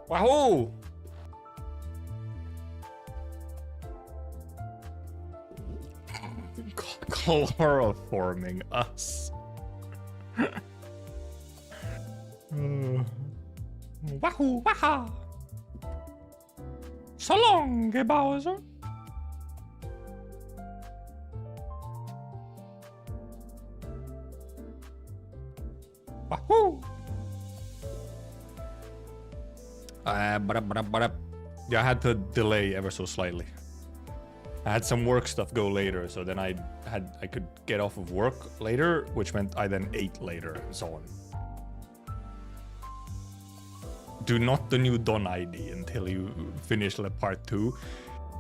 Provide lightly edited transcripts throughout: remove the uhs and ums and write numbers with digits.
Wahoo! Chloroforming us. Wahoo! Waha! So long, Bowser. Wahoo! Yeah, I had to delay ever so slightly. I had some work stuff go later, so then I could get off of work later, which meant I then ate later and so on. Do not the new Don ID until you finish the part 2.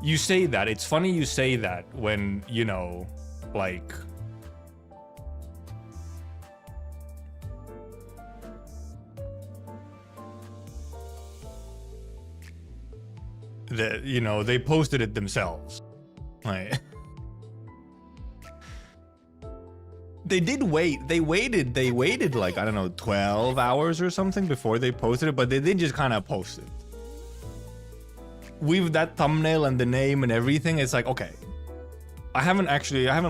You say that. It's funny you say that when, you know, like... you know, they posted it themselves. Like... They did wait. They waited like, I don't know, 12 hours or something before they posted it, but they did just kind of post it. With that thumbnail and the name and everything, it's like, okay. I haven't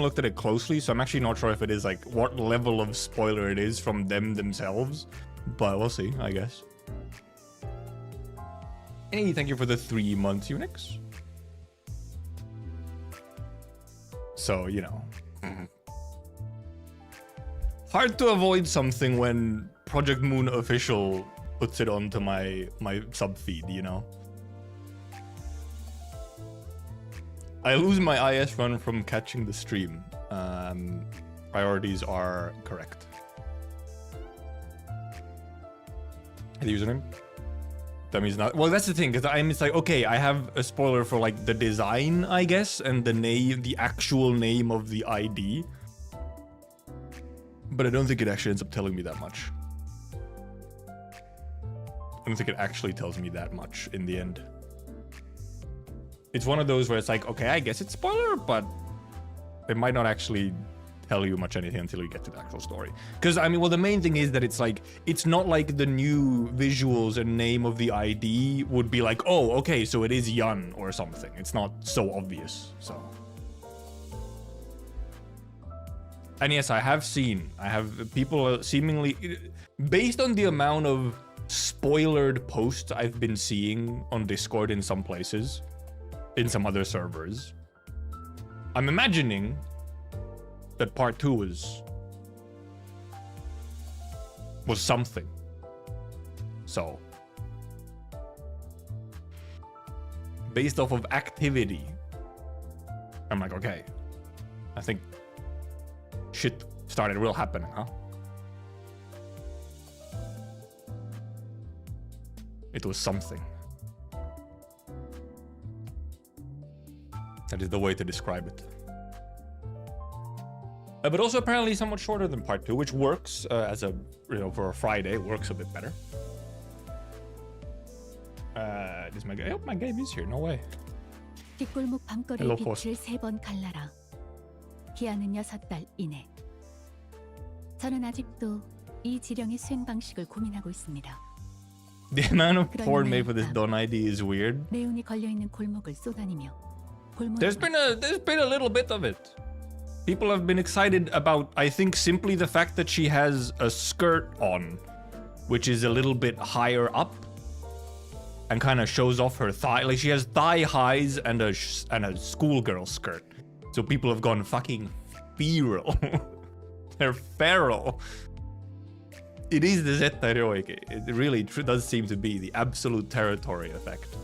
looked at it closely, so I'm actually not sure if it is like what level of spoiler it is from them themselves, but we'll see, I guess. Hey, thank you for the 3 months, Unix. So, you know. Hard to avoid something when Project Moon Official puts it onto my sub feed, you know? I lose my IS run from catching the stream. Priorities are correct. The username? That means not. Well, that's the thing, because it's like, okay, I have a spoiler for like the design, I guess, and the name, the actual name of the ID. But I don't think it actually ends up telling me that much. I don't think it actually tells me that much in the end. It's one of those where it's like, okay, I guess it's spoiler, but it might not actually tell you much anything until you get to the actual story. Because, I mean, well, the main thing is that it's like, it's not like the new visuals and name of the ID would be like, oh, okay, so it is Yun or something. It's not so obvious, so... And yes, I have people seemingly, based on the amount of spoilered posts I've been seeing on Discord in some places, in some other servers, I'm imagining that part 2 was something. So, based off of activity, I'm like, okay, I think shit started real happening, huh? It was something. That is the way to describe it. But also apparently somewhat shorter than part 2, which works as a, you know, for a Friday, works a bit better. Is my game? Oh, my game is here. No way. Hello, Post. 기한은 6달 이내. 저는 아직도 이 지령의 수행 방식을 고민하고 있습니다. The amount of porn made for this Don ID is weird. 네온이 걸려 있는 골목을 쏘다니며 There's been a little bit of it. People have been excited about, I think, simply the fact that she has a skirt on, which is a little bit higher up and kind of shows off her thigh. Like, she has thigh highs and a schoolgirl skirt. So people have gone fucking feral. They're feral. It is the Zeta Heroic. It really does seem to be the absolute territory effect.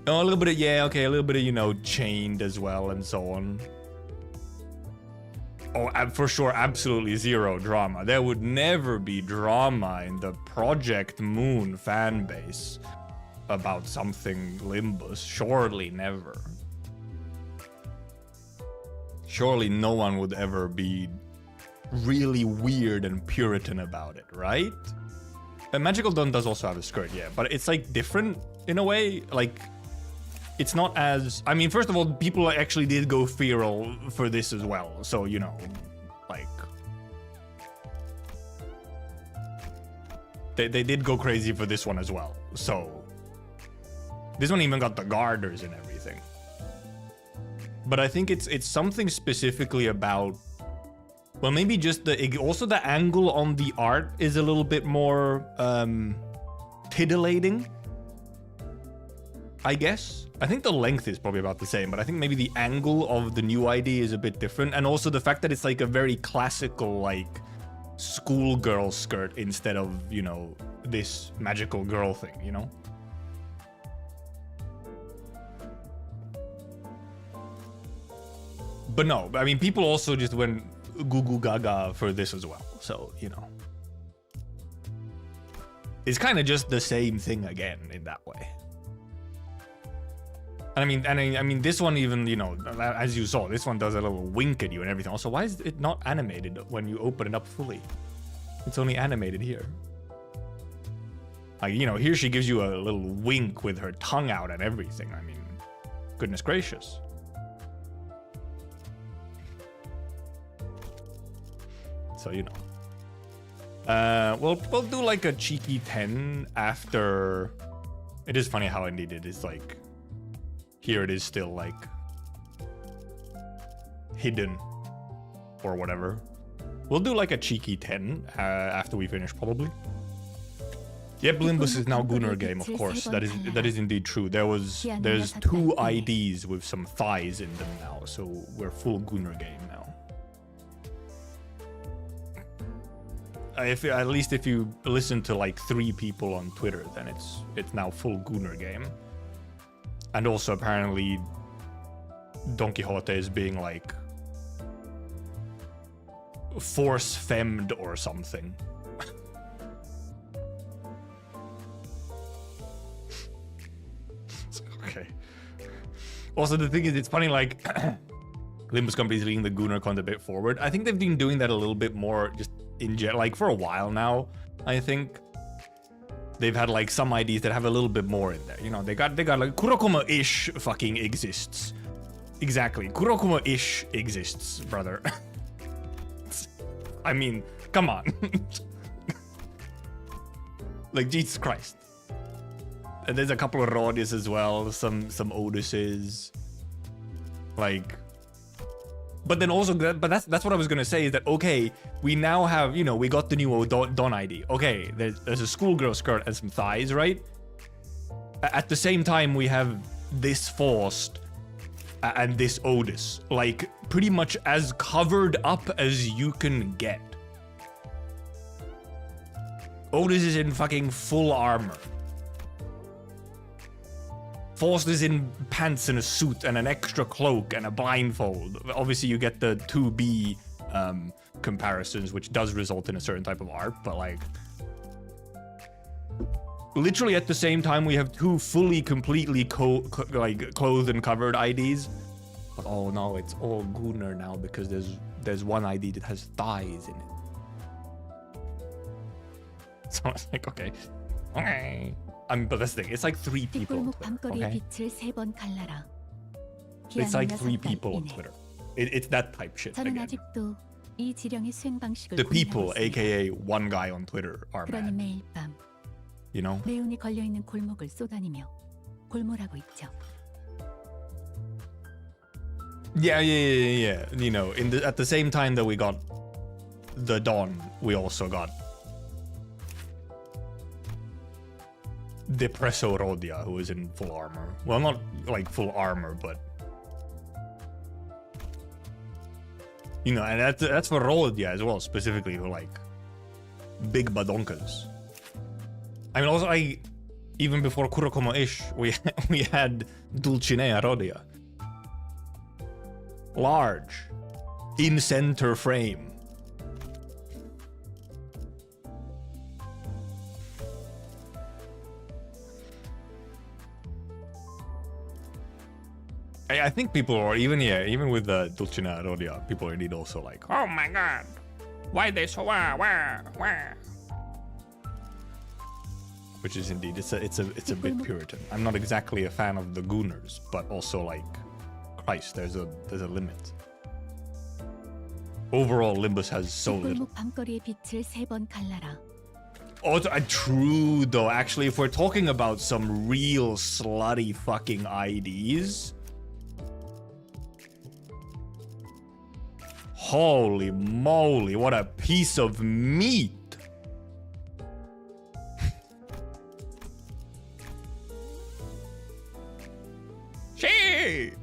Oh, a little bit of, yeah, okay, a little bit of, you know, chained as well and so on. Oh, for sure, absolutely zero drama. There would never be drama in the Project Moon fan base about something Limbus. Surely never. Surely no one would ever be really weird and Puritan about it, right? And Magical Dawn does also have a skirt, yeah, but it's like different in a way. Like, it's not as... I mean, first of all, people actually did go feral for this as well, so, you know, like... they did go crazy for this one as well. So this one even got the garters and everything. But I think it's something specifically about, well, maybe just also the angle on the art is a little bit more titillating, I guess. I think the length is probably about the same, but I think maybe the angle of the new ID is a bit different. And also the fact that it's like a very classical, like, schoolgirl skirt instead of, you know, this magical girl thing, you know? But no, I mean, people also just went goo goo gaga for this as well. So, you know. It's kind of just the same thing again in that way. I mean, this one even, you know, as you saw, this one does a little wink at you and everything. Also, why is it not animated when you open it up fully? It's only animated here. Like, you know, here she gives you a little wink with her tongue out and everything. I mean, goodness gracious. So, you know. We'll do like a cheeky 10 after. It is funny how indeed it is like, here it is still like hidden or whatever. We'll do like a cheeky 10 after we finish probably. Yep, Limbus is now Gunnar game, of course. That is indeed true. There's 2 IDs with some thighs in them now, so we're full Gunnar game now. At least if you listen to like 3 people on Twitter, then it's now full Gunnar game. And also apparently Don Quixote is being like force femmed or something. Okay. Also the thing is, it's funny, like Limbus Company is leading the Gunnar content a bit forward. I think they've been doing that a little bit more just in like for a while now. I think they've had like some IDs that have a little bit more in there. You know, they got like Kurokuma-ish fucking exists. Exactly. Kurokuma-ish exists, brother. I mean, come on. Like, Jesus Christ. And there's a couple of Rodius as well, some Otises. Like, but then also, but that's what I was gonna say, is that, okay, we now have, you know, we got the new Don ID. Okay, there's a schoolgirl skirt and some thighs, right? At the same time, we have this Faust and this Otis, like pretty much as covered up as you can get. Otis is in fucking full armor. Faust is in pants and a suit and an extra cloak and a blindfold. Obviously, you get the 2B comparisons, which does result in a certain type of art, but like, literally at the same time, we have 2 fully, completely clothed and covered IDs. But oh no, it's all Gunnar now because there's one ID that has thighs in it. So it's like, okay. But that's the thing, it's like 3 people on Twitter, okay? It's like 3 people on Twitter. It's that type shit again. The people, aka one guy on Twitter, are mad. You know? Yeah. You know, at the same time that we got the Dawn, we also got Depresso Rodia, who is in full armor. Well, not like full armor, but you know, and that's for Rodia as well, specifically, who like big badonkas. I mean, also, even before Kurokuma-ish, we had Dulcinea Rodia, large, in center frame. I think people are even with the Dulcinea Rodia, people are indeed also like, oh my god, why they so wah. Which is indeed, it's a bit Puritan. I'm not exactly a fan of the Gunnars, but also like, Christ, there's a limit. Overall, Limbus has so little. Oh, true though. Actually, if we're talking about some real slutty fucking IDs, holy moly, what a piece of meat. Sheesh.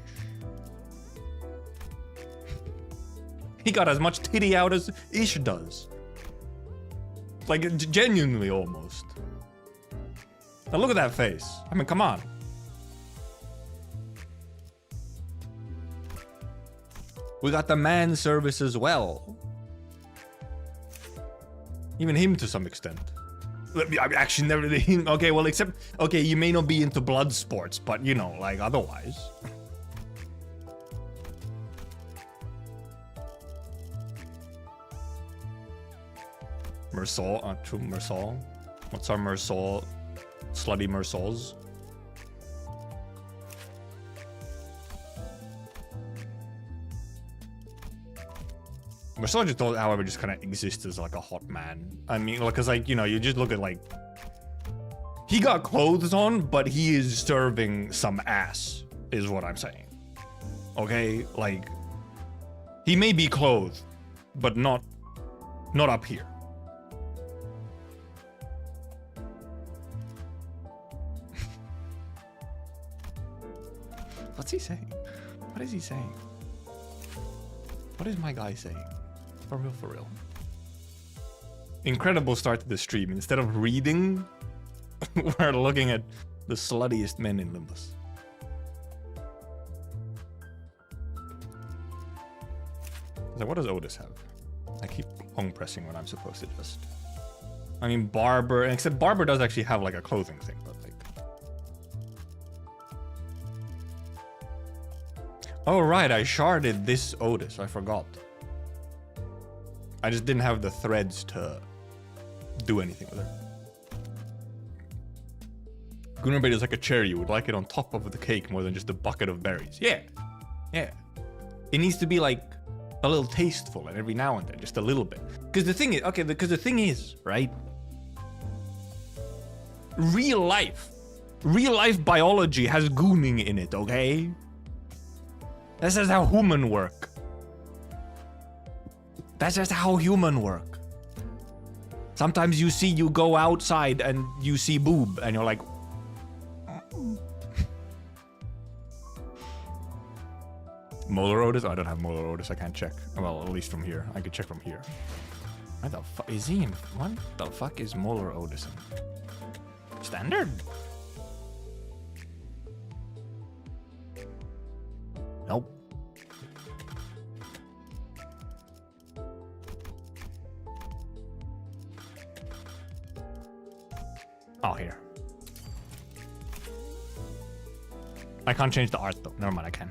He got as much titty out as Ish does. Like, genuinely almost. Now look at that face. I mean, come on. We got the man service as well. Even him to some extent. I actually never... Okay, well, except... Okay, you may not be into blood sports, but, you know, like, otherwise... Mersal, true Mersal. What's our Mersal? Slutty Mersals. Mersal just, however, just kind of exists as like a hot man. I mean, like, cause like, you know, you just look at like, he got clothes on, but he is serving some ass, is what I'm saying. Okay, like, he may be clothed, but not up here. What's he saying? What is he saying? What is my guy saying? For real, for real. Incredible start to the stream. Instead of reading, we're looking at the sluttiest men in Limbus. So what does Otis have? I keep long pressing when I'm supposed to just... I mean, Barber, except Barber does actually have like a clothing thing, but like... Oh right, I sharded this Otis, I forgot. I just didn't have the threads to do anything with her. Gunnerbait is like a cherry, you would like it on top of the cake more than just a bucket of berries. Yeah, yeah. It needs to be like a little tasteful and every now and then, just a little bit. Because the thing is, okay, because the thing is, right? Real life biology has gooning in it, okay? This is how human work. That's just how human work. Sometimes you go outside and you see boob and you're like... Molar Otis? I don't have Molar Otis, I can't check. Well, at least from here. I could check from here. What the fuck is he in? What the fuck is Molar Otis in? Standard? Nope. Oh, here. I can't change the art though. Never mind, I can.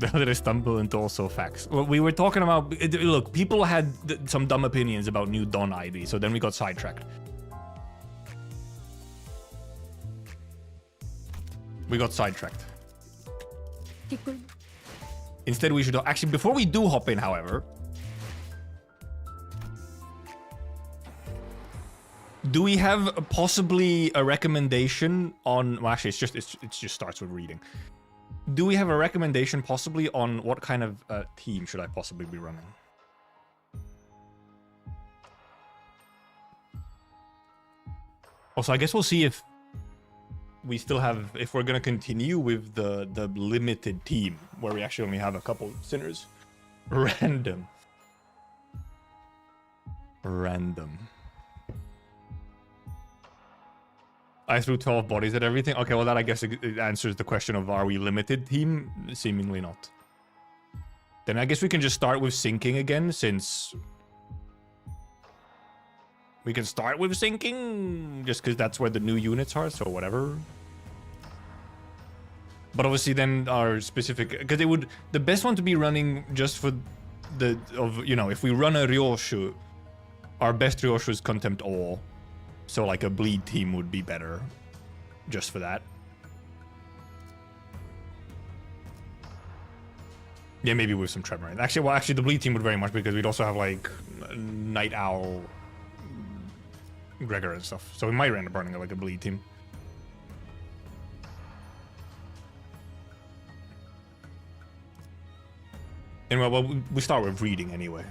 Did I stumble into also facts? Well, we were talking about... Look, people had some dumb opinions about new Dawn ID, so then we got sidetracked. Instead, we should... Actually, before we do hop in, however... Do we have possibly a recommendation on... Well, actually, it just starts with reading. Do we have a recommendation possibly on what kind of team should I possibly be running? Also, I guess we'll see if we still have... If we're going to continue with the limited team, where we actually only have a couple of sinners. Random. I threw 12 bodies at everything. Okay, well that I guess it answers the question of are we limited team? Seemingly not. Then I guess we can just start with sinking again, since... We can start with sinking, just because that's where the new units are, so whatever. But obviously then our specific... Because it would... The best one to be running just for the... You know, if we run a ryoshu, our best ryoshu is Contempt All. So like a bleed team would be better, just for that. Yeah, maybe with some tremor. Actually, the bleed team would very much because we'd also have like Night Owl, Gregor and stuff. So we might end up running like a bleed team. Anyway, well, we start with reading anyway.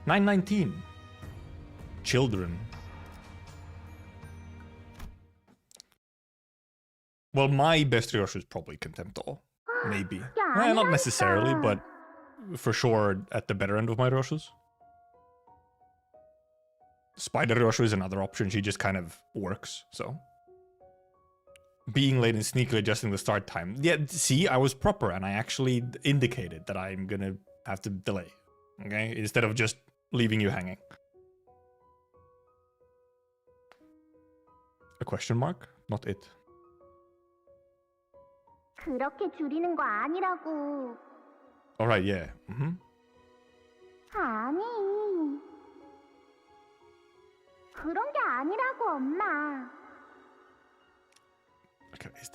919. Children. Well, my best ryoshus is probably Canto. Maybe. Not necessarily, but for sure at the better end of my ryoshus. Spider ryoshu is another option. She just kind of works, so. Being late and sneakily adjusting the start time. Yeah, see, I was proper and I actually indicated that I'm gonna have to delay. Okay? Instead of just leaving you hanging. A question mark? Not it. 그렇게 줄이는 거 아니라고. Alright, yeah. 아니. 그런 게 아니라고, 엄마. Okay, is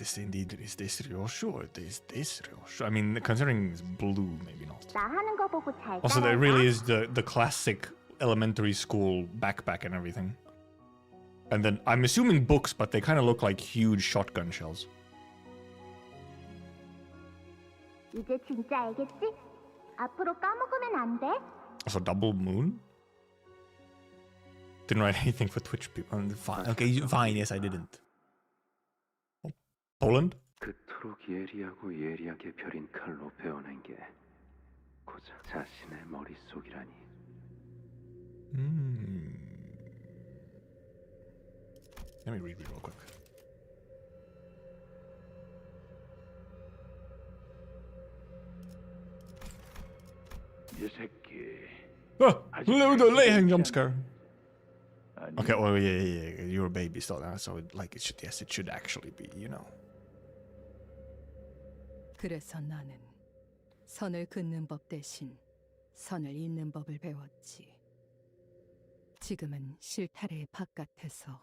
this ryoshu or is this ryoshu? I mean, considering it's blue, maybe not. 나 하는 거 보고 잘 Also, there really is the classic elementary school backpack and everything. And then, I'm assuming books, but they kind of look like huge shotgun shells. 이제 진짜 알겠지? 앞으로 까먹으면 안 돼. Also, double moon? Didn't write anything for Twitch people. Fine. Okay, fine. Yes, I didn't. Oh, Poland? 그토록 예리하고 예리하게 벼린 칼로 베어낸 게 고작 자신의 머릿속이라니. Let me read real quick. 이 새끼. Oh, the late jump scare. Okay, oh yeah. You're a baby still now, so it should actually be, you know. 그래서 나는 선을 긋는 법 대신 선을 잇는 법을 배웠지. 지금은 실타래의 바깥에서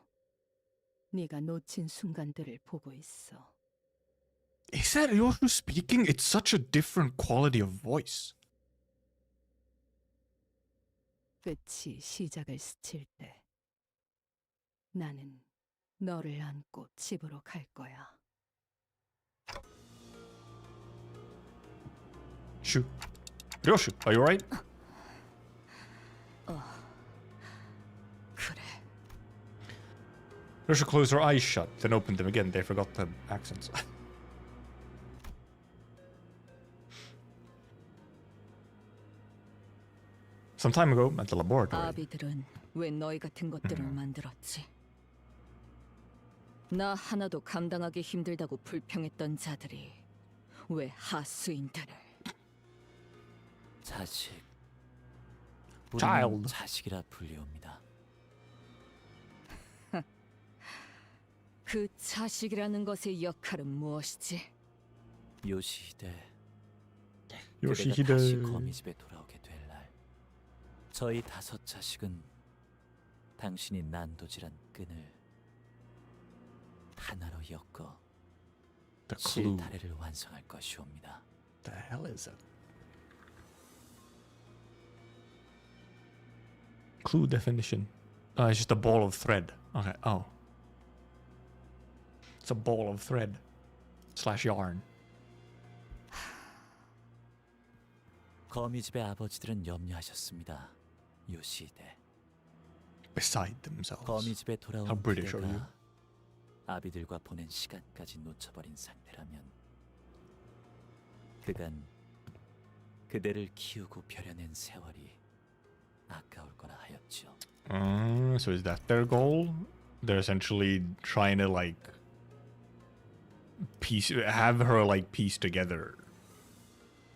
네가 놓친 순간들을 보고 있어. Is that Ryoshus speaking? It's such a different quality of voice. 끝이 시작을 스칠 때 나는 너를 안고 집으로 갈 거야. Shoot. Ryoshu, are you alright? 그래. Ryoshu closed her eyes shut, then opened them again. They forgot the accents. Some time ago, at the laboratory. 아비들은 왜 너희 같은 것들을 만들었지? 나 하나도 감당하기 힘들다고 불평했던 자들이 왜 하수인들을? 자식. Child. 자식이라 불리웁니다. 그 자식이라는 것의 역할은 무엇이지? 요시히데. 요시히데. 그대가 다시 거미 집에 돌아오게 될 날, 저희 5 자식은 당신이 난도질한 끈을 하나로 엮어 The clue. 실타래를 완성할 것이옵니다. The hell is it? Clue definition. It's just a ball of thread. Okay. Oh. It's a ball of thread / yarn. 거미 집의 아버지들은 염려하셨습니다. 요시히데. Beside themselves. 거미 집에 돌아온 How British are you? 그대가 아비들과 보낸 시간까지 놓쳐버린 상태라면 그간 그대를 키우고 벼려낸 세월이 아까울 거라 하였죠. So is that their goal? They're essentially trying to have her piece together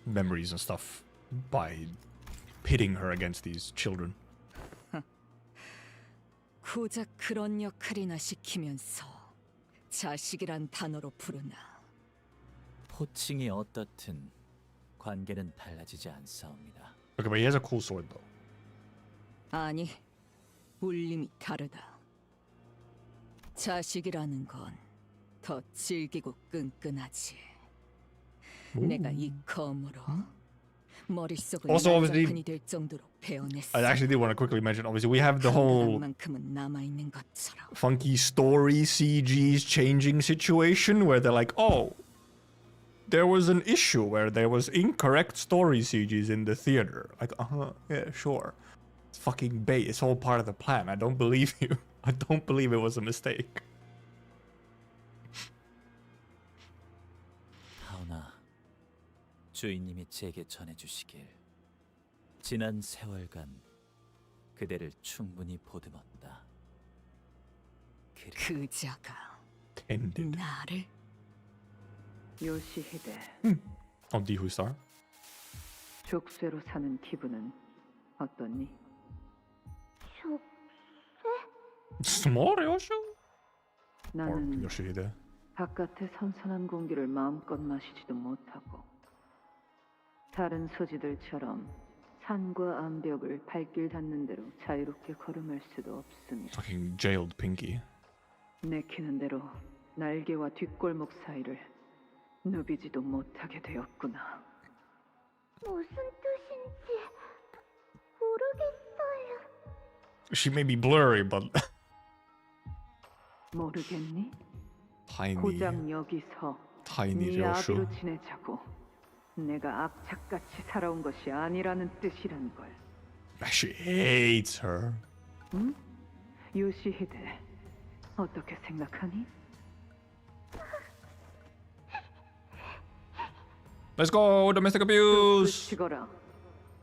memories and stuff by pitting her against these children. 고작 그런 역할이나 시키면서 자식이란 단어로 부르나? 호칭이 어떻든 관계는 달라지지 않사옵니다. Okay, but he has a cool sword though. 아니, 울림이 다르다. 자식이라는 건 더 질기고 끈끈하지. 내가 이 검으로 머릿속을 Also, obviously- 난장판이 될 정도로 베어냈어. I actually did want to quickly mention, obviously, we have the whole 만큼은 남아 있는 것처럼. funky story CG's changing situation where they're like, oh, there was an issue where there was incorrect story CGs in the theater. Like, yeah, sure. It's fucking bait. It's all part of the plan. I don't believe you. I don't believe it was a mistake. 하오나, 주인님이 제게 전해주시길 지난 세월간 그대를 충분히 보듬었다. 그자가 Tended. 나를 요시히데, Dihusar. 족쇄로 사는 기분은 어떠니? 저 Small Ryoshu? Or 나는 Yoshihide. 바깥의 선선한 공기를 마음껏 마시지도 못하고 다른 소지들처럼 산과 암벽을 발길 닿는 대로 자유롭게 걸음할 수도 없으며 Fucking jailed Pinky. 내키는 대로 날개와 뒷골목 사이를 누비지도 못하게 되었구나. 무슨 뜻인지 모르겠어요. She may be blurry, but 모르겠니? tiny, 고작 여기서 tiny 네 Ryoshu. 아비로 지내자고 내가 악착같이 살아온 것이 아니라는 뜻이란 걸. She hates her. 응? 요시히데, 어떻게 생각하니? Let's go, domestic abuse. 치거라.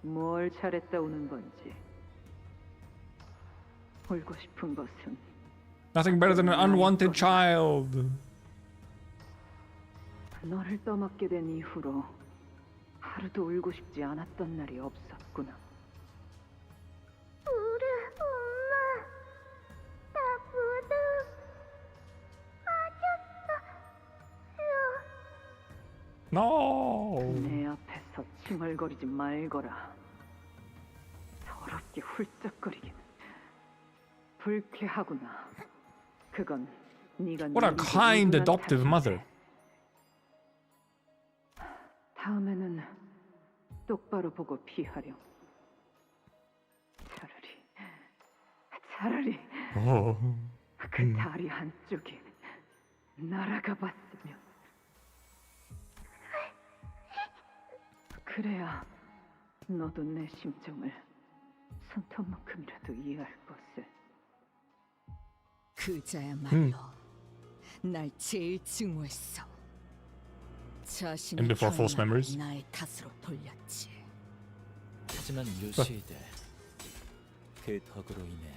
뭘 잘했다 오는 건지. 울고 싶은 것은 Nothing better than an unwanted child. 너를 떠맡게 된 이후로 하루도 울고 싶지 않았던 날이 없었구나. 우리 엄마 나 모두 빠졌어요. No. 내 앞에서 칭얼거리지 말거라. 더럽게 훌쩍거리기는 불쾌하구나. 그건 네가 What a 누군지 kind 누구나 adoptive 탓인데. mother. 다음에는 똑바로 보고 피하렴. 차라리 Oh. 그 다리 한쪽이 날아가 봤으면. 그래야 너도 내 심정을 손톱만큼이라도 이해할 것을. 그자야말로 날 제일 증오했어. 자신의 And before false 경험을 memories? 나의 탓으로 돌렸지. 하지만 요시히데, 그 덕으로 인해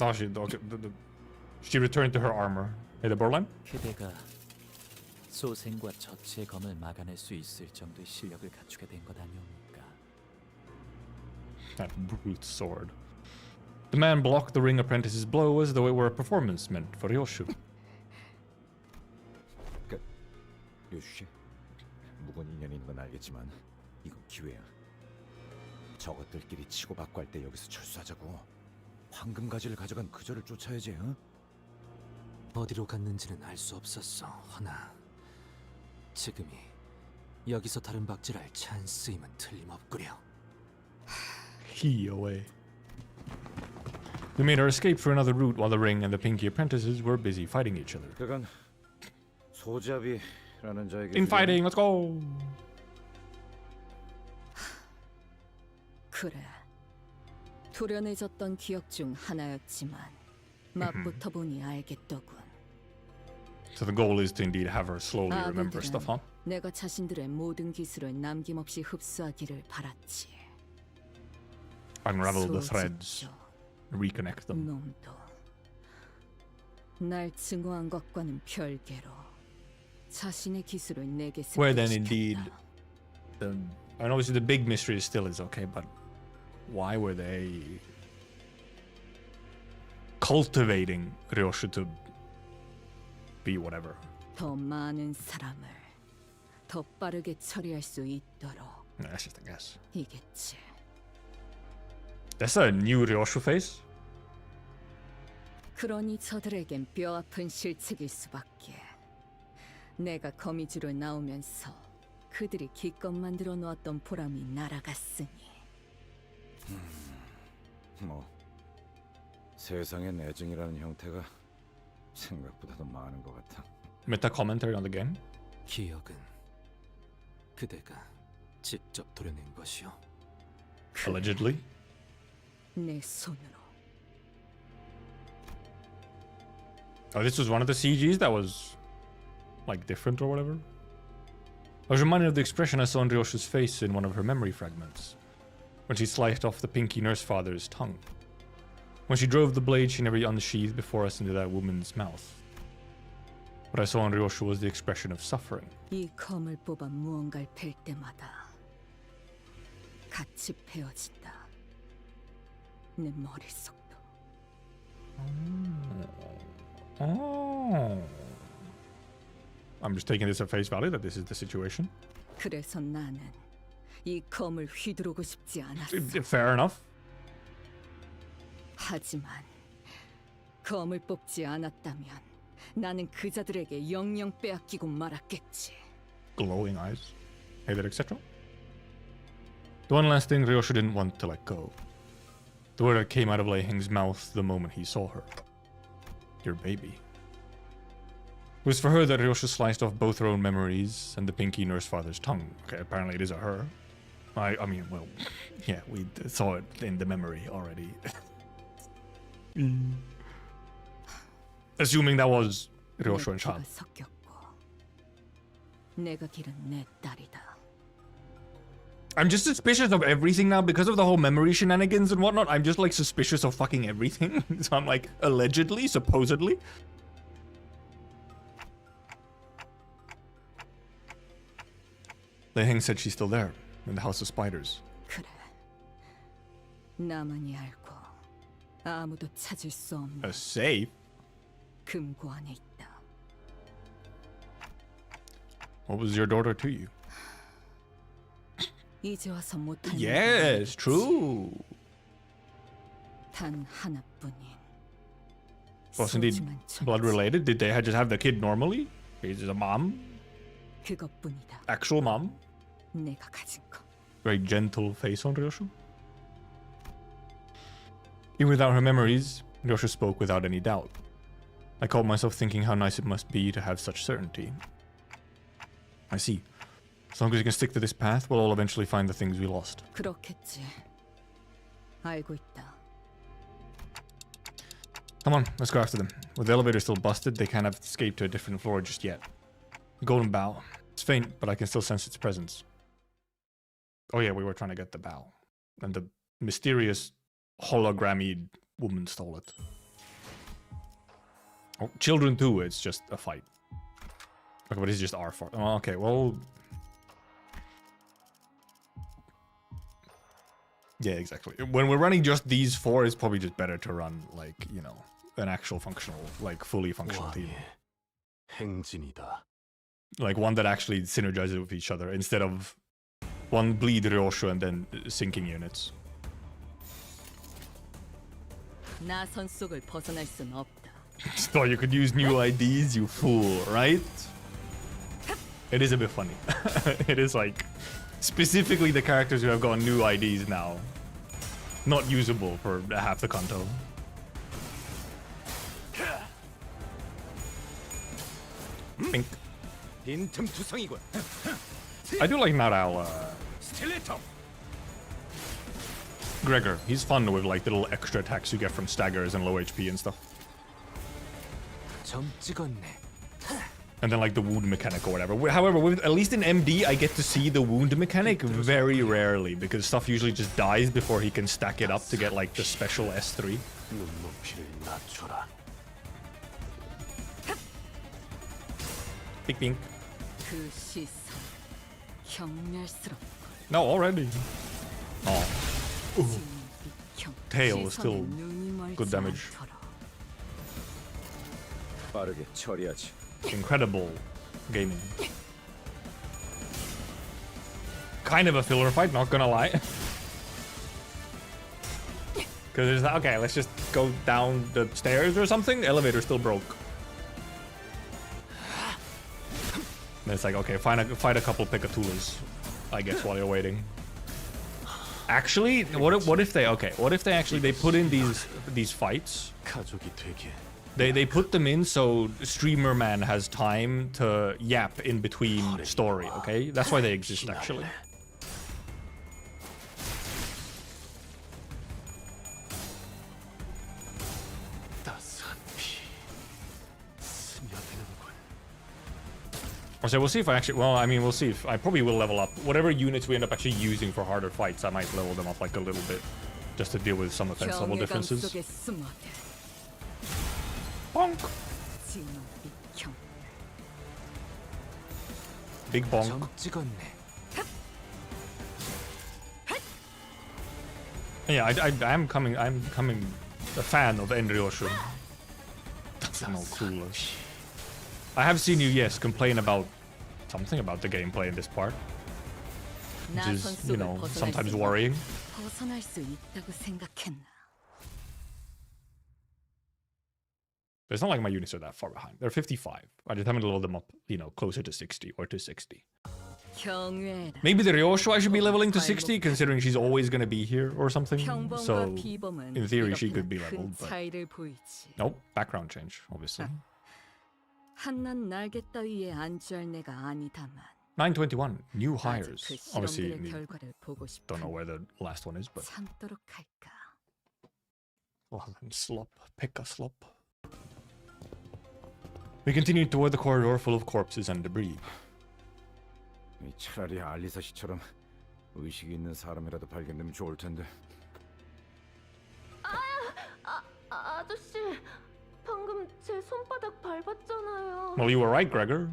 Oh, she returned to her armor. Hey, the Borland? 그대가 소생과 저치의 검을 막아낼 수 있을 정도의 실력을 갖추게 된 것 아니옵니까? That brute sword. The man blocked the ring apprentice's blow as though it were a performance meant for Ryoshu. 요슈 씨, 묵은 인연이 있는 건 알겠지만 이건 기회야. 저것들끼리 치고받고 할 때 여기서 철수하자고. 황금 가지를 가져간 그저를 쫓아야지. 응? 어디로 갔는지는 알 수 없었어. 허나 지금이 여기서 다른 박질할 찬스임은 틀림없구려. He away. They made her escape through another route while the ring and the pinky apprentices were busy fighting each other. 그건 소잡이라는 자에게 Infighting, let's go! 그래. 도련해졌던 기억 중 하나였지만 맞붙어 보니 알겠더군. So the goal is to indeed have her slowly remember stuff, huh? 내가 자신들의 모든 기술을 남김없이 흡수하기를 바랐지. Unravel the threads, reconnect them. 놈도 날 증오한 것과는 별개로 자신의 기술을 내게 Where then 습득시켰다. indeed, and obviously the big mystery still is okay, but why were they cultivating Ryoshu to be whatever? 더 많은 사람을 더 빠르게 처리할 수 있도록 Yeah, that's just a guess. 이겠지. That's a new Ryoshu face? 그러니 저들에겐 뼈아픈 실책일 수밖에. 내가 거미줄을 나오면서 그들이 기껏 만들어 놓았던 보람이 날아갔으니. 뭐 세상엔 애증이라는 형태가 생각보다도 많은 것 같아. Meta commentary on the game. 기억은 그대가 직접 도려낸 것이오. Allegedly. 내 손으로. Oh, this was one of the CGs that was like different or whatever. I was reminded of the expression I saw on ryoshus face in one of her memory fragments, when she sliced off the pinky nurse father's tongue. When she drove the blade she never unsheathed before us into that woman's mouth. What I saw on ryoshu was the expression of suffering. 이 검을 뽑아 무언가를 팰 때마다 같이 베어진다. 내 머릿속도. Oh. I'm just taking this at face value that this is the situation. 그래서 나는 이 검을 휘두르고 싶지 않았어. Fair enough. 하지만 검을 뽑지 않았다면 나는 그자들에게 영영 빼앗기고 말았겠지. Glowing eyes. Hey there, etc. The one last thing Ryoshu didn't want to let go. The word that came out of Lei Heng's mouth the moment he saw her. Your baby. It was for her that Ryoshu sliced off both her own memories and the pinky nurse father's tongue. Okay, apparently it is a her. I mean, well, yeah, we saw it in the memory already. Assuming that was Ryoshu and Shan. 섞였고 내가 기른 내 딸이다. I'm just suspicious of everything now because of the whole memory shenanigans and whatnot. I'm just like suspicious of fucking everything. So I'm like, allegedly, supposedly. Lei Heng said she's still there, in the House of Spiders. 그래. 나만이 알고 아무도 찾을 수 없는 A safe? 금고 안에 있다. What was your daughter to you? 이제 와서 못할 Yes, true. 단 하나뿐인. Was indeed blood related? Did they just have the kid normally? Is it a mom? 그것뿐이다. Actual mom? 내가 가진 거. Very gentle face on Ryoshu. Even without her memories, Ryoshu spoke without any doubt. I caught myself thinking how nice it must be to have such certainty. I see. As long as you can stick to this path, we'll all eventually find the things we lost. 그렇겠지. 알고 있다. Come on, let's go after them. With the elevator still busted, they can't have escaped to a different floor just yet. The golden bow. It's faint, but I can still sense its presence. Oh yeah, we were trying to get the bow. And the mysterious hologrammy woman stole it. Oh, children too, it's just a fight. Okay, but it's just our fault. Oh, okay, well... Yeah, exactly. When we're running just these four, it's probably just better to run, like, you know, an actual functional, like, fully functional team. 행진이다. Like, one that actually synergizes with each other, instead of one bleed ryoshu and then sinking units. 나선 속을 벗어날 순 없다. So you could use new IDs, you fool, right? It is a bit funny. It is like, specifically the characters who have gotten new IDs now. Not usable for half the Canto. Pink. I do like Naral, Gregor. He's fun with like little extra attacks you get from staggers and low HP and stuff. 점 찍었네. And then like the wound mechanic or whatever. However, with, at least in MD, I get to see the wound mechanic very rarely because stuff usually just dies before he can stack it up to get like the special S3. 눈높이를 낮춰라. Pink pink. 그 시선 경멸스럽고. No, already. Oh, 진비경. tail is still 시선에 눈이 멀지 good damage. 않도록. 빠르게 처리하지. Incredible gaming. Kind of a filler fight, not gonna lie. Because it's like, okay, let's just go down the stairs or something. The elevator still broke. And it's like, okay, find a couple Picatulas, I guess, while you're waiting. Actually, what if they actually they put in these fights? 가족이 되게 They put them in so streamer man has time to yap in between story, okay? That's why they exist actually. 따스한 피 스며드는군. So we'll see if I actually, well, I mean, we'll see if I probably will level up whatever units we end up actually using for harder fights. I might level them up like a little bit just to deal with some offense level 경외감 differences. 속에 숨어들. Bonk. 진노비경. Big bonk. 점 찍었네. Yeah, I'm coming a fan of ryoshus. That's no cooler. I have seen you, yes, complain about something about the gameplay in this part, which is, you know, sometimes worrying. 벗어날 수 있다고 생각했나? But it's not like my units are that far behind. They're 55. I just haven't leveled them up, you know, closer to 60 or to 60. 경외라. Maybe the ryoshu I should be leveling to 60, considering she's always going to be here or something. So, 평범과 비범은 in theory, she 이렇게나 could be 큰 leveled, but... 차이를 보이지. Nope, background change, obviously. 한낱 날개 따위에 안주할 내가 아니다만. 921, new 아직 hires. 그 Obviously, 실험들의 결과를 보고 don't know 싶으니 where the last one is, but... 참도록 할까? Well, then slop. Pick a slop. We continued toward the corridor full of corpses and debris. 차라리 알리사 씨처럼 의식이 있는 사람이라도 발견되면 좋을 텐데. 아저씨, 방금 제 손바닥 밟았잖아요. Well, you were right, Gregor.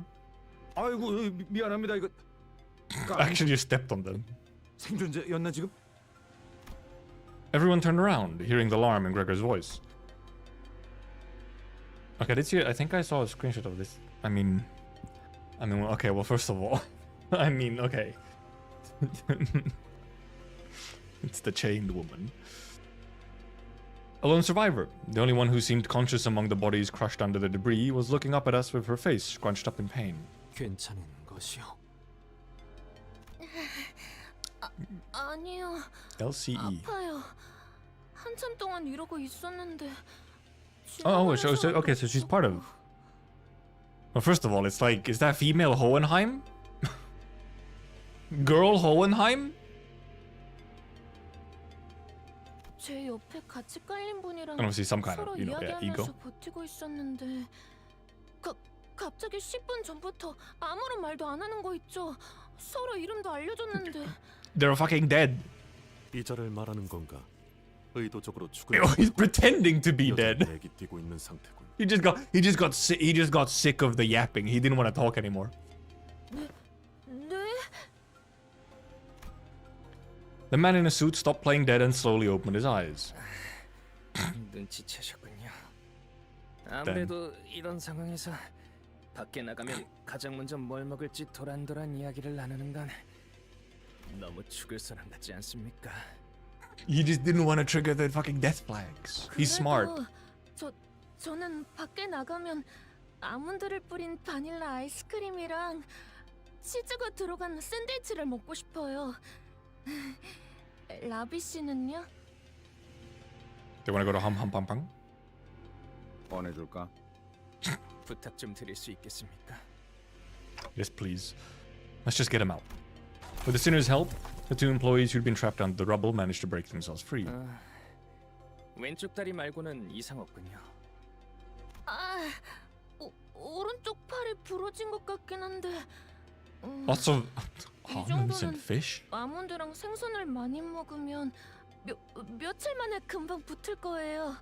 아이고 미안합니다 이거. Actually, you stepped on them. 생존자였나 지금? Everyone turned around, hearing the alarm in Gregor's voice. Okay, I think I saw a screenshot of this. I mean, okay, well, first of all, I mean, okay. It's the chained woman. A lone survivor, the only one who seemed conscious among the bodies crushed under the debris, was looking up at us with her face scrunched up in pain. 괜찮은 것이요. 아니요. LCE. 아파요. 한참 동안 이러고 있었는데. Oh, so okay, so she's part of... Well, first of all, it's like, is that female Hohenheim? Girl Hohenheim? 제 옆에 같이 깔린 분이랑 I don't see some kind 서로 of, you know, yeah, ego. 이야기하면서 버티고 있었는데 갑자기 10분 전부터 아무런 말도 안 하는 거 있죠? 서로 이름도 알려줬는데. They're fucking dead. 이자를 말하는 건가? 의도적으로 죽을. He's pretending to be dead. 내기 뛰고 있는 상태군. He just got sick of the yapping. He didn't want to talk anymore. 네? The man in a suit stopped playing dead and slowly opened his eyes. 눈치채셨군요. 아무래도 이런 상황에서 밖에 나가면 가장 먼저 뭘 먹을지 도란도란 이야기를 나누는 건 너무 죽을 사람 같지 않습니까? He just didn't want to trigger the fucking death flags. He's smart. 저는 밖에 나가면 아몬드를 뿌린 바닐라 아이스크림이랑 치즈가 들어간 샌드위치를 먹고 싶어요. 라비 씨는요? They want to go to Ham? 꺼내줄까? 부탁 좀 드릴 수 있겠습니까? Yes, please. Let's just get him out. With the sinner's help, the two employees who'd been trapped under the rubble managed to break themselves free. 왼쪽 다리 말고는 이상 없군요. 오른쪽 팔이 부러진 것 같긴 한데. Lots of 이 almonds and 정도는 fish? 아몬드랑 생선을 많이 먹으면 며칠 만에 금방 붙을 거예요.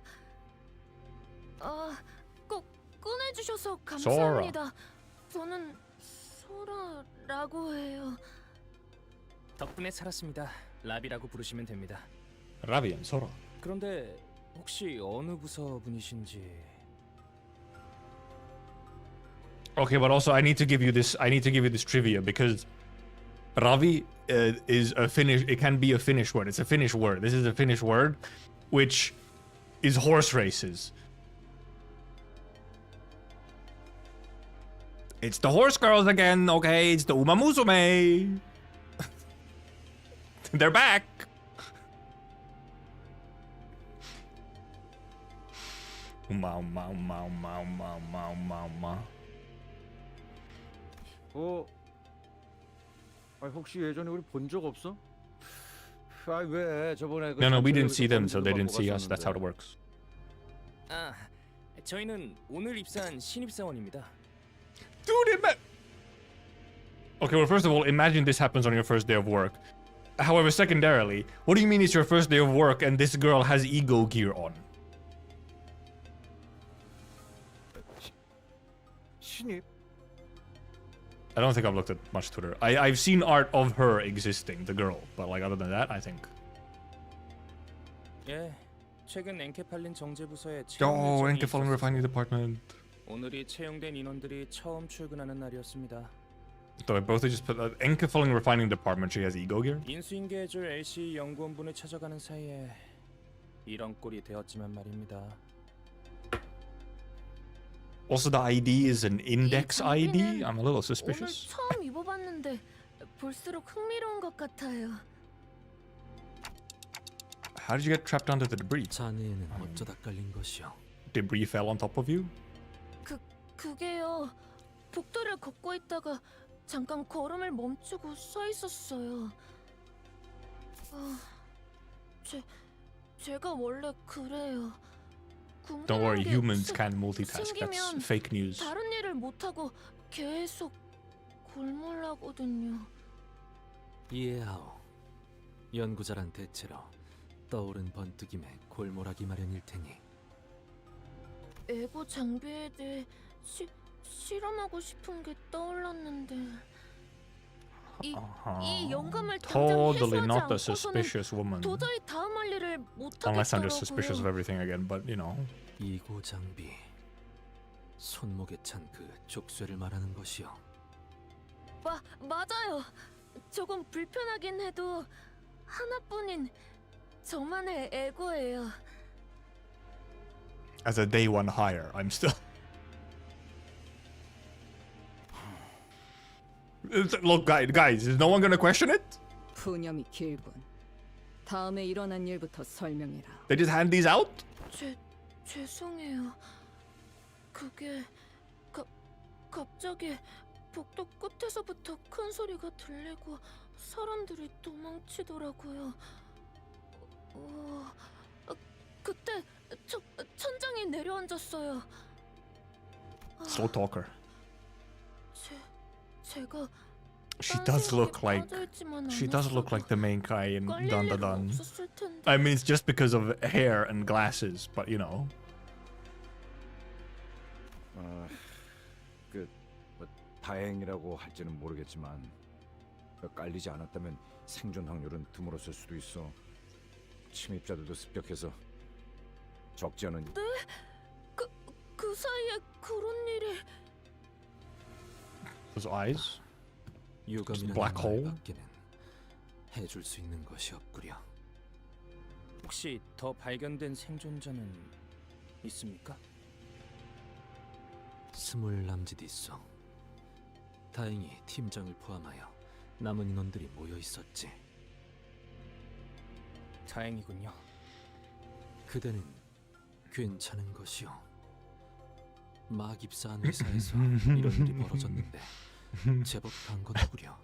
꼭 꺼내주셔서 감사합니다. 저는 소라라고 해요. 덕분에 살았습니다. 라비라고 부르시면 됩니다. Ravi and Sora. 그런데 혹시 어느 부서 분이신지? Okay, but also I need to give you this trivia because Ravi is a Finnish. It can be a Finnish word. It's a Finnish word. This is a Finnish word, which is horse races. It's the horse girls again, okay? It's the Uma Musume. They're back. Uma. 혹시 예전에 우리 본 적 없어? 왜 저번에 No, we didn't see them, so they didn't see us. That's how it works. 아, 저희는 오늘 입사한 신입사원입니다. Dude, okay, well, first of all, imagine this happens on your first day of work. However, secondarily, what do you mean it's your first day of work and this girl has ego gear on? 신입? I don't think I've looked at much Twitter. I've seen art of her existing, the girl, but like other than that, I think. 예, 최근 엔케팔린 정제부서에 Oh, Enkephalic Refining Department. 오늘이 채용된 인원들이 처음 출근하는 날이었습니다. So I both just put Enkephalic Refining Department. She has ego gear. 인수인계해줄 LC 연구원분을 찾아가는 사이에 이런 꼴이 되었지만 말입니다. Also, the ID is an index ID. I'm a little 오늘 suspicious. 처음 입어봤는데 볼수록 흥미로운 것 같아요. How did you get trapped onto the debris? 자네에는 어쩌다 깔린 것이오? Debris fell on top of you? 그게요. 복도를 걷고 있다가 잠깐 걸음을 멈추고 서 있었어요. 제가 원래 그래요. Don't worry, humans can multitask. That's fake news. 다른 일을 못 하고 계속 골몰하거든요. 이해하오. 연구자란 대체로 떠오른 번뜩임에 골몰하기 마련일 테니. 에고 장비에 대해 실험하고 싶은 게 떠올랐는데 이 영감을 당장 Totally 해소하지 not a 않고서는 suspicious woman. 도저히 다음 할 일을 못 Unless I'm just suspicious of 하겠더라고요. everything again, but you know. 이고 장비. 손목에 찬 그 족쇄를 말하는 것이오. 맞아요. 조금 불편하긴 해도 하나뿐인 저만의 에고예요. As a day one hire, I'm still. Look, guys, is no one gonna question it? 푸념이 길군. 다음에 일어난 일부터 설명해라. They just hand these out? 죄송해요. 그게 갑자기 복도 끝에서부터 큰 소리가 들리고 사람들이 도망치더라고요. 그때 천장에 내려앉았어요. Slow talker. 제가 She does look like the main guy in Dun Dun Dun. I mean, it's just because of hair and glasses, but you know. 뭐 다행이라고 할지는 모르겠지만 깔리지 않았다면 생존 확률은 드물었을 수도 있어. 침입자들도 습격해서 적지 않은. 네? 그 사이에 그런 일이. Those eyes. 유감이라는 black hole? 말밖에는 해줄 수 있는 것이 없구려. 혹시 더 발견된 생존자는 있습니까? 20 남짓 있어. 다행히 팀장을 포함하여 남은 인원들이 모여 있었지. 다행이군요. 그대는 괜찮은 것이오. 막 입사한 회사에서 이런 일이 벌어졌는데 제법 반갑구려.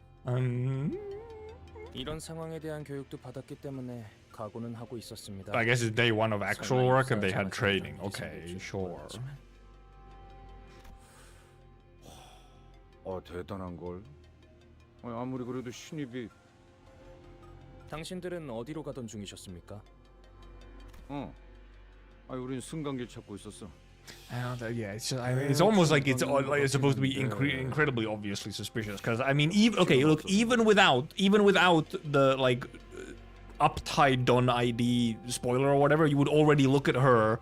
이런 상황에 대한 교육도 받았기 때문에 각오는 하고 있었습니다. I guess it's day one of actual work and they had training. Okay, sure. 대단한 걸. 아무리 그래도 신입이. 당신들은 어디로 가던 중이셨습니까? 우린 승강길 찾고 있었어. Yeah, it's just, I mean, it's almost like it's supposed to be incredibly obviously suspicious. Because I mean, even without the like uptight Don ID spoiler or whatever, you would already look at her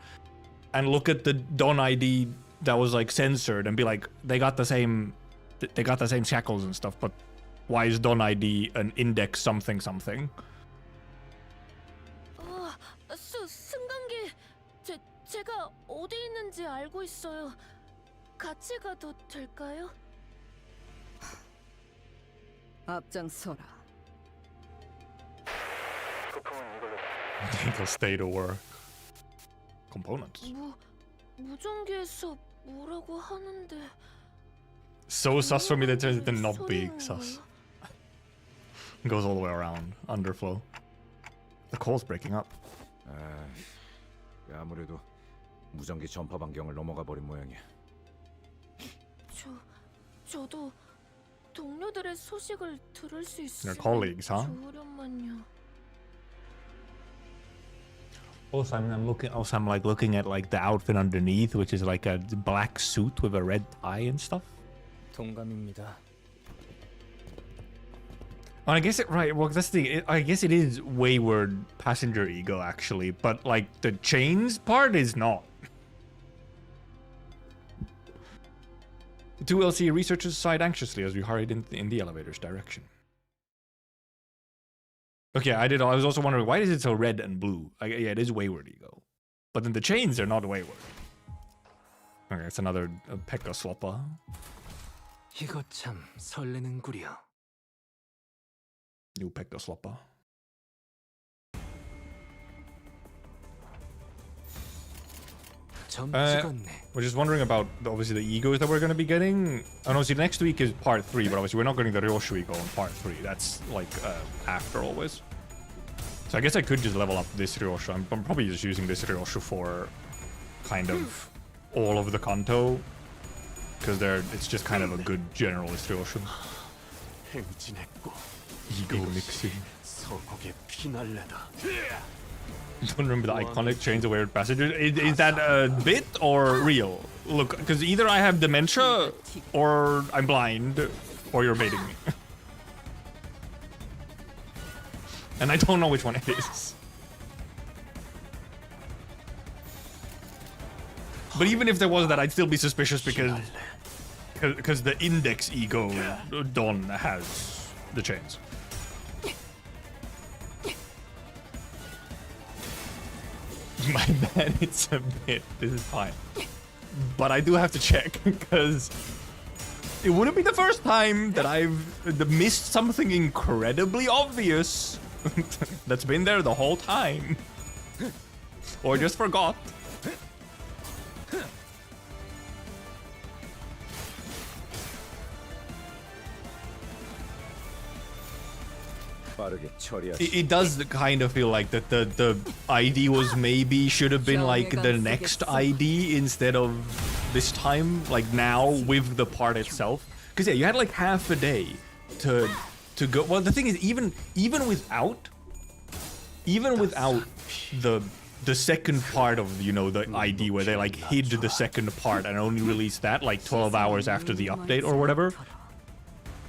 and look at the Don ID that was like censored and be like, they got the same shackles and stuff, but why is Don ID an index something something? 승강기 제가 어디 있는지 알고 있어요. 같이 가도 될까요? 앞장서라. Eagle stay to work. Components. 무전기에서 뭐라고 하는데. So sus for me that turns into not being sus. Goes all the way around. Underflow. The call's breaking up. 아무래도 무전기 전파 반경을 넘어가 버린 모양이야. 저도 동료들의 소식을 들을 수 있으면 Your colleagues, huh? 좋으련만요. Also, I'm like looking at like the outfit underneath, which is like a black suit with a red tie and stuff. 동감입니다. And I guess well, that's the thing. I guess it is wayward passenger ego actually, but like the chains part is not. The two LCE researchers sighed anxiously as we hurried in the elevator's direction. Okay, I was also wondering, why is it so red and blue? Yeah, it is wayward ego. But then the chains are not wayward. Okay, it's another Pekka Sloppa. 이거 참 설레는구려. New Pekka Sloppa. We're just wondering about, obviously, the egos that we're going to be getting. And obviously, next week is part 3, but obviously, we're not getting the ryoshu ego in part 3. That's, like, after always. So I guess I could just level up this ryoshu. I'm probably just using this ryoshu for kind of all of the Canto. Because it's just kind of a good generalist ryoshu. Ego mixing. Don't remember the iconic chains of weird passengers. Is that a bit or real? Look, because either I have dementia, or I'm blind, or you're baiting me. And I don't know which one it is. But even if there was that, I'd still be suspicious because the index ego Don has the chains. My bad, it's a bit. This is fine. But I do have to check, because it wouldn't be the first time that I've missed something incredibly obvious that's been there the whole time. Or just forgot. It does kind of feel like that the ID was should have been like the next ID instead of this time, like now with the part itself. Because yeah, you had like half a day to go. Well, the thing is, even without the second part of, you know, the ID where they like hid the second part and only released that like 12 hours after the update or whatever.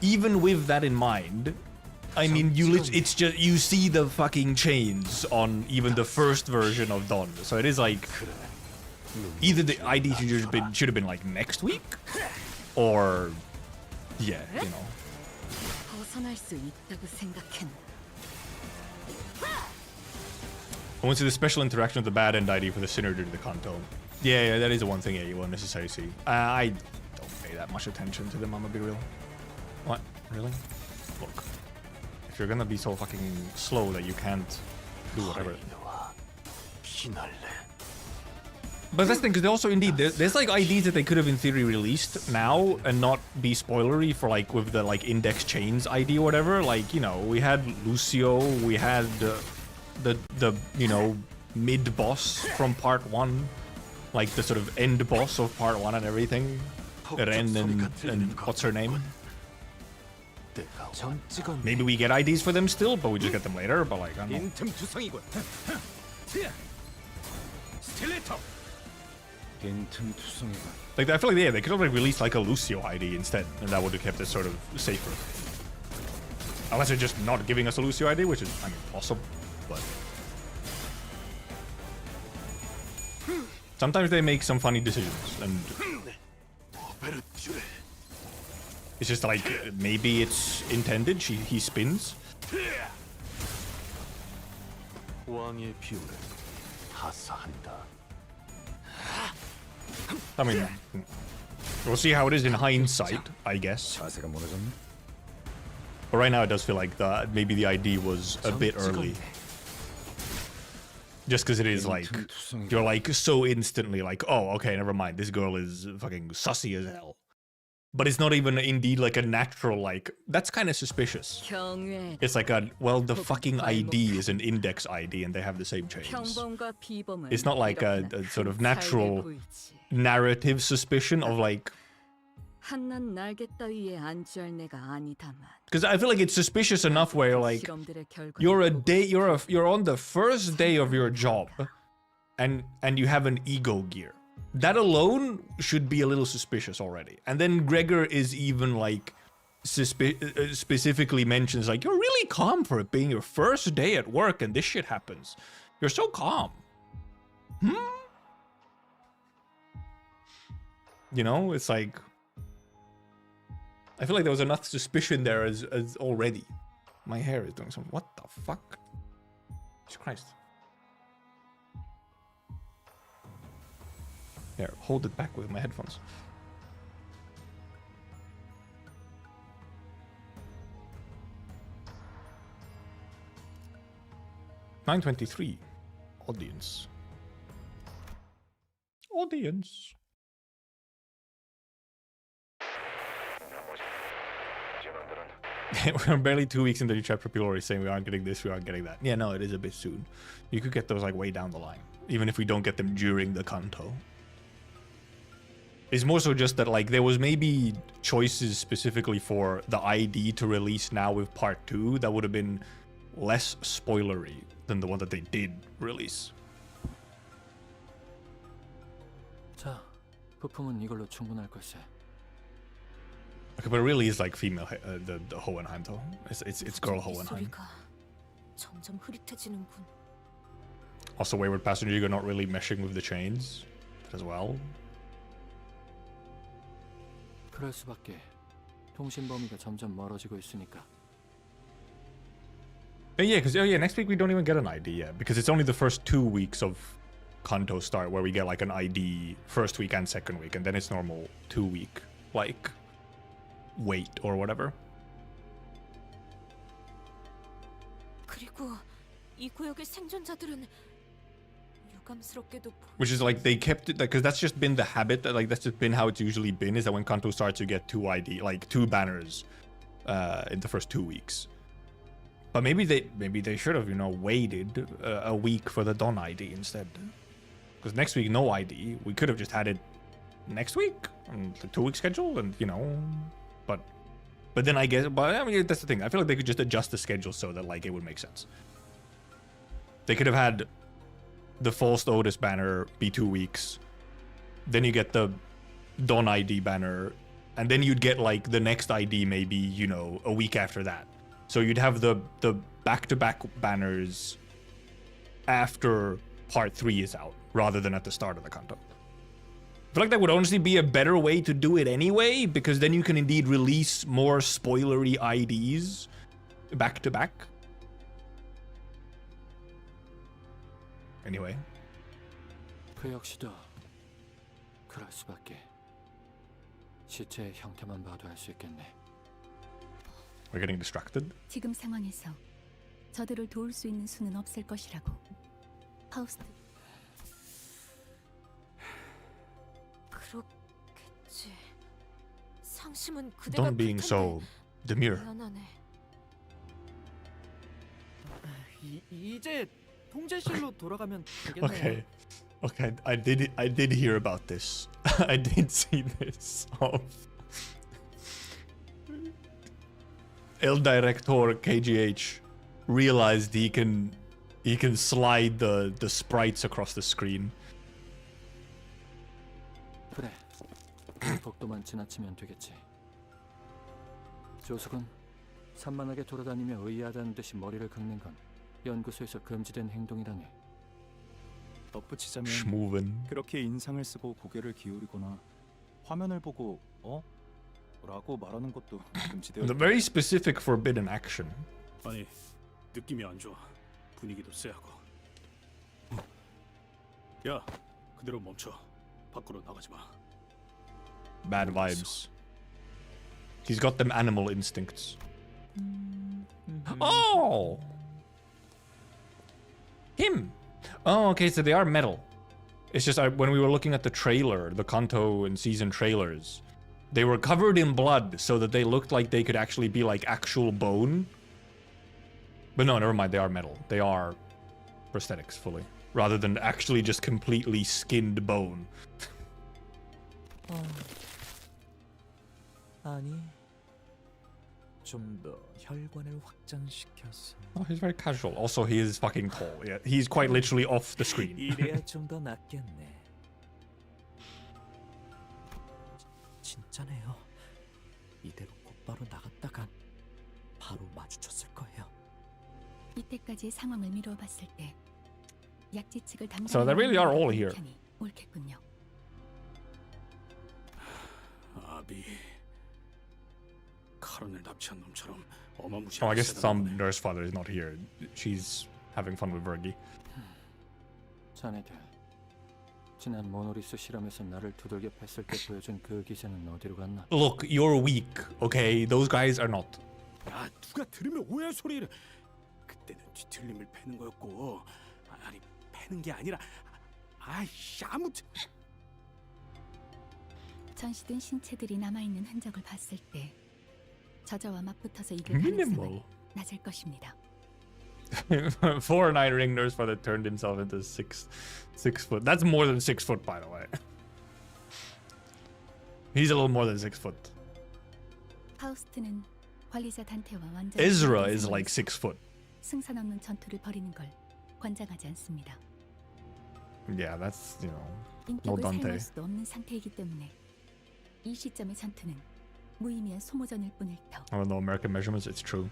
Even with that in mind, I mean, it's just, you see the fucking chains on even the first version of Dawn. So it is like, either the ID should have been like next week, or, yeah, you know. I want to see the special interaction of the bad end ID for the synergy to the Canto. Yeah, that is the one thing you won't necessarily see. I don't pay that much attention to them, I'm gonna be real. What? Really? Look. If you're gonna be so fucking slow that you can't do whatever. But that's the thing, because they also, indeed, there's like IDs that they could have in theory released now and not be spoilery for like with the like index chains ID or whatever. Like, you know, we had Lucio, we had the you know, mid boss from part 1, like the sort of end boss of part 1 and everything. Ren and what's her name? Maybe we get IDs for them still, but we just get them later. But like, I don't know. Like, I feel like, yeah, they could have like released like a Lucio ID instead, and that would have kept it sort of safer. Unless they're just not giving us a Lucio ID, which is, I mean, possible, but sometimes they make some funny decisions, and it's just like, maybe it's intended. He spins. I mean, we'll see how it is in hindsight, I guess. But right now it does feel like maybe the ID was a bit early. Just because it is like, you're like so instantly like, oh, okay, never mind. This girl is fucking sussy as hell. But it's not even indeed like a natural, like, that's kind of suspicious. It's like well, the fucking ID is an index ID and they have the same chains. It's not like a sort of natural narrative suspicion of like, because I feel like it's suspicious enough where you're like, you're on the first day of your job and you have an ego gear. That alone should be a little suspicious already. And then Gregor is even like specifically mentions like, you're really calm for it being your first day at work and this shit happens. You're so calm. You know, it's like, I feel like there was enough suspicion there as already. My hair is doing something. What the fuck? Jesus Christ. Here, hold it back with my headphones. $9.23. Audience. Audience. We're barely 2 weeks into the chapter. People are already saying we aren't getting this, we aren't getting that. Yeah, no, it is a bit soon. You could get those like way down the line, even if we don't get them during the Canto. It's more so just that like there was maybe choices specifically for the ID to release now with part 2 that would have been less spoilery than the one that they did release. 자, 부품은 이걸로 충분할 걸세. Okay, but it really is like female the Hohenheim though. It's girl Hohenheim. 점점 흐릿해지는군. Also, Wayward Passenger, you're not really meshing with the chains as well. 그럴 수밖에. 통신 범위가 점점 멀어지고 있으니까. Yeah, because next week we don't even get an ID yet because it's only the first 2 weeks of Canto start where we get like an ID first week and second week, and then it's normal 2 week like wait or whatever. 그리고 이 구역의 생존자들은 유감스럽게도 Which is like they kept it because that's just been the habit that like that's just been how it's usually been, is that when Canto starts you get 2 ID, like 2 banners in the first 2 weeks. But maybe they should have, you know, waited a week for the Dawn ID instead. Because next week no ID, we could have just had it next week on the 2 week schedule, and you know, but then I guess, but I mean that's the thing. I feel like they could just adjust the schedule so that like it would make sense. They could have had the False Otis banner be 2 weeks, then you get the Dawn ID banner, and then you'd get like the next ID maybe, you know, a week after that. So you'd have the back-to-back banners after part 3 is out, rather than at the start of the Canto. I feel like that would honestly be a better way to do it anyway, because then you can indeed release more spoilery IDs back-to-back. Anyway. 그 역시도 그럴 수밖에. 시체의 형태만 봐도 알 수 있겠네. We're getting distracted. 지금 상황에서 저들을 도울 수 있는 수는 없을 것이라고. 파우스트. 그렇겠지. 상심은 그대가 Don't being so demure. 미안하네. 이제 통제실로 돌아가면 되겠네요. Okay, I did hear about this. I did see this. El Director KGH realized he can slide the sprites across the screen. 그래. 복도만 지나치면 되겠지. 조숙은 산만하게 돌아다니며 의아하다는 듯이 머리를 긁는 건 연구소에서 금지된 행동이라네. 덧붙이자면 Schmoven. 그렇게 인상을 쓰고 고개를 기울이거나 화면을 보고 라고 말하는 것도 금지되어 The very specific forbidden action. 아니, 느낌이 안 좋아. 분위기도 쎄하고. 야, 그대로 멈춰. 밖으로 나가지 마. Bad vibes. He's got them animal instincts. Oh! Him! Oh, okay, so they are metal. It's just when we were looking at the trailer, the Canto and season trailers, they were covered in blood so that they looked like they could actually be like actual bone. But no, never mind, they are metal. They are prosthetics fully, rather than actually just completely skinned bone. 아니, 좀 더 혈관을 확장시켜서. Oh, he's very casual. Also, he is fucking tall. Yeah, he's quite literally off the screen. 이래야 좀 더 낫겠네. 진짜네요. 이대로 곧바로 나갔다간 바로 마주쳤을 거예요. 이때까지의 상황을 미루어 봤을 때 약지 측을 So they really are all here. 편이 옳겠군요. 아비 카론을 납치한 놈처럼 Oh, 어마무시하게 I guess 세다는 some 거네. nurse father is not here. She's having fun with Vergi. 자네들 지난 모노리스 실험에서 나를 두들겨 팼을 때 보여준 그 기세는 어디로 갔나? Look, you're weak, okay? Those guys are not. 야 누가 들으면 오해할 소리를. 그때는 뒤틀림을 패는 거였고 아니 패는 게 아니라 아이씨 아무튼 전시된 신체들이 남아있는 흔적을 봤을 때 저자와 맞붙어서 이길 가능성은 낮을 것입니다. 4'9" ring nurse father turned himself into 6 foot. That's more than 6 foot, by the way. He's a little more than 6 foot. 파우스트는 관리자 단테와 완전 Ezra is like 6 foot. 승산 없는 전투를 벌이는 걸 권장하지 않습니다. Yeah, that's, you know, no 인격을 Dante. 사용할 수도 없는 상태이기 때문에 이 시점의 전투는 무의미한 소모전일 뿐일 터. I don't know American measurements, it's true.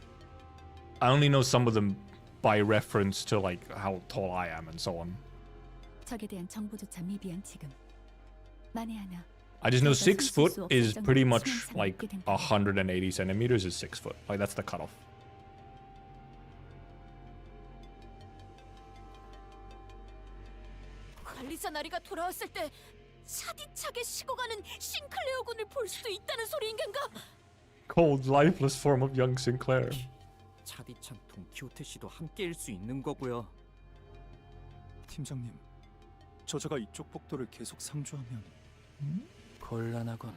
I only know some of them by reference to like how tall I am and so on. 적에 대한 정보조차 미비한 지금 만에 하나 I just know 6 foot is pretty much like 180 centimeters is 6 foot. Like that's the cutoff. 관리자 나리가 돌아왔을 때 차디차게 식어가는 싱클레어군을 볼 수도 있다는 소리인 건가? Cold, lifeless form of young Sinclair. 차디찬 돈키호테 씨도 함께일 수 있는 거고요. 팀장님, 저자가 이쪽 복도를 계속 상주하면 곤란하군.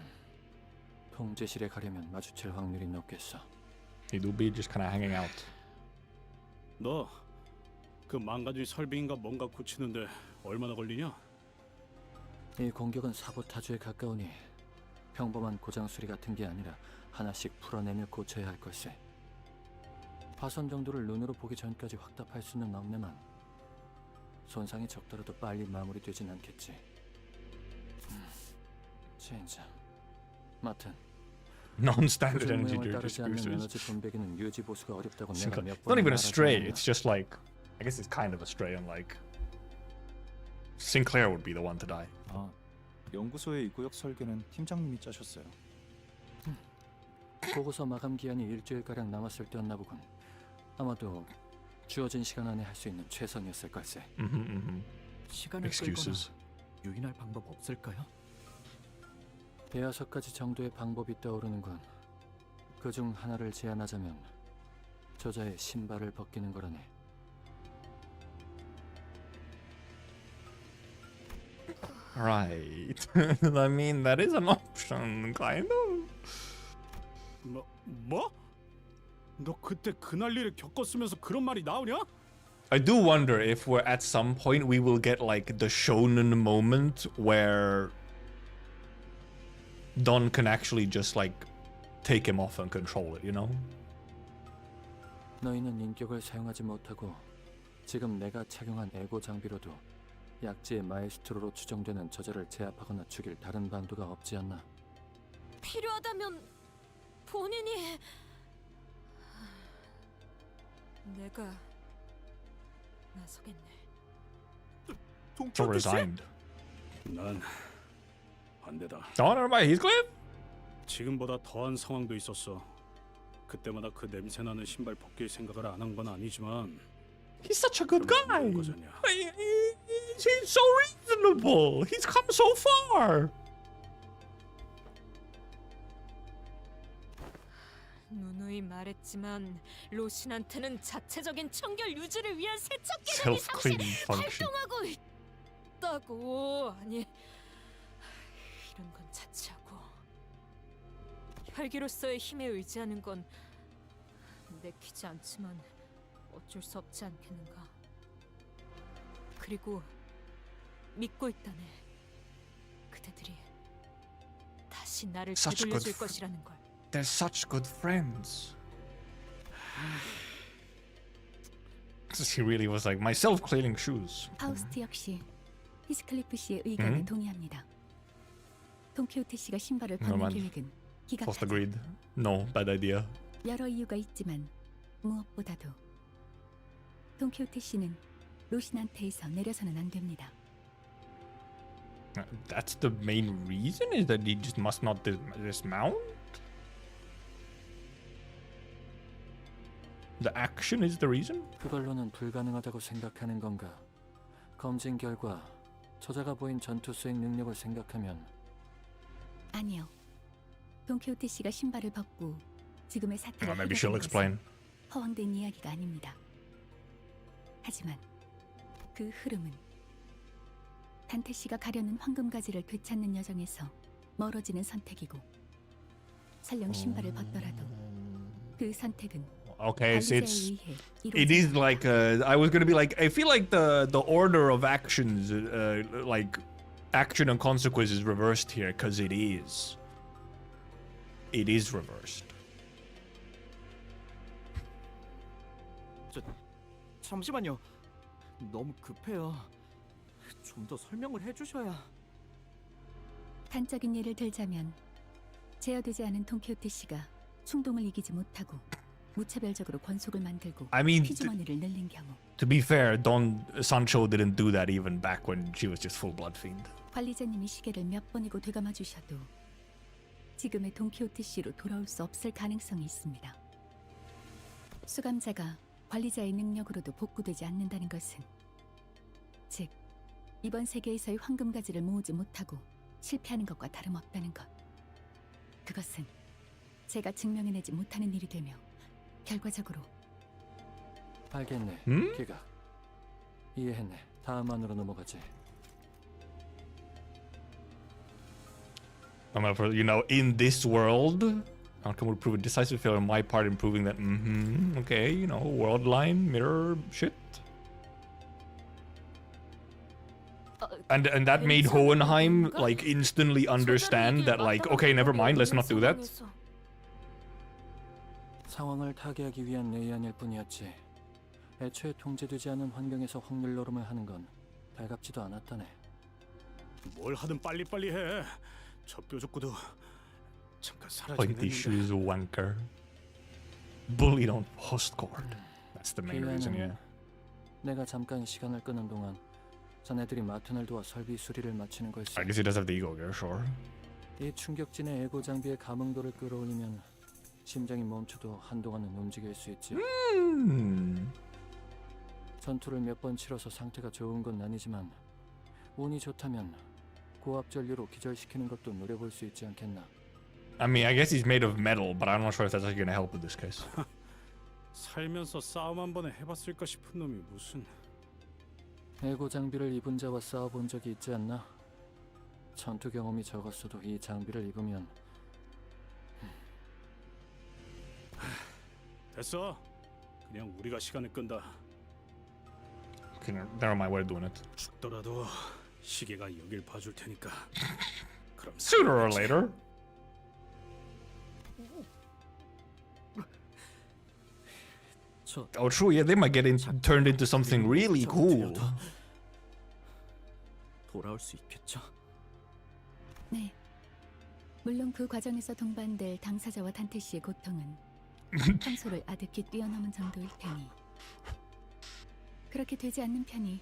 통제실에 가려면 마주칠 확률이 높겠어. He do be just kind of hanging out. 너 그 망가진 설빙인가 뭔가 고치는데 얼마나 걸리냐? 이 공격은 사보타주에 가까우니 평범한 고장 수리 같은 게 아니라 하나씩 풀어내며 고쳐야 할 것을. 파손 정도를 눈으로 보기 전까지 확답할 수는 없네만 손상이 적더라도 빨리 마무리되진 않겠지. 진짜. 마튼. Non-standard energy 따르지 않는 boosters. 에너지 분배기는 유지 보수가 어렵다고 내가 Sinclair. 몇 It's not even 번 a stray. 말하지 It's just like, I guess it's kind of a stray. And like, Sinclair would be the one to die. 아, 연구소의 이 구역 설계는 팀장님이 짜셨어요. 보고서 마감 기한이 일주일가량 남았을 때였나 보군. 아마도 주어진 시간 안에 할 수 있는 최선이었을 걸세. 시간을 Excuses. 끌거나 유인할 방법 없을까요? 대여섯 가지 정도의 방법이 떠오르는군. 그중 하나를 제안하자면 저자의 신발을 벗기는 거라네. Right. I mean, that is an option, kind of. 뭐? 너 그때 그 난리를 겪었으면서 그런 말이 나오냐? I do wonder if we're at some point we will get like the shonen moment where Don can actually just like take him off and control it, you know? 너희는 인격을 사용하지 못하고 지금 내가 착용한 에고 장비로도 약지의 마에스트로로 추정되는 저자를 제압하거나 죽일 다른 방도가 없지 않나. 필요하다면 본인이 내가 나서겠네. So resigned. 난 안 되다. Don, everybody, Heathcliff? 지금보다 더한 상황도 있었어. 그때마다 그 냄새 나는 신발 벗길 생각을 안 한 건 아니지만. He's such a good guy. 거잖냐. He's so reasonable. He's come so far. 누누이 말했지만 로신한테는 자체적인 청결 유지를 위한 세척 기능이 잠시 Self-cleaning function. 활동하고 있다고. 아니, 이런 건 자체하고 혈기로서의 힘에 의지하는 건 내키지 않지만 어쩔 수 없지 않겠는가. 그리고 믿고 있다네. 그대들이 다시 나를 Such 되돌려줄 good 것이라는 걸. They're such good friends. He really was like my self-cleaning shoes. 파우스트 역시 히스클리프 씨의 의견에 음? 동의합니다. 돈키호테 씨가 신발을 No, 벗는 man. 계획은 Post 기각하자. agreed. No, bad idea. 여러 이유가 있지만 무엇보다도 돈키호테 씨는 로신한테에서 내려서는 안 됩니다. That's the main reason? Is that he just must not dismount? The action is the reason? 그걸로는 불가능하다고 생각하는 건가? 검진 결과 저자가 보인 전투 수행 능력을 생각하면 아니요. 돈키호테 씨가 신발을 벗고 지금의 사태를 Maybe she'll 해결하는 explain. 것은 허황된 이야기가 아닙니다. 하지만 그 흐름은 단테 씨가 가려는 황금가지를 되찾는 여정에서 멀어지는 선택이고 설령 신발을 벗더라도 그 선택은 Okay, so 관리자에 it's 의해 it is like I was gonna be like I feel like the order of actions like action and consequence is reversed here because it is reversed. 잠시만요. 너무 급해요. 좀 더 설명을 해주셔야. 단적인 예를 들자면 제어되지 않은 돈키호테 씨가 충동을 이기지 못하고 무차별적으로 권속을 만들고 I mean, 피주머니를 늘린 경우 To be fair, Don Sancho didn't do that even back when she was just full blood fiend. 관리자님이 시계를 몇 번이고 되감아 주셔도 지금의 돈키호테 씨로 돌아올 수 없을 가능성이 있습니다. 수감자가 관리자의 능력으로도 복구되지 않는다는 것은 즉 이번 세계에서의 황금가지를 모으지 못하고 실패하는 것과 다름없다는 것. 그것은 제가 증명해내지 못하는 일이 되며 결과적으로 알겠네. 기각. 이해했네. 다음 안으로 넘어가지. You know, in this world, outcome would prove a decisive failure on my part in proving that, okay, you know, world line, mirror, shit. And that made Hohenheim, like, instantly understand that, like, okay, never mind, let's not do that. 상황을 타개하기 위한 내연일 뿐이었지. 애초에 통제되지 않은 환경에서 확률 노름을 하는 건 달갑지도 않았다네. 뭘 하든 빨리빨리 해. 저 뾰족구도 잠깐 Like 사라지긴 the shoes wanker. Bullied on postcard. That's the main reason, yeah. 내가 잠깐 시간을 끄는 동안 자네들이 마튼을 도와 설비 수리를 마치는 걸세. I guess he does have the ego, yeah, sure. 이 충격진의 에고 장비의 감흥도를 끌어올리면 심장이 멈춰도 한동안은 움직일 수 있지. 전투를 몇 번 치러서 상태가 좋은 건 아니지만 운이 좋다면 고압 전류로 기절시키는 것도 노려볼 수 있지 않겠나. I mean, I guess he's made of metal, but I'm not sure if that's actually gonna help with this case. 살면서 싸움 한 번에 해봤을까 싶은 놈이 무슨. 에고 장비를 입은 자와 싸워본 적이 있지 않나? 전투 경험이 적었어도 이 장비를 입으면 됐어. 그냥 우리가 시간을 끈다. Okay, never mind, we're doing it. 죽더라도 시계가 여길 봐줄 테니까. 그럼 Sooner or later. Oh, true. Yeah, they might get turned into something really cool. 돌아올 수 있겠죠? 네. 물론 그 과정에서 동반될 당사자와 단테 씨의 고통은 평소를 아득히 뛰어넘은 정도일 테니 그렇게 되지 않는 편이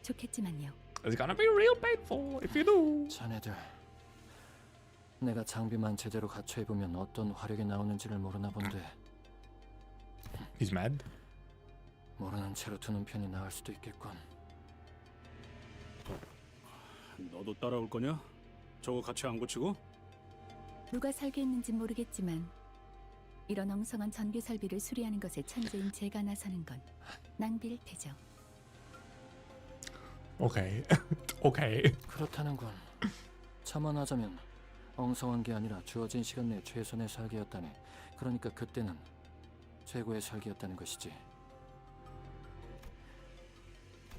좋겠지만요. It's gonna be real painful if you do. 자네들 내가 장비만 제대로 갖춰 입으면 어떤 화력이 나오는지를 모르나 본데. He's mad. 모르는 채로 두는 편이 나을 수도 있겠군. 너도 따라올 거냐? 저거 같이 안 고치고? 누가 설계했는지 모르겠지만 이런 엉성한 전기 설비를 수리하는 것에 천재인 제가 나서는 건 낭비일 테죠. 오케이. 오케이. 그렇다는 건 첨언하자면 엉성한 게 아니라 주어진 시간 내 최선의 설계였다네. 그러니까 그때는 최고의 설계였다는 것이지.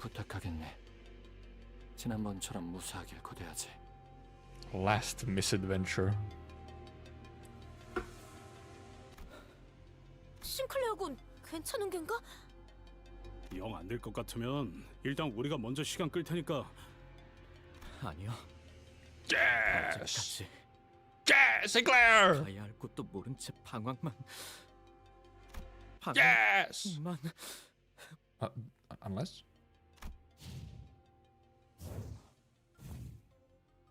부탁하겠네. 지난번처럼 무사하길 고대하지. Last misadventure. 싱클레어군 괜찮은 겐가? 영 안 될 것 같으면 일단 우리가 먼저 시간 끌 테니까. 아니요. Yes. Yes, Sinclair. 가야 할 곳도 모른 채 방황만. Yes. 방황만. Unless.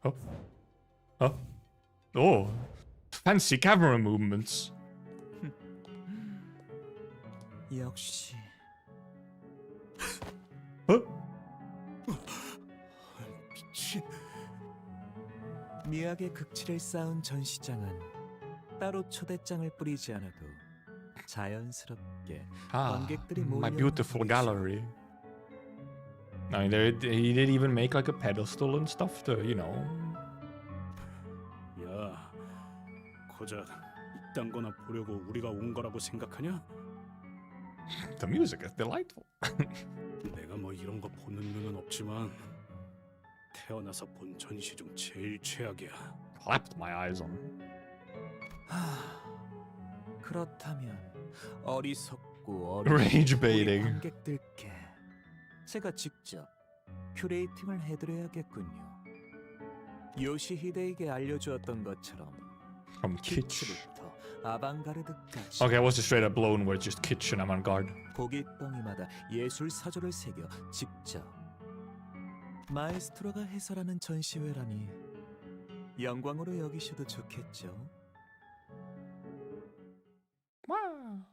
Oh. Oh. Oh. Fancy camera movements. 역시 미친. 미학의 극치를 쌓은 전시장은 따로 초대장을 뿌리지 않아도 자연스럽게 관객들이 My 몰려오는 beautiful 곳이죠. gallery. I mean, he did even make like a pedestal and stuff to, you know. 야, 고작 이딴 거나 보려고 우리가 온 거라고 생각하냐? The music is delightful. 내가 뭐 이런 거 보는 눈은 없지만 태어나서 본 전시 중 제일 최악이야. Clapped my eyes on. 그렇다면 어리석고 Rage 어린 baiting. 관객들께 제가 직접 큐레이팅을 해드려야겠군요. 요시히데에게 알려주었던 것처럼 From kitsch. 키치부터 아방가르드까지 Okay, I was just straight up blown where it's just kitsch and avant-garde. 고깃덩이마다 예술 사조를 새겨 직접 마에스트로가 해설하는 전시회라니 영광으로 여기셔도 좋겠죠. Wow.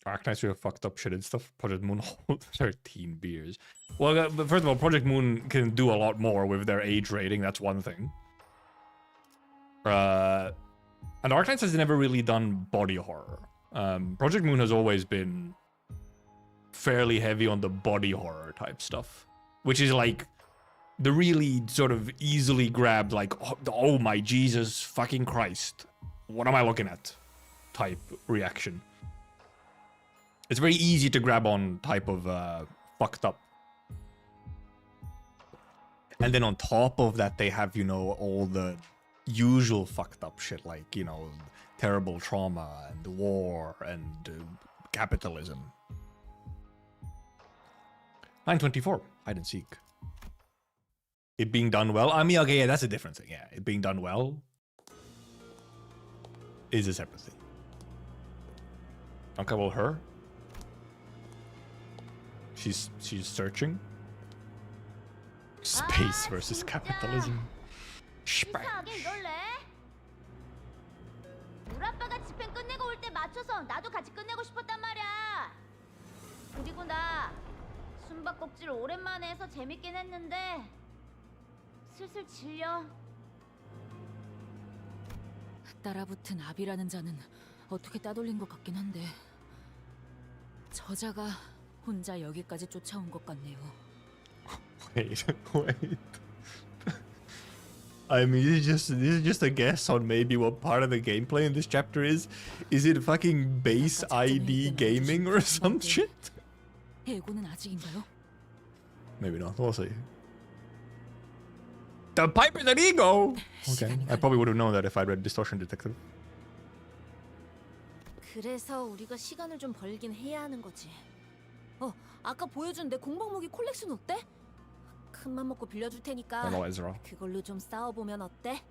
Arcanites do fucked up shit and stuff. Project Moon hold 13 beers. Well, but first of all, Project Moon can do a lot more with their age rating. That's one thing. And Arcanites has never really done body horror. Project Moon has always been fairly heavy on the body horror type stuff, which is like the really sort of easily grabbed, like, oh my Jesus fucking Christ, what am I looking at? Type reaction. It's very easy to grab on type of fucked up. And then on top of that, they have, you know, all the usual fucked up shit, like, you know, terrible trauma and war and capitalism. 924, hide and seek. It being done well. I mean, okay, yeah, that's a different thing. Yeah, it being done well is a separate thing. Okay, well, her. She's searching. Space versus capitalism. 이상하게 이럴래? 우리 아빠가 집행 끝내고 올 때 맞춰서 나도 같이 끝내고 싶었단 말이야. 그리고 나 숨바꼭질 오랜만에 해서 재밌긴 했는데 슬슬 질려. 따라붙은 압이라는 자는 어떻게 따돌린 것 같긴 한데 저자가 혼자 여기까지 쫓아온 것 같네요. Wait. I mean, this is just a guess on maybe what part of the gameplay in this chapter is. Is it fucking base ID gaming or some shit? 해고는 아직인가요? Maybe not. We'll see. The pipe is an ego! Okay, I probably would have known that if I'd read Distortion Detective. 그래서 우리가 시간을 좀 벌긴 해야 하는 거지. 아까 보여준 내 공방무기 콜렉션 어때? 큰맘 먹고 빌려줄 테니까 Hello, Ezra. 그걸로 좀 싸워보면 어때?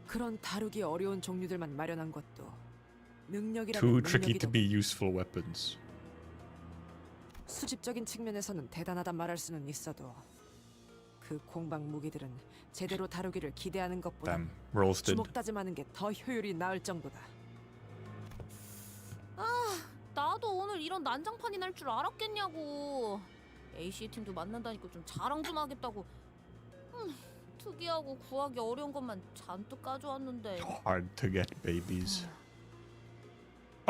그런 다루기 어려운 종류들만 마련한 것도 능력이라는 Too tricky 능력이도 to be useful weapons. 수집적인 측면에서는 대단하단 말할 수는 있어도 그 공방 무기들은 제대로 다루기를 기대하는 것보다 Damn, roasted. 주먹 다짐하는 게 더 효율이 나을 정도다. 나도 오늘 이런 난장판이 날 줄 알았겠냐고. AC 팀도 만난다니까 좀 자랑 좀 하겠다고. 특이하고 구하기 어려운 것만 잔뜩 가져왔는데. Hard to get babies.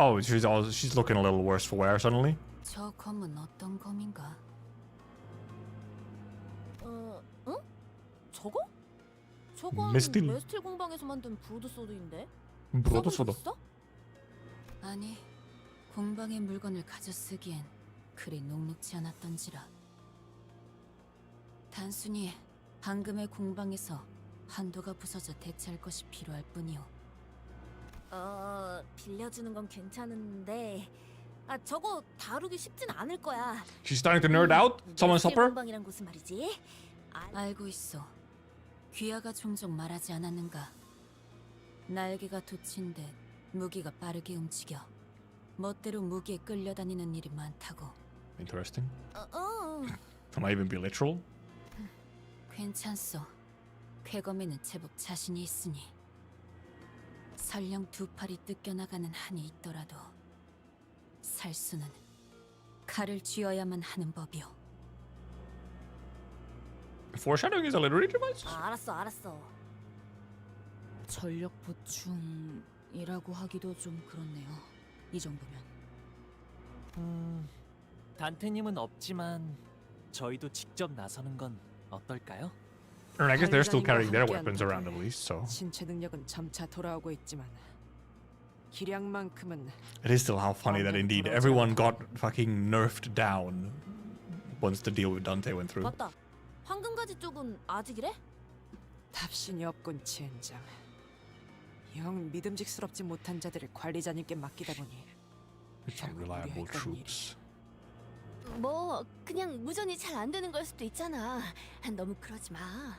Oh, she's looking a little worse for wear suddenly. 저 검은 어떤 검인가? 응? 저거? 저건 메스틸. 메스틸 공방에서 만든 브로드소드인데? 브로드소드. 써본 적 있어? 아니, 공방의 물건을 가져 쓰기엔 그리 녹록지 않았던지라. 단순히 방금의 공방에서 한도가 부서져 대체할 것이 필요할 뿐이오. 빌려주는 건 괜찮은데 저거 다루기 쉽진 않을 거야. She's starting to nerd out. Someone stop her. 공방이란 곳은 말이지. 알고 있어. 귀하가 종종 말하지 않았는가? 날개가 돋친 듯 무기가 빠르게 움직여 멋대로 무기에 끌려다니는 일이 많다고. Interesting. Can I even be literal? 괜찮소. 쾌검에는 제법 자신이 있으니. 설령 두 팔이 뜯겨나가는 한이 있더라도 살수는 칼을 쥐어야만 하는 법이오. Foreshadowing is a literary device. 알았어. 전력 보충이라고 하기도 좀 그렇네요. 이 정도면. 단테님은 없지만 저희도 직접 나서는 건 어떨까요? I guess they're still carrying their weapons around at least, so 신체 능력은 점차 돌아오고 있지만 기량만큼은 it is still how funny that indeed everyone got fucking nerfed down once the deal with Dante went through. 맞다. 황금가지 쪽은 아직이래? 답신이 없군 젠장. 영 믿음직스럽지 못한 자들을 관리자님께 맡기다 보니 Unreliable troops. 뭐 그냥 무전이 잘 안 되는 걸 수도 있잖아. 너무 그러지 마.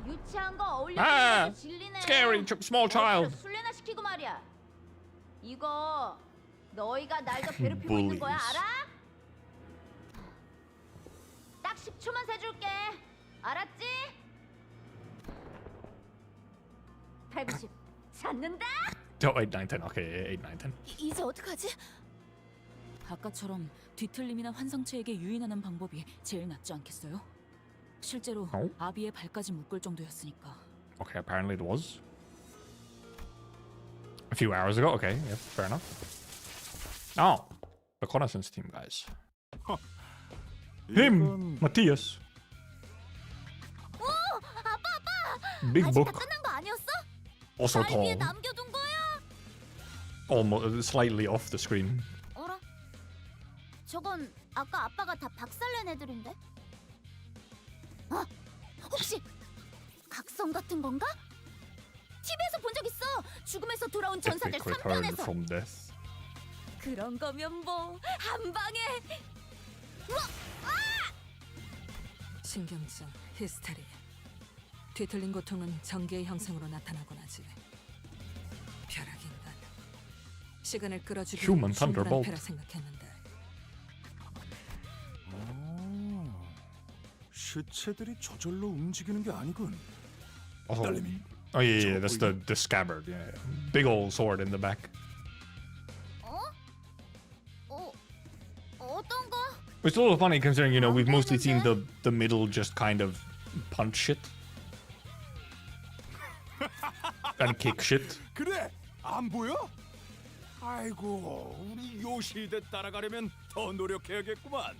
유치한 거 Ah, 어울리는 질리네. scary small child. 술래나 시키고 말이야. 이거 너희가 날 더 괴롭히고 있는 거야, Bullies. 알아? 딱 10초만 세줄게. 알았지? 190 찾는다? Oh, 8, 9, 10. Okay, 8, 9, 10. 이제 어떡하지? 아까처럼 뒤틀림이나 환상체에게 유인하는 방법이 제일 낫지 않겠어요? 실제로 아비의 발까지 묶을 정도였으니까. Okay, apparently it was. A few hours ago. Okay, yep, fair enough. Oh, reconnaissance team guys. Him, Matthias. 아빠! Big 아직 book. 다 끝난 거 아니었어? Also 날 위해 tall. 남겨둔 거야? Almost slightly off the screen. 어라? 저건 아까 아빠가 다 박살낸 애들인데? 혹시 각성 같은 건가? TV에서 본 적 있어. 죽음에서 돌아온 전사들 Epic return 3편에서. from death. 그런 거면 뭐 한 방에. 신경증, 히스테리. 뒤틀린 고통은 전개의 형상으로 나타나곤 하지. 벼락인간. 시간을 끌어주기 Human 충분한 Thunderbolt. 패라 생각했는데 시체들이 저절로 움직이는 게 아니군. Also, 딸내미. oh yeah, that's the scabbard. Yeah, big old sword in the back. 어떤 거? It's a little funny considering we've mostly seen the middle just kind of punch shit and kick shit. 그래, 안 보여? 아이고, 우리 요시대 따라가려면 더 노력해야겠구만.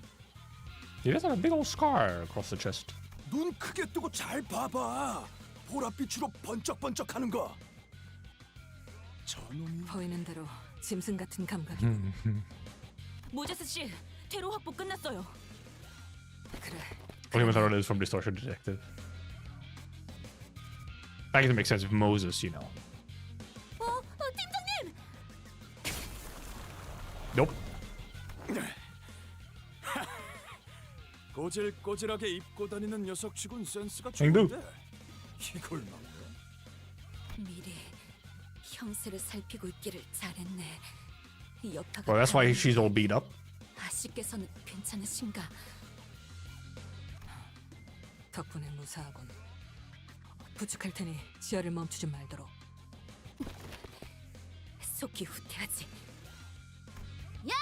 He does have a big old scar across the chest. 눈 크게 뜨고 잘 봐봐. 보랏빛으로 번쩍번쩍하는 거. 저놈이 보이는 대로 짐승 같은 감각이. 모제스 씨, 퇴로 확보 끝났어요. 그래. Only one is from Distortion Detective. That doesn't make sense if Moses, 팀장님! Nope. 꼬질꼬질하게 입고 다니는 녀석치곤 센스가 앵두. 좋은데 이걸 막네. 미리 형세를 살피고 있기를 잘했네. 여파가 Well, that's why she's all beat up. 아씨께서는 괜찮으신가? 덕분에 무사하군. 부축할 테니 지혈을 멈추지 말도록. 속이 후퇴하지. 야!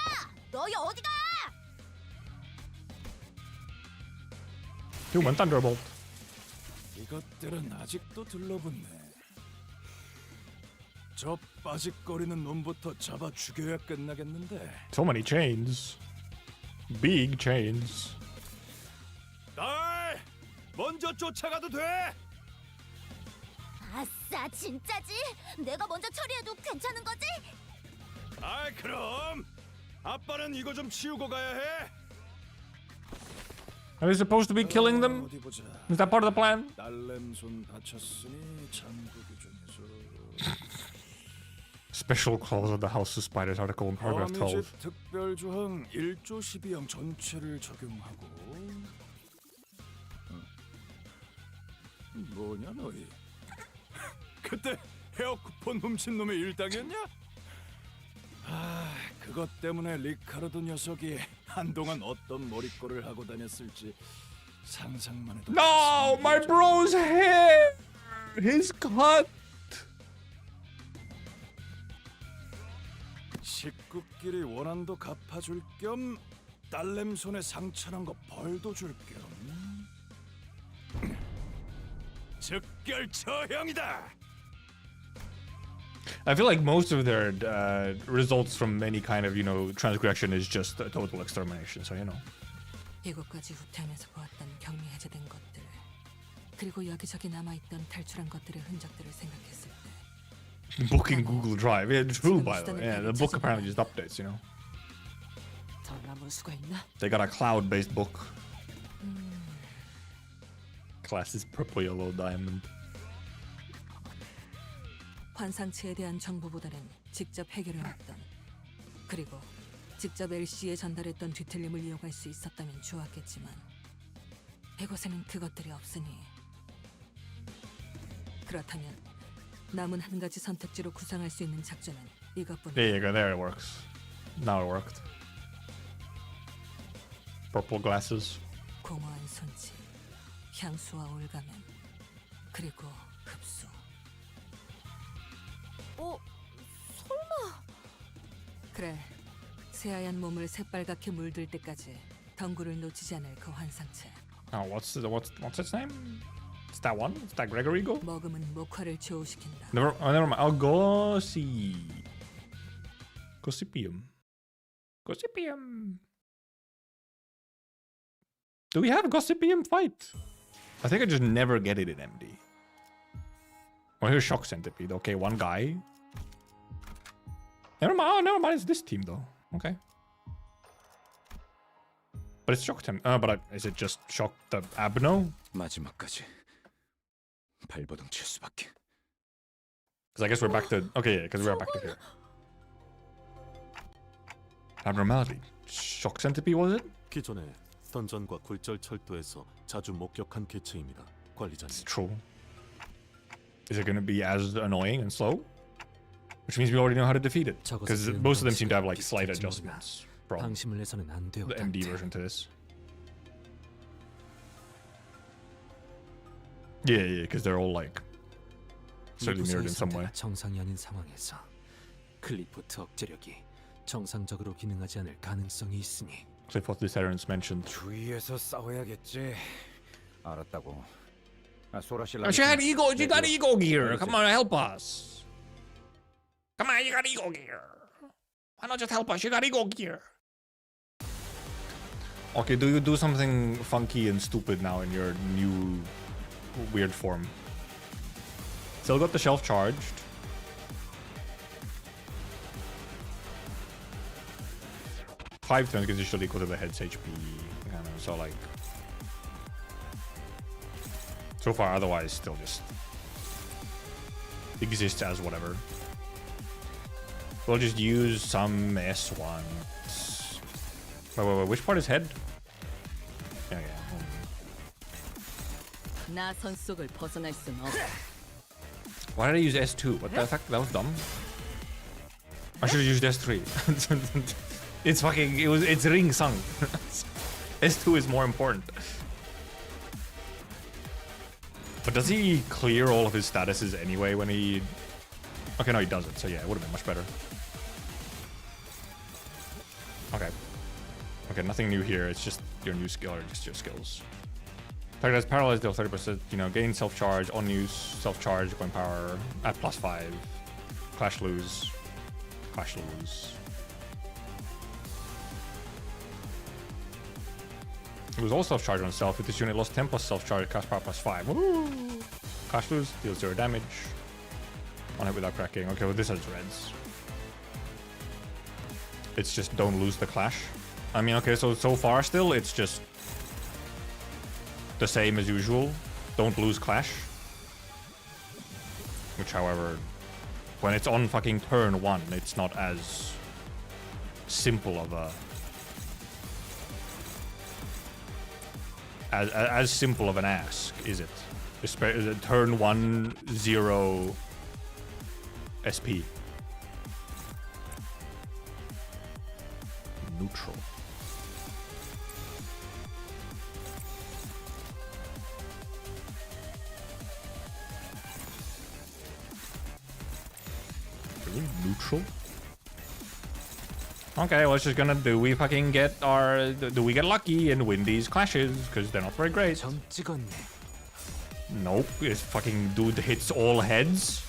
너희 어디가? Human Thunderbolt. 이것들은 아직도 들러붙네. 저 빠직거리는 놈부터 잡아 죽여야 끝나겠는데. So many chains. Big chains. 딸, 먼저 쫓아가도 돼. 아싸, 진짜지? 내가 먼저 처리해도 괜찮은 거지? 아이 그럼 아빠는 이거 좀 치우고 가야 해. Are we supposed to be killing them? 어디 보자. Is that part of the plan? 딸냄손 다쳤으니 잠그기 중에서. Special clause of the House of Spiders article in paragraph 12. 거미집 특별 조항 1조 12항 전체를 적용하고. 뭐냐 너희? 그때 헤어 쿠폰 훔친 놈의 일당이었냐? 아, 그것 때문에 리카르도 녀석이 한동안 어떤 머리꼴을 하고 다녔을지 상상만 해도. No, my bro's hair! His cut! 식구끼리 원한도 갚아줄 겸 딸냄손에 상처난 거 벌도 줄 겸 즉결 처형이다. I feel like most of their results from any kind of, transgression is just a total extermination, so 이곳까지 후퇴하면서 보았던 격리 해제된 것들, 그리고 여기저기 남아있던 탈출한 것들의 흔적들을 생각했을 때 Book in Google Drive. Yeah, true, by the way. Yeah, the book apparently just updates, 더 남을 수가 있나? They got a cloud-based book. Class is purple, yellow, diamond. 환상체에 대한 정보보다는 직접 해결해왔던, 그리고 직접 LC에 전달했던 뒤틀림을 이용할 수 있었다면 좋았겠지만 이곳에는 그것들이 없으니, 그렇다면 남은 한 가지 선택지로 구상할 수 있는 작전은 이것뿐이다. There you go. There it works. Now it worked. Purple glasses. 공허한 손짓, 향수와 올가면, 그리고 흡수. 설마. 그래, 새하얀 몸을 새빨갛게 물들 때까지 덩굴을 놓치지 않을 그 환상체. Oh, what's its name? It's that one? It's that Gregory Eagle? 먹음은 목화를 조우시킨다. Never mind. Oh, Gossipium. Do we have a Gossipium fight? I think I just never get it in MD. Oh, here's Shock Centipede. Okay, one guy. Never mind. Oh, never mind. It's this team though. Okay. But it's Shock Temp. Is it just Shock the Abno? 마지막까지 발버둥 칠 수밖에. Because I guess we're back to... Okay, yeah, because we're back to here. Abnormality. Shock Centipede, was it? 기존에 던전과 굴절 철도에서 자주 목격한 개체입니다. 관리자님. It's true. Is it going to be as annoying and slow? Which means we already know how to defeat it. Because most of them seem to have like slight adjustments from 방심을 내서는 안 돼요. the MD version to this. Yeah, because they're all like certainly mirrored in some way. 정상이 아닌 상황에서 클리포트 억제력이 정상적으로 기능하지 않을 가능성이 있으니. Cliff, what the Terrence mentioned. 주위에서 싸워야겠지. 알았다고. 아, 소라실라. She got ego gear. Come on, help us. Come on, you got ego gear. Why not just help us? You got ego gear. Okay, do you do something funky and stupid now in your new weird form? Still got the shelf charged. Five turns is usually equal to the head's HP. So like, so far otherwise still just exists as whatever. We'll just use some S1. Wait, which part is head? Yeah. 나선 속을 벗어날 순 없어. Why did I use S2? What the heck? That was dumb. I should have used S3. It's ring sung. S2 is more important. But does he clear all of his statuses anyway when he... Okay, no, he doesn't. So yeah, it would have been much better. Okay, nothing new here. It's just your new skill or just your skills. Target has paralyzed, deal 30%, gain self-charge, on use, self-charge, going power at +5. Clash lose. Clash lose. Lose all self-charge on self. If this unit lost 10 plus self-charge, cast power plus 5. Woo! Clash lose, deals 0 damage. On hit without cracking. Okay, well this has reds. It's just don't lose the clash. I mean, okay, so far still, it's just the same as usual. Don't lose clash. Which, however, when it's on fucking turn 1, it's not as simple of a... As simple of an ask, is it? Turn 1, 0 SP. Neutral. Really? Neutral? Okay, well, it's just gonna do we fucking get our... Do we get lucky and win these clashes? Because they're not very great. Nope, this fucking dude hits all heads.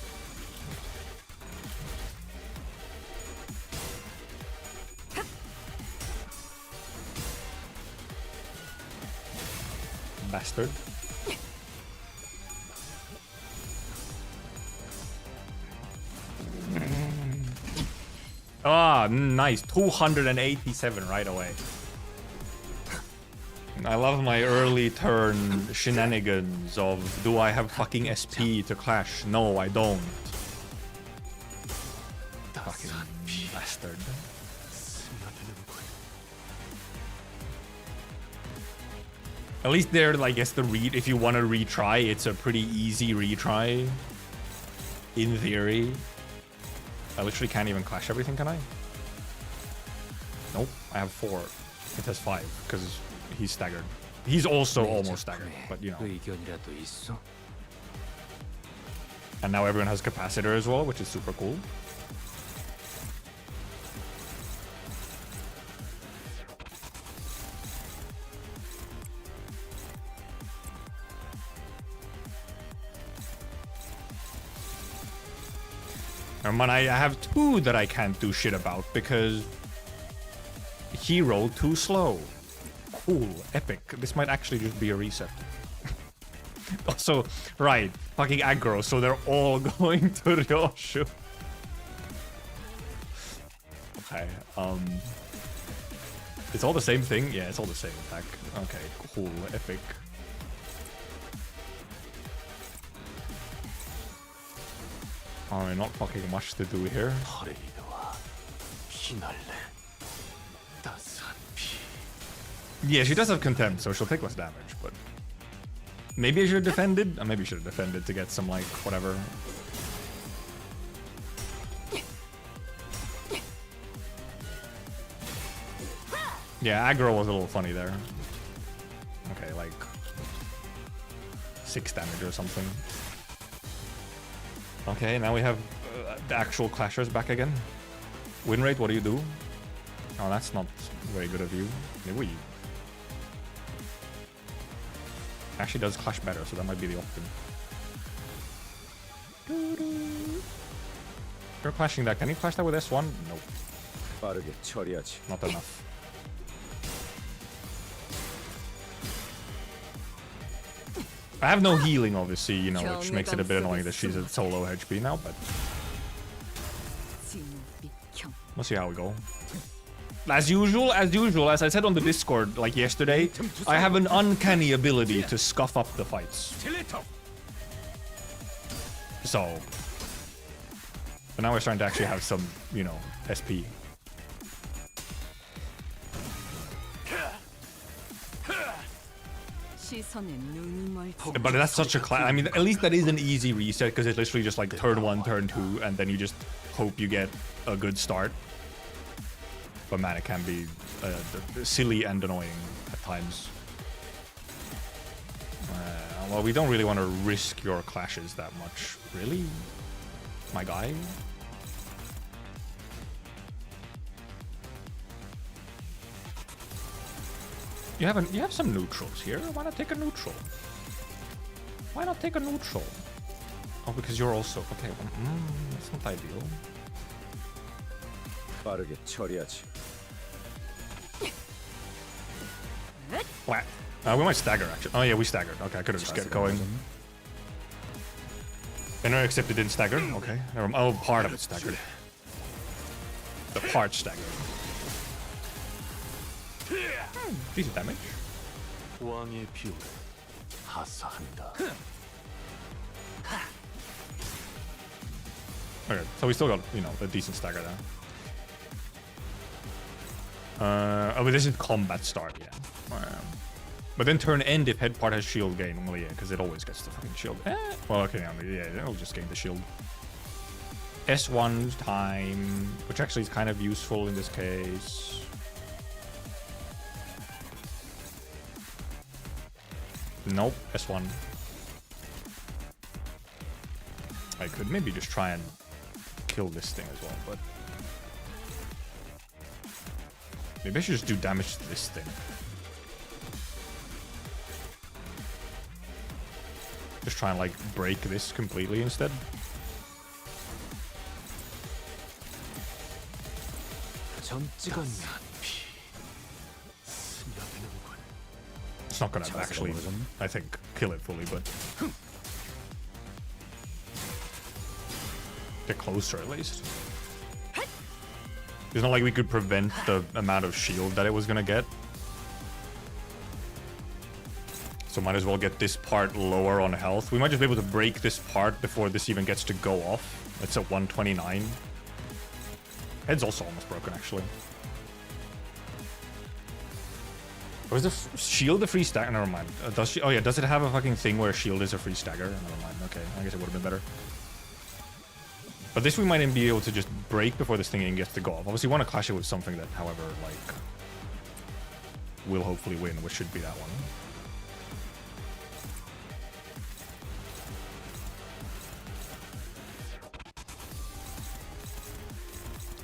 Bastard. Ah, nice. 287 right away. I love my early turn shenanigans of do I have fucking SP to clash? No, I don't. Fucking bastard. At least there, I guess, the read, if you want to retry, it's a pretty easy retry. In theory. I literally can't even clash everything, can I? Nope, I have 4. It has 5, because he's staggered. He's also almost staggered, but you know. And now everyone has capacitor as well, which is super cool. And I have 2 that I can't do shit about because he rolled too slow. Cool, epic. This might actually just be a reset. Also, right, fucking aggro, so they're all going to ryoshus. Okay, it's all the same thing? Yeah, it's all the same attack. Okay, cool, epic. Alright, not fucking much to do here. Yeah, she does have contempt, so she'll take less damage, but... Maybe I should have defended? Maybe I should have defended to get some, like, whatever. Yeah, aggro was a little funny there. Okay, like... 6 damage or something. Okay, now we have the actual clashers back again. Win rate, what do you do? Oh, that's not very good of you. Maybe actually does clash better, so that might be the option. You're clashing that. Can you clash that with S1? Nope. Not enough. I have no healing, obviously, you know, which makes it a bit annoying that she's at so low HP now, but... We'll see how we go. As usual, as I said on the Discord, like yesterday, I have an uncanny ability to scuff up the fights. So... But now we're starting to actually have some, you know, SP. But that's such a I mean, at least that is an easy reset because it's literally just like turn 1, turn 2, and then you just hope you get a good start. But man, it can be silly and annoying at times. Well, we don't really want to risk your clashes that much, really, my guy. You have some neutrals here. Why not take a neutral? Why not take a neutral? Oh, because you're also okay. That's not ideal. 빠르게 처리하지. What? We might stagger actually. Oh yeah, we staggered. Okay, I could have just kept going. Banner except it didn't stagger. Okay. Oh, part of it staggered. The part staggered. Decent damage. 왕의 비율을 하사한다. Okay, so we still got, you know, a decent stagger there. Oh, but this is combat start, yeah. But then turn end if head part has shield gain. Well, yeah, because it always gets the fucking shield. Well, okay, yeah, it'll just gain the shield. S1 time, which actually is kind of useful in this case. Nope, S1. I could maybe just try and kill this thing as well, but maybe I should just do damage to this thing. Just try and like break this completely instead. It's not gonna actually, I think, kill it fully, but get closer at least. It's not like we could prevent the amount of shield that it was gonna get. So might as well get this part lower on health. We might just be able to break this part before this even gets to go off. It's at 129. Head's also almost broken, actually. Or is the shield a free stagger? Never mind. Does she? Oh yeah, does it have a fucking thing where shield is a free stagger? Never mind. Okay, I guess it would have been better. But this we might even be able to just break before this thing even gets to go off. Obviously, we want to clash it with something that, however, like, will hopefully win, which should be that one.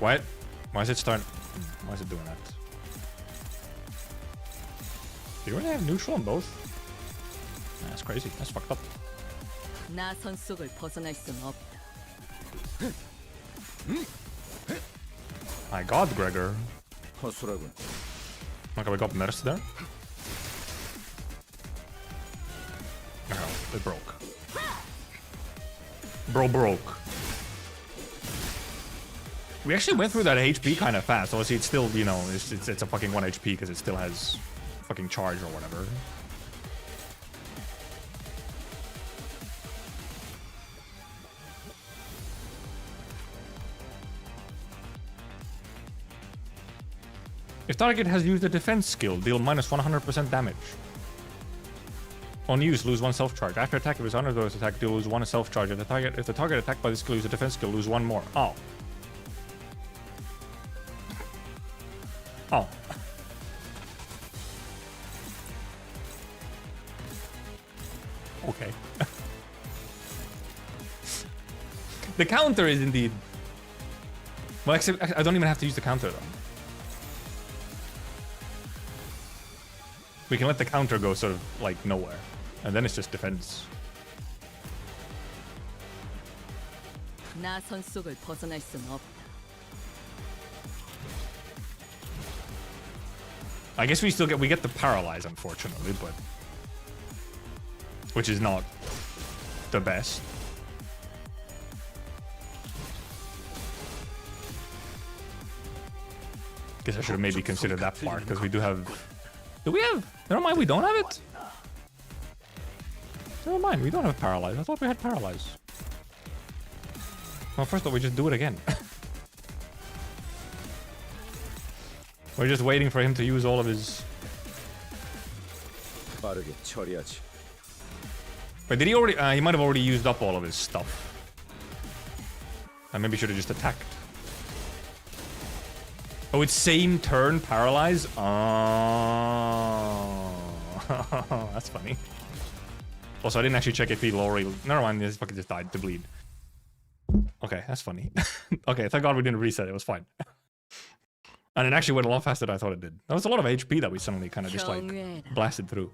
What? Why is it starting? Why is it doing that? Do you really have neutral on both? That's crazy. That's fucked up. 나선 속을 벗어날 순 없다. My god, Gregor. 허술하군. Okay, we got Merce there. Oh, it broke. Bro broke. We actually went through that HP kind of fast. Obviously, it's still, you know, it's a fucking 1 HP because it still has fucking charge or whatever. If target has used a defense skill, deal minus 100% damage. On use, lose 1 self-charge. After attack, if it's under those attack, deal lose 1 self-charge. If the target attacked by this skill uses a defense skill, lose 1 more. Oh. Oh. Okay. The counter is indeed... Well, except I don't even have to use the counter, though. We can let the counter go sort of, like, nowhere. And then it's just defense. 나선 속을 벗어날 순 없다. I guess we get the paralyze, unfortunately, but which is not the best. Guess I should have maybe considered that part because we do have. Do we have? Never mind, we don't have it. Never mind, we don't have paralyze. I thought we had paralyze. Well, first off, we just do it again. We're just waiting for him to use all of his. 빠르게 처리하지. Wait, did he already? He might have already used up all of his stuff. I maybe should have just attacked. Oh, it's same turn paralyze. Oh, that's funny. Also, I didn't actually check if he already. Never mind, he fucking just died to bleed. Okay, that's funny. Okay, thank God we didn't reset. It was fine. And it actually went a lot faster than I thought it did. That was a lot of HP that we suddenly kind of just like blasted through.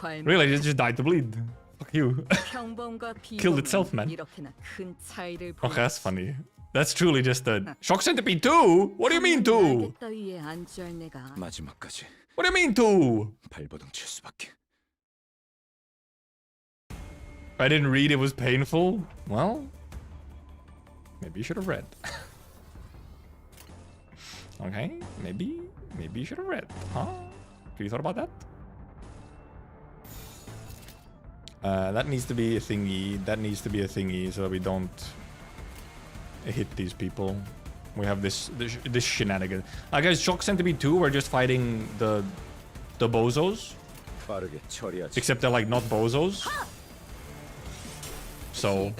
Really, it just died to bleed. Fuck you. 평범과 Killed itself, man. 이렇게나 큰 차이를 Okay, that's funny. That's truly just a shock centipede 2. What do you mean 2? 따위에 안주할 내가 마지막까지 What do you mean 2? 발버둥 칠 수밖에. I didn't read, it was painful. Well, maybe you should have read. Okay, maybe you should have read. Huh? Have you thought about that? That needs to be a thingy. That needs to be a thingy so that we don't hit these people. We have this shenanigan. I guess Shock Centipede 2, we're just fighting the bozos. 빠르게 처리하지. Except they're like not bozos. So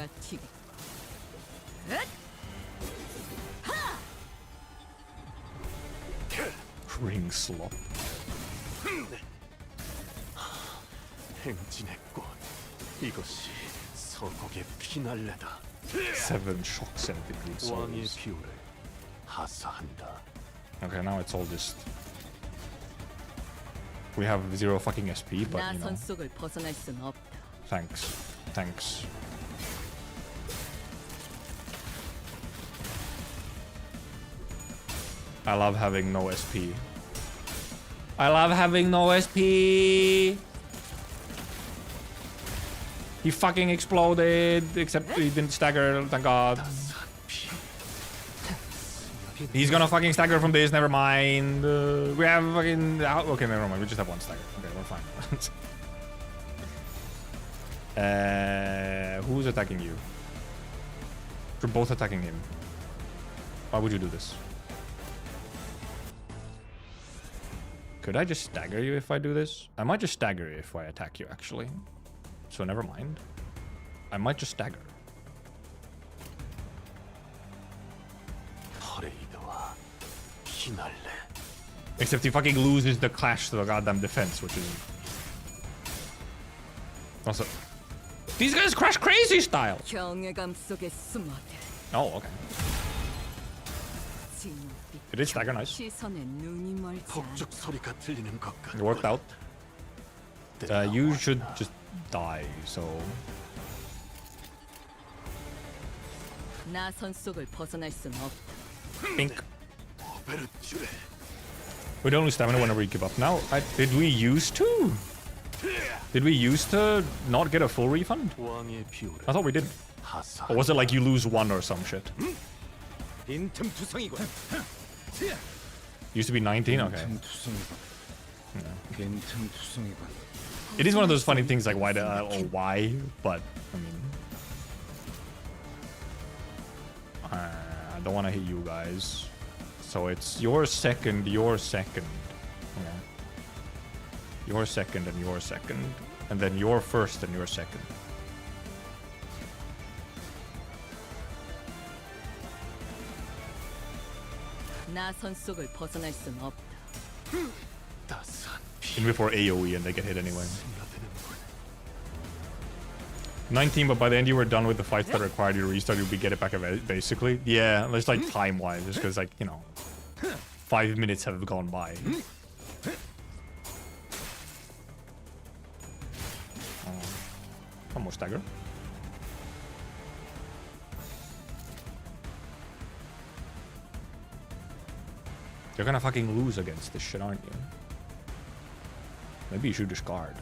ring slot. 행진의 꽃. 이것이 서곡의 피날레다. 7 shock centipede 왕의 souls. 비호를 하사한다. Okay, now it's all just. We have 0 fucking SP, but you know. 나선 속을 벗어날 순 없다. Thanks. I love having no SP. He fucking exploded, except he didn't stagger, thank god. He's gonna fucking stagger from this, never mind. We have fucking... Okay, never mind, we just have 1 stagger. Okay, we're fine. Who's attacking you? We're both attacking him. Why would you do this? Could I just stagger you if I do this? I might just stagger you if I attack you, actually. So never mind. I might just stagger. 퍼레이드와 피날레. Except he fucking loses the clash to the goddamn defense, which is... Also... These guys crash crazy style! 경외감 속에 숨어들. Oh, okay. It did stagger nice. 시선에 눈이 멀지 폭죽 소리가 들리는 것 같아. It worked out. You should just die, so... 나선 속을 벗어날 순 없다. Pink. We don't lose stamina whenever we give up. Now, did we used to? Did we used to not get a full refund? 왕의 비호를 I thought we didn't. Or was it like you lose 1 or some shit? Used to be 19? Okay. It is one of those funny things like why, why, but I mean... I don't want to hit you guys. So it's your second. Okay. Your second and your second. And then your first and your second. 나선 속을 벗어날 순 없다. In before AoE and they get hit anyway. 19, but by the end you were done with the fights that required you to restart, you'll be get it back basically. Yeah, there's like time-wise, just because like, you know, 5 minutes have gone by. One more stagger. You're gonna fucking lose against this shit, aren't you? Maybe you should discard.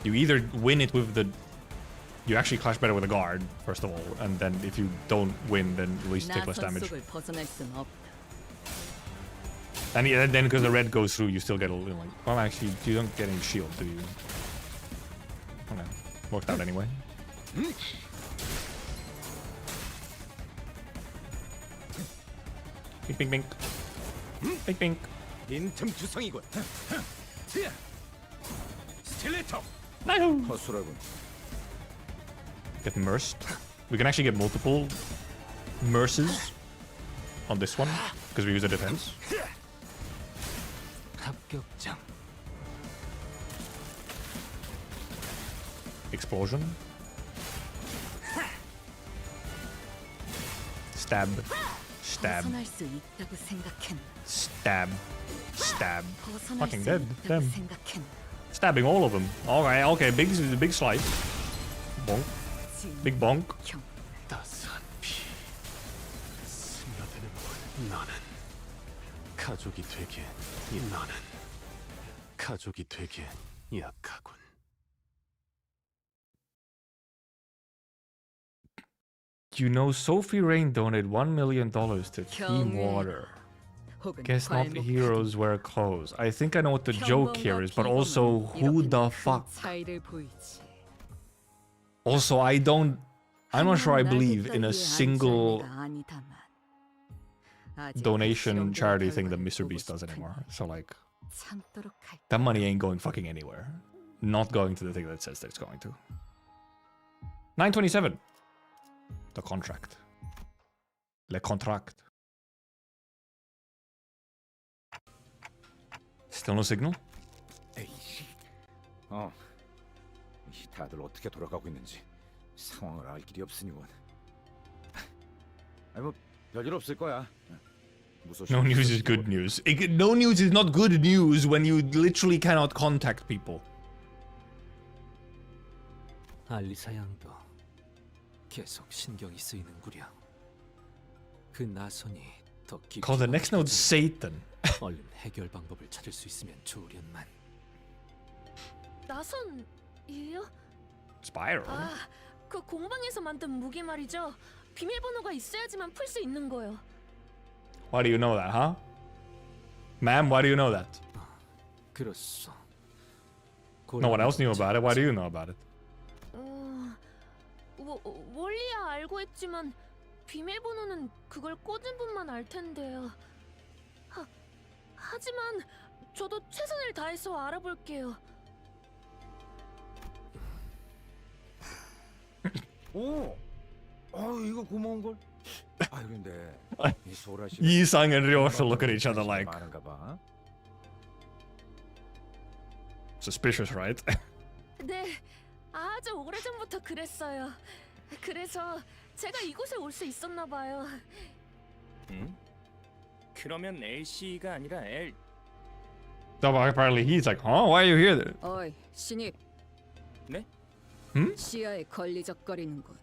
You either win it with the... You actually clash better with a guard, first of all, and then if you don't win, then at least take less damage. And then because the red goes through, you still get a little like... Well, actually, you don't get any shield, do you? Okay. Worked out anyway. Bink, bink, bink. Bink, bink. 빈틈 투성이군. 스틸레터. No. 허술하군. Get mersed. We can actually get multiple merces on this one because we use a defense. 합격장. Explosion. Stab. Stab. Stab. Stab. Fucking dead. Damn. Stabbing all of them. Okay, okay, big slice. Bonk. Big bonk. 따스한 피 스며드는 곳. 너는 가족이 되기엔 너는 가족이 되기엔 약하군. You know, Sophie Rain donated $1 million to Team Water. Guess not the heroes wear clothes. I think I know what the joke here is, but also who the fuck? Also, I'm not sure I believe in a single donation charity thing that Mr. Beast does anymore. So like, that money ain't going fucking anywhere. Not going to the thing that says that it's going to. 927. The contract. Le contract. Still no signal? 에이씨. 다들 어떻게 돌아가고 있는지 상황을 알 길이 없으니원. 아니 뭐 별일 없을 거야. No news is good news. No news is not good news when you literally cannot contact people. 알리사 양도 계속 신경이 쓰이는구려. 그 나선이 더 깊이. Call the next node Satan. 얼른 해결 방법을 찾을 수 있으면 좋으련만. 나선이요? Spiral. 아, 그 공방에서 만든 무기 말이죠. 비밀번호가 있어야지만 풀 수 있는 거요. Why do you know that, huh? Ma'am, why do you know that? 그렇소. No one else knew about it. Why do you know about it? 원리야 알고 있지만 비밀번호는 그걸 꽂은 분만 알 텐데요. 하지만 저도 최선을 다해서 알아볼게요. 이거 고마운 걸. 근데 이 소라 씨. Yi-sang and ryoshus look at each other like suspicious, right? 네, 아주 오래전부터 그랬어요. 그래서 제가 이곳에 올 수 있었나 봐요. 응? 그러면 LC가 아니라 L. So apparently he's like, huh? Why are you here? 어이, 신입. 네? 시야에 걸리적거리는군.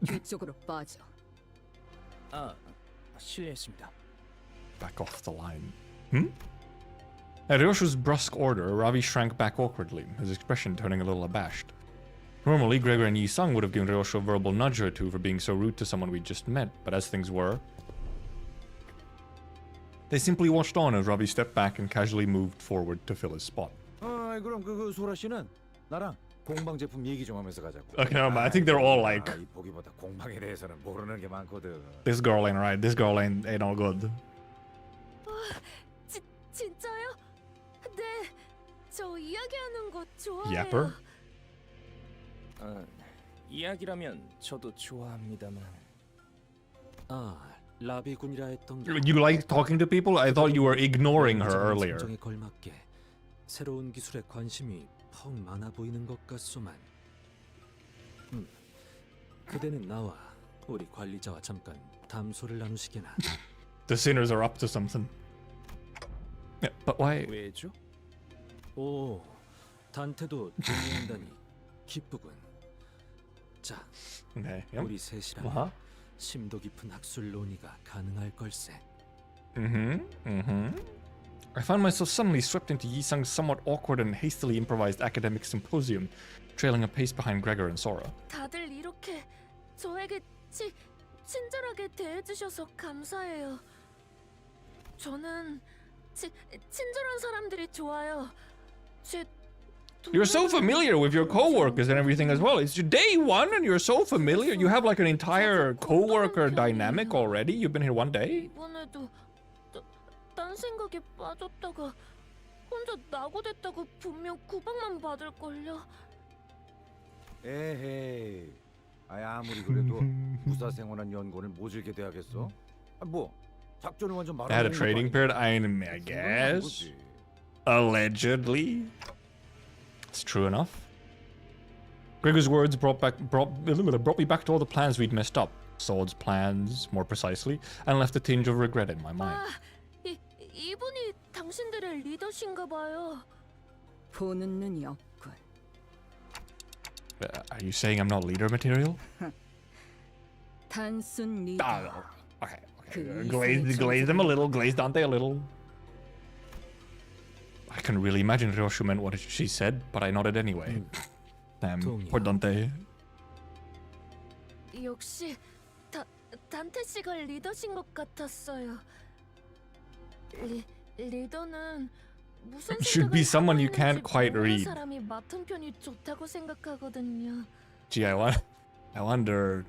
뒤쪽으로 빠져. 실례했습니다. Back off the line. At Ryoshu's brusque order, Ravi shrank back awkwardly, his expression turning a little abashed. Normally, Gregor and Yi-sang would have given Ryoshu a verbal nudge or two for being so rude to someone we'd just met, but as things were, they simply watched on as Ravi stepped back and casually moved forward to fill his spot. 그럼 그 소라 씨는 나랑 공방 제품 얘기 좀 하면서 가자고. Okay, no, I think they're all like, 이 보기보다 공방에 대해서는 모르는 게 많거든. this girl ain't right, this girl ain't all good. 진짜요? 네, 저 이야기하는 거 좋아해요. Yapper? 이야기라면 저도 좋아합니다만. 라비군이라 했던 게. You like talking to people? I thought you were ignoring her earlier. 정에 걸맞게 새로운 기술에 관심이 퍽 많아 보이는 것 같소만. 그대는 나와 우리 관리자와 잠깐 담소를 나누시게나. The sinners are up to something. Yeah, but why? 왜죠? 오, 단테도 동의한다니 기쁘군. 자, Okay, yep. 우리 셋이라면 심도 깊은 학술 논의가 가능할 걸세. I found myself suddenly swept into Yi-sang's somewhat awkward and hastily improvised academic symposium, trailing a pace behind Gregor and Sora. 다들 이렇게 저에게 친절하게 대해주셔서 감사해요. 저는 친절한 사람들이 좋아요. You're so familiar with your co-workers and everything as well. It's your day one and you're so familiar. You have like an entire co-worker dynamic already. You've been here one day? 이번에도 딴 생각에 빠졌다가 혼자 낙오됐다고 분명 구박만 받을걸요. 에헤이. 아무리 그래도 무사 생활한 연구원을 모질게 대하겠어? 뭐 작전을 완전 They had a trading period, I guess. Allegedly. It's true enough. Gregor's words brought me back to all the plans we'd messed up. Sword's plans, more precisely, and left a tinge of regret in my mind. 이분이 당신들의 리더신가 봐요. 보는 눈이 없군. Are you saying I'm not leader material? 단순 리더. Okay. Glaze them a little. Glaze Dante a little. I can really imagine Ryoshu meant what she said, but I nodded anyway. Damn, poor Dante. 역시 단테 씨가 리더신 것 같았어요. 리더는 무슨 Should be someone you can't quite read. 사람이 맡은 편이 좋다고 생각하거든요. Gee, I wonder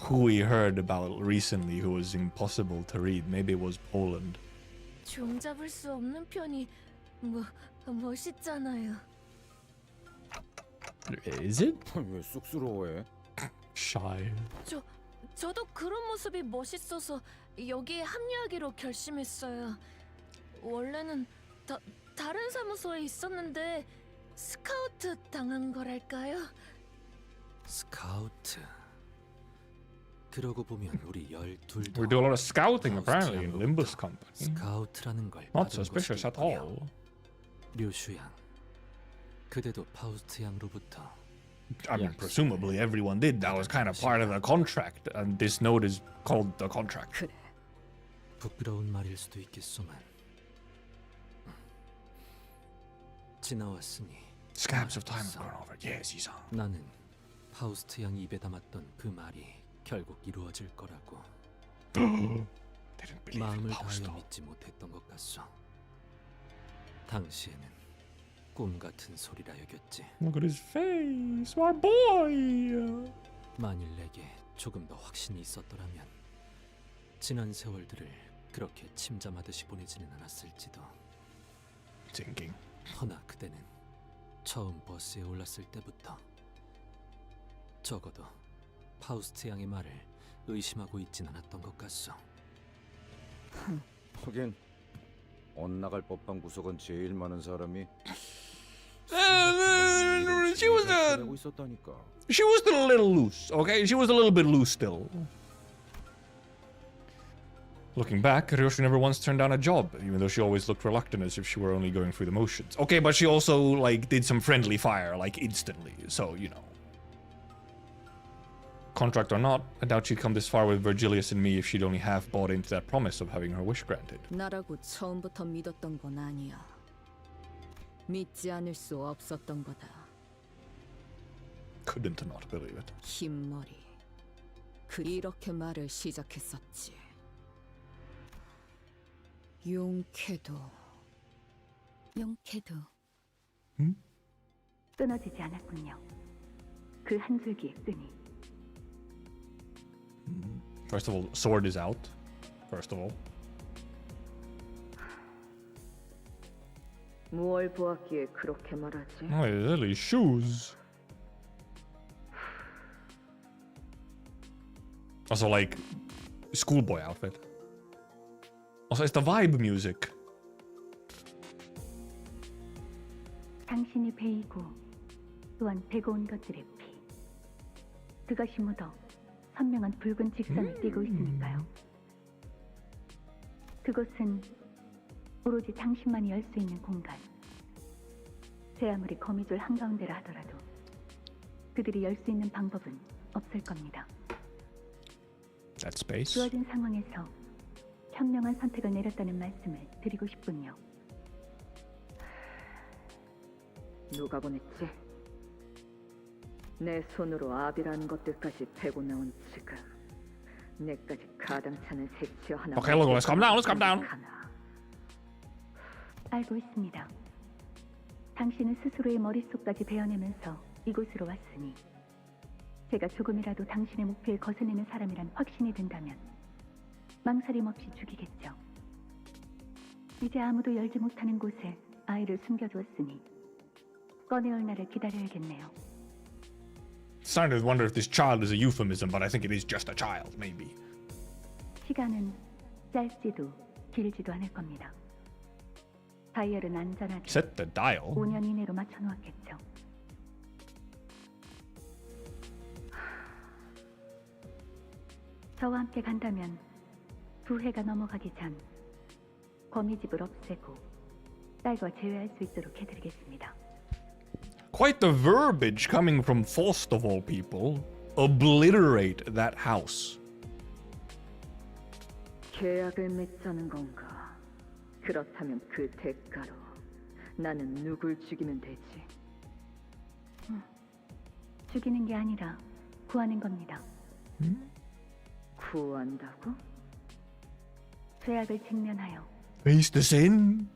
who we heard about recently who was impossible to read. Maybe it was Poland. 종 잡을 수 없는 편이 멋있잖아요. Is it? 왜 쑥스러워해? Shy. 저도 그런 모습이 멋있어서 여기에 합류하기로 결심했어요. 원래는 다른 사무소에 있었는데 스카우트 당한 거랄까요? 스카우트. 그러고 보면 우리 12도 We do a lot of scouting apparently in Limbus company. 스카우트라는 걸 Not 받은 suspicious 것이 at all. 류슈 양. 그대도 파우스트 양로부터 I mean, presumably everyone did. That was kind of part of the contract, and this note is called the contract. 그래. 부끄러운 말일 수도 있겠소만 지나왔으니 Scabs of time have gone over. Yes, 이상. 나는 파우스트 양 입에 담았던 그 말이 결국 이루어질 거라고 마음을 다하여 믿지 못했던 것 같소. 당시에는 꿈 같은 소리라 여겼지. Look at his face, my boy. 만일 내게 조금 더 확신이 있었더라면 지난 세월들을 그렇게 침잠하듯이 보내지는 않았을지도. Thinking. 허나 그대는 처음 버스에 올랐을 때부터 적어도 파우스트 양의 말을 의심하고 있진 않았던 것 같소. 하긴 엇나갈 법한 구석은 제일 많은 사람이 She was still a little loose, okay? She was a little bit loose still. Looking back, Ryoshi never once turned down a job, even though she always looked reluctant as if she were only going through the motions. Okay, but she also, like, did some friendly fire, like, instantly, so, you know. Contract or not, I doubt she'd come this far with Virgilius and me if she'd only half bought into that promise of having her wish granted. 나라고 처음부터 믿었던 건 아니야. 믿지 않을 수 없었던 거다. Couldn't not believe it. 흰머리. 이렇게 말을 시작했었지. 용케도. 끊어지지 않았군요. 그 한 줄기의 끈이. First of all, sword is out. First of all. 무얼 보았기에 그렇게 말하지? Oh, really? Shoes. Also, like, schoolboy outfit. Also, it's the vibe music. 당신이 베이고 또한 베고 온 것들의 피. 그것이 묻어 선명한 붉은 직선을 띠고 있으니까요. 그곳은 오로지 당신만이 열 수 있는 공간. 제 아무리 거미줄 한가운데라 하더라도 그들이 열 수 있는 방법은 없을 겁니다. That space. 주어진 상황에서 현명한 선택을 내렸다는 말씀을 드리고 싶군요. 누가 보냈지? 내 손으로 아비라는 것들까지 베고 나온 지금 내까지 가당찮은 색치어 하나. Okay, look, let's calm down. Let's calm down. 알고 있습니다. 당신은 스스로의 머릿속까지 베어내면서 이곳으로 왔으니 제가 조금이라도 당신의 목표에 거슬리는 사람이란 확신이 든다면 망설임 없이 죽이겠죠. 이제 아무도 열지 못하는 곳에 아이를 숨겨두었으니 꺼내올 날을 기다려야겠네요. Starting to wonder if this child is a euphemism, but I think it is just a child, maybe. 시간은 짧지도 길지도 않을 겁니다. 다이얼은 안전하게 Set the dial. 5년 이내로 맞춰놓았겠죠. 저와 함께 간다면 2해가 넘어가기 전 거미집을 없애고 딸과 제외할 수 있도록 해드리겠습니다. Quite the verbiage coming from Faust of all people. Obliterate that house. 계약을 맺자는 건가? 그렇다면 그 대가로 나는 누굴 죽이면 되지? 죽이는 게 아니라 구하는 겁니다. 구한다고? 죄악을 직면하여 Face the sin.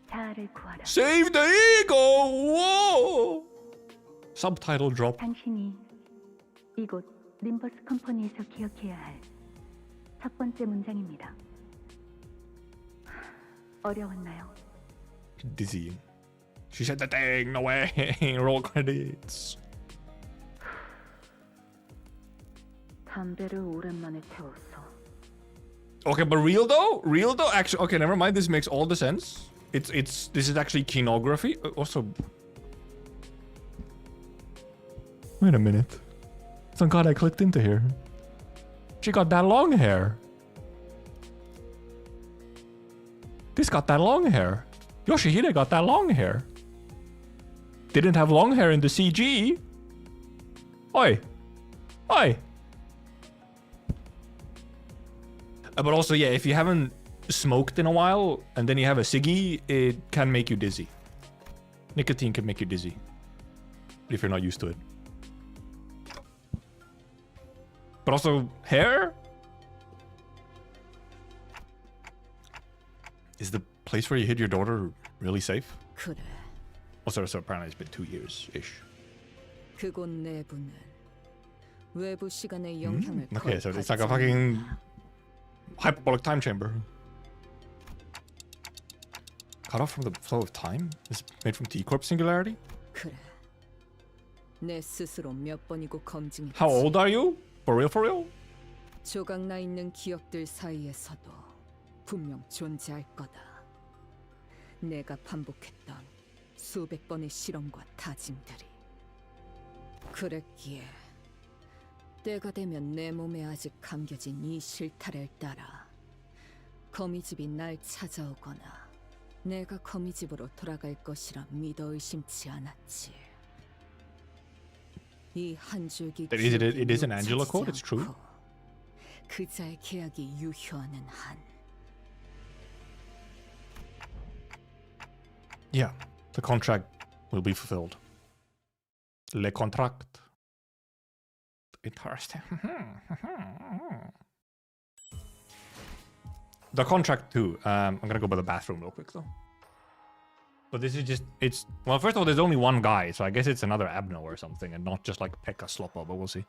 자아를 구하라. Save the ego. Whoa. Subtitle drop. 당신이 이곳 림버스 컴퍼니에서 기억해야 할 첫 번째 문장입니다. 어려웠나요? Dizzy. She said the thing. No way. Roll credits. 담배를 오랜만에 태웠어. Okay, but real though? Real though? Actually, okay, never mind. This makes all the sense. This is actually kinography. Also, wait a minute. Thank God I clicked into here. She got that long hair. This got that long hair. Yoshihide got that long hair. Didn't have long hair in the CG. Oi. Oi. But also, yeah, if you haven't smoked in a while and then you have a ciggy, it can make you dizzy. Nicotine can make you dizzy if you're not used to it. But also, hair? Is the place where you hid your daughter really safe? 그래. Also, so apparently it's been 2 years-ish. 그곳 내부는 외부 시간의 영향을 Okay, so it's like a fucking hyperbolic time chamber. Cut off from the flow of time? Is it made from T-Corp singularity? 그래. 내 스스로 몇 번이고 검증했지. How old are you? For real, for real? 조각나 있는 기억들 사이에서도 분명 존재할 거다. 내가 반복했던 수백 번의 실험과 다짐들이. 그랬기에 때가 되면 내 몸에 아직 감겨진 이 실타래를 따라 거미집이 날 찾아오거나 내가 거미집으로 돌아갈 것이라 믿어 의심치 않았지. 이 한 줄기 It is an Angela quote, it's true. 그자의 계약이 유효하는 한. Yeah, the contract will be fulfilled. Le contract. Interesting. The contract too. I'm gonna go by the bathroom real quick though. But this is just, well, first of all, there's only one guy, so I guess it's another Abno or something, and not just like Pekka Sloppa, but we'll see.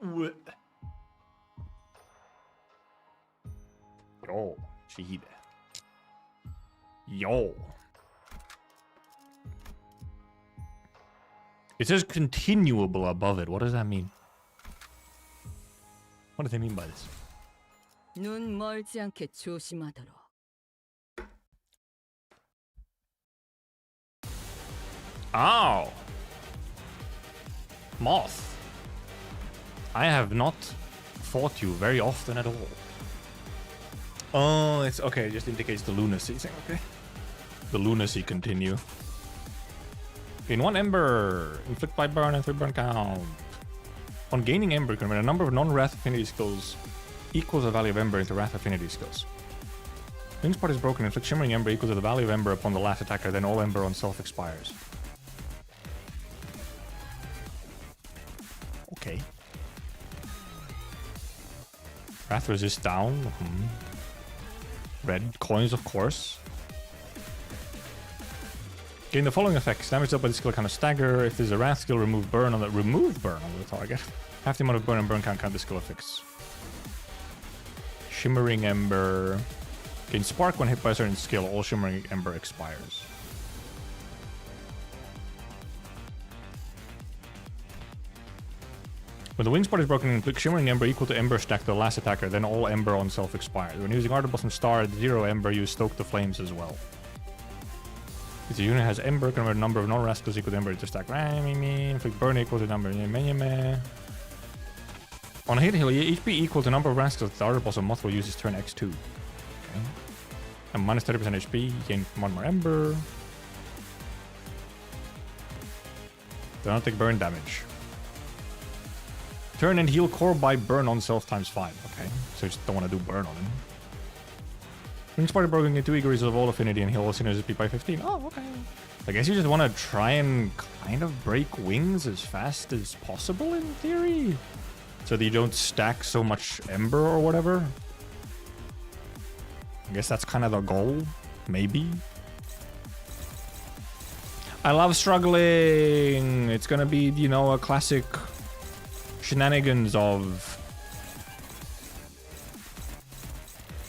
Yo, Shihide. Yo. It says continuable above it. What does that mean? What do they mean by this? 눈 멀지 않게 조심하도록. Oh. Moth. I have not fought you very often at all. Oh, it's okay. It just indicates the lunacy thing. Okay. The lunacy continue. In 1 ember, inflict by burn and 3 burn count. On gaining ember, convert a number of non-wrath affinity skills equals the value of ember into wrath affinity skills. Wings part is broken, inflict shimmering ember equal to the value of ember upon the last attacker, then all ember on self expires. Okay. Wrath resist down. Red coins, of course. Gain the following effects. Damage dealt by the skill kind of stagger. If there's a wrath skill, remove burn on the target. Half the amount of burn and burn count the skill effects. Shimmering ember. Gain spark when hit by a certain skill. All shimmering ember expires. When the wings part is broken, inflict shimmering ember equal to ember stack to the last attacker, then all ember on self expires. When using Art of Blossom Star at 0 ember, use Stoke the Flames as well. If the unit has ember, convert a number of non-wrath skills equal to ember to stack. Inflict burn equal to number. On a hit, heal HP equal to number of wrath skills. The Art of Blossom Moth will use his turn X2. Okay. And minus 30% HP, gain 1 more ember. Do not take burn damage. Turn and heal core by burn on self times 5. Okay, so you just don't want to do burn on him. Wings party broken in 2 eagles of all affinity and heal all sinners SP by 15. Oh, okay. I guess you just want to try and kind of break wings as fast as possible in theory, so that you don't stack so much ember or whatever. I guess that's kind of the goal, maybe. I love struggling. It's gonna be, you know, a classic shenanigans of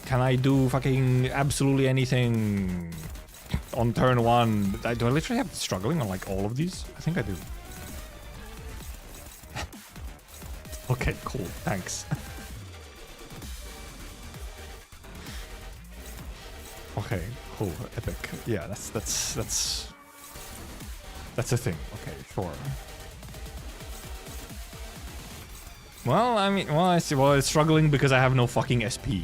can I do fucking absolutely anything on turn 1? Do I literally have struggling on like all of these? I think I do. Okay, cool. Thanks. Okay, cool. Epic. Yeah, that's a thing. Okay, sure. Well, I mean, well, I see. Well, it's struggling because I have no fucking SP.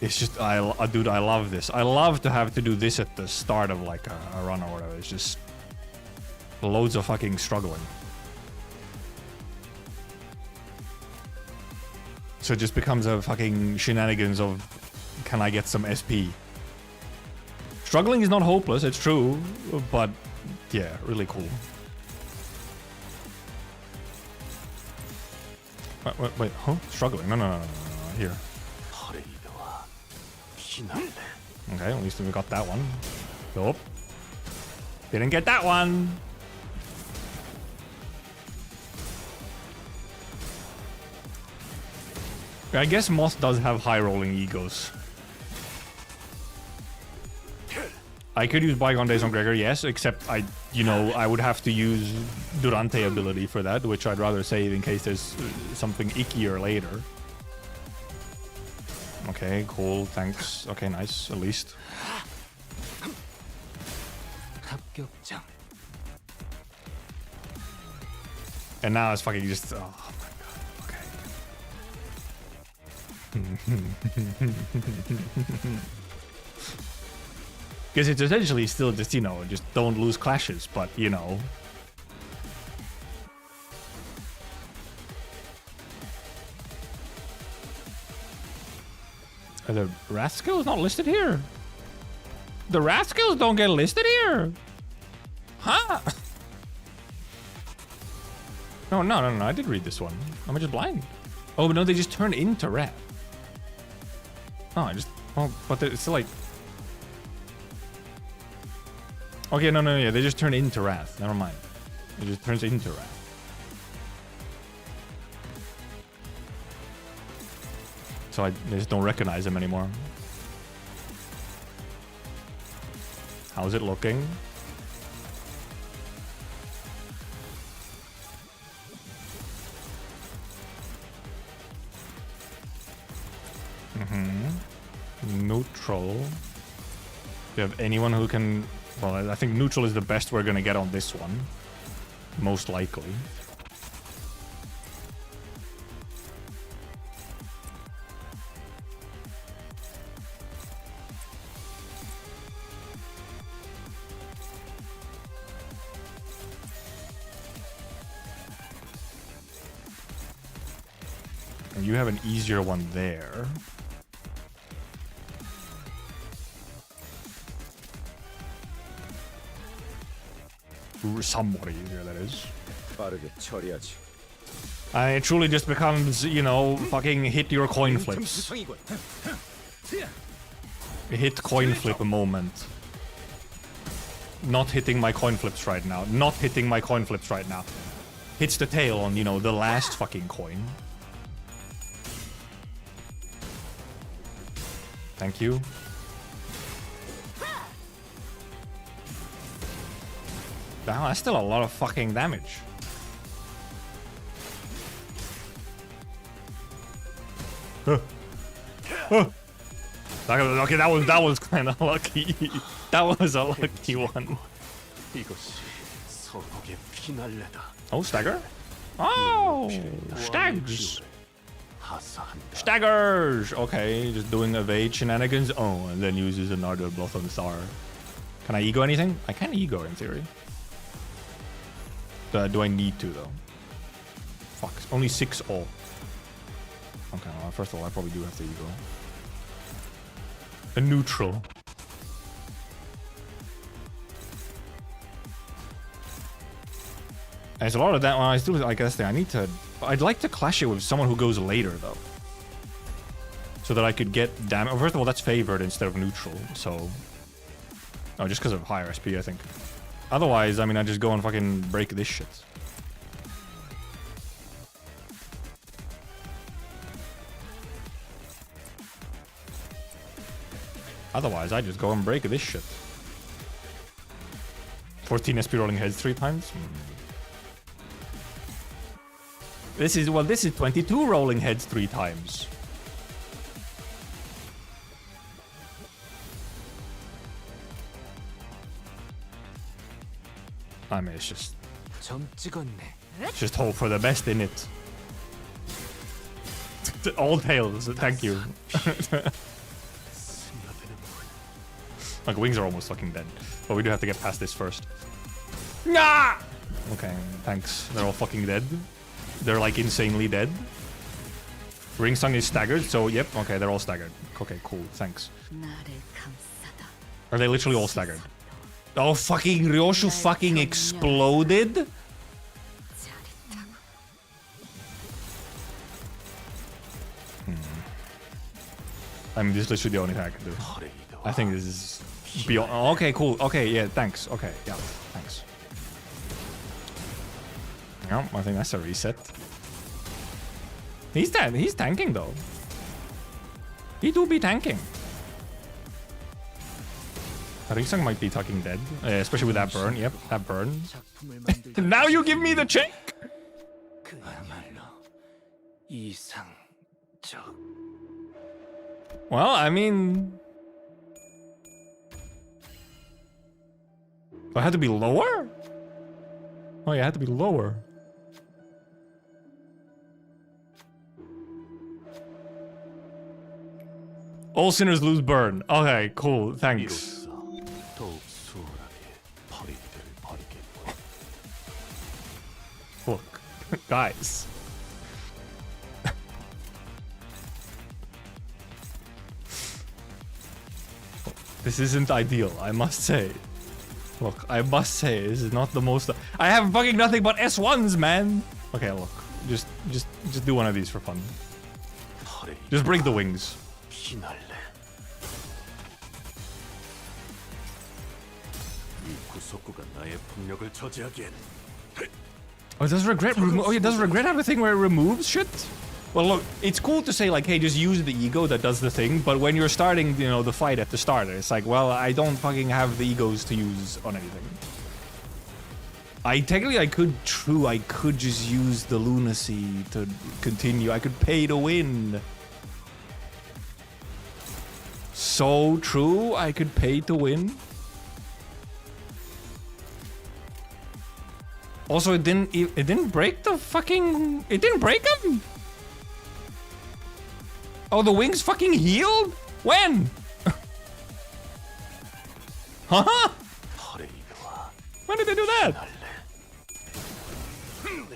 It's just, dude, I love this. I love to have to do this at the start of like a run or whatever. It's just loads of fucking struggling. So it just becomes a fucking shenanigans of, can I get some SP? Struggling is not hopeless, it's true, but yeah, really cool. Wait, huh? Struggling? No, here. Okay, at least we got that one. Nope. Didn't get that one! I guess Moth does have high rolling egos. I could use Bygone Days on Gregor, yes, except I would have to use Durante ability for that, which I'd rather save in case there's something ickier later. Okay, cool, thanks. Okay, nice, at least. And now it's fucking just, oh my god, okay. Because it's essentially still just, just don't lose clashes, but, Are the wrath skills not listed here? The wrath skills don't get listed here? Huh? No, I did read this one. Am I just blind? Oh, but no, they just turn into wrath. Oh, but it's still like... Okay, no, yeah, they just turn into Wrath. Never mind. It just turns into Wrath. So I just don't recognize them anymore. How's it looking? Neutral. Do you have anyone who can... Well, I think neutral is the best we're gonna get on this one. Most likely. And you have an easier one there. Somewhat easier, that is. 빠르게 처리하지. It truly just becomes, you know, fucking hit your coin flips. Hit coin flip a moment. Not hitting my coin flips right now. Not hitting my coin flips right now. Hits the tail on, you know, the last fucking coin. Thank you. Wow, that's still a lot of fucking damage. Okay, that was kind of lucky. That was a lucky one. Oh, stagger? Oh, stags. Staggers. Okay, just doing evade shenanigans. Oh, and then uses another Blossom Star. Can I ego anything? I can ego in theory. Do I need to though? Fuck, only 6 all. Okay, well, first of all, I probably do have to ego. A neutral. There's a lot of that. Well, I still like this thing. I'd like to clash it with someone who goes later though, so that I could get damage. First of all, that's favored instead of neutral. So, oh, just because of higher SP, I think. Otherwise, I mean, I just go and fucking break this shit. Otherwise, I just go and break this shit. 14 SP rolling heads 3 times. This is 22 rolling heads 3 times. I mean, it's just hope for the best in it. All tails, thank you. Like, wings are almost fucking dead. But we do have to get past this first. Nah! Okay, thanks. They're all fucking dead. They're like insanely dead. Ring Song is staggered, so yep, okay, they're all staggered. Okay, cool, thanks. Are they literally all staggered? Oh, fucking ryoshus fucking exploded? I mean, this is literally the only thing I can do. I think this is beyond. Oh, okay, cool. Okay, yeah, thanks. Okay, yeah, thanks. Yeah, I think that's a reset. He's dead. He's tanking though. He do be tanking. Ringsang might be fucking dead, especially with that burn. Yep, that burn. Now you give me the check. Well, I mean, I had to be lower. Oh yeah, I had to be lower. All sinners lose burn. Okay, cool. Thanks. Look, guys. This isn't ideal, I must say. Look, I must say, this is not the most... I have fucking nothing but S1s, man! Okay, look. Just do one of these for fun. Just break the wings. 속구가 나의 폭력을 저지하기엔. Oh, does regret remove? Oh, yeah, does regret have a thing where it removes shit? Well, look, it's cool to say like, hey, just use the ego that does the thing. But when you're starting, you know, the fight at the start, it's like, well, I don't fucking have the egos to use on anything. I could just use the lunacy to continue. I could pay to win. So true, I could pay to win. Also, it didn't break the fucking... It didn't break him? Oh, the wings fucking healed? When? Huh? When did they do that?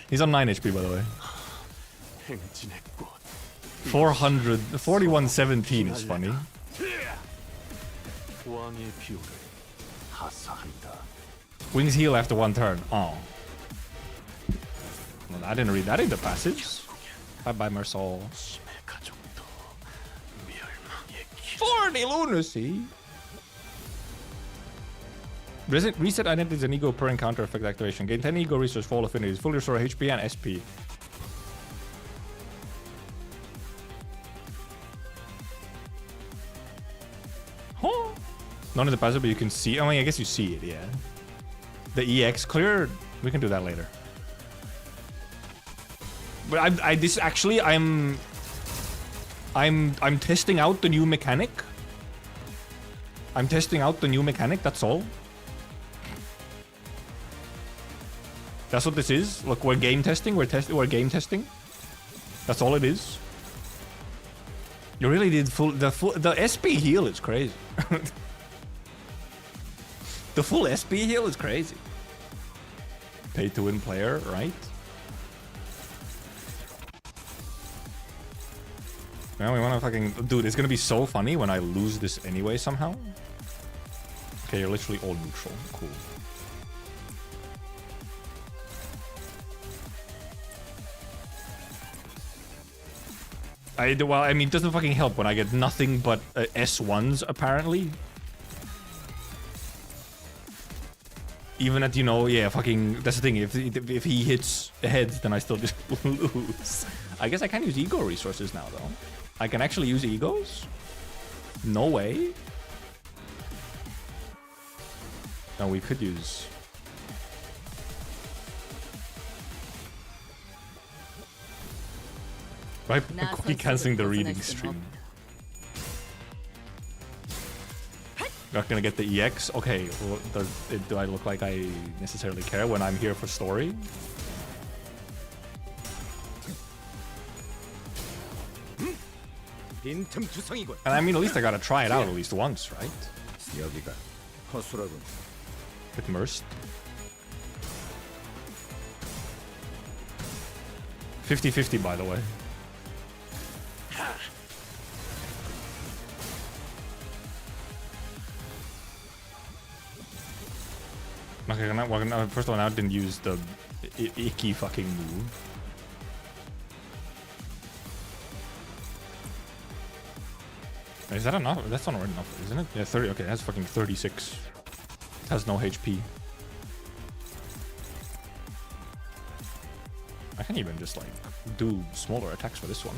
He's on 9 HP, by the way. 4117 is funny. Wings heal after 1 turn. Oh. Well, I didn't read that in the passage. Bye-bye, Mersal. 40 lunacy! Reset identities and ego per encounter effect activation. Gain 10 ego resource, fall affinities. Fully restore HP and SP. Huh? Not in the passive, but you can see. I mean, I guess you see it, yeah. The EX clear, we can do that later. But I'm testing out the new mechanic. I'm testing out the new mechanic, that's all. That's what this is. Look, we're game testing. We're game testing. That's all it is. You really did the SP heal is crazy. The full SP heal is crazy. Pay to win player, right? Now we wanna fucking... Dude, it's gonna be so funny when I lose this anyway somehow. Okay, you're literally all neutral. Cool. Well, I mean, it doesn't fucking help when I get nothing but S1s, apparently. Even at, you know, yeah, fucking... That's the thing, if he hits heads, then I still just lose. I guess I can use ego resources now, though. I can actually use egos? No way. No, we could use... Right, quickly canceling the reading stream. Not gonna get the EX? Okay, well, do I look like I necessarily care when I'm here for story? And I mean, at least I gotta try it out at least once, right? Get immersed. 50-50, by the way. Okay, first of all, I didn't use the icky fucking move. Is that enough? That's not enough, isn't it? Yeah, 30. Okay, that's fucking 36. It has no HP. I can even just like do smaller attacks for this one.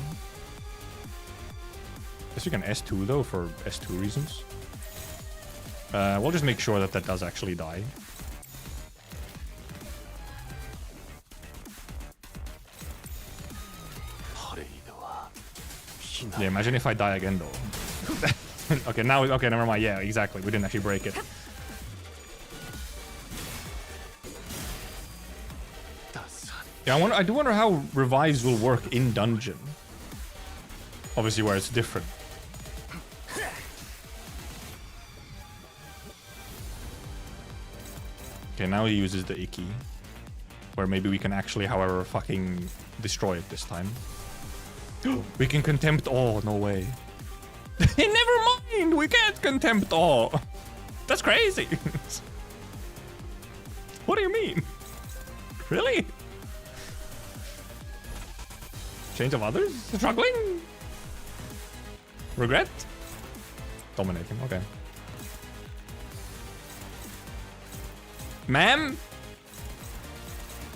Guess we can S2 though for S2 reasons. We'll just make sure that that does actually die. Yeah, imagine if I die again though. Okay, now, okay, never mind. Yeah, exactly. We didn't actually break it. Yeah, I do wonder how revives will work in dungeon. Obviously, where it's different. Okay, now he uses the Icky. Where maybe we can actually, however, fucking destroy it this time. We can contempt all. No way. Never mind. We can't contempt all. That's crazy. What do you mean? Really? Change of others? Struggling? Regret? Dominating. Okay. Ma'am?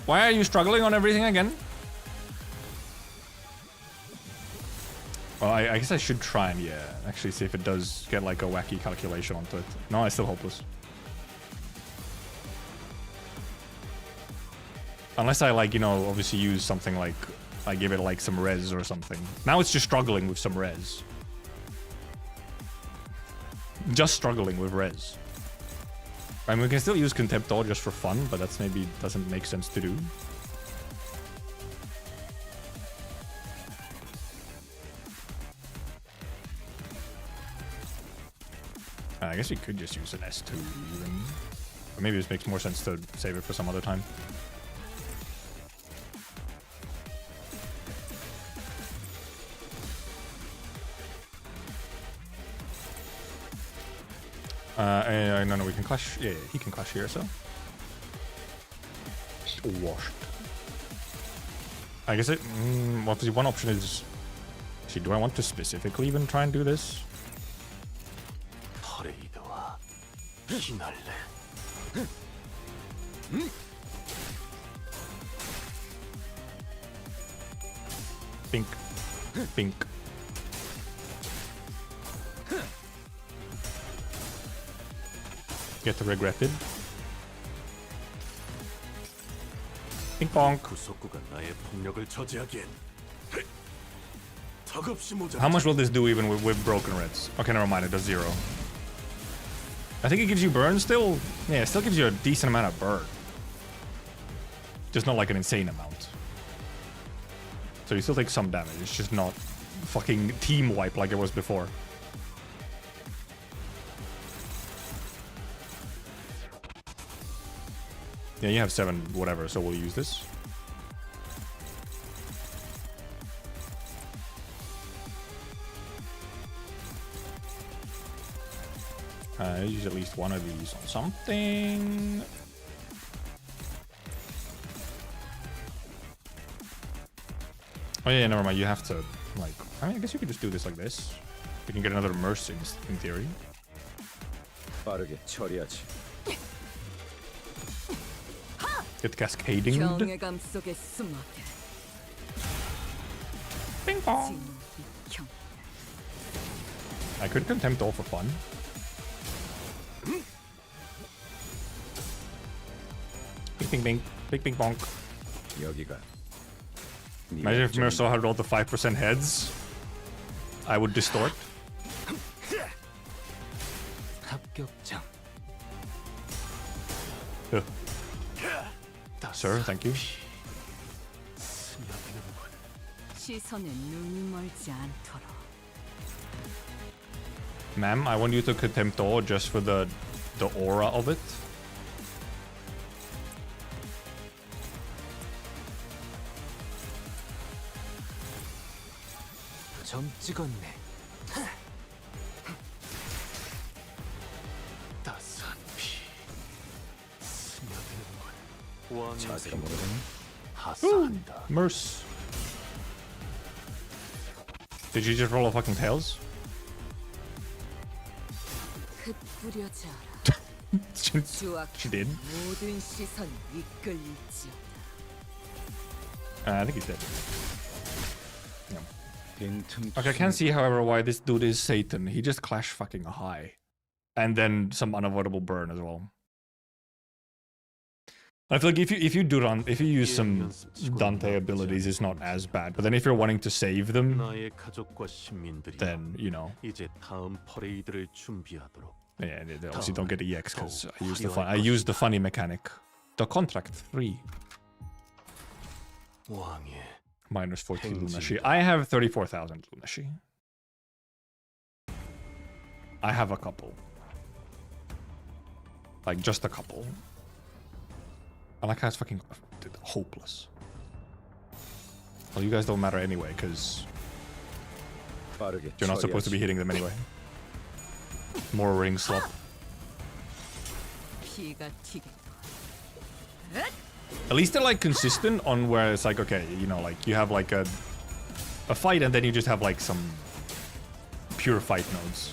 Why are you struggling on everything again? Well, I guess I should try and, yeah, actually see if it does get like a wacky calculation onto it. No, it's still hopeless. Unless I like, you know, obviously use something like, I give it like some res or something. Now it's just struggling with some res. Just struggling with res. I mean, we can still use Contemptor just for fun, but that's maybe doesn't make sense to do. I guess we could just use an S2 even. Or maybe this makes more sense to save it for some other time. No, we can clash. Yeah, he can clash here, so. Washed. I guess it. Obviously, one option is. See, do I want to specifically even try and do this? Pink. Pink. Get regretted. Ping pong. How much will this do even with broken reds? Okay, never mind, it does 0. I think it gives you burn still. Yeah, it still gives you a decent amount of burn. Just not like an insane amount. So you still take some damage, it's just not fucking team wipe like it was before. Yeah, you have 7 whatever, so we'll use this. Use at least one of these on something. Oh yeah, never mind. You have to, like, I mean, I guess you could just do this like this. We can get another Merce in theory. 빠르게 처리하지. Get cascading. Ping pong. I could contempt all for fun. Bing bing bing. Bing bing bonk. 여기가. Imagine if Mercer had all the 5% heads. I would distort. 합격장. Sir, thank you. 시선에 눈이 멀지 않도록. Ma'am, I want you to contempt all just for the aura of it. 점 찍었네. 따스한 피 스며드는군. 자세가 모르더니 하사한다. Merce. Did you just roll a fucking tails? She did. I think he's dead. Okay, I can see, however, why this dude is Satan. He just clash fucking high. And then some unavoidable burn as well. I feel like if you use some Dante abilities, it's not as bad. But then if you're wanting to save them, then, you know. Yeah, they obviously don't get EX because I use the funny mechanic. The contract 3. Minus 14 Lunashi. I have 34,000 Lunashi. I have a couple. Like, just a couple. I like how it's fucking hopeless. Well, you guys don't matter anyway, because you're not supposed to be hitting them anyway. More ring slop. At least they're like consistent on where it's like, okay, you know, like you have like a fight and then you just have like some pure fight nodes.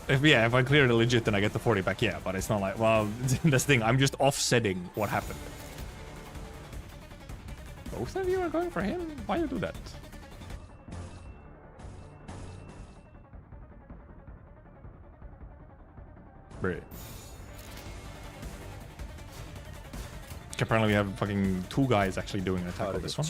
If I clear the legit, then I get the 40 back. Yeah, but it's not like, well, that's the thing. I'm just offsetting what happened. Both of you are going for him? Why you do that? Great. Apparently we have fucking 2 guys actually doing an attack on this one.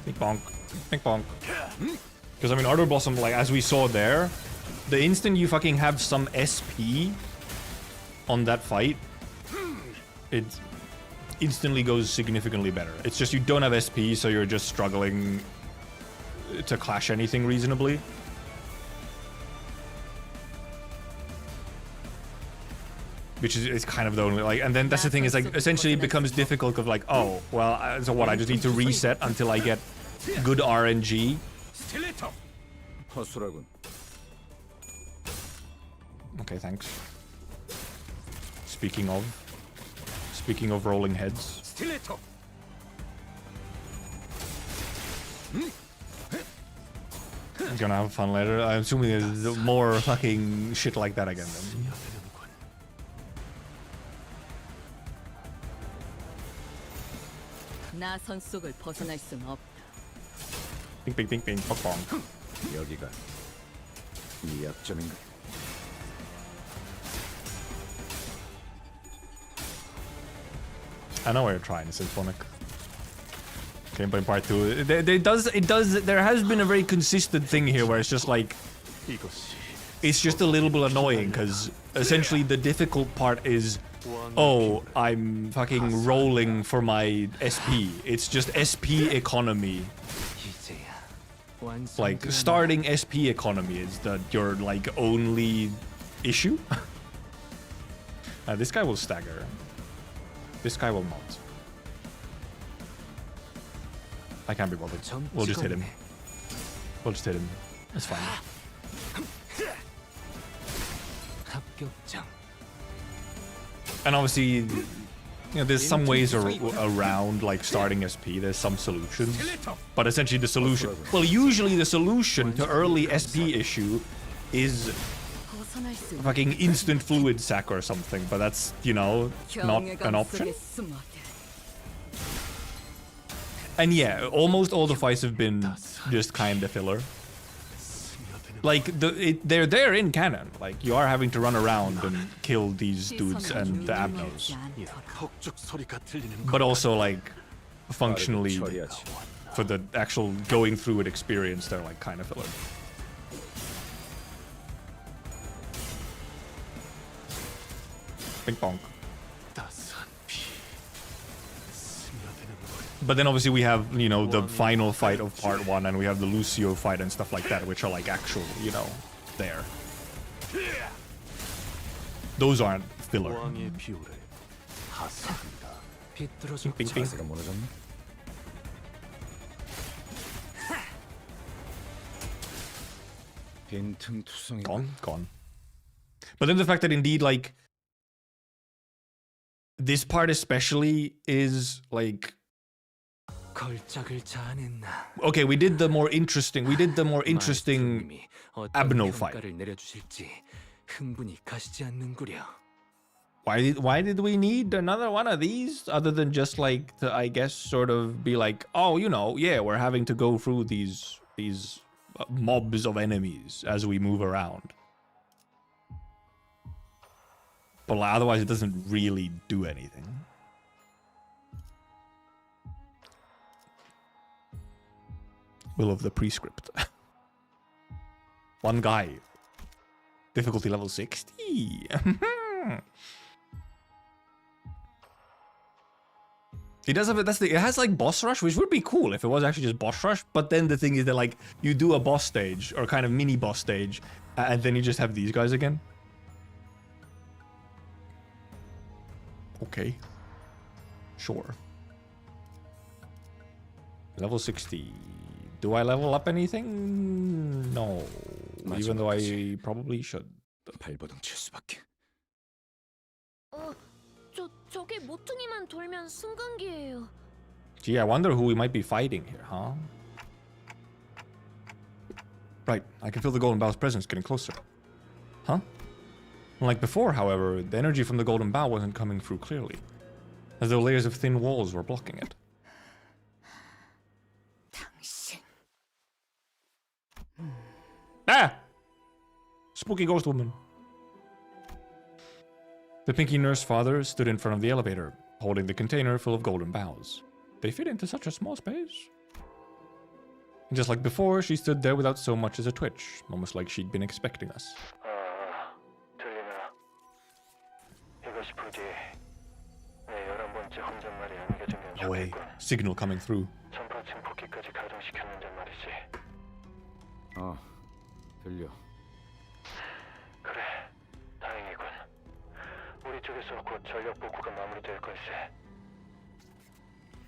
Bink bonk. Bink bonk. Because I mean, Ardor Blossom, like as we saw there, the instant you fucking have some SP on that fight, it instantly goes significantly better. It's just you don't have SP, so you're just struggling to clash anything reasonably. Which is kind of the only, like, and then that's the thing, is like essentially it becomes difficult of like, oh, well, so what, I just need to reset until I get good RNG. Okay, thanks. Speaking of rolling heads. I'm gonna have fun later. I'm assuming there's more fucking shit like that again then. 나선 속을 벗어날 순 없다. 빙빙빙빙 뻑뻥. 여기가 이 약점인가? I know what you're trying, Symphonic. Gameplay part 2. There has been a very consistent thing here where it's just like, it's just a little bit annoying because essentially the difficult part is, oh, I'm fucking rolling for my SP. It's just SP economy. Like starting SP economy is your like only issue. This guy will stagger. This guy will not. I can't be bothered. We'll just hit him. We'll just hit him. It's fine. And obviously, you know, there's some ways around like starting SP. There's some solutions, but essentially the solution. Well, usually the solution to early SP issue is fucking instant fluid sack or something. But that's, you know, not an option. And yeah, almost all the fights have been just kind of filler. Like, they're there in canon. Like, you are having to run around and kill these dudes and the Abnos. But also, like, functionally, for the actual going through it experience, they're, like, kind of filler. Bing bong. But then obviously we have, you know, the final fight of part 1, and we have the Lucio fight and stuff like that, which are like actual, you know, there. Those aren't filler. Bing, bing. Gone. But then the fact that indeed, like, this part especially is like, okay, we did the more interesting Abno fight. Why did we need another one of these other than just like to, I guess, sort of be like, oh, you know, yeah, we're having to go through these mobs of enemies as we move around. But otherwise it doesn't really do anything. Will of the Prescript. One guy. Difficulty level 60. It does have it has like boss rush, which would be cool if it was actually just boss rush. But then the thing is that like you do a boss stage or kind of mini boss stage, and then you just have these guys again. Okay. Sure. Level 60. Do I level up anything? No. Even though I probably should. 저게 모퉁이만 돌면 승강기예요. Gee, I wonder who we might be fighting here, huh? Right, I can feel the Golden Bow's presence getting closer. Huh? Unlike before, however, the energy from the Golden Bow wasn't coming through clearly, as though layers of thin walls were blocking it. 당신. Ah! Spooky ghost woman. The Pinky Nurse Father stood in front of the elevator, holding the container full of golden bows. They fit into such a small space. And just like before, she stood there without so much as a twitch, almost like she'd been expecting us. 들리나? 이것이 부디 내 11번째 혼잣말이 안겨주면 No way. 좋겠군. Signal coming through. 전파층 복귀까지 가동시켰는데 말이지. 들려. 그래, 다행이군. 우리 쪽에서 곧 전력 복구가 마무리될 걸세.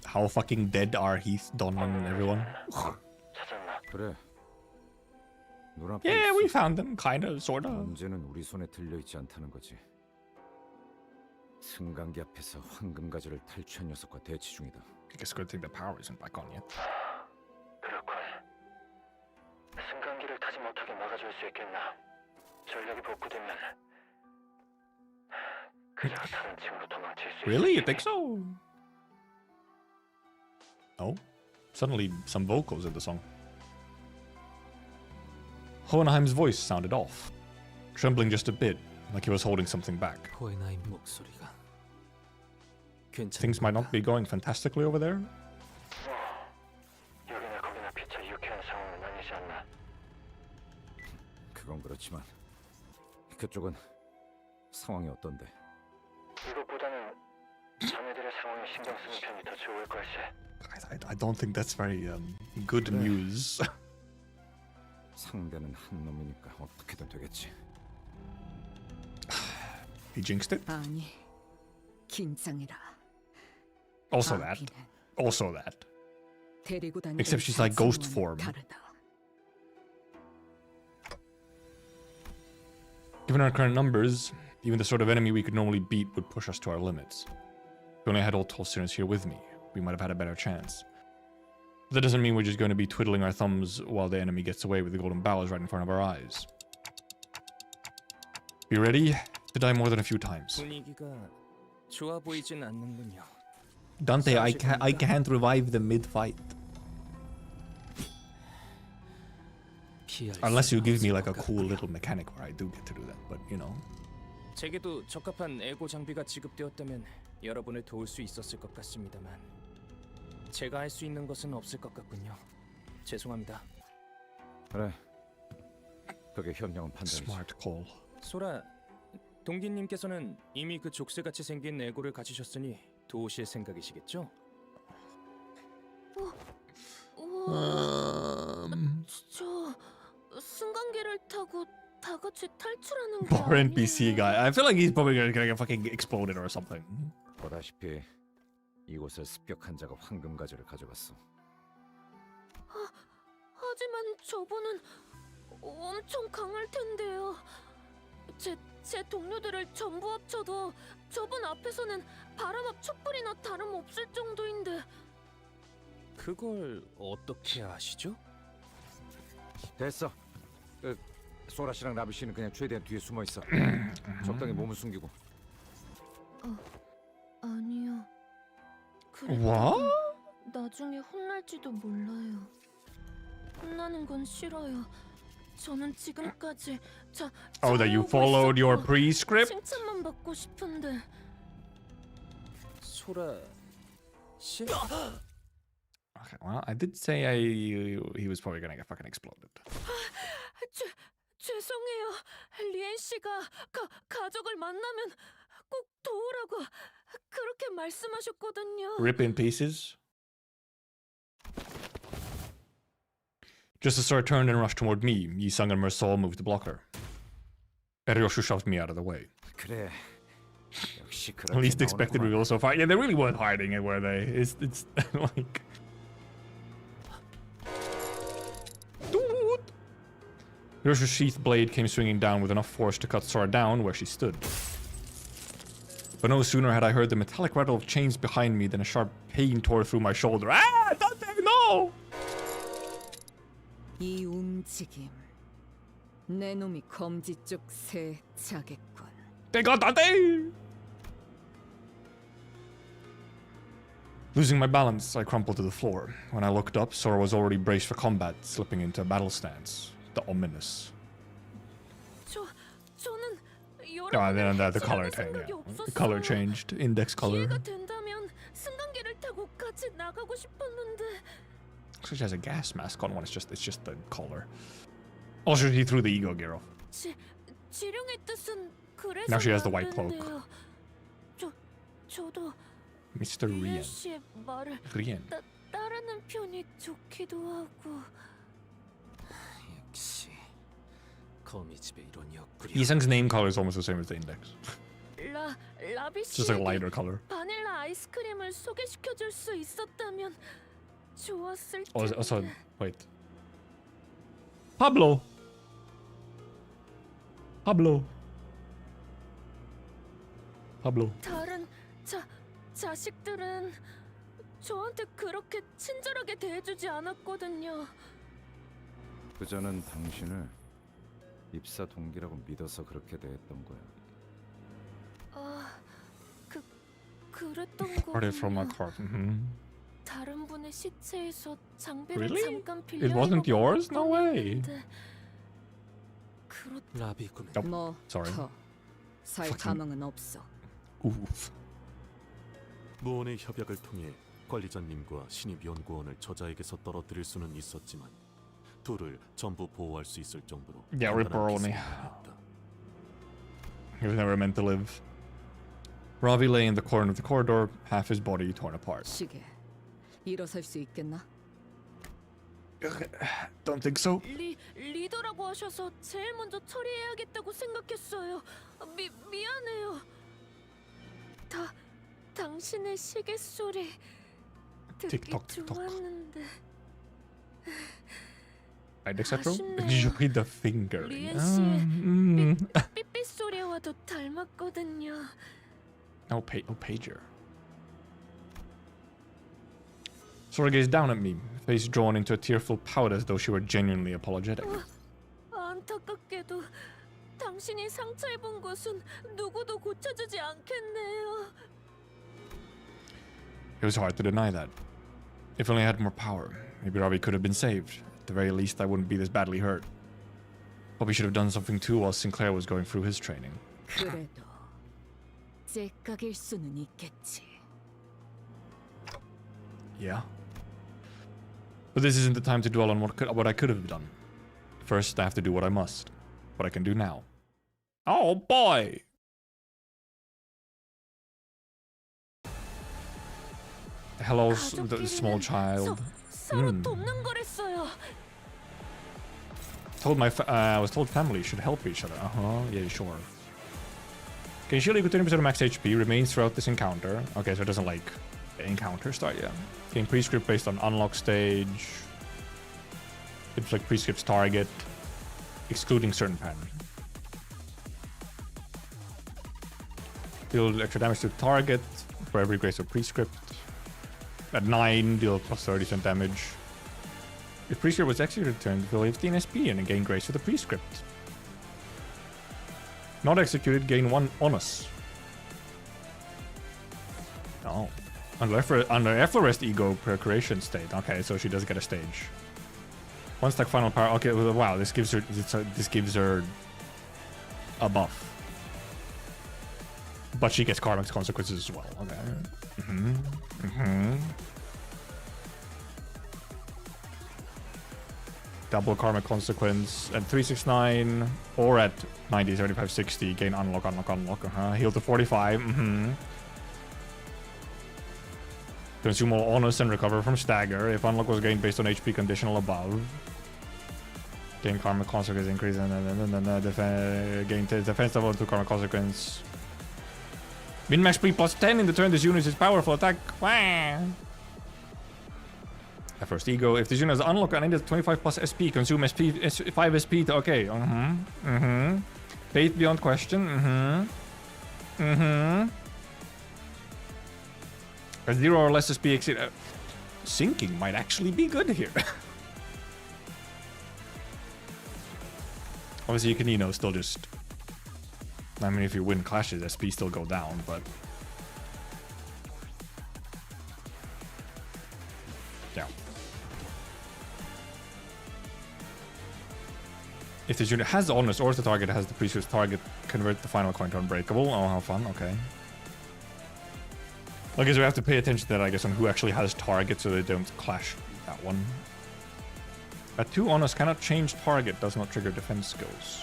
How fucking dead are Heath, Donlan, and everyone? 찾았나? 그래. 눈앞에 Yeah, 있어. we found them, kinda, sorta. 문제는 우리 손에 들려 있지 않다는 거지. 승강기 앞에서 황금 가지를 탈취한 녀석과 대치 중이다. I guess good thing the power isn't back on yet. 그렇군. 승강기를 타지 못하게 막아줄 수 있겠나? 전력이 복구되면 그저 다른 층으로 도망칠 수 Really? You 있겠지. think so? Oh, suddenly some vocals in the song. Hohenheim's voice sounded off, trembling just a bit, like he was holding something back. 호에나임 목소리가 Things might not be going fantastically over there. 여기나 거기나 피차 유쾌한 상황은 아니지 않나? 그건 그렇지만 그쪽은 상황이 어떤데? 이것보다는 자네들의 상황에 신경 쓰는 편이 더 좋을 걸세. I don't think that's very good news. 상대는 한 놈이니까 어떻게든 되겠지. He jinxed it. 아니, 긴장해라. Also that. Also that. 데리고 다니는 Except she's like ghost 자치와는 form. 다르다. Given our current numbers, even the sort of enemy we could normally beat would push us to our limits. If only I had old Tolstoyans here with me, we might have had a better chance. But that doesn't mean we're just going to be twiddling our thumbs while the enemy gets away with the golden bows right in front of our eyes. Be ready to die more than a few times. 분위기가 좋아 보이진 않는군요. Dante, I can't revive them mid-fight. Unless you give me like a cool little mechanic where I do get to do that, but you know. 제게도 적합한 에고 장비가 지급되었다면 여러분을 도울 수 있었을 것 같습니다만 제가 할 수 있는 것은 없을 것 같군요. 죄송합니다. 그래. 그게 현명한 판단이지. Smart call. 소라, 동기님께서는 이미 그 족쇄같이 생긴 에고를 가지셨으니 도우실 생각이시겠죠? 저 승강기를 타고 다 같이 탈출하는 게 Poor NPC guy. I feel like he's probably gonna get fucking exploded or something. 보다시피 이곳을 습격한 자가 황금 가지를 가져갔어. 하지만 저분은 엄청 강할 텐데요. 제 동료들을 전부 합쳐도 저분 앞에서는 바람 앞 촛불이나 다름없을 정도인데. 그걸 어떻게 아시죠? 됐어. 소라 씨랑 라비 씨는 그냥 최대한 뒤에 숨어 있어. 적당히 몸을 숨기고. 아니요. What? 나중에 혼날지도 몰라요. 혼나는 건 싫어요. 저는 지금까지 Oh, that you followed your prescript? 칭찬만 받고 싶은데. 소라 씨? Okay, well, I did say he was probably gonna get fucking exploded. 죄송해요. 리엔 씨가 가족을 만나면 꼭 도우라고 그렇게 말씀하셨거든요. Rip in pieces. Just as Sora turned and rushed toward me, Yi-sung and Mersol moved to block her. ryoshus shoved me out of the way. 그래. 역시 그렇게 Least expected 나오는구만. reveal so far. Yeah, they really weren't hiding it, were they? It's like... ryoshus' sheath blade came swinging down with enough force to cut Sora down where she stood. But no sooner had I heard the metallic rattle of chains behind me than a sharp pain tore through my shoulder. Ah, Dante, no! 이 움직임, 내 놈이 검지 쪽 새 자겠군. They got Dante! Losing my balance, I crumpled to the floor. When I looked up, Sora was already braced for combat, slipping into a battle stance. The ominous. 저는 Ah, then the color thing, yeah. The color changed. Index color. 기회가 된다면 승강기를 타고 같이 나가고 싶었는데. So she has a gas mask on when it's just the color. Also, he threw the ego gear off. 지룡의 뜻은 그래서 Now she has the white cloak. 저도 Mr. Ryan. 씨의 말을 Ryan. 따르는 편이 좋기도 하고. 역시 거미집의 이론이었구려. Isang's name color is almost the same as the index. 라비 It's just like a lighter color. 바닐라 아이스크림을 소개시켜 줄 수 있었다면 좋았을 텐데. Also, wait. Pablo. 다른 자식들은 저한테 그렇게 친절하게 대해주지 않았거든요. 그저는 당신을 입사 동기라고 믿어서 그렇게 대했던 거야. 그랬던 Parted from my 거군요. cart. 다른 분의 시체에서 장비를 Really? 잠깐 빌려. It wasn't yours? No way. 라비 꿈에. 뭐, Sorry. 살 가망은 없어. Oof. 무언의 협약을 통해 관리자님과 신입연구원을 저자에게서 떨어뜨릴 수는 있었지만 둘을 전부 보호할 수 있을 정도로 Yeah, Ripper only. He was never meant to live. Ravi lay in the corner of the corridor, half his body torn apart. 시계, 일어설 수 있겠나? Don't think so. 리더라고 하셔서 제일 먼저 처리해야겠다고 생각했어요. 미안해요. 당신의 시계 소리 듣기 틱톡. 좋았는데. Right, etc. Enjoy the finger. 리엔 씨의 삐삐 소리와도 닮았거든요. Oh, pager. Sora gazed down at me, face drawn into a tearful pout as though she were genuinely apologetic. 안타깝게도 당신이 상처 입은 곳은 누구도 고쳐주지 않겠네요. It was hard to deny that. If only I had more power, maybe Ravi could have been saved. At the very least, I wouldn't be this badly hurt. Probably should have done something too while Sinclair was going through his training. 그래도 째깍일 수는 있겠지. Yeah. But this isn't the time to dwell on what I could have done. First, I have to do what I must. What I can do now. Oh boy! Hello, the small child. 서로 돕는 거랬어요. I was told family should help each other. Yeah, sure. Gain shield equal to 30% of max HP, remains throughout this encounter. Okay, so it doesn't like encounter start, yeah. Gain prescript based on unlock stage. It's like prescript's target, excluding certain patterns. Deal extra damage to the target for every grace of prescript. At 9, deal plus 30% damage. If prescript was executed turn, deal 15 SP and gain grace for the prescript. Not executed, gain 1 onus. Oh. Under Efforest ego per creation state. Okay, so she does get a stage. 1 stack final power. Okay, wow, this gives her a buff. But she gets karmic consequences as well. Okay. Double karmic consequence at 369 or at 90, 75, 60. Gain unlock. Heal to 45. Consume all honors and recover from stagger. If unlock was gained based on HP conditional above. Gain karmic consequence increase and then gain defense level to karmic consequence. Min max speed plus 10 in the turn this unit is powerful attack. At first ego. If this unit has unlock and needed 25 plus SP, consume SP 5 SP to okay. Faith beyond question. A 0 or less SP exceed. Sinking might actually be good here. Obviously, you can, you know, still just. I mean, if you win clashes, SP still go down, but. Yeah. If this unit has honest or if the target has the pre-script target, convert the final coin to unbreakable. Oh, how fun. Okay. I guess we have to pay attention to that, I guess, on who actually has target so they don't clash that one. At 2 honest cannot change target, does not trigger defense skills.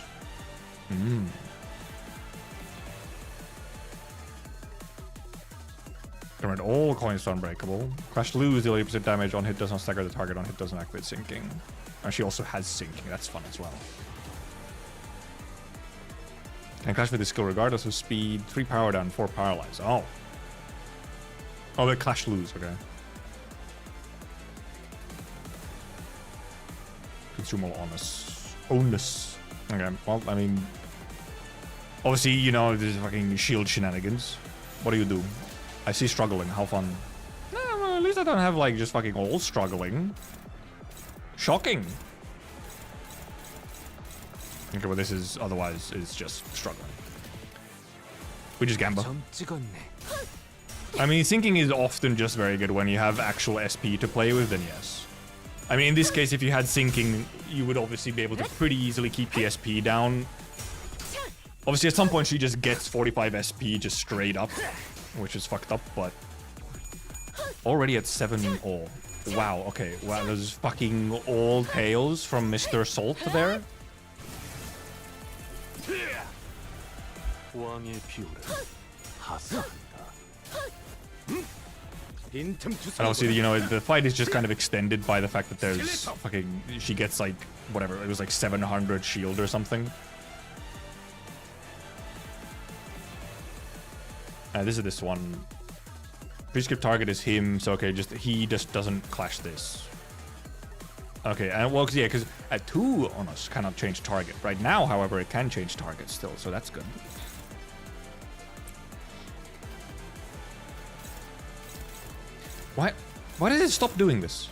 Convert all coins to unbreakable. Clash lose, deal 80% damage on hit, does not stagger the target, on hit doesn't activate sinking. And she also has sinking, that's fun as well. Can clash with this skill regardless of speed, 3 power down, 4 paralyze. Oh. Oh, they clash lose, okay. Consume all onus. Okay, well, I mean... Obviously, you know, this is fucking shield shenanigans. What do you do? I see struggling, how fun. No, well, at least I don't have, like, just fucking all struggling. Shocking. Okay, well, this is, otherwise, it's just struggling. We just gamble. I mean, sinking is often just very good when you have actual SP to play with, then yes. I mean, in this case, if you had sinking, you would obviously be able to pretty easily keep the SP down. Obviously, at some point, she just gets 45 SP just straight up, which is fucked up, but... Already at 7 all. Wow, okay. Wow, there's fucking all tails from Mr. Salt there. And obviously, you know, the fight is just kind of extended by the fact that there's fucking... She gets, like, whatever, it was like 700 shield or something. This is this one. Prescript target is him, so okay, he just doesn't clash this. Okay, and well, yeah, because at 2 on us cannot change target. Right now, however, it can change target still, so that's good. Why did it stop doing this?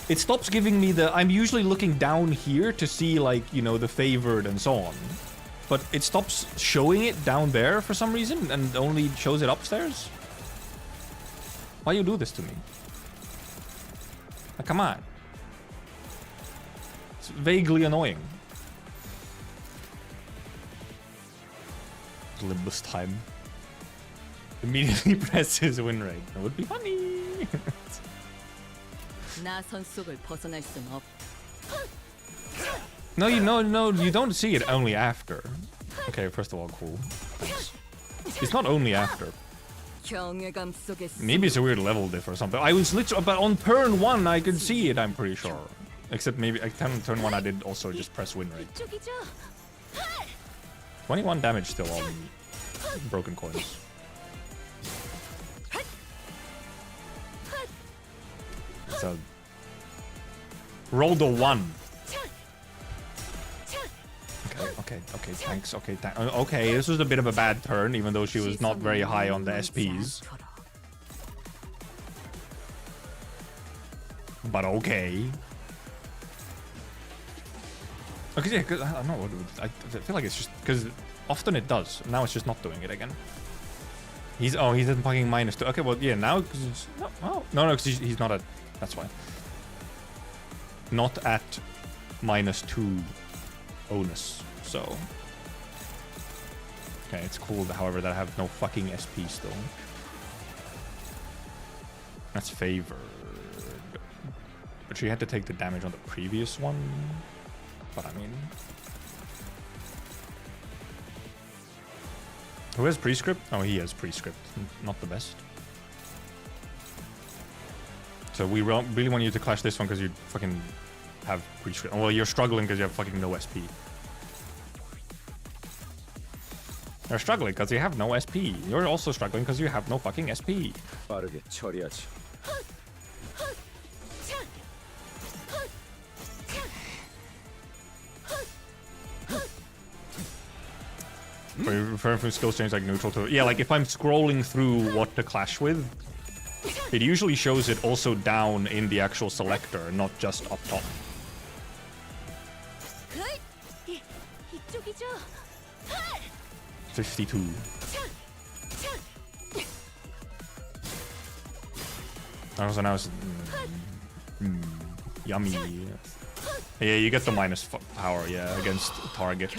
It stops giving me the... I'm usually looking down here to see, like, you know, the favored and so on. But it stops showing it down there for some reason and only shows it upstairs? Why you do this to me? Like, come on. It's vaguely annoying. Limbus time. Immediately presses win rate. That would be funny. No, you don't see it only after. Okay, first of all, cool. Thanks. It's not only after. Maybe it's a weird level diff or something. I was literally, but on turn 1 I could see it, I'm pretty sure. Except maybe on turn 1 I did also just press win rate. 21 damage still on broken coins. So roll the 1. Okay, thanks. Okay, this was a bit of a bad turn, even though she was not very high on the SPs. But okay. Okay, yeah, cause I don't know. I feel like it's just because often it does. Now it's just not doing it again. He's at fucking -2. Okay, well yeah, now because no, because he's not at. That's why. Not at -2 onus. So okay, it's cool. However, that I have no fucking SP still. That's favored. But she had to take the damage on the previous one. But I mean, who has prescript? Oh, he has prescript. Not the best. So we really want you to clash this one because you fucking have prescript. Well, you're struggling because you have fucking no SP. You're struggling because you have no SP. You're also struggling because you have no fucking SP. 빠르게 처리하지. Referring from skills change like neutral to... Yeah, like if I'm scrolling through what to clash with, it usually shows it also down in the actual selector, not just up top. 이쪽이죠. 52. Also now it's... yummy. Yeah, you get the minus power, yeah, against target.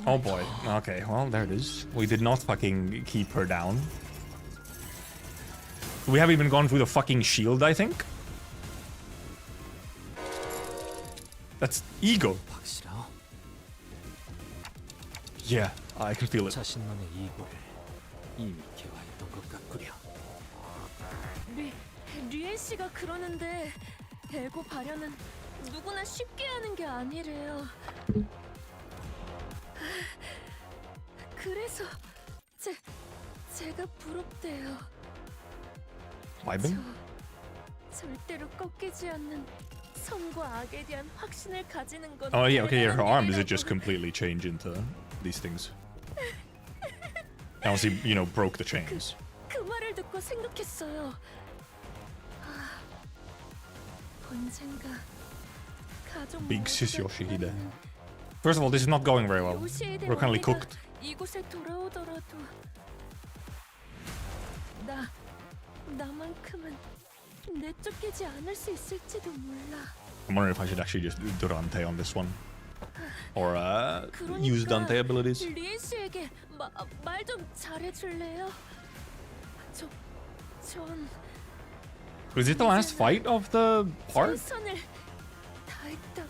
Oh boy. Okay, well, there it is. We did not fucking keep her down. We haven't even gone through the fucking shield, I think. That's ego. Yeah, I can feel it. 자신만의 이고를 이미 개화했던 것 같구려. 리엔 씨가 그러는데 에고 발현은 누구나 쉽게 하는 게 아니래요. 그래서 제가 부럽대요. Vibing? 절대로 꺾이지 않는 선과 악에 대한 확신을 가지는 건. Oh yeah, okay, her arm does it just completely change into these things? Now she, you know, broke the chains. 그 말을 듣고 생각했어요. 언젠가 가족 Big sis Yoshihide. First of all, this is not going very well. We're currently cooked. 이곳에 돌아오더라도 나만큼은 내쫓기지 않을 수 있을지도 몰라. I'm wondering if I should actually just do Dante on this one. Or use Dante abilities. 리엔 씨에게 말 좀 잘해줄래요? 전 Is it the last fight of the part? 최선을 다했다고.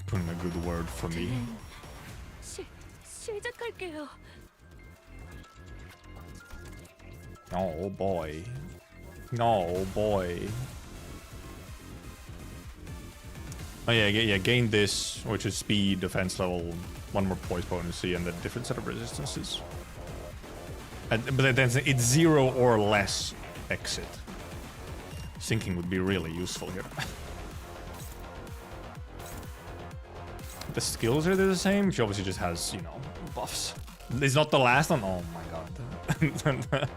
Put in a good word for me. 시작할게요. Oh boy. Oh boy. Oh yeah, gain this, which is speed, defense level, one more poise potency, and a different set of resistances. But then it's 0 or less exit. Sinking would be really useful here. The skills are the same. She obviously just has, you know, buffs. It's not the last one. Oh my god.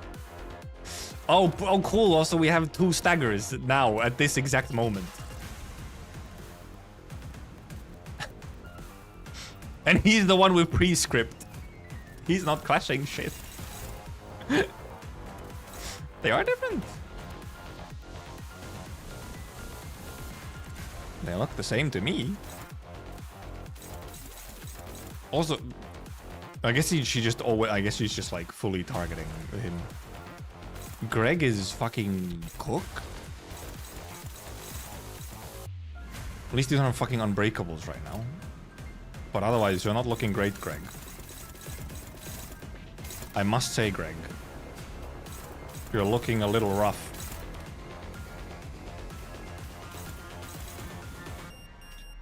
Oh, cool. Also, we have 2 staggers now at this exact moment. And he's the one with prescript. He's not clashing shit. They are different. They look the same to me. Also, I guess she just always. I guess she's just like fully targeting him. Greg is fucking cook. At least these aren't fucking unbreakables right now. But otherwise, you're not looking great, Greg. I must say, Greg. You're looking a little rough.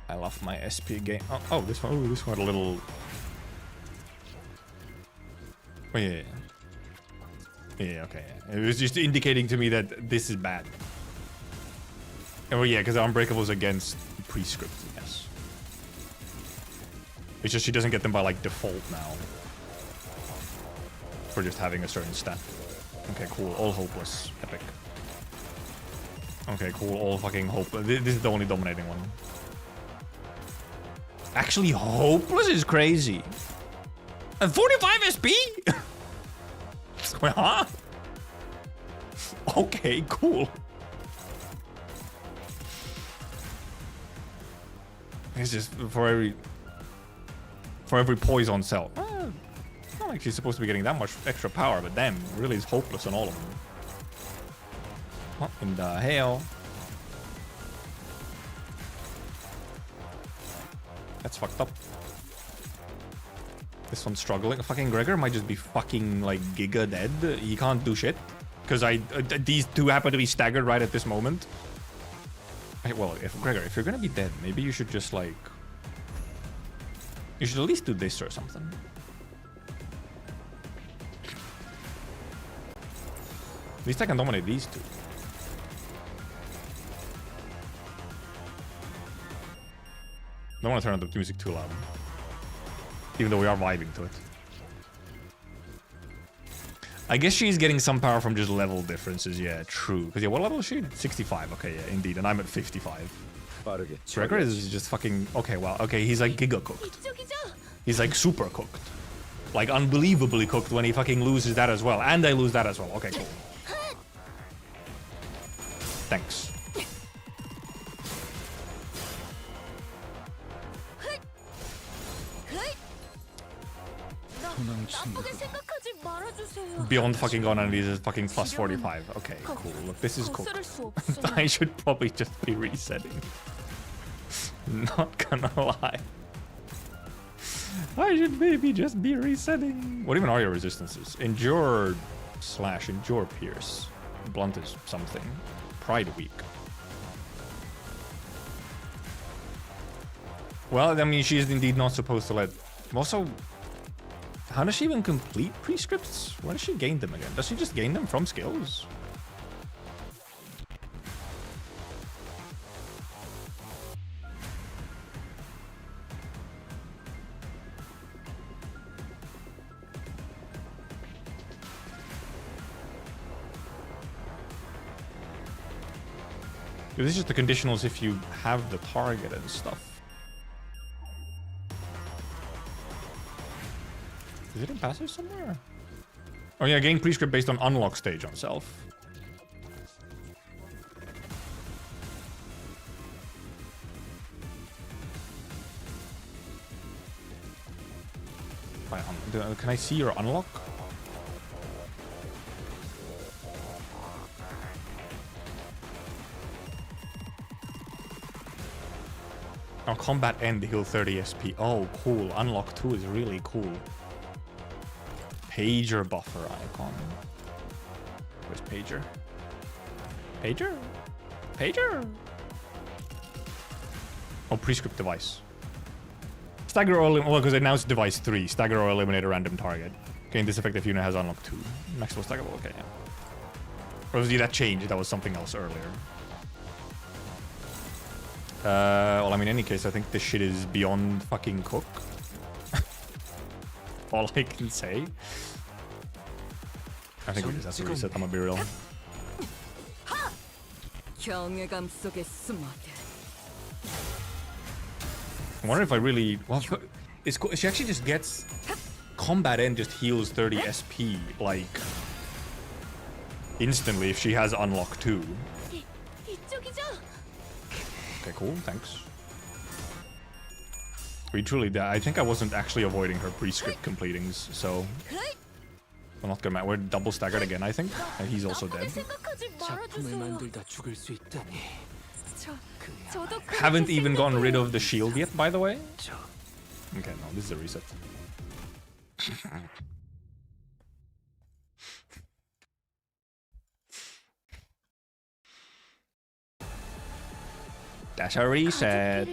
I love my SP game. Oh, this one. Oh, this one a little. Oh yeah. Yeah, okay. It was just indicating to me that this is bad. Oh yeah, because Unbreakable is against prescript, yes. It's just she doesn't get them by like default now. For just having a certain stat. Okay, cool. All hopeless. Epic. Okay, cool. All fucking hope. This is the only dominating one. Actually, hopeless is crazy. And 45 SP? Huh? Okay, cool. It's just for every poison cell. It's not like she's supposed to be getting that much extra power, but damn, really is hopeless on all of them. What in the hell? That's fucked up. This one's struggling. Fucking Gregor might just be fucking like giga dead. He can't do shit. Because these two happen to be staggered right at this moment. Well, Gregor, if you're gonna be dead, maybe you should just like... You should at least do this or something. At least I can dominate these two. Don't want to turn up the music too loud. Even though we are vibing to it. I guess she's getting some power from just level differences. Yeah, true. Because yeah, what level is she? 65. Okay, yeah, indeed. And I'm at 55. Gregor is just fucking... Okay, well, okay, he's like giga cooked. He's like super cooked. Like unbelievably cooked when he fucking loses that as well. And I lose that as well. Okay, cool. Thanks. Beyond fucking gone and is fucking plus 45. Okay, cool. Look, this is cool. I should probably just be resetting. Not gonna lie. I should maybe just be resetting. What even are your resistances? Endure / endure pierce. Blunt is something. Pride weak. Well, I mean, she is indeed not supposed to let... Also, how does she even complete prescripts? Where does she gain them again? Does she just gain them from skills? This is just the conditionals if you have the target and stuff. Is it in passive somewhere? Oh yeah, gain prescript based on unlock stage on self. Can I see your unlock? Oh, combat end, heal 30 SP. Oh, cool. Unlock 2 is really cool. Pager buffer icon. Where's Pager? Pager? Pager? Oh, prescript device. Stagger or eliminate. Well, because it announced device 3. Stagger or eliminate a random target. Gain this effect if unit has unlock 2. Maximal staggerable. Okay, yeah. Or was it that changed? That was something else earlier. Well, I mean, in any case, I think this shit is beyond fucking cook. All I can say. I think we just have to reset, I'm gonna be real. I wonder if I really... Well, it's cool. She actually just gets... Combat end just heals 30 SP, like... instantly if she has unlock 2. Okay, cool, thanks. We truly did. I think I wasn't actually avoiding her prescript completings, so... I'm not gonna matter. We're double staggered again, I think. And he's also dead. Haven't even gotten rid of the shield yet, by the way. Okay, no, this is a reset. That's a reset.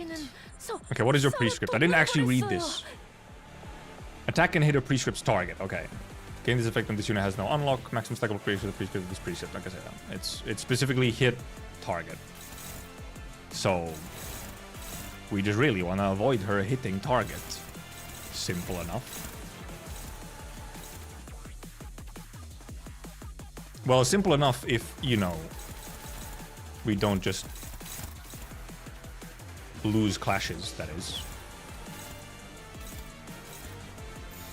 Okay, what is your prescript? I didn't actually read this. Attack and hit a prescript's target. Okay. Gain this effect when this unit has no unlock. Maximum stackable creation of the prescript of this precept. Like I said, it's specifically hit target. So we just really want to avoid her hitting target. Simple enough. Well, simple enough if, you know, we don't just lose clashes, that is.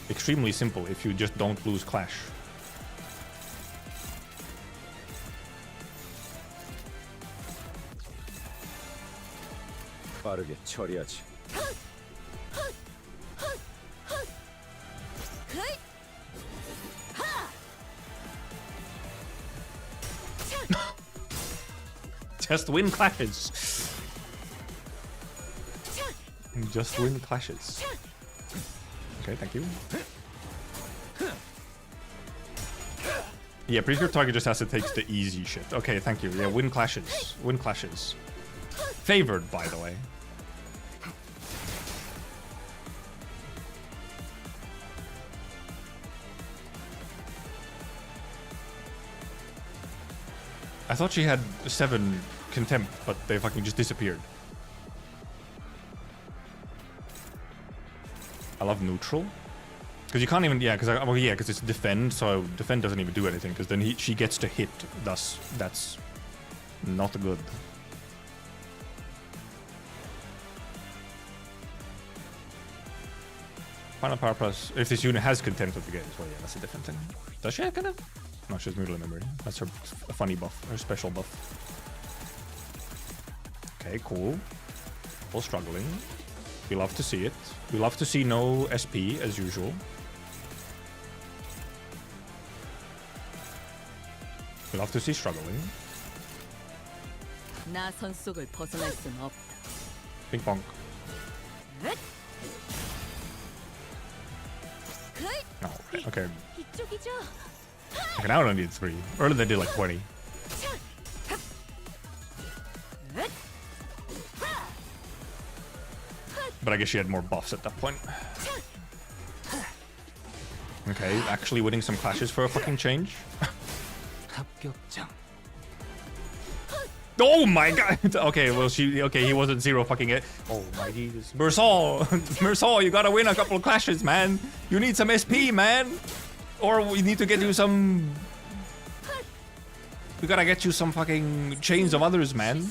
Extremely simple if you just don't lose clash. 빠르게 처리하지. Just win clashes. Just win clashes. Okay, thank you. Yeah, prescript target just has to take the easy shit. Okay, thank you. Yeah, win clashes. Win clashes. Favored, by the way. I thought she had 7 contempt, but they fucking just disappeared. I love neutral. Because you can't even, yeah, because it's defend, so defend doesn't even do anything, because then she gets to hit, thus that's not good. Final power plus, if this unit has contempt of the gaze, well yeah, that's a different thing. Does she have contempt? No, she has mutilate memory. That's her funny buff, her special buff. Okay, cool. Still struggling. We love to see it. We love to see no SP, as usual. We love to see struggling. 나선 속을 벗어날 순 없다. Ping pong. No, okay. Okay, now I don't need 3. Earlier they did like 20. But I guess she had more buffs at that point. Okay, actually winning some clashes for a fucking change. Oh my god! Okay, well he wasn't 0 fucking it. Oh my Jesus. Mersal! Mersal, you gotta win a couple of clashes, man! You need some SP, man! Or we need to get you some... We gotta get you some fucking chains of others, man.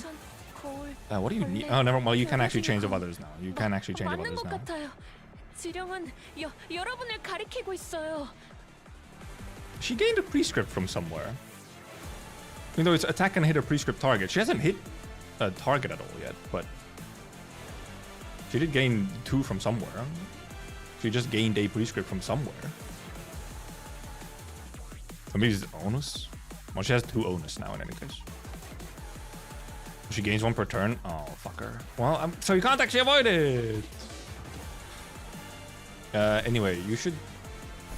What do you need? Oh, never mind. Well, you can actually change of others now. You can actually change of others now. 지령은 여러분을 가리키고 있어요. She gained a prescript from somewhere. Even though it's attack and hit a prescript target. She hasn't hit a target at all yet, but she did gain 2 from somewhere. She just gained a prescript from somewhere. Maybe it's onus? Well, she has 2 onus now in any case. She gains 1 per turn. Oh, fucker. Well, so you can't actually avoid it. Anyway, you should...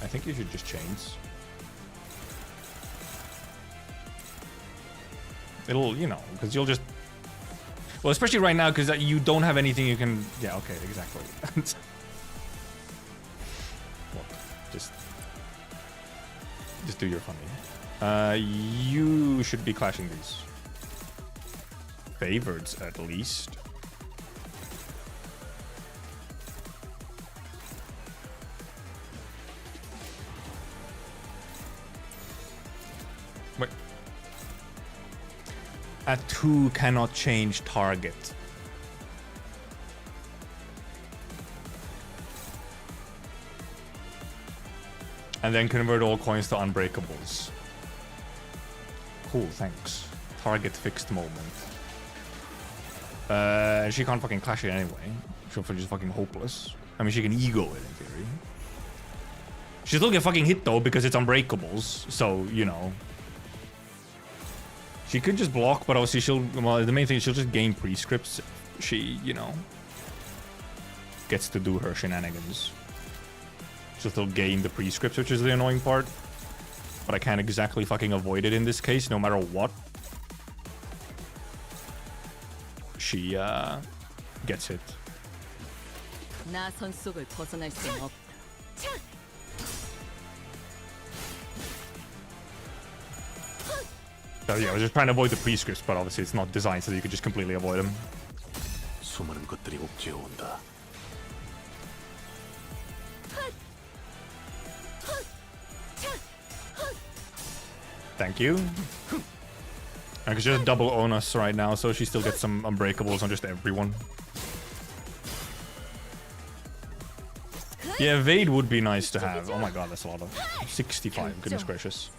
I think you should just chains. It'll, you know, because you'll just... Well, especially right now, because you don't have anything you can... Yeah, okay, exactly. Look, just do your funny. You should be clashing these. Favorites, at least. Wait. A 2 cannot change target. And then convert all coins to unbreakables. Cool, thanks. Target fixed moment. She can't fucking clash it anyway. She'll just fucking hopeless. I mean, she can ego it in theory. She still get fucking hit though because it's unbreakables. So, you know. She could just block, but obviously she'll... Well, the main thing is she'll just gain prescripts. She, you know, gets to do her shenanigans. She'll still gain the prescripts, which is the annoying part. But I can't exactly fucking avoid it in this case, no matter what. She, gets hit. 나선 속을 벗어날 순 없다. Yeah, I was just trying to avoid the prescripts, but obviously it's not designed so that you could just completely avoid them. 수많은 것들이 옥죄어 온다. Thank you. I could just double own us right now, so she still gets some unbreakables on just everyone. Yeah, evade would be nice to have. Oh my god, that's a lot of 65. Goodness gracious.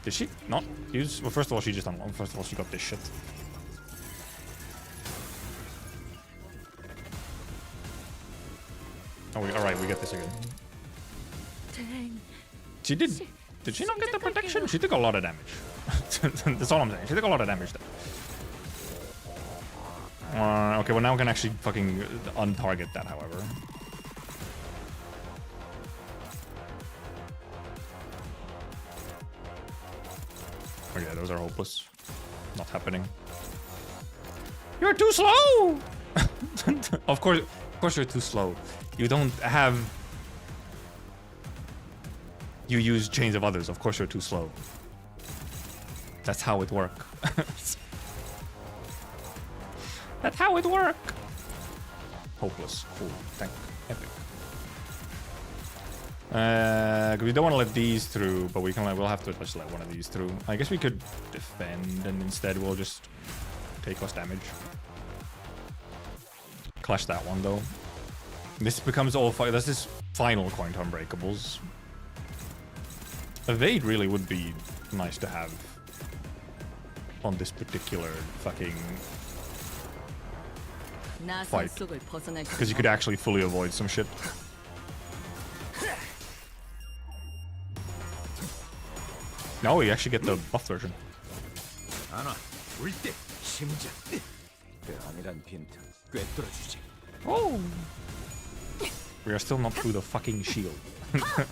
Did she not use? Well, first of all, she just unlocked. First of all, she got this shit. Oh, all right, we get this again. She did. Did she not get the protection? She took a lot of damage. That's all I'm saying. She took a lot of damage there. Okay, well now we can actually fucking untarget that, however. Okay, those are hopeless. Not happening. You're too slow! Of course you're too slow. You don't have... You use chains of others. Of course you're too slow. That's how it works. That's how it works. Hopeless. Cool. Tank. Epic. We don't want to let these through, but we'll have to just let one of these through. I guess we could defend, and instead we'll just take less damage. Clash that one though. This becomes all fine. That's this final coin to unbreakables. Evade really would be nice to have on this particular fucking fight, because you could actually fully avoid some shit. No, you actually get the buff version. Oh! We are still not through the fucking shield. At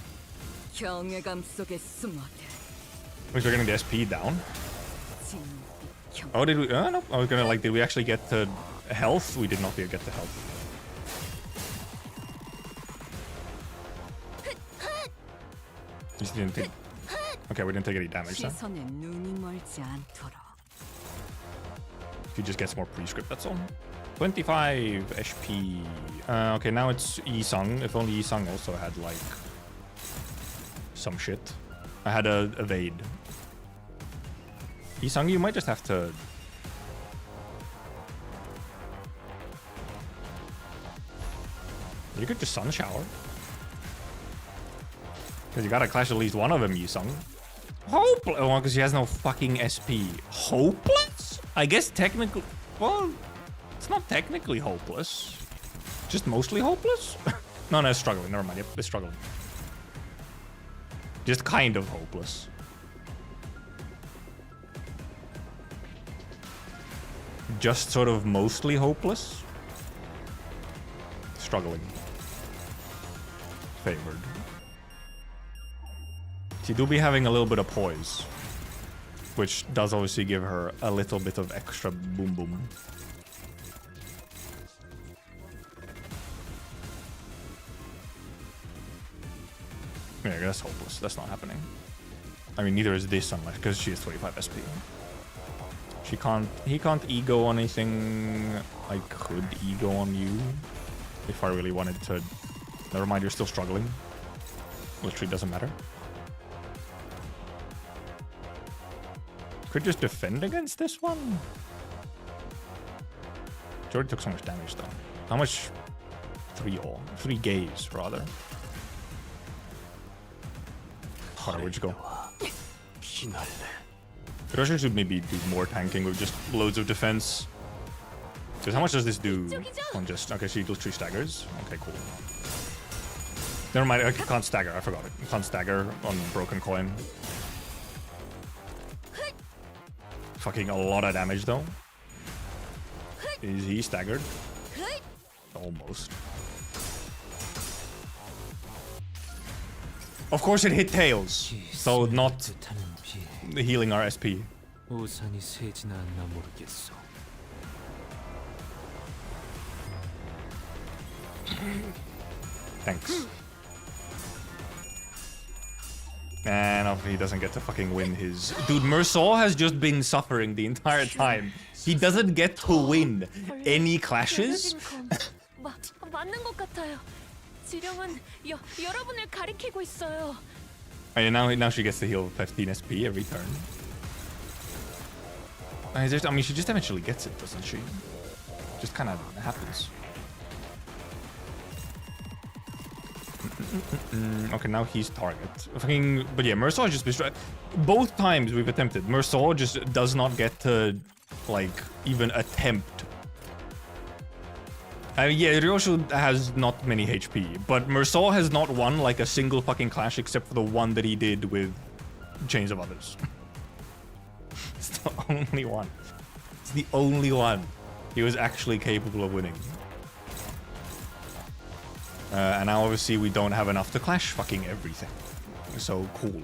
least we're getting the SP down. Oh, did we? No. I was gonna did we actually get the health? We did not get the health. Just didn't take. Okay, we didn't take any damage then. He just gets more pre-script, that's all. 25 HP. Okay, now it's Yi-Sung. If only Yi-Sung also had, like, some shit. I had a evade. Yi-Sung, you might just have to... You could just Sun Shower. Because you gotta clash at least one of them, Yi-Sung. Hopeless! Oh, because he has no fucking SP. Hopeless? I guess technically... Well, it's not technically hopeless. Just mostly hopeless? No, it's struggling. Never mind. Yep, it's struggling. Just kind of hopeless. Just sort of mostly hopeless. Struggling. Favored. She do be having a little bit of poise, which does obviously give her a little bit of extra boom boom. Yeah, that's hopeless. That's not happening. I mean, neither is this unless because she has 25 SP. She can't. He can't ego on anything. I could ego on you if I really wanted to. Never mind, you're still struggling. Literally doesn't matter. Could just defend against this one. She already took so much damage though. How much? 3 gaze rather. Alright, where'd you go? Ryoshus should maybe do more tanking with just loads of defense. Because how much does this do on just... Okay, she literally staggers. Okay, cool. Never mind, I can't stagger. I forgot it. You can't stagger on Broken Coin. Fucking a lot of damage though. Is he staggered? Almost. Of course it hit tails, so not healing our SP. Thanks. And he doesn't get to fucking win his... Dude, Mersault has just been suffering the entire time. He doesn't get to win any clashes. And now she gets to heal 15 SP every turn. I mean, she just eventually gets it, doesn't she? Just kind of happens. Okay, now he's target. Fucking, but yeah, Mersault just both times we've attempted. Mersault just does not get to, like, even attempt. Yeah, ryoshus has not many HP, but Mersault has not won like a single fucking clash except for the one that he did with Chains of Others. It's the only one. It's the only one he was actually capable of winning. And now obviously we don't have enough to clash fucking everything. So cool.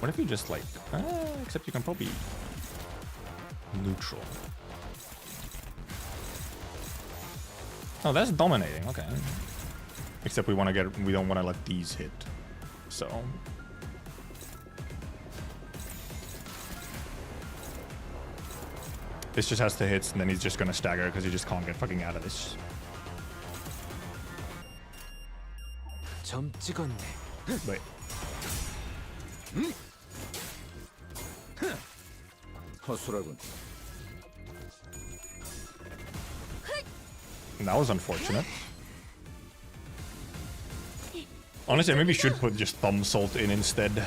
What if you just like... except you can probably... neutral. Oh, that's dominating. Okay. Except we want to get... we don't want to let these hit. So... This just has to hit, and then he's just gonna stagger because he just can't get fucking out of this. 점 찍었네. Wait. 허술하군. That was unfortunate. Honestly, I maybe should put just thumb salt in instead.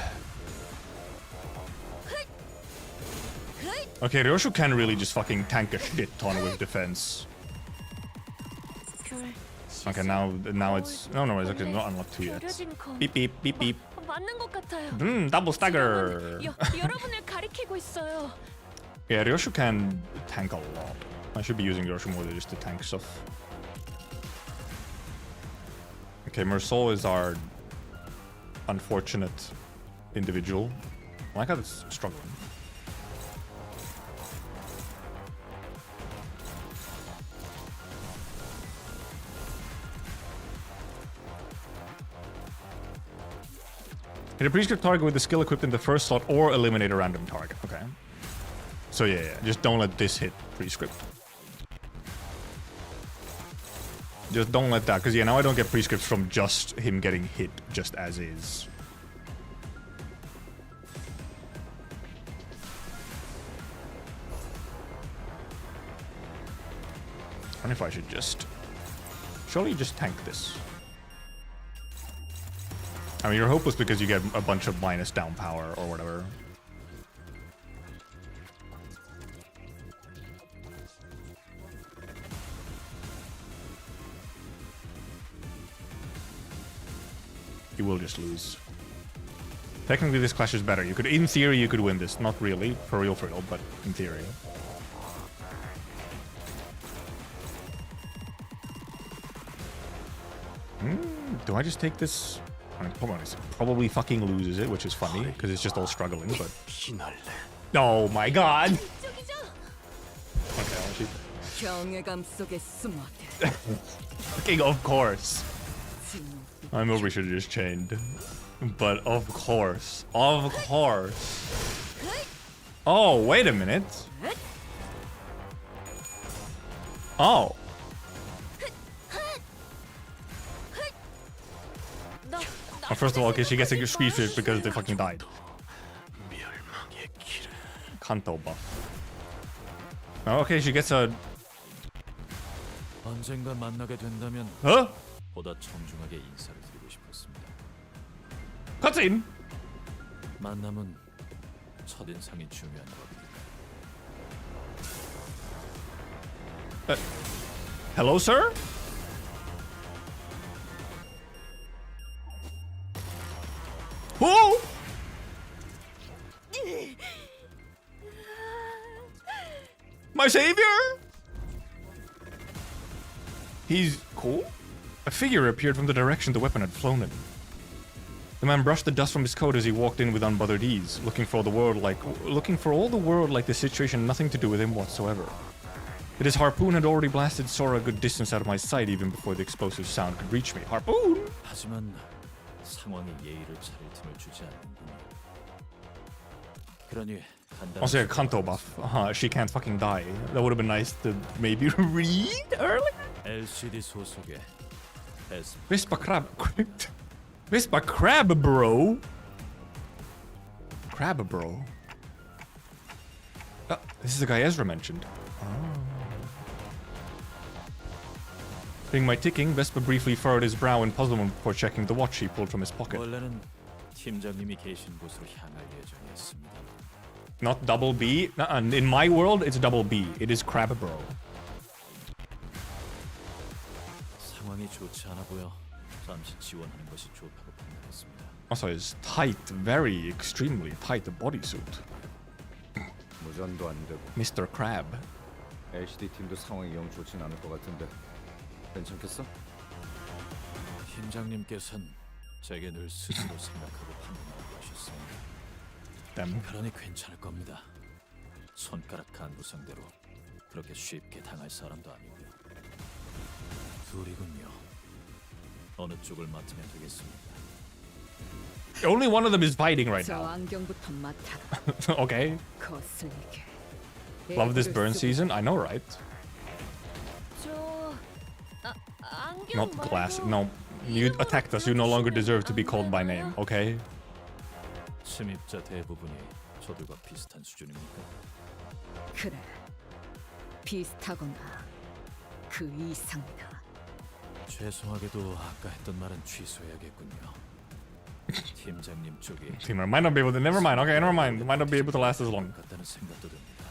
Okay, Ryoshu can really just fucking tank a shit ton with defense. Okay, now it's no, it's okay, not unlocked 2 yet. Beep beep beep beep. 맞는 것 같아요. Double stagger. 여러분을 가리키고 있어요. Yeah, Ryoshu can tank a lot. I should be using Ryoshu more than just to tank stuff. Okay, Mersol is our unfortunate individual. I like how it's struggling. Hit a prescript target with the skill equipped in the first slot or eliminate a random target. Okay. So yeah, just don't let this hit prescript. Just don't let that, because yeah, now I don't get prescripts from just him getting hit just as is. I wonder if I should just... Surely just tank this. I mean, you're hopeless because you get a bunch of minus down power or whatever. You will just lose. Technically, this clash is better. You could, in theory, you could win this. Not really, for real, but in theory. Do I just take this? I mean, probably fucking loses it, which is funny because it's just all struggling. But oh my god! Okay, fucking of course. I know we should have just chained, but of course. Oh, wait a minute. Oh. Well, first of all, okay, she gets a squeeze fit because they fucking died. Canto buff. Oh, okay, she gets a... 언젠가 만나게 된다면 Huh? 보다 정중하게 인사를 드리고 싶었습니다. Cutscene! 만남은 첫인상이 중요한 법입니다. Hello, sir? Whoa! My savior? He's cool? A figure appeared from the direction the weapon had flown in. The man brushed the dust from his coat as he walked in with unbothered ease, looking for all the world like the situation nothing to do with him whatsoever. But his harpoon had already blasted Sora a good distance out of my sight even before the explosive sound could reach me. Harpoon! 하지만 상황이 예의를 차릴 틈을 주지 않는군요. 그러니 Also, a Canto buff. She can't fucking die. That would have been nice to maybe read earlier. LCD 소속의 Vespa Crab. Vespa Crab Bro. Crab Bro. This is the guy Ezra mentioned. Hearing my ticking, Vespa briefly furrowed his brow in puzzlement before checking the watch he pulled from his pocket. 원래는 팀장님이 계신 곳으로 향할 예정이었습니다. Not double B. In my world, it's double B. It is Crab Bro. 상황이 좋지 않아 보여 잠시 지원하는 것이 좋다고 판단했습니다. Also, his tight, very extremely tight bodysuit. 무전도 안 되고. Mr. Crab. LCD 팀도 상황이 영 좋진 않을 것 같은데. 괜찮겠어? 팀장님께서는 제게 늘 스스로 생각하고 판단하고 하셨습니다. 그러니 괜찮을 겁니다. 손가락 간부 상대로 그렇게 쉽게 당할 사람도 아니고요. 둘이군요. 어느 쪽을 맡으면 되겠습니까? Only one of them is fighting right 저 now. 안경부터 맡아라. Okay. 거슬리게. Love this burn season. I know, right? Not glass. No, you attacked us. You no longer deserve to be called by name. Okay. 침입자 대부분이 저들과 비슷한 수준입니까? 그래. 비슷하거나 그 이상이다. 죄송하게도 아까 했던 말은 취소해야겠군요. 팀장님 쪽이 Teamer might not be able to. Never mind. Okay, never mind. Might not be able to last as long. 같다는 생각도 듭니다.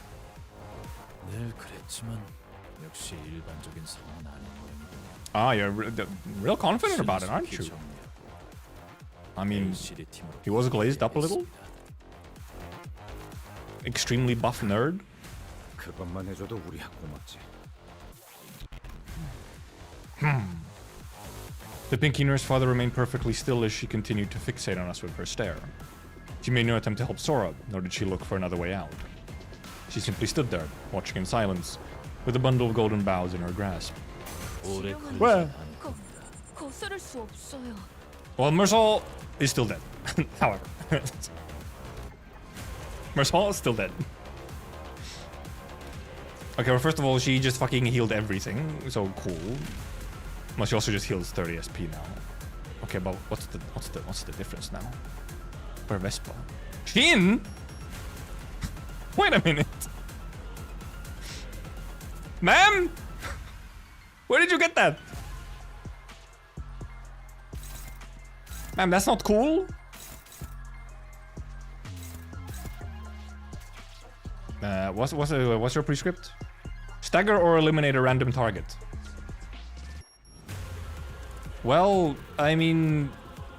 늘 그랬지만 역시 일반적인 상황은 아닌 모양이군요. Ah, you're real confident about it, aren't you? I mean, he was glazed up a little. Extremely buff nerd. 그것만 해줘도 우리 고맙지. The Pinky Nurse father remained perfectly still as she continued to fixate on us with her stare. She made no attempt to help Sora, nor did she look for another way out. She simply stood there, watching in silence, with a bundle of golden boughs in her grasp. Well, 거스를 수 없어요. well, Mersal is still dead. However, Mersal is still dead. Okay, well, first of all, she just fucking healed everything, so cool. Well, she also just heals 30 SP now. Okay, but what's the difference now? For Vespa, Shin. Wait a minute, ma'am. Where did you get that? Ma'am, that's not cool. What's your prescript? Stagger or eliminate a random target? Well, I mean,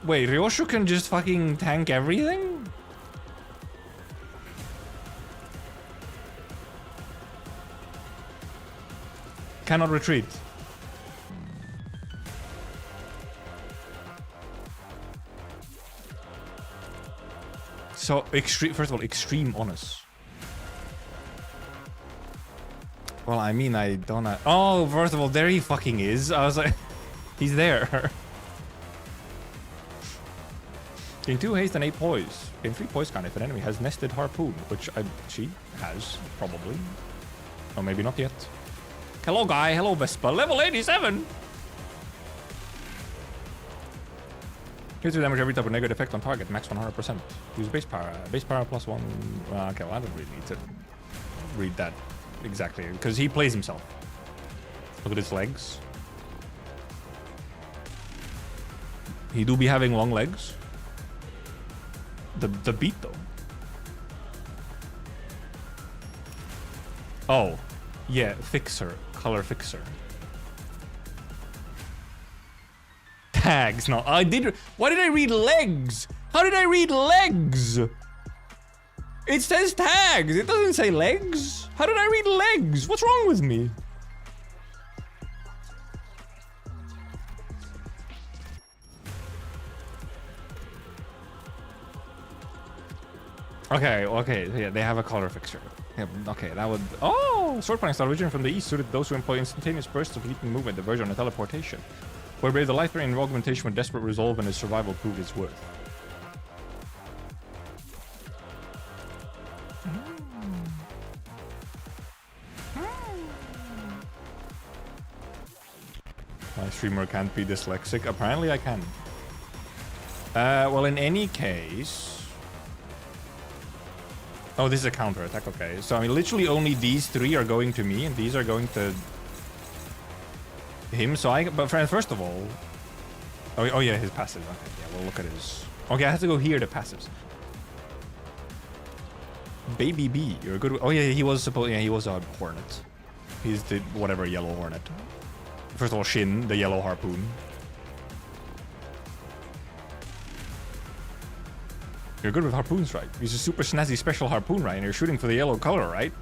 wait, Ryoshu can just fucking tank everything? Cannot retreat. So, extreme, first of all, extreme honest. Well, I mean, I don't know. Oh, first of all, there he fucking is. I was like, he's there. Gain 2 haste and 8 poise. Gain 3 poise count if an enemy has nested harpoon, which she has, probably. Or maybe not yet. Hello, guy. Hello, Vespa. Level 87! Here's the damage every type of negative effect on target, max 100%. Use base power. Base power plus 1. Okay, well, I don't really need to read that exactly, because he plays himself. Look at his legs. He do be having long legs. The beat, though. Oh. Yeah, fixer. Color fixer. Tags. No, I did. Why did I read legs? How did I read legs? It says tags. It doesn't say legs. How did I read legs? What's wrong with me? Okay, yeah, they have a color fixture. Yeah, okay, that would... Oh! Sword punning style originating from the east suited those who employ instantaneous bursts of leaping movement, the version of teleportation. Whereby the life-threatening augmentation with desperate resolve and his survival proved its worth. My streamer can't be dyslexic. Apparently I can. Well, in any case... Oh, this is a counter attack. Okay, so I mean, literally only these 3 are going to me, and these are going to him. So but first of all, oh yeah, his passive. Okay, yeah, we'll look at his. Okay, I have to go here to passives. Baby B, you're a good. Oh yeah, he was supposed. Yeah, he was a hornet. He's the whatever yellow hornet. First of all, Shin, the yellow harpoon. You're good with harpoons, right? He's a super snazzy special harpoon, right? And you're shooting for the yellow color, right?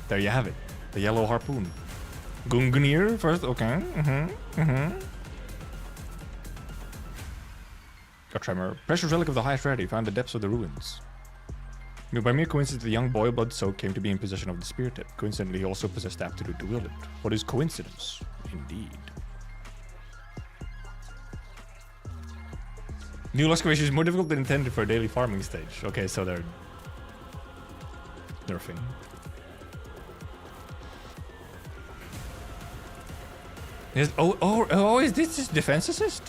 There you have it. The yellow harpoon. Gungnir first, okay. A tremor. Precious relic of the highest rarity, found in the depths of the ruins. By mere coincidence, the young boy blood soak came to be in possession of the spear tip. Coincidentally, he also possessed the aptitude to wield it. What is coincidence? Indeed. New excavation is more difficult than intended for a daily farming stage. Okay, so they're nerfing. Is this his defense assist?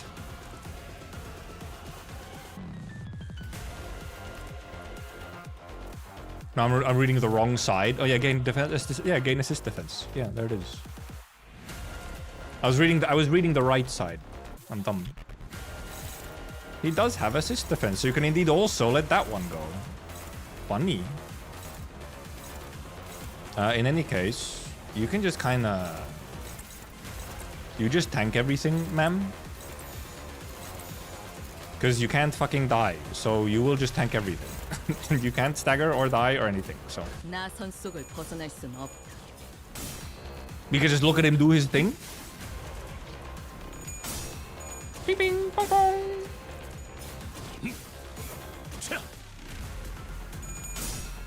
No, I'm reading the wrong side. Oh yeah, gain defense. Yeah, gain assist defense. Yeah, there it is. I was reading the right side. I'm dumb. He does have assist defense, so you can indeed also let that one go. Funny. In any case, you can just kind of... You just tank everything, ma'am. Because you can't fucking die, so you will just tank everything. You can't stagger or die or anything, so... 나선 속을 벗어날 순 없다. We can just look at him do his thing. Bing, bing, bong, bong.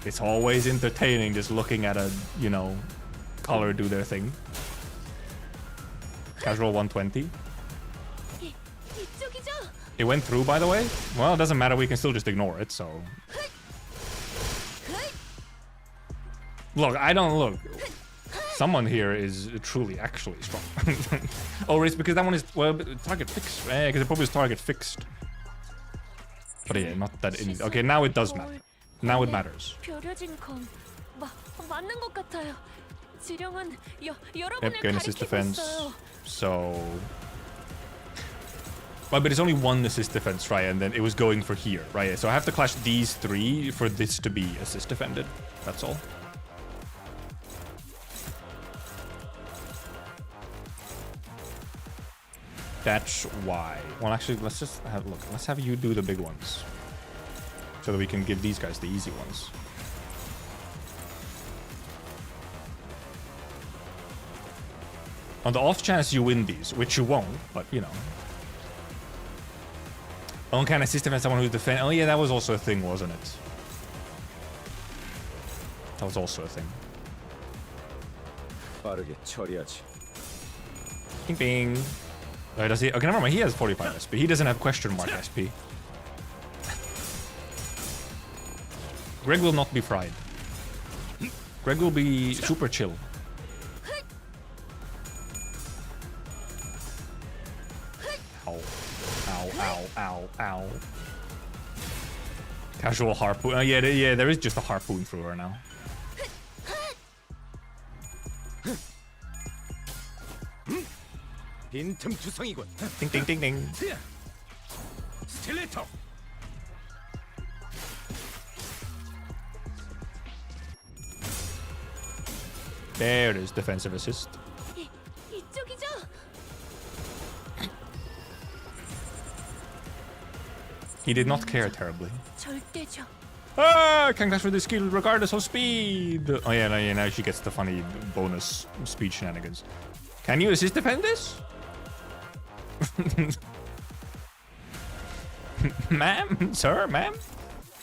It's always entertaining just looking at a, you know, color do their thing. Casual 120. It went through, by the way. Well, it doesn't matter. We can still just ignore it, so... Look, I don't look. Someone here is truly actually strong. Oh, it's because that one is, well, target fixed. Because it probably is target fixed. But yeah, not that... Okay, now it does matter. Now it matters. Yep, gain assist defense. So... Well, but it's only one assist defense, right? And then it was going for here, right? So I have to clash these three for this to be assist defended. That's all. That's why. Well, actually, let's just have a look. Let's have you do the big ones. So that we can give these guys the easy ones. On the off chance you win these, which you won't, but you know. Own can assist defense someone who's defend. Oh yeah, that was also a thing, wasn't it? That was also a thing. Bing bing. Oh, does he? Okay, never mind. He has 45 SP. He doesn't have question mark SP. Greg will not be fried. Greg will be super chill. Ow. Ow, ow, ow, ow. Casual harpoon. Oh, yeah, there is just a harpoon through her now. Ding, ding, ding, ding. There it is, defensive assist. He did not care terribly. Ah, can clash with the skill regardless of speed. Oh yeah, now she gets the funny bonus speed shenanigans. Can you assist defend this? Ma'am? Sir? Ma'am?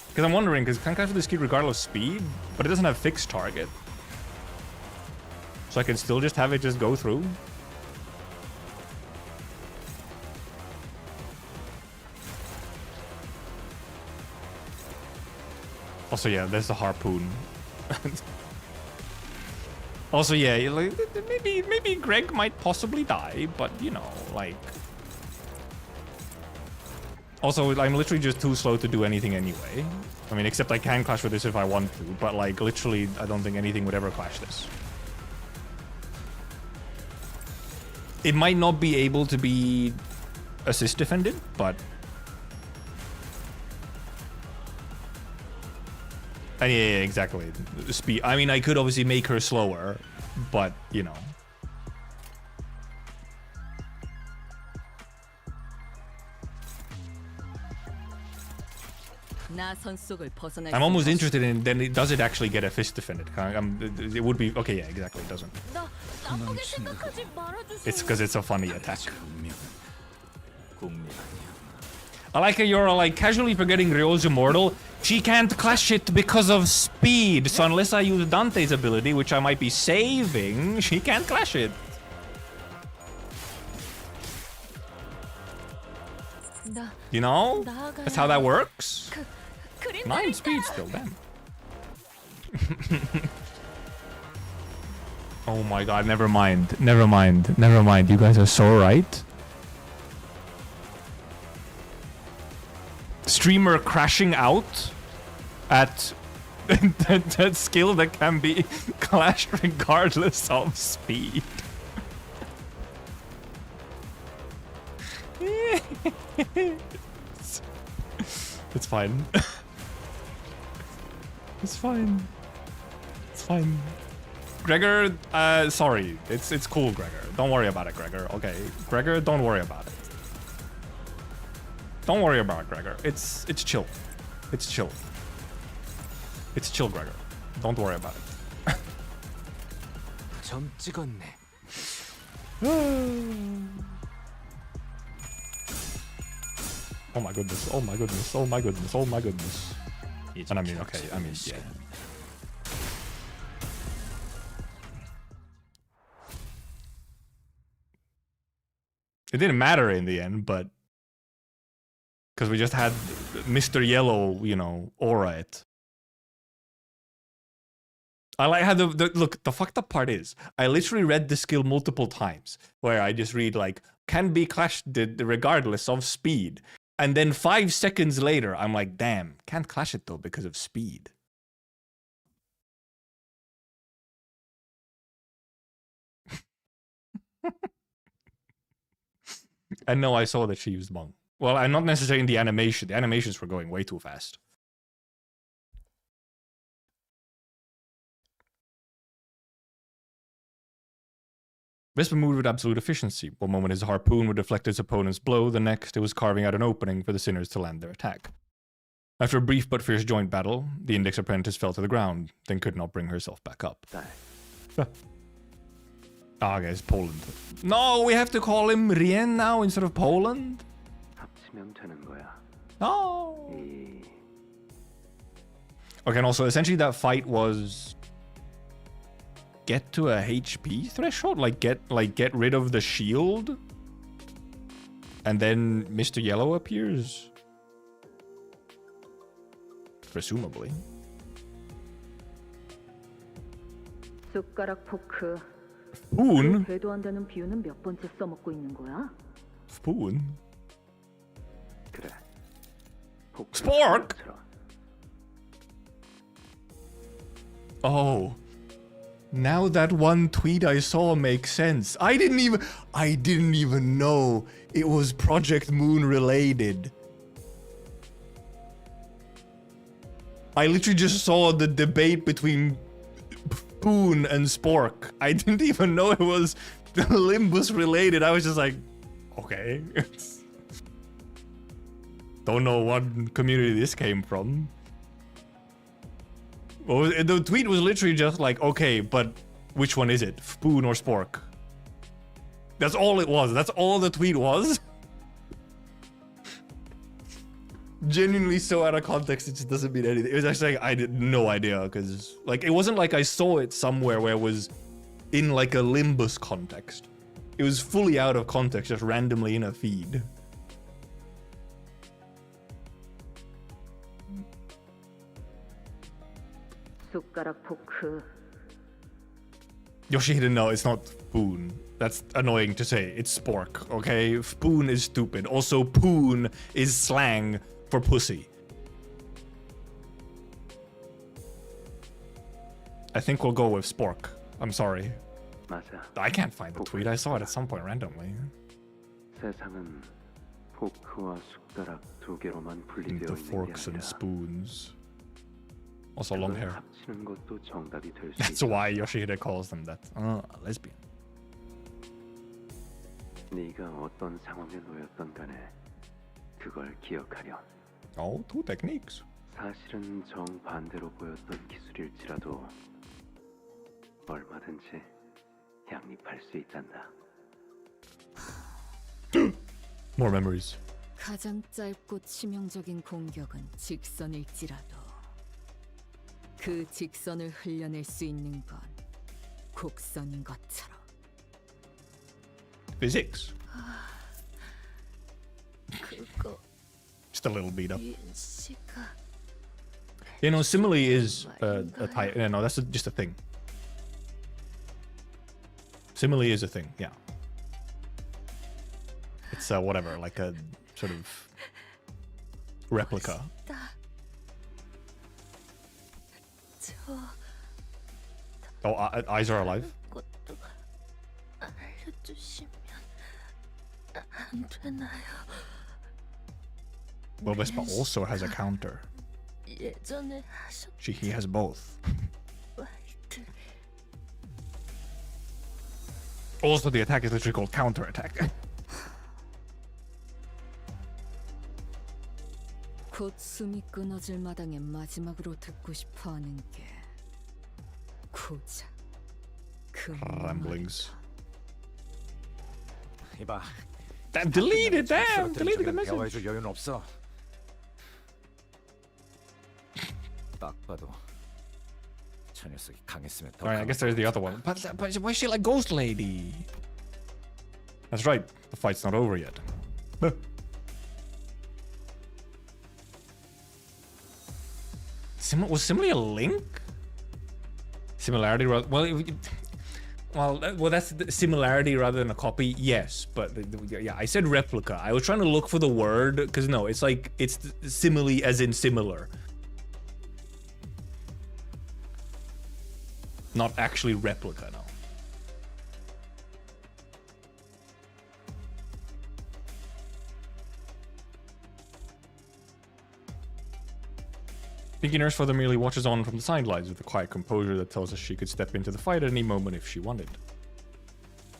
Because I'm wondering, because can clash with the skill regardless of speed, but it doesn't have fixed target. So I can still just have it just go through. Also, yeah, there's the harpoon. Also, yeah, like, maybe Greg might possibly die, but you know, like. Also, I'm literally just too slow to do anything anyway. I mean, except I can clash with this if I want to, but like, literally, I don't think anything would ever clash this. It might not be able to be assist defended, but. Yeah, exactly. Speed. I mean, I could obviously make her slower, but you know. I'm almost interested in then does it actually get a fist defended? It would be okay. Yeah, exactly. It doesn't. It's because it's a funny attack. I like how you're like casually forgetting Ryo's immortal. She can't clash it because of speed. So unless I use Dante's ability, which I might be saving, she can't clash it. You know? That's how that works. 9 speed still, damn. Oh my god, never mind. Never mind. Never mind. You guys are so right. Streamer crashing out at that skill that can be clashed regardless of speed. It's fine. It's fine. It's fine. Gregor, sorry. It's cool, Gregor. Don't worry about it, Gregor. Okay. Gregor, don't worry about it. Don't worry about it, Gregor. It's chill. It's chill. It's chill, Gregor. Don't worry about it. 점 찍었네. Oh my goodness. Oh my goodness. Oh my goodness. Oh my goodness. And I mean, okay. I mean, yeah. It didn't matter in the end, but because we just had Mr. Yellow, you know, aura it. I like how look, the fucked up part is, I literally read the skill multiple times, where I just read like, can be clashed regardless of speed. And then 5 seconds later, I'm like, damn, can't clash it though because of speed. And no, I saw that she used Monk. Well, I'm not necessarily in the animation. The animations were going way too fast. Vesper moved with absolute efficiency. One moment his harpoon would deflect his opponent's blow, the next it was carving out an opening for the sinners to land their attack. After a brief but fierce joint battle, the index apprentice fell to the ground, then could not bring herself back up. Ah, okay, it's Poland. No, we have to call him Rien now instead of Poland? No. Okay, and also, essentially that fight was get to a HP threshold? Like get rid of the shield? And then Mr. Yellow appears? Presumably. 숟가락 포크. Spoon? 되도 않다는 비유는 몇 번째 써먹고 있는 거야? Spoon? 그래. Spork? Oh. Now that one tweet I saw makes sense. I didn't even know it was Project Moon related. I literally just saw the debate between Spoon and Spork. I didn't even know it was Limbus related. I was just like, okay. Don't know what community this came from. Well, the tweet was literally just like, okay, but which one is it? Spoon or Spork? That's all it was. That's all the tweet was. Genuinely so out of context, it just doesn't mean anything. It was actually like, I had no idea, because like it wasn't like I saw it somewhere where it was in like a Limbus context. It was fully out of context, just randomly in a feed. 숟가락 포크. Yoshihide, no, it's not Spoon. That's annoying to say. It's Spork, okay? Spoon is stupid. Also, Poon is slang for pussy. I think we'll go with Spork. I'm sorry. 맞아. I can't find the tweet. I saw it at some point randomly. 세상은 포크와 숟가락 두 개로만 분리되어 The 있는 게 forks and 아니라 spoons. Also long hair. 합치는 것도 정답이 될 수 That's 있다. why Yoshihide calls them that. Lesbian. 네가 어떤 상황에 놓였던 간에 그걸 기억하렴. Oh, two techniques. 사실은 정반대로 보였던 기술일지라도 얼마든지 양립할 수 있단다. More memories. 가장 짧고 치명적인 공격은 직선일지라도 그 직선을 흘려낼 수 있는 건 곡선인 것처럼. Physics. 그거 Just a little beat up. 씨가 You know, simile is a type. No, that's just a thing. Simile is a thing, yeah. It's whatever, like a sort of replica. Oh, eyes are alive. 것도 알려주시면 안 되나요? Well, Vespa also has a counter. 예전에 하셨 He has both. 말들 Also, the attack is literally called counter attack. 곧 숨이 끊어질 마당에 마지막으로 듣고 싶어하는 게 고작 그 Ramblings. 이봐. Damn, deleted, damn, deleted the message. 대화해줄 여유는 없어. 딱 봐도 저 녀석이 강했으면 더. Alright, I guess there's the other one. But why is she like Ghost Lady? That's right, the fight's not over yet. Was Simile a link? Similarity rather well, that's the similarity rather than a copy. Yes, but yeah, I said replica. I was trying to look for the word because no, it's like it's simile as in similar, not actually replica. No. Pinky Nurse Father merely watches on from the sidelines with a quiet composure that tells us she could step into the fight at any moment if she wanted.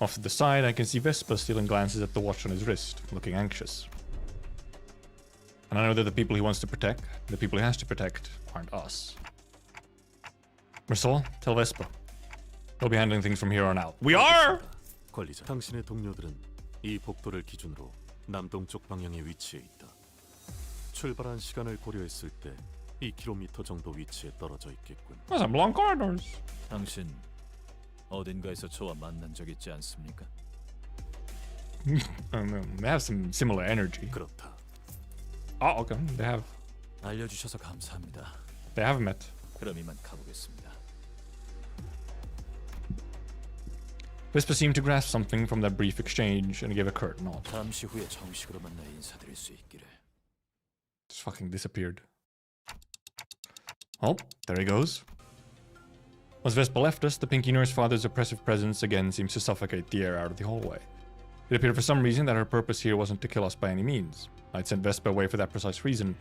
Off to the side, I can see Vespa stealing glances at the watch on his wrist, looking anxious. And I know that the people he wants to protect, the people he has to protect, aren't us. Mersol, tell Vespa. We'll be handling things from here on out. We are! 관리자, 당신의 동료들은 이 복도를 기준으로 남동쪽 방향에 위치해 있다. 출발한 시간을 고려했을 때 2km 정도 위치에 떨어져 있겠군. Those are long corridors. 당신 어딘가에서 저와 만난 적 있지 않습니까? I don't know. They have some similar energy. 그렇다. Oh, okay. They have. 알려주셔서 감사합니다. They have met. 그럼 이만 가보겠습니다. Vespa seemed to grasp something from that brief exchange and gave a curt nod. 잠시 후에 정식으로 만나 인사드릴 수 있기를. Just fucking disappeared. Oh, there he goes. Once Vespa left us, the Pinky Nurse Father's oppressive presence again seems to suffocate the air out of the hallway. It appeared for some reason that her purpose here wasn't to kill us by any means. I'd sent Vespa away for that precise reason,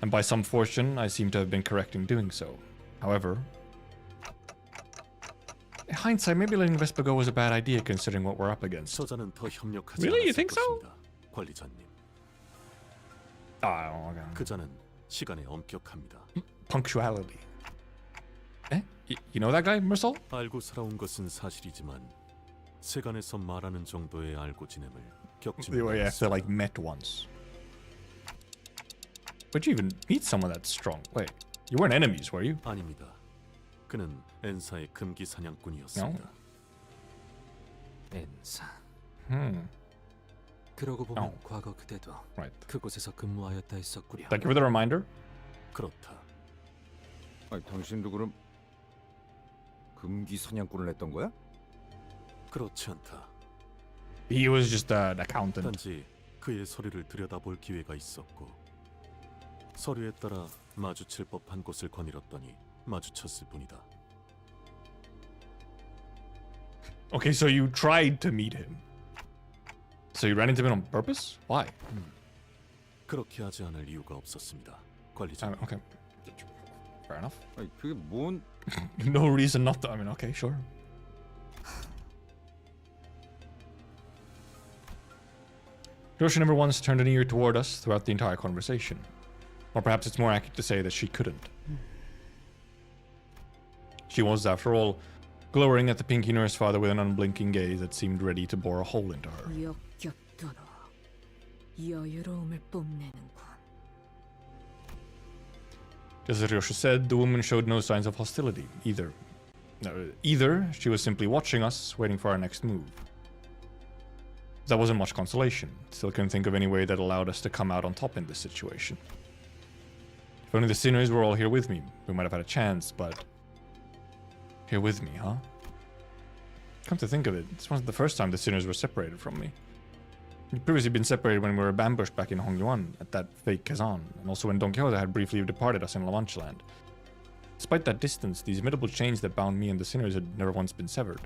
and by some fortune, I seem to have been correct in doing so. However, in hindsight, maybe letting Vespa go was a bad idea considering what we're up against. 저자는 더 협력하지 Really? You 않았을 think so? 것입니다, 관리자님. Oh, okay. 그자는 시간에 엄격합니다. Punctuality. Eh? You know that guy, Mersol? 알고 살아온 것은 사실이지만 세간에서 말하는 정도의 알고 지냄을 겪지 The way I 못했습니다. like met once. Would you even meet someone that strong? Wait, you weren't enemies, were you? 아닙니다. 그는 엔사의 금기 사냥꾼이었습니다. 엔사. Hmm. 그러고 보면 Oh. 과거 그대도 Right. 그곳에서 근무하였다 했었구려. Thank you for the reminder. 그렇다. 아니, 당신도 그럼 금기 사냥꾼을 했던 거야? 그렇지 않다. He was just an accountant. 단지 그의 서류를 들여다볼 기회가 있었고 서류에 따라 마주칠 법한 곳을 거닐었더니 마주쳤을 뿐이다. Okay, so you tried to meet him. So you ran into him on purpose? Why? 그렇게 하지 않을 이유가 없었습니다, 관리자. Okay. Fair enough. 아니, 그게 뭔? No reason not to. I mean, okay, sure. Hiroshi never once turned an ear toward us throughout the entire conversation. Or perhaps it's more accurate to say that she couldn't. She was, after all, glowering at the Pinky Nurse Father with an unblinking gaze that seemed ready to bore a hole into her. 역겹도록 여유로움을 뽐내는군. Just as Ryoshus said, the woman showed no signs of hostility, either. Either she was simply watching us, waiting for our next move. That wasn't much consolation. Still couldn't think of any way that allowed us to come out on top in this situation. If only the sinners were all here with me, we might have had a chance, but... Here with me, huh? Come to think of it, this wasn't the first time the sinners were separated from me. We'd previously been separated when we were ambushed back in Hongyuan at that fake Kazan, and also when Don Quixote had briefly departed us in La Mancha land. Despite that distance, these immutable chains that bound me and the sinners had never once been severed.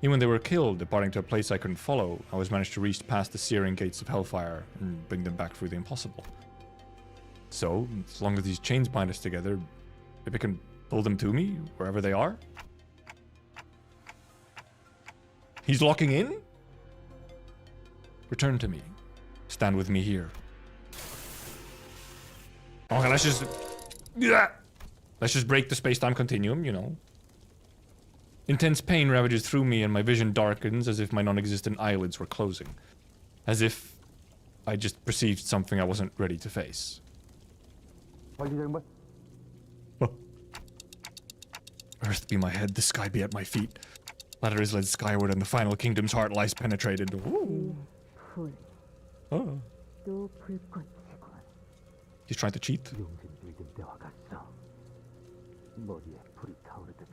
Even when they were killed, departing to a place I couldn't follow, I always managed to reach past the searing gates of hellfire and bring them back through the impossible. So, as long as these chains bind us together, maybe I can pull them to me, wherever they are? He's locking in? Return to me. Stand with me here. Okay, let's just... Let's just break the space-time continuum, you know. Intense pain ravages through me and my vision darkens as if my non-existent eyelids were closing. As if I just perceived something I wasn't ready to face. Oh. Earth be my head, the sky be at my feet. Ladder is led skyward and the final kingdom's heart lies penetrated. Ooh. Oh. He's trying to cheat.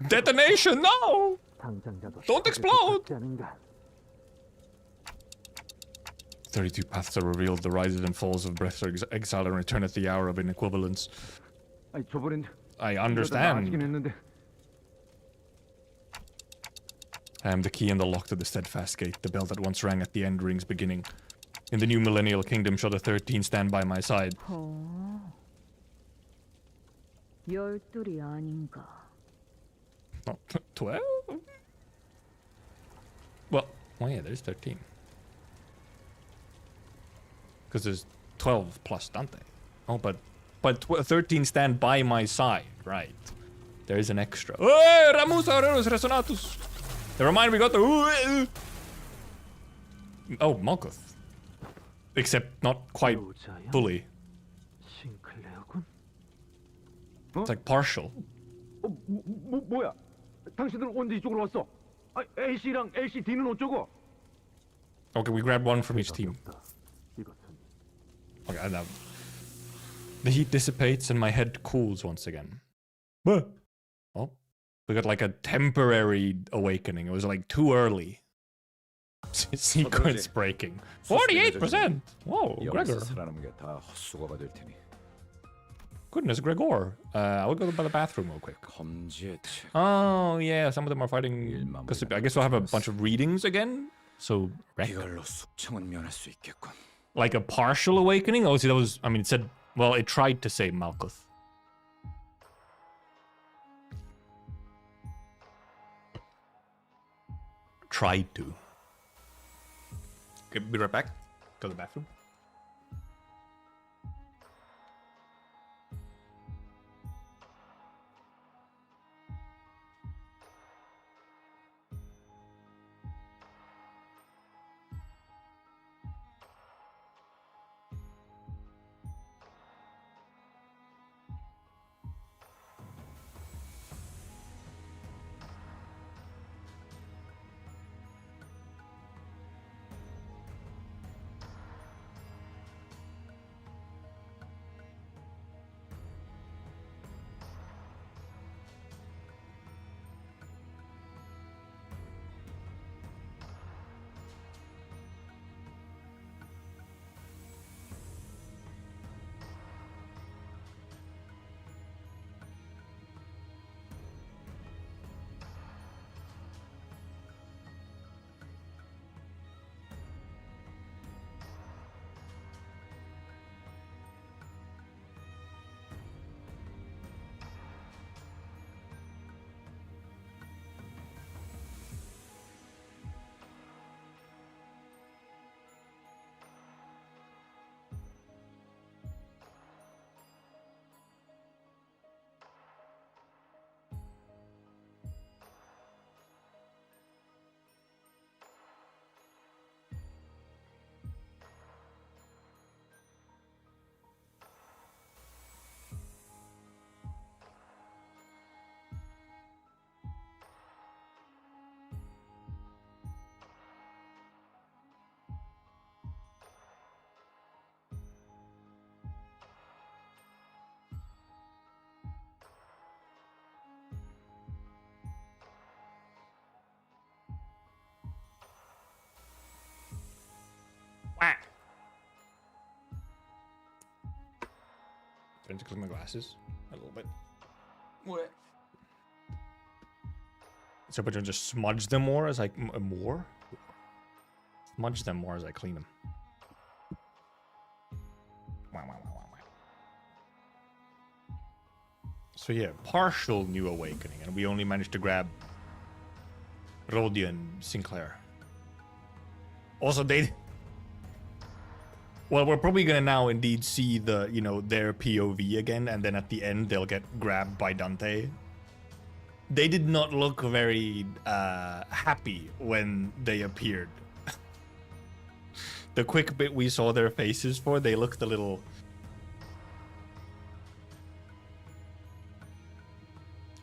Detonation! No! Don't explode! 32 paths are revealed, the rises and falls of breath are exiled and return at the hour of inequivalence. I understand. I am the key and the lock to the steadfast gate. The bell that once rang at the end rings beginning. In the new millennial kingdom shall the 13 stand by my side. 열둘이 아닌가? Oh, 12? Well, yeah, there's 13. Because there's 12 plus Dante. Oh, but 13 stand by my side, right? There is an extra. Oh, Ramus Aureus Resonatus! Never mind, we got the... Oh, Malkuth. Except not quite fully. It's like partial. 뭐야? 당신들은 언제 이쪽으로 왔어? LC랑 LCD는 어쩌고? Okay, we grabbed one from each team. Okay, now the heat dissipates and my head cools once again. Oh, we got like a temporary awakening. It was like too early. Sequence breaking. 48%. Whoa, Gregor. Goodness, Gregor. I will go to the bathroom real quick. Oh, yeah, some of them are fighting... Because I guess we'll have a bunch of readings again. So, like a partial awakening? Oh, see, that was... I mean, it said... Well, it tried to say Malkuth. Tried to. Okay, be right back. Go to the bathroom. Trying to clean my glasses a little bit. What? So, but just smudge them more as I smudge them more as I clean them. Wow. So yeah, partial new awakening, and we only managed to grab Rhodia and Sinclair. Also, well, we're probably gonna now indeed see the, you know, their POV again, and then at the end they'll get grabbed by Dante. They did not look very happy when they appeared. The quick bit we saw their faces for, they looked a little...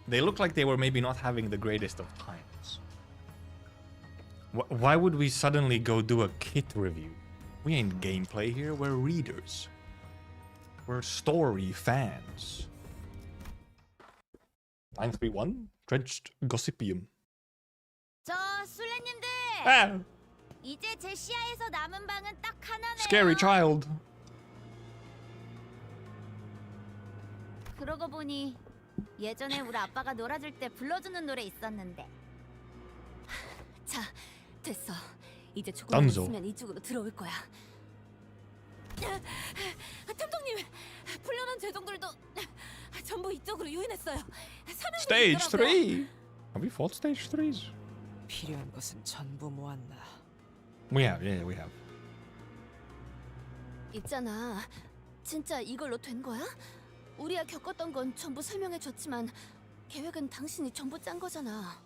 They looked like they were maybe not having the greatest of times. Why would we suddenly go do a kit review? We ain't gameplay here, we're readers. We're story fans. 931? Drenched Gossipium. 저 술래님들. Ah! 이제 제 시야에서 남은 방은 딱 하나네요. Scary child. 그러고 보니 예전에 우리 아빠가 놀아줄 때 불러주는 노래 있었는데. 자, 됐어. 이제 조금만 던져. 있으면 이쪽으로 들어올 거야. 탐정님, 풀려난 제동들도 전부 이쪽으로 유인했어요. Stage 3. Have we fought stage 3s? 필요한 것은 전부 모았나. We have, yeah, we have. 있잖아. 진짜 이걸로 된 거야? 우리가 겪었던 건 전부 설명해줬지만 계획은 당신이 전부 짠 거잖아.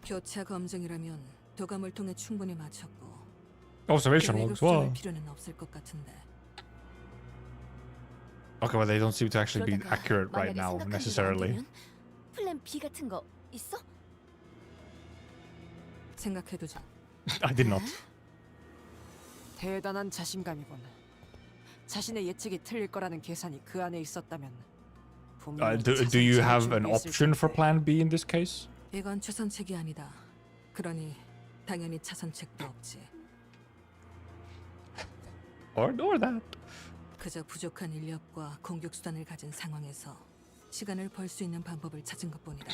교차 검증이라면 도감을 통해 충분히 맞췄고 Observation 계획을 logs, wow. 수정할 필요는 없을 것 같은데. Okay, well, they don't seem to actually be accurate right 만약에 now, 생각한 대로 안 necessarily. 되면 플랜 B 같은 거 있어? 생각해두자. I did not. 대단한 자신감이군. 자신의 예측이 틀릴 거라는 계산이 그 안에 있었다면 분명히 Do 자신이 you 잘 have an 준비했을 option for 텐데. plan B in this case? 이건 최선책이 아니다. 그러니 당연히 차선책도 없지. Or that. 그저 부족한 인력과 공격 수단을 가진 상황에서 시간을 벌 수 있는 방법을 찾은 것뿐이다.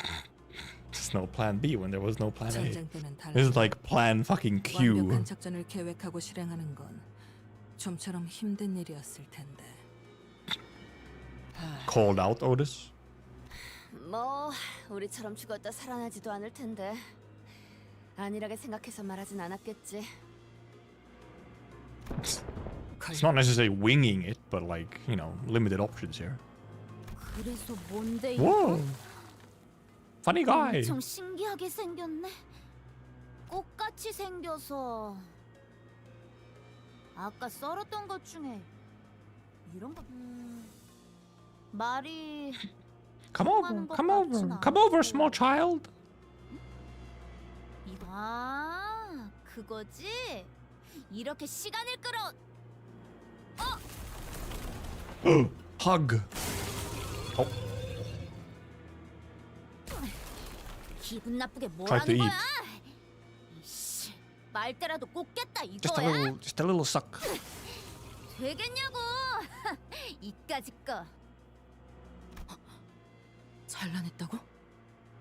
There's no plan B when there was no plan A. 전쟁 때는 달라. This is like plan fucking Q. 완벽한 작전을 계획하고 실행하는 건 좀처럼 힘든 일이었을 텐데. Called out, Otis? 뭐 우리처럼 죽었다 살아나지도 않을 텐데 안일하게 생각해서 말하진 않았겠지. It's not necessarily winging it, but like, you know, limited options here. 그래서 뭔데 Whoa. 이거? Funny guy. 엄청 신기하게 생겼네. 꽃같이 생겨서. 아까 썰었던 것 중에 이런 거 말이 Come over, come over, come over, small child. 아, 그거지? 이렇게 시간을 끌어. Hug. Oh, 기분 나쁘게 Tried to 뭐라는 eat. 거야? 이씨, 말대라도 꽂겠다 just a 이거야? little suck. 되겠냐고? 이까짓 거. 잘라냈다고?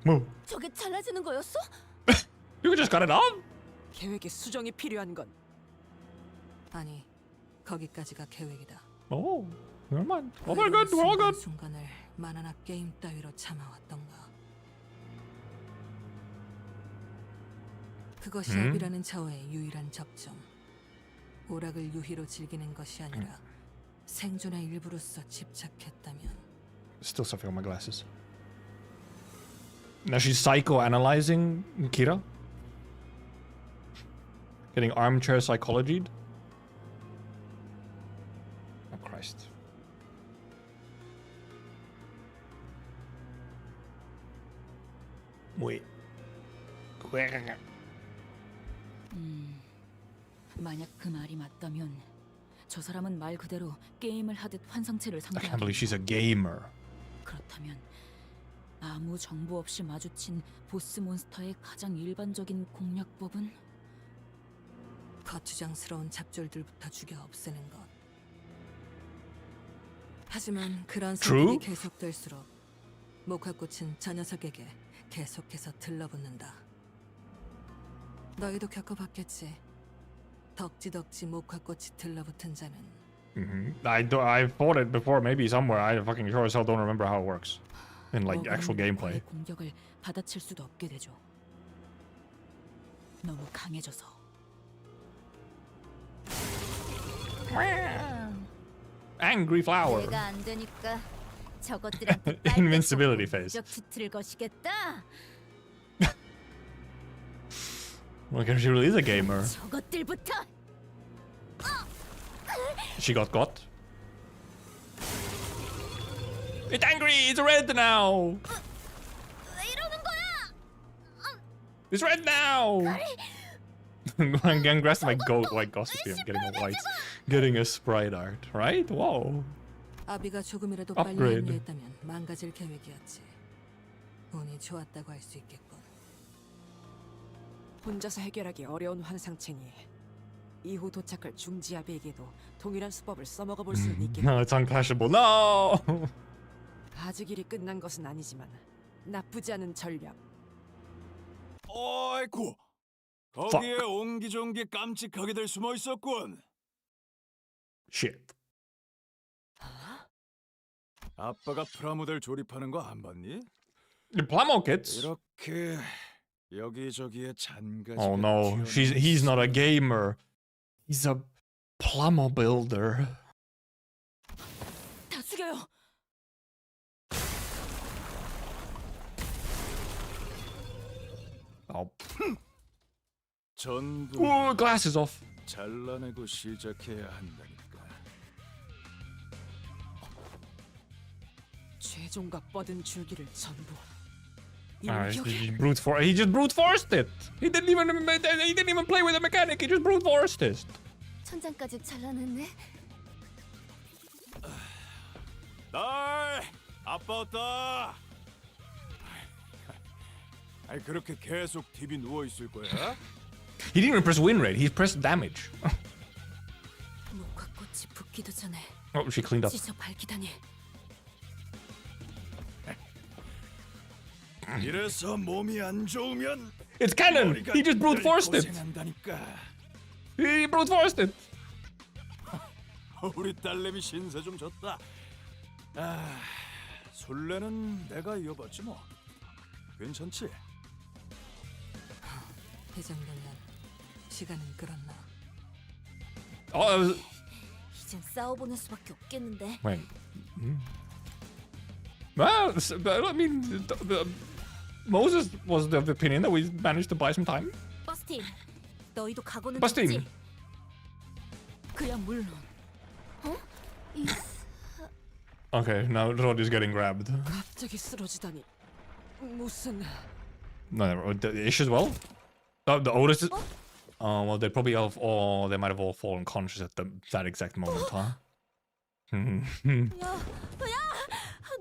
Moo. 저게 잘라지는 거였어? You just got it on. 계획에 수정이 필요한 건 아니, 거기까지가 계획이다. Oh, never mind. Oh my god, we're all good. 순간을 만화나 게임 따위로 참아왔던가. 그것이 압이라는 자와의 유일한 접점. 오락을 유희로 즐기는 것이 아니라 생존의 일부로서 집착했다면. Still suffering on my glasses. Now she's psychoanalyzing Kira. Getting armchair psychologied. Oh Christ. Wait. 만약 그 말이 맞다면 저 사람은 말 그대로 게임을 하듯 환상체를 I can't 상대하는 believe she's a gamer. 그렇다면 아무 정보 없이 마주친 보스 몬스터의 가장 일반적인 공략법은 거추장스러운 잡졸들부터 죽여 없애는 것. 하지만 그런 True? 성격이 계속될수록 목화꽃은 저 녀석에게 계속해서 들러붙는다. 너희도 겪어봤겠지. 덕지덕지 목화꽃이 들러붙은 자는 I fought it before, maybe somewhere. I fucking sure as hell don't remember how it works in like actual gameplay. 공격을 받아칠 수도 없게 되죠. 너무 강해져서. Angry flower. 내가 안 되니까 저것들한테 Invincibility phase. 공격 티트를 거시겠다. Well, she really is a gamer. 저것들부터. She got. It's angry. It's red now. 왜 이러는 거야? It's red now. I'm getting grasped my goat like gossipy. I'm getting a white, getting a sprite art, right? Whoa. 아비가 조금이라도 빨리 Upgrade. 합류했다면 망가질 계획이었지. 운이 좋았다고 할 수 있겠군. 혼자서 해결하기 어려운 환상체니 이후 도착할 중지 아비에게도 동일한 수법을 써먹어 볼 수는 있겠다. No, it's unclashable. No. 아직 일이 끝난 것은 아니지만 나쁘지 않은 전략. 어이쿠, 거기에 옹기종기 깜찍하게들 숨어 있었군. Shit. 아빠가 프라모델 조립하는 거 안 봤니? The Plamo kits. 이렇게 여기저기에 잔가지가 Oh no, he's not a gamer. He's a plumber builder. 다 죽여요. Oh. 전부 Ooh, glasses off. 잘라내고 시작해야 한다니까. 최종과 뻗은 줄기를 전부. He just brute forced it. He didn't even play with the mechanic. He just brute forced it. 천장까지 잘라냈네. 딸, 아빠 왔다. 아니 그렇게 계속 TV 누워 있을 거야? He didn't even press win rate. He pressed damage. 목화꽃이 붙기도 전에 Oh, she cleaned up. 찢어 밝히다니. 이래서 몸이 안 좋으면 It's canon. He just brute forced it. 고생한다니까. He brute forced it. 우리 딸내미 신세 좀 졌다. 아, 술래는 내가 이어봤지 뭐. 괜찮지? 이 정도면 시간은 끌었나. 이젠 싸워보는 수밖에 없겠는데. Wait. Well, I mean, Moses was of the opinion that we managed to buy some time. 버스틴, 너희도 각오는 버스틴. 했지? 그야 물론. 어? 이 Okay, now Rod is getting grabbed. 갑자기 쓰러지다니 무슨? No, the Ish as well. The Otis. Well, they probably have all. They might have all fallen conscious at that exact moment, huh? 야,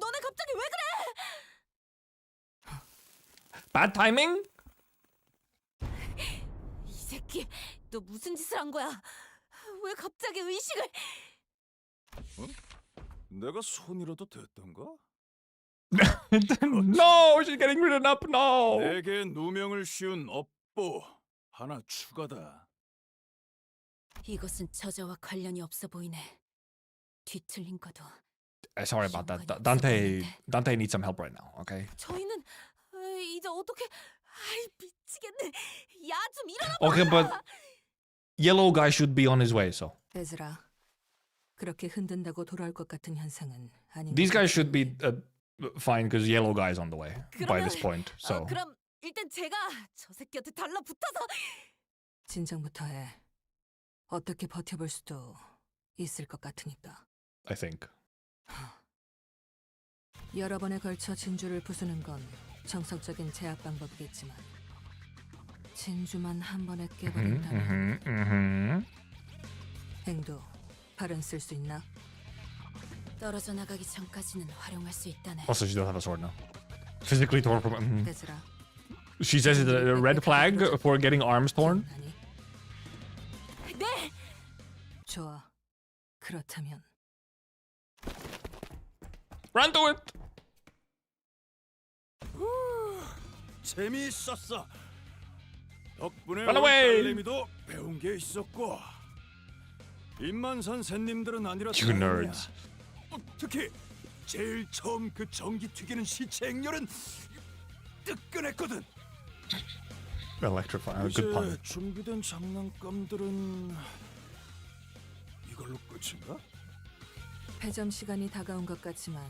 너네 갑자기 왜 그래? Bad timing? 이 새끼, 너 무슨 짓을 한 거야? 왜 갑자기 의식을? 어? 내가 손이라도 됐던가? No, she's getting ridden up. No. 내게 누명을 씌운 업보 하나 추가다. 이것은 저자와 관련이 없어 보이네. 뒤틀린 것도. Sorry about that. Dante needs some help right now. Okay. 저희는 이제 어떻게? 아이 미치겠네. 야 좀 일어나. Okay, but yellow guy should be on his way. So 얘들아, 그렇게 흔든다고 돌아올 것 같은 현상은 아닌. these guys should be fine because yellow guy is on the way by this point. So 그럼 일단 제가 저 새끼한테 달라붙어서. 진정부터 해. 어떻게 버텨볼 수도 있을 것 같으니까. I think. 여러 번에 걸쳐 진주를 부수는 건 정석적인 제압 방법이겠지만 진주만 한 번에 깨버린다면 행도 발은 쓸 수 있나? 떨어져 나가기 전까지는 활용할 수 있다네. Also, she does have a sword now. Physically torn from. 얘들아, She says it's a red flag for getting arms torn. 네. 좋아. 그렇다면 Run to it. 재미있었어. 덕분에 Run away. 딸내미도 배운 게 있었고 입만산 샌님들은 아니라 You 다행이야. nerds. 특히 제일 처음 그 전기 튀기는 시체 액렬은 뜨끈했거든. Electrify. 이제 Good pun. 준비된 장난감들은 이걸로 끝인가? 폐점 시간이 다가온 것 같지만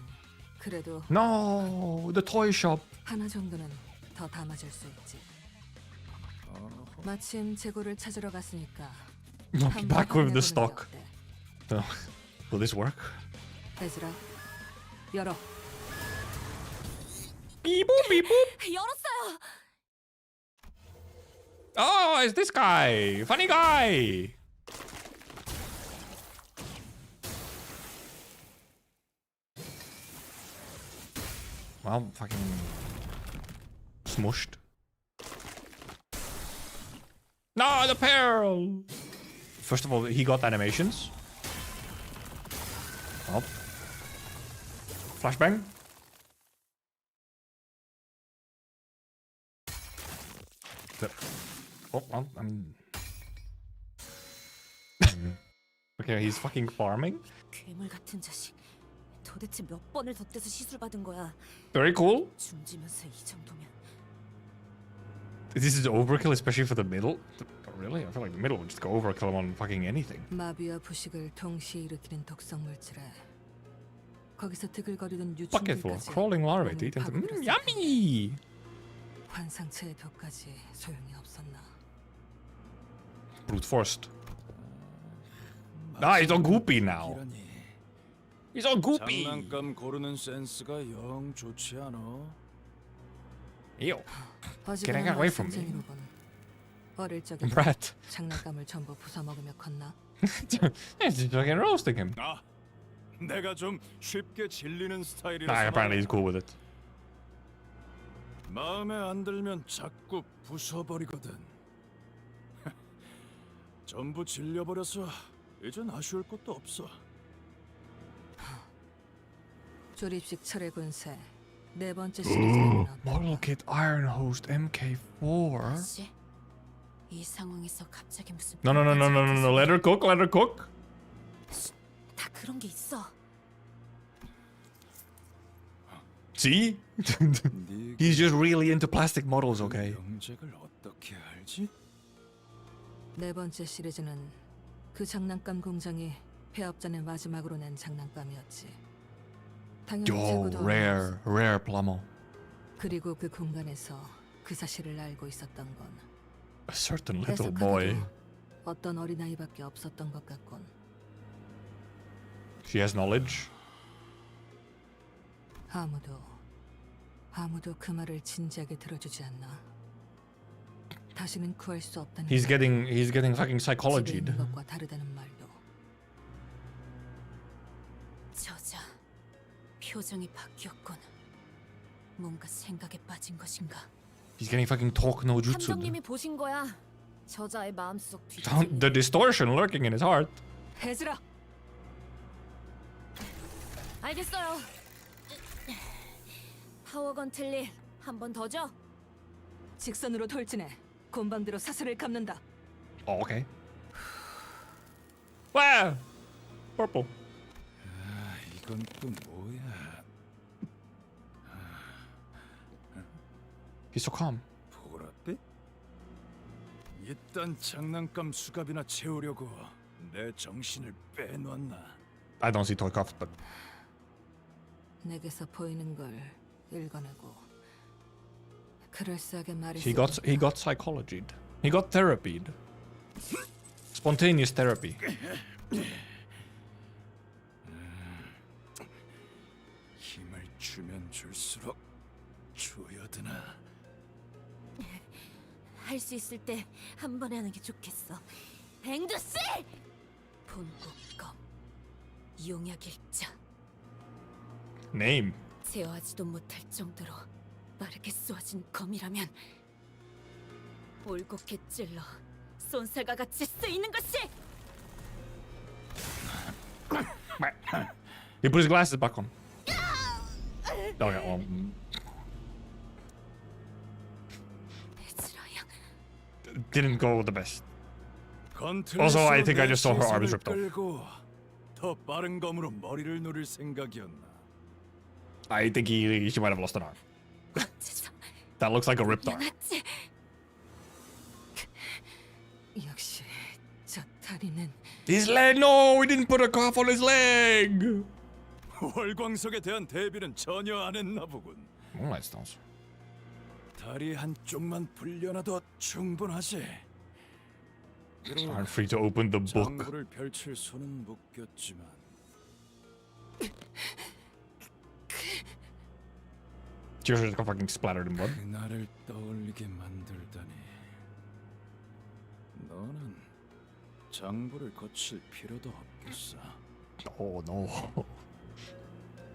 그래도 No, the toy shop. 하나 정도는 더 담아줄 수 있지. 마침 재고를 찾으러 갔으니까 한번 Back with the 확인해보는 게 stock. 어때? So, will this work? 에즈라, 열어. Beep boop beep boop. 열었어요. Oh, it's this guy. Funny guy. Well, fucking smushed. No, the pearl. First of all, he got animations. Oh. Flashbang. Oh, well, I mean... okay, he's fucking farming. 괴물 같은 자식. 도대체 몇 번을 덧대서 시술 받은 거야. Very cool. 중지면서 이 정도면. This is overkill, especially for the middle. Really? I feel like the middle would just go overkill on fucking anything. 마비와 부식을 동시에 일으키는 독성 물질에 거기서 뜨글거리던 Bucketful of 유충들까지 crawling larvae to eat into... yummy! 환상체의 벽까지 소용이 없었나. Brute forced. Ah, he's all goopy now. He's all goopy. 장난감 고르는 센스가 영 좋지 않아. Ew. Get 어지간한 away from me. 환상쟁이로군. 어릴 적에 Brat. 장난감을 전부 부숴먹으며 컸나? He's fucking roasting him. 아, 내가 좀 쉽게 질리는 스타일이라서. Nah, apparently he's cool with it. 마음에 안 들면 자꾸 부숴버리거든. 전부 질려버려서 이젠 아쉬울 것도 없어. 조립식 철의 군세 네 번째 시리즈는 Model Kit Iron Host MK4. 씨, 이 상황에서 갑자기 무슨 No, no, no, no, no, no, no. Let her cook. Let her cook. 다 그런 게 있어. See? He's just really into plastic models, okay? 영잭을 어떻게 알지? 네 번째 시리즈는 그 장난감 공장이 폐업 전에 마지막으로 낸 장난감이었지. 당연히 Oh, 재고도 rare plumber. 그리고 그 공간에서 그 사실을 알고 있었던 건 A certain little boy. 어떤 어린아이밖에 없었던 것 같군. She has knowledge. 아무도 그 말을 진지하게 들어주지 않나. 다시는 구할 수 없다는 He's getting fucking 집에 psychologied. 있는 것과 다르다는 말도. 저자 표정이 바뀌었군. 뭔가 생각에 빠진 것인가? He's getting fucking talk no jutsu. 감독님이 보신 거야. 저자의 마음속 뒤. The distortion lurking in his heart. 해즈라. 알겠어요. 파워건 틀리 한 번 더 줘. 직선으로 돌진해. 곤방대로 사슬을 감는다. Oh, okay. Wow. Purple. 아, 이건 또 뭐야? He's so calm. 보라빛? 이딴 장난감 수갑이나 채우려고 내 정신을 빼놨나? I don't see toy cuffs, but 내게서 보이는 걸 읽어내고 그럴싸하게 말했어. he got psychologied. He got therapied. Spontaneous therapy. 힘을 주면 줄수록 조여드나. 할 수 있을 때 한 번에 하는 게 좋겠어. 앵두씨! 본국검 용약일자. Name. 제어하지도 못할 정도로 빠르게 쏘아진 검이라면 올곧게 찔러 쏜살과 같이 쓰이는 것이. He put his glasses back on. Okay, well, didn't go the best. Also, I think I just saw her arms ripped off. 더 빠른 검으로 머리를 누를 생각이었나? I think she might have lost an arm. That looks like a ripped arm. 역시 저 다리는 His leg! No, we didn't put a cuff on his leg. 월광석에 대한 대비는 전혀 안 했나 보군. Moonlight stones. 다리 한쪽만 불려놔도 충분하지. I'm free to open the book. 장부를 펼칠 손은 묶였지만 She just got fucking splattered in blood. 그날을 떠올리게 만들다니. 너는 장부를 거칠 필요도 없겠어. Oh no.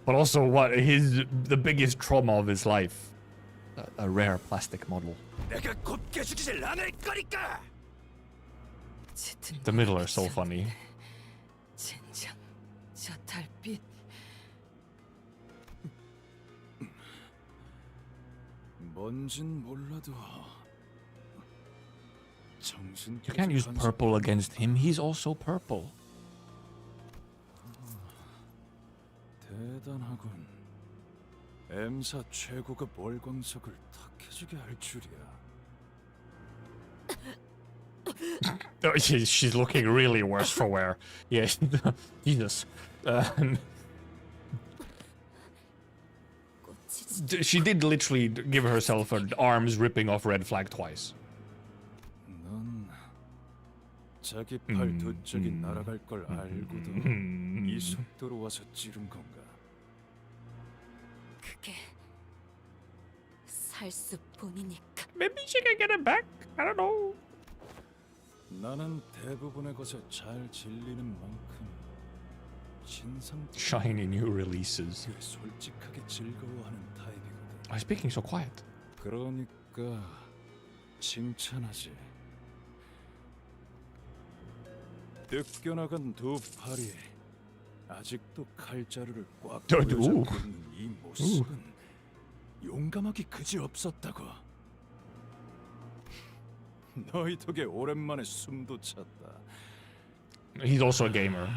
But also, the biggest trauma of his life, a rare plastic model. 내가 곱게 죽이질 않을 거니까. The middle are so funny. 젠장 저 달빛. 뭔진 몰라도 정신. You can't use purple against him. He's also purple. 대단하군. M사 최고급 월광석을 탁해지게 할 줄이야. Oh, she's looking really worse for wear. Yeah, Jesus. She did literally give herself an arms ripping off red flag twice. 넌 자기 팔 두 짝이 날아갈 걸 알고도 이 속도로 와서 찌른 건가? 그게 살 수뿐이니까. Maybe she can get it back. I don't know. 나는 대부분의 것에 잘 질리는 만큼 진상. Shiny new releases. 솔직하게 즐거워하는 타입이거든. Why is speaking so quiet? 그러니까 칭찬하지. 뜯겨나간 두 팔이 아직도 칼자루를 꽉 쥐고 있는 이 모습은 용감하기 그지없었다고. 너희 덕에 오랜만에 숨도 찼다. He's also a gamer.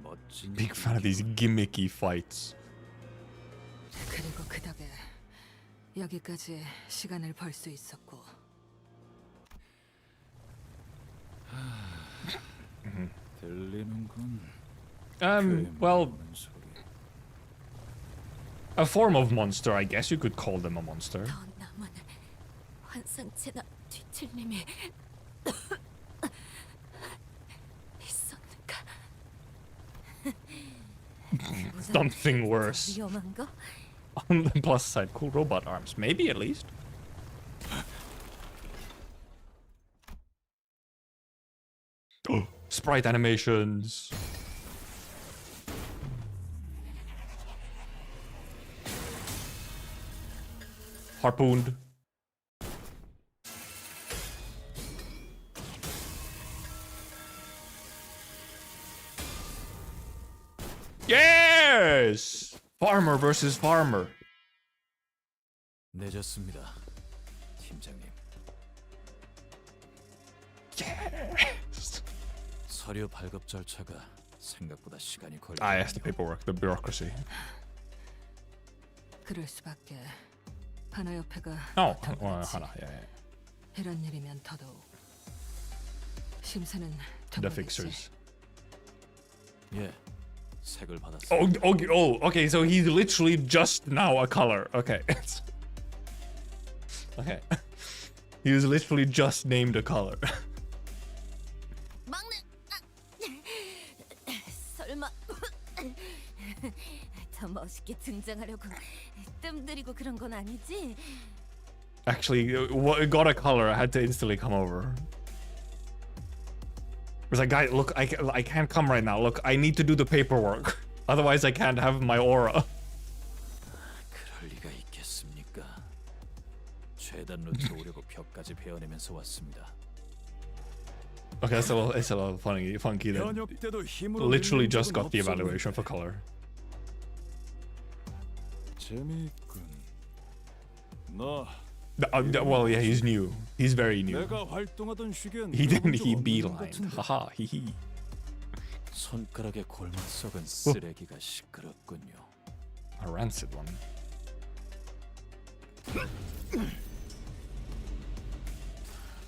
멋진. Big fan of these gimmicky fights. 그리고 그 덕에 여기까지 시간을 벌 수 있었고. 들리는군. Well, a form of monster, I guess you could call them a monster. 더 남은 환상체나 뒤틀림이 있었는가? Something worse. 위험한 거? On the plus side, cool robot arms. Maybe at least. Sprite animations. Harpooned. Yes! Farmer versus farmer. 늦었습니다, 팀장님. Yes! 서류 발급 절차가 생각보다 시간이 걸려. Ah, yes, the paperwork, the bureaucracy. 그럴 수밖에. 하나 옆에가 Oh, 하나, yeah. 이런 일이면 더더욱. 심사는 The fixers. 예, 색을 받았어요. Okay, so he's literally just now a color. Okay. Okay. He was literally just named a color. 막내. 설마 더 멋있게 등장하려고 뜸 들이고 그런 건 아니지? Actually, got a color. I had to instantly come over. I was like, guy, look, I can't come right now. Look, I need to do the paperwork. Otherwise, I can't have my aura. 그럴 리가 있겠습니까? 최단 루트 오려고 벽까지 베어내면서 왔습니다. Okay, it's a little funky that literally just got the evaluation for color. 재미있군. 너 Well, yeah, he's new. He's very new. 내가 활동하던 시기엔 He didn't. 들어본 적 He 없는 beeline. 같은데. Haha. Hehe. 손가락에 골마 썩은 쓰레기가 시끄럽군요. A rancid one.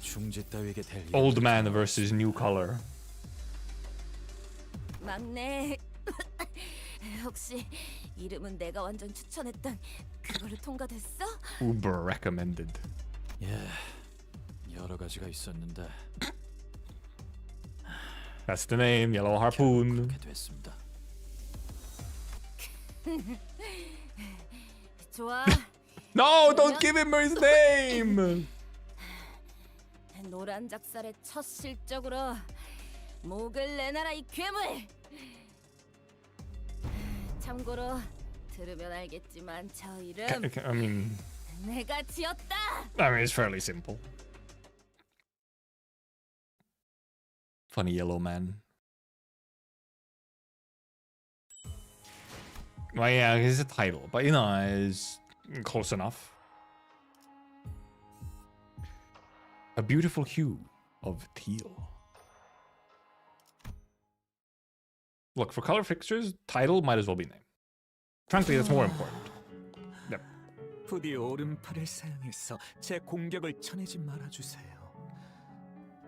중지 따위게 될 Old man versus new color. 막내. 혹시 이름은 내가 완전 추천했던 그걸로 통과됐어? Uber recommended. 예, 여러 가지가 있었는데 That's the name. Yellow harpoon. 그렇게 됐습니다. 좋아. No, don't give him his name. 노란 작살의 첫 실적으로 목을 내놔라 이 괴물. 참고로 들으면 알겠지만 저 이름 I mean, 내가 지었다. I mean, it's fairly simple. Funny yellow man. Well, yeah, it's a title, but you know, it's close enough. A beautiful hue of teal. Look, for color fixtures, title might as well be name. Frankly, that's more important. Yep. 부디 오른팔을 사용해서 제 공격을 쳐내지 말아주세요.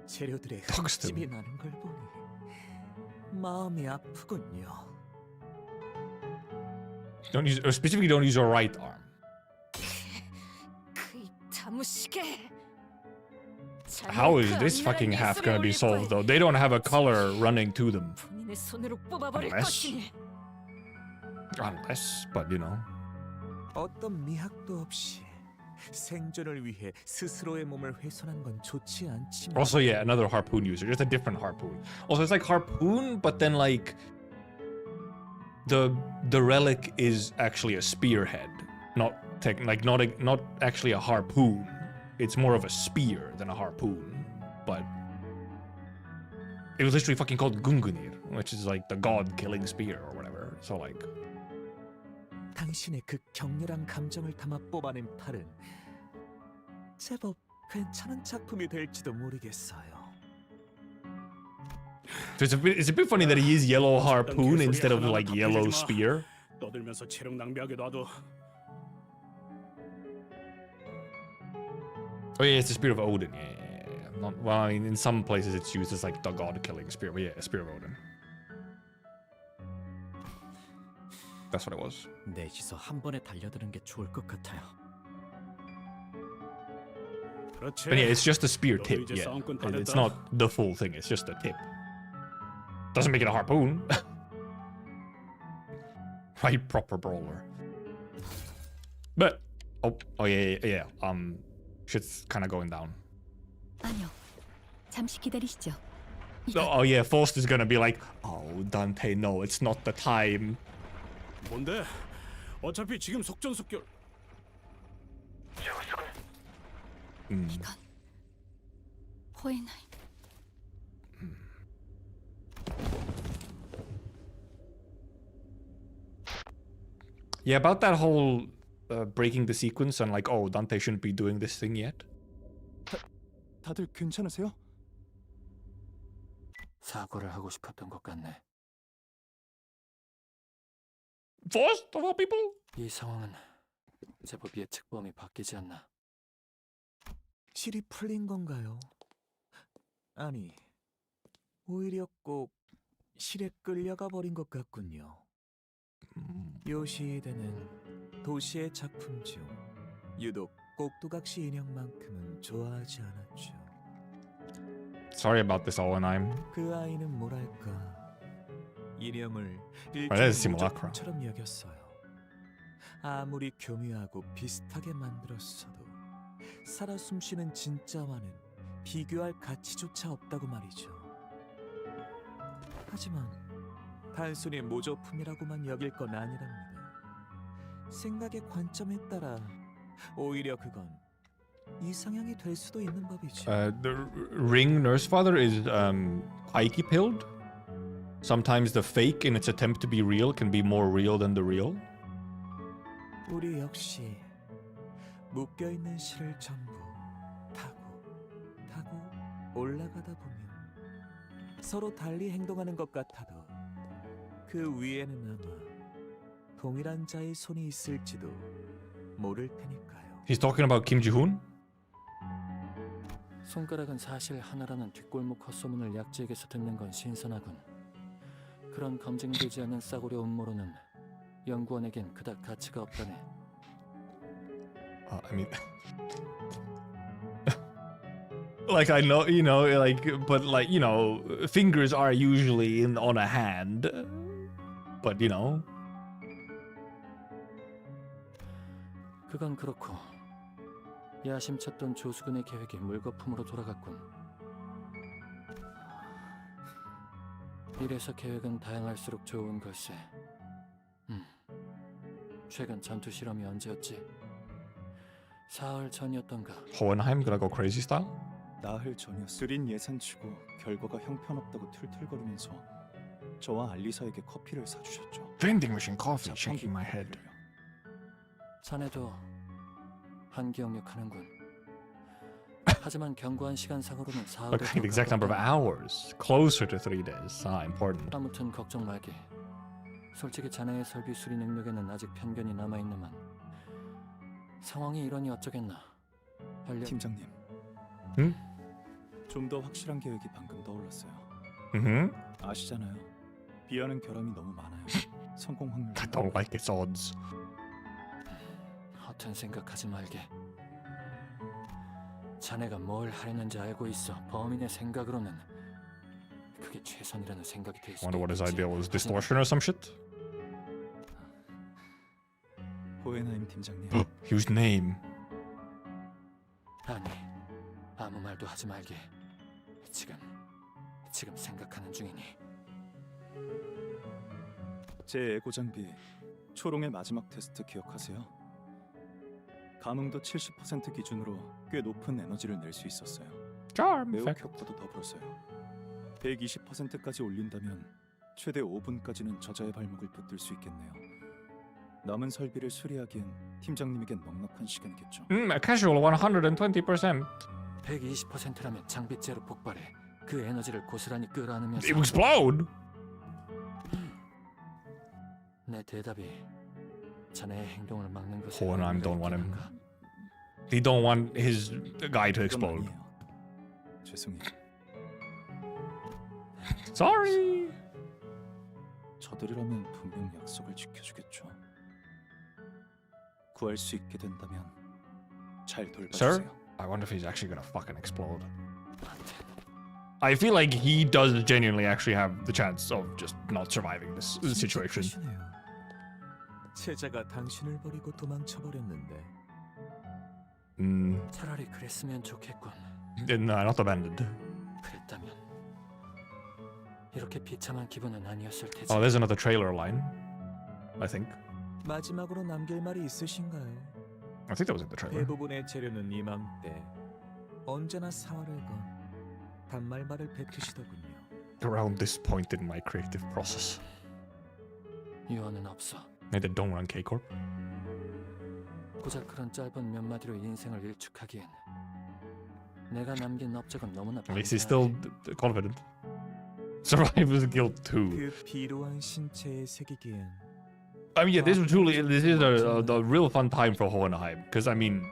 재료들의 흠집이 나는 걸 보니 마음이 아프군요. Don't use, or specifically don't use your right arm. 그 다무시게. How is this fucking half gonna be solved though? They don't have a color running to them. 본인의 손으로 뽑아버릴 Unless, 것이니. but you know. 어떤 미학도 없이 생존을 위해 스스로의 몸을 훼손한 건 좋지 않지만. Also, yeah, another harpoon user, just a different harpoon. Also, it's like harpoon, but then like the relic is actually a spearhead, not actually a harpoon. It's more of a spear than a harpoon, but it was literally fucking called Gungunir, which is like the god-killing spear or whatever. So like, 당신의 그 격렬한 감정을 담아 뽑아낸 팔은 제법 괜찮은 작품이 될지도 모르겠어요. so it's a bit funny that he is yellow harpoon instead of like yellow spear. 떠들면서 체력 낭비하게 놔둬. Oh yeah, it's the spear of Odin. Yeah. Not, well, I mean, in some places it's used as like the god-killing spear, but yeah, spear of Odin. That's what it was. 넷이서 한 번에 달려드는 게 좋을 것 같아요. 그렇지. But yeah, it's just a spear 너도 tip. 이제 Yeah, 싸움꾼 다 it's 됐다. not the full thing. It's just a tip. Doesn't make it a harpoon. Right, proper brawler. But oh yeah. Shit's kind of going down. 아니요. 잠시 기다리시죠. Oh yeah, Faust is gonna be like, oh Dante, no, it's not the time. 뭔데? 어차피 지금 속전속결. 이건 호에나임. Yeah, about that whole breaking the sequence and like, oh, Dante shouldn't be doing this thing yet. 다들 괜찮으세요? 사고를 하고 싶었던 것 같네. Faust of all people? 이 상황은 제법 예측 범위 바뀌지 않나. 실이 풀린 건가요? 아니, 오히려 꼭 실에 끌려가 버린 것 같군요. 요시히데는 도시의 작품 중 유독 꼭두각시 인형만큼은 좋아하지 않았죠. Sorry about this, Owenheim. 그 아이는 뭐랄까 인형을 that is simulacra. 일종처럼 여겼어요. 아무리 교묘하고 비슷하게 만들었어도 살아 숨쉬는 진짜와는 비교할 가치조차 없다고 말이죠. 하지만 단순히 모조품이라고만 여길 건 아니랍니다. 생각의 관점에 따라 오히려 그건 이상향이 될 수도 있는 법이죠. The ring nurse father is Aiki pilled. Sometimes the fake in its attempt to be real can be more real than the real. 우리 역시 묶여 있는 실을 전부 타고 올라가다 보면 서로 달리 행동하는 것 같아도 그 위에는 아마 동일한 자의 손이 있을지도 모를 테니까요. He's talking about Kim Ji-hoon? 손가락은 사실 하나라는 뒷골목 헛소문을 약지에게서 듣는 건 신선하군. 그런 검증되지 않은 싸구려 음모로는 연구원에겐 그닥 가치가 없다네. I mean, like I know, you know, like, but like, you know, fingers are usually on a hand, but you know. 그건 그렇고 야심쳤던 조수근의 계획이 물거품으로 돌아갔군. 이래서 계획은 다양할수록 좋은 걸세. 최근 전투 실험이 언제였지? 사흘 전이었던가. Hohenheim gonna go crazy style? 나흘 전이었어. 느린 예산치고 결과가 형편없다고 툴툴거리면서 저와 알리사에게 커피를 사주셨죠. Vending machine coffee, shaking my head. 자네도 한기억력하는군. 하지만 견고한 시간상으로는 사흘에 Look, the exact number of hours, closer to 3 days. Important. 아무튼 걱정 말게. 솔직히 자네의 설비 수리 능력에는 아직 편견이 남아있는만 상황이 이러니 어쩌겠나. 팀장님. 응? 좀 더 확실한 계획이 방금 떠올랐어요. 아시잖아요. 비하는 결함이 너무 많아요. 성공 확률. I don't like its odds. 허튼 생각하지 말게. 자네가 뭘 하려는지 알고 있어. 범인의 생각으로는 그게 최선이라는 생각이 들 수도 Wonder what his 있겠지. idea was. Distortion or some shit? 호헨하임 팀장님. Whose name? 아니, 아무 말도 하지 말게. 지금 생각하는 중이니. 제 에고 장비 초롱의 마지막 테스트 기억하세요? 감흥도 70% 기준으로 꽤 높은 에너지를 낼 수 있었어요. 매우 효과도 더불었어요. 120%까지 올린다면 최대 5분까지는 저자의 발목을 붙들 수 있겠네요. 남은 설비를 수리하기엔 팀장님에겐 넉넉한 시간이겠죠. A casual 120%. 120%라면 장비째로 폭발해. 그 에너지를 고스란히 끌어안으면서 It will explode. 내 대답이 자네의 행동을 막는 것에 Hohenheim don't want him. He don't want his guy to explode. 죄송해요. Sorry. 저들이라면 분명 약속을 지켜주겠죠. 구할 수 있게 된다면 잘 돌봐주세요. Sir, I wonder if he's actually gonna fucking explode. I feel like he does genuinely actually have the chance of just not surviving this situation. 제자가 당신을 버리고 도망쳐 버렸는데. 차라리 그랬으면 좋겠군. No, not abandoned. 그랬다면 이렇게 비참한 기분은 아니었을 테지. Oh, there's another trailer line, I think. 마지막으로 남길 말이 있으신가요? I think that was in the trailer. 대부분의 재료는 이맘때 언제나 사활을 건 단말말을 뱉으시더군요. Around this point in my creative process. 유언은 없어. Maybe they don't run K-Corp. 고작 그런 짧은 몇 마디로 인생을 일축하기엔 내가 남긴 업적은 너무나 At least he's still confident. Survivor's Guild 2. 그 비루한 신체에 새기기엔 I mean, yeah, this is a real fun time for Hohenheim. Because, I mean,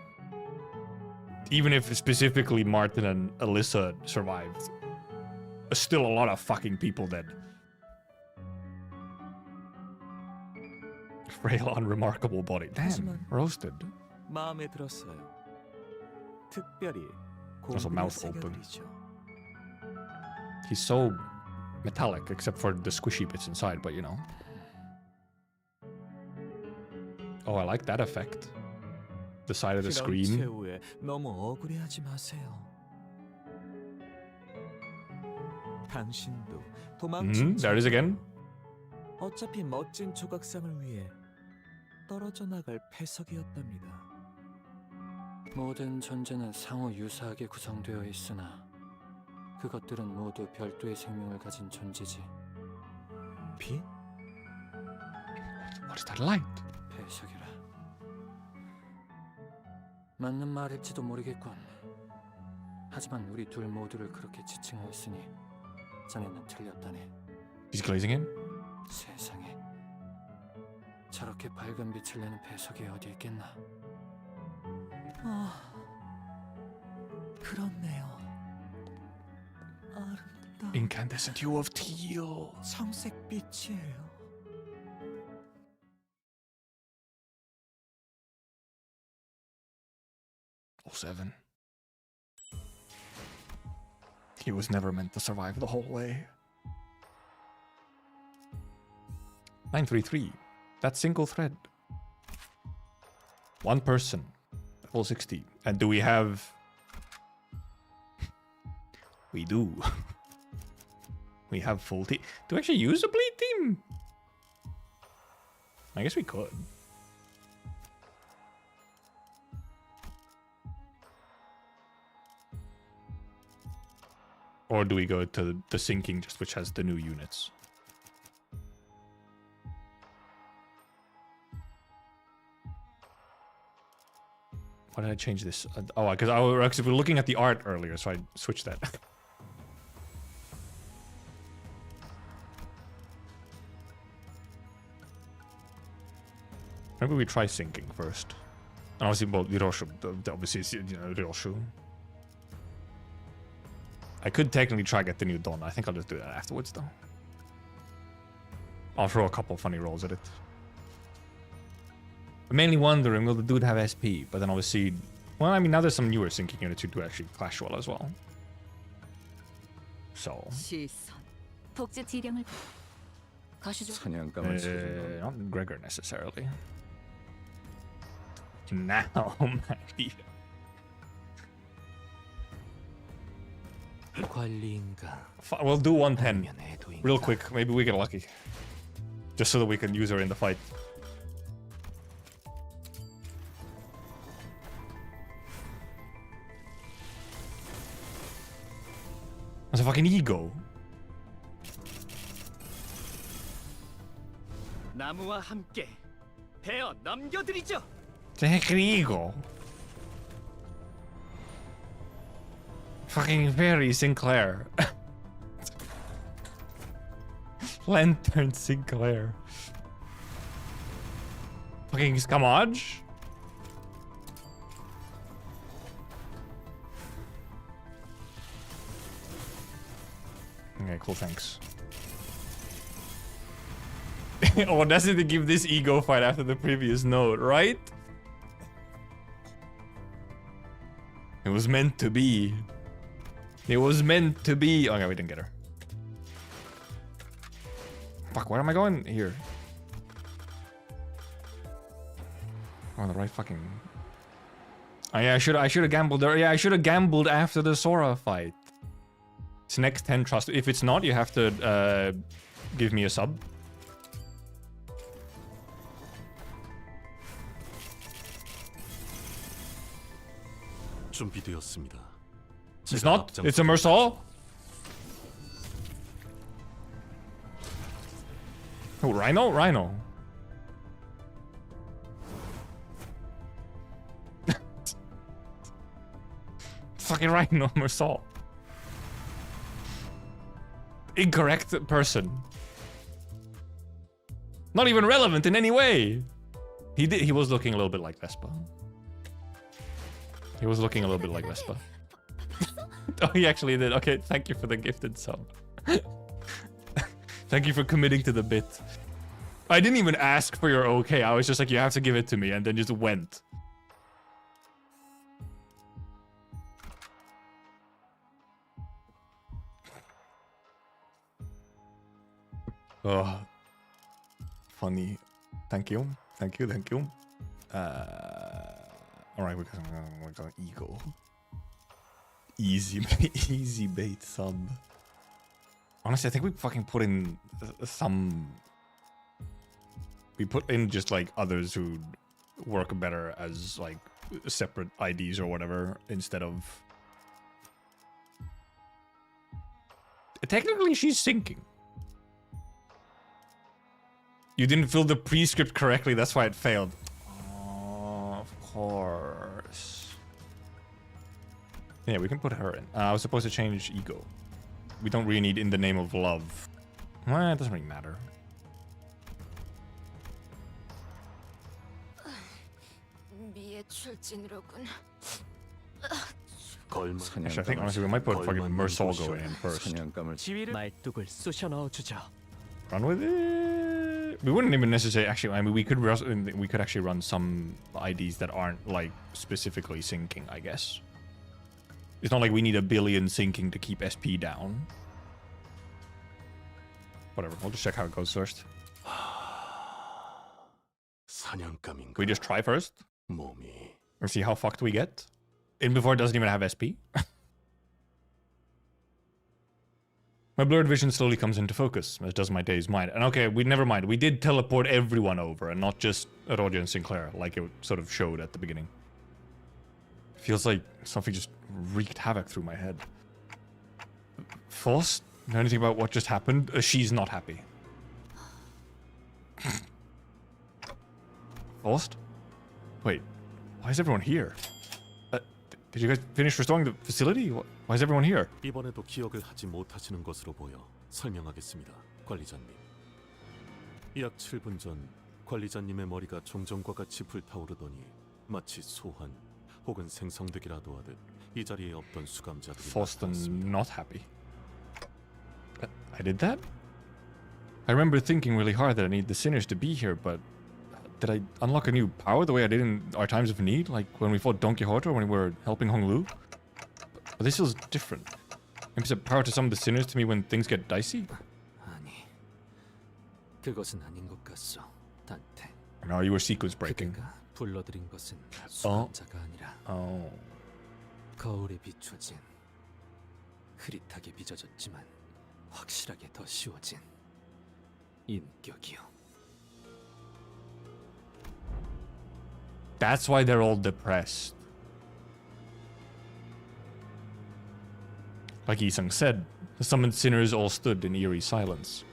even if specifically Martin and Alyssa survived, still a lot of fucking people dead. Frail, unremarkable body. Damn, roasted. 마음에 들었어요. 특별히 Also 공기를 mouth open. 새겨드리죠. He's so metallic, except for the squishy bits inside, but you know. Oh, I like that effect. The side of the 이런 screen. 최후에 너무 억울해하지 마세요. 당신도 도망친 There it is again. 어차피 멋진 조각상을 위해 떨어져 나갈 패석이었답니다. 모든 존재는 상호 유사하게 구성되어 있으나 그것들은 모두 별도의 생명을 가진 존재지. 빛? What is that light? 패석이라. 맞는 말일지도 모르겠군. 하지만 우리 둘 모두를 그렇게 지칭하였으니 자네는 틀렸다네. He's glazing in? 세상에, 저렇게 밝은 빛을 내는 배석이 어디 있겠나? 그렇네요. 아름다운 Incandescent hue of teal. 청색 빛이에요. Oh, 7. He was never meant to survive the whole way. 933. That single thread. One person. Level 60. And do we have... We do. We have full team. Do we actually use a bleed team? I guess we could. Or do we go to the sinking, just which has the new units? Why did I change this? Oh, because I was actually looking at the art earlier, so I switched that. Maybe we try sinking first. And obviously, well, ryoshus, obviously, it's, you know, ryoshus. I could technically try get the new Dawn. I think I'll just do that afterwards, though. I'll throw a couple funny rolls at it. I'm mainly wondering, will the dude have SP? But then obviously, well, I mean, now there's some newer sinking units who do actually clash well as well. So. 시선. 복제 지령을 가시죠. Not Gregor necessarily. Now, my dear. We'll do 110 real quick. Maybe we get lucky, just so that we can use her in the fight. That's a fucking ego. 나무와 함께 베어 넘겨드리죠. The heck an ego? Fucking very Sinclair. Lantern Sinclair. Fucking Scamage? Okay, cool, thanks. Oh, that's it to give this ego fight after the previous note, right? It was meant to be. It was meant to be. Okay, we didn't get her. Fuck, where am I going? Here. Oh, the right fucking... Oh yeah, I should have gambled there. Yeah, I should have gambled after the Sora fight. It's next 10 trust. If it's not, you have to give me a sub. 준비되었습니다. It's not. It's a Mersal. Oh, Rhino? Rhino. Fucking Rhino, Mersal. Incorrect person. Not even relevant in any way. He was looking a little bit like Vespa. He was looking a little bit like Vespa. Oh, he actually did. Okay, thank you for the gifted sub. Thank you for committing to the bit. I didn't even ask for your okay. I was just like, you have to give it to me, and then just went. Oh, funny. Thank you. Thank you. Thank you. All right, we're going ego. Easy, easy bait sub. Honestly, I think we fucking put in some. We put in just like others who work better as like separate IDs or whatever instead of. Technically, she's sinking. You didn't fill the prescript correctly, that's why it failed. Oh, of course. Yeah, we can put her in. I was supposed to change ego. We don't really need in the name of love. Well, it doesn't really matter. 미의 출진으로군. Actually, I think honestly we might put fucking Mersolgo in first. 말뚝을 쑤셔 넣어주죠. Run with it. We wouldn't even necessarily actually. I mean, we could actually run some IDs that aren't like specifically syncing. I guess it's not like we need a billion syncing to keep SP down. Whatever. We'll just check how it goes first. We just try first. Or see how fucked we get. In before it doesn't even have SP. My blurred vision slowly comes into focus, as does my dazed mind. And okay, never mind. We did teleport everyone over, and not just Roger and Sinclair, like it sort of showed at the beginning. Feels like something just wreaked havoc through my head. Faust? Know anything about what just happened? She's not happy. Faust? Wait, why is everyone here? Did you guys finish restoring the facility? Why is everyone here? 이번에도 기억을 하지 못하시는 것으로 보여 설명하겠습니다, 관리자님. 약 7분 전 관리자님의 머리가 종전과 같이 불타오르더니 마치 소환 혹은 생성되기라도 하듯 이 자리에 없던 수감자들이 Faustin not happy. I did that? I remember thinking really hard that I need the sinners to be here, but did I unlock a new power the way I did in our times of need? Like when we fought Don Quixote or when we were helping Hong Lu? But this feels different. Maybe it's a power to summon the sinners to me when things get dicey? 아니, 그것은 아닌 것 같소, 단테. No, you were sequence breaking. 그대가 불러들인 것은 수감자가 아니라 거울에 비춰진 흐릿하게 빚어졌지만 확실하게 더 씌워진 인격이요. That's why they're all depressed. Like Isung said, the summoned sinners all stood in eerie silence.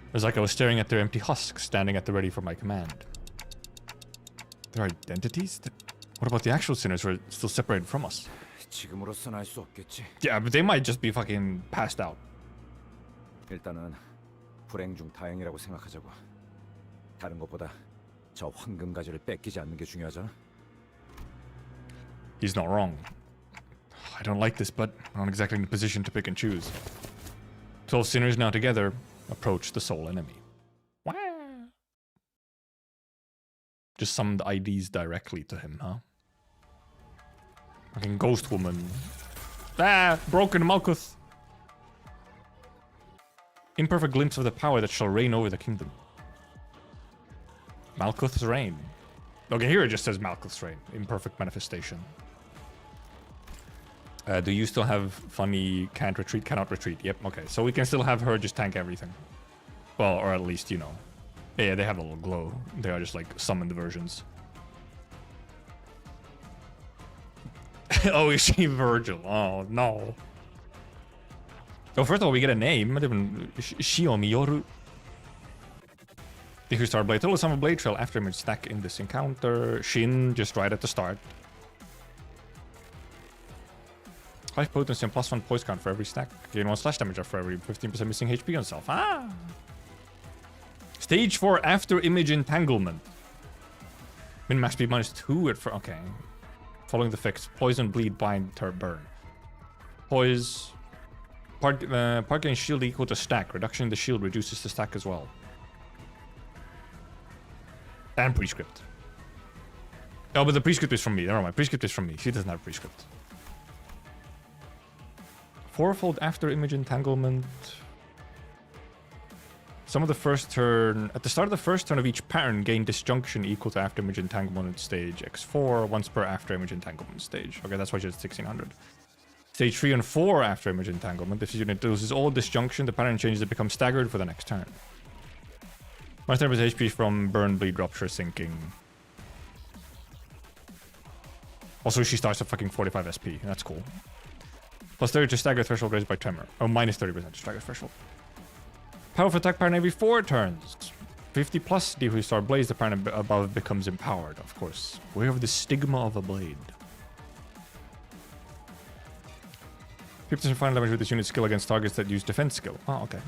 It was like I was staring at their empty husks, standing at the ready for my command. Their identities? What about the actual sinners who are still separated from us? 지금으로서는 알 수 없겠지. Yeah, but they might just be fucking passed out. 일단은 불행 중 다행이라고 생각하자고. 다른 것보다 저 황금 가지를 뺏기지 않는 게 중요하잖아. He's not wrong. I don't like this, but we're not exactly in a position to pick and choose. 12 sinners now together approach the sole enemy. Wow. Just summoned IDs directly to him, huh? Fucking ghost woman. Ah, broken Malkuth. Imperfect glimpse of the power that shall reign over the kingdom. Malkuth's reign. Okay, here it just says Malkuth's reign. Imperfect manifestation. Do you still have funny can't retreat, cannot retreat? Yep, okay. So we can still have her just tank everything. Well, or at least, you know. Yeah, they have a little glow. They are just like summoned versions. Oh, is she Virgil? Oh, no. Oh, first of all, we get a name. Shiomiyoru. The Star Blade. Total sum of Blade Trail after image stack in this encounter. Shin, just right at the start. 5 potency and +1 poise count for every stack. Gain 1 slash damage for every 15% missing HP on self. Ah! Stage 4 after image entanglement. Min max speed -2 at okay. Following the fix. Poison, bleed, bind, burn. Poise. Part gain shield equal to stack. Reduction in the shield reduces the stack as well. And prescript. Oh, but the prescript is from me. Never mind. Prescript is from me. She doesn't have prescript. Fourfold after image entanglement. Some of the first turn. At the start of the first turn of each pattern, gain disjunction equal to after image entanglement stage x4 once per after image entanglement stage. Okay, that's why she's 1600. Stage 3 and 4 after image entanglement. If unit loses all disjunction, the pattern changes to become staggered for the next turn. Minus 30% HP from burn, bleed, rupture, sinking. Also, she starts at fucking 45 SP. That's cool. Plus 30 to stagger threshold raised by tremor. Oh, minus 30% to stagger threshold. Powerful attack pattern every 4 turns. 50 plus D Star Blaze, the pattern above becomes empowered, of course. We have the stigma of a blade. 50% final damage with this unit skill against targets that use defense skill. Oh, okay.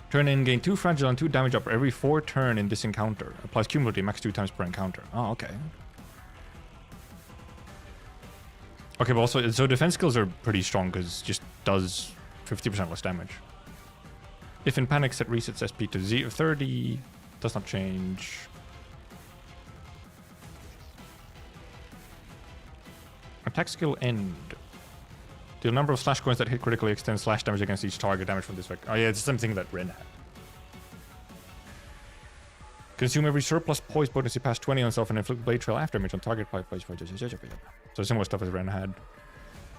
Turn in, gain 2 fragile and 2 damage up every 4 turn in this encounter. Applies cumulatively max 2 times per encounter. Oh, okay. Okay, but also, so defense skills are pretty strong because it just does 50% less damage. If in panic, set resets SP to 30. Does not change. Attack skill end. The number of slash coins that hit critically extends slash damage against each target damage from this vector. Oh yeah, it's the same thing that Ren had. Consume every surplus poise potency past 20 on self and inflict blade trail after damage on target by poise. So similar stuff as Ren had.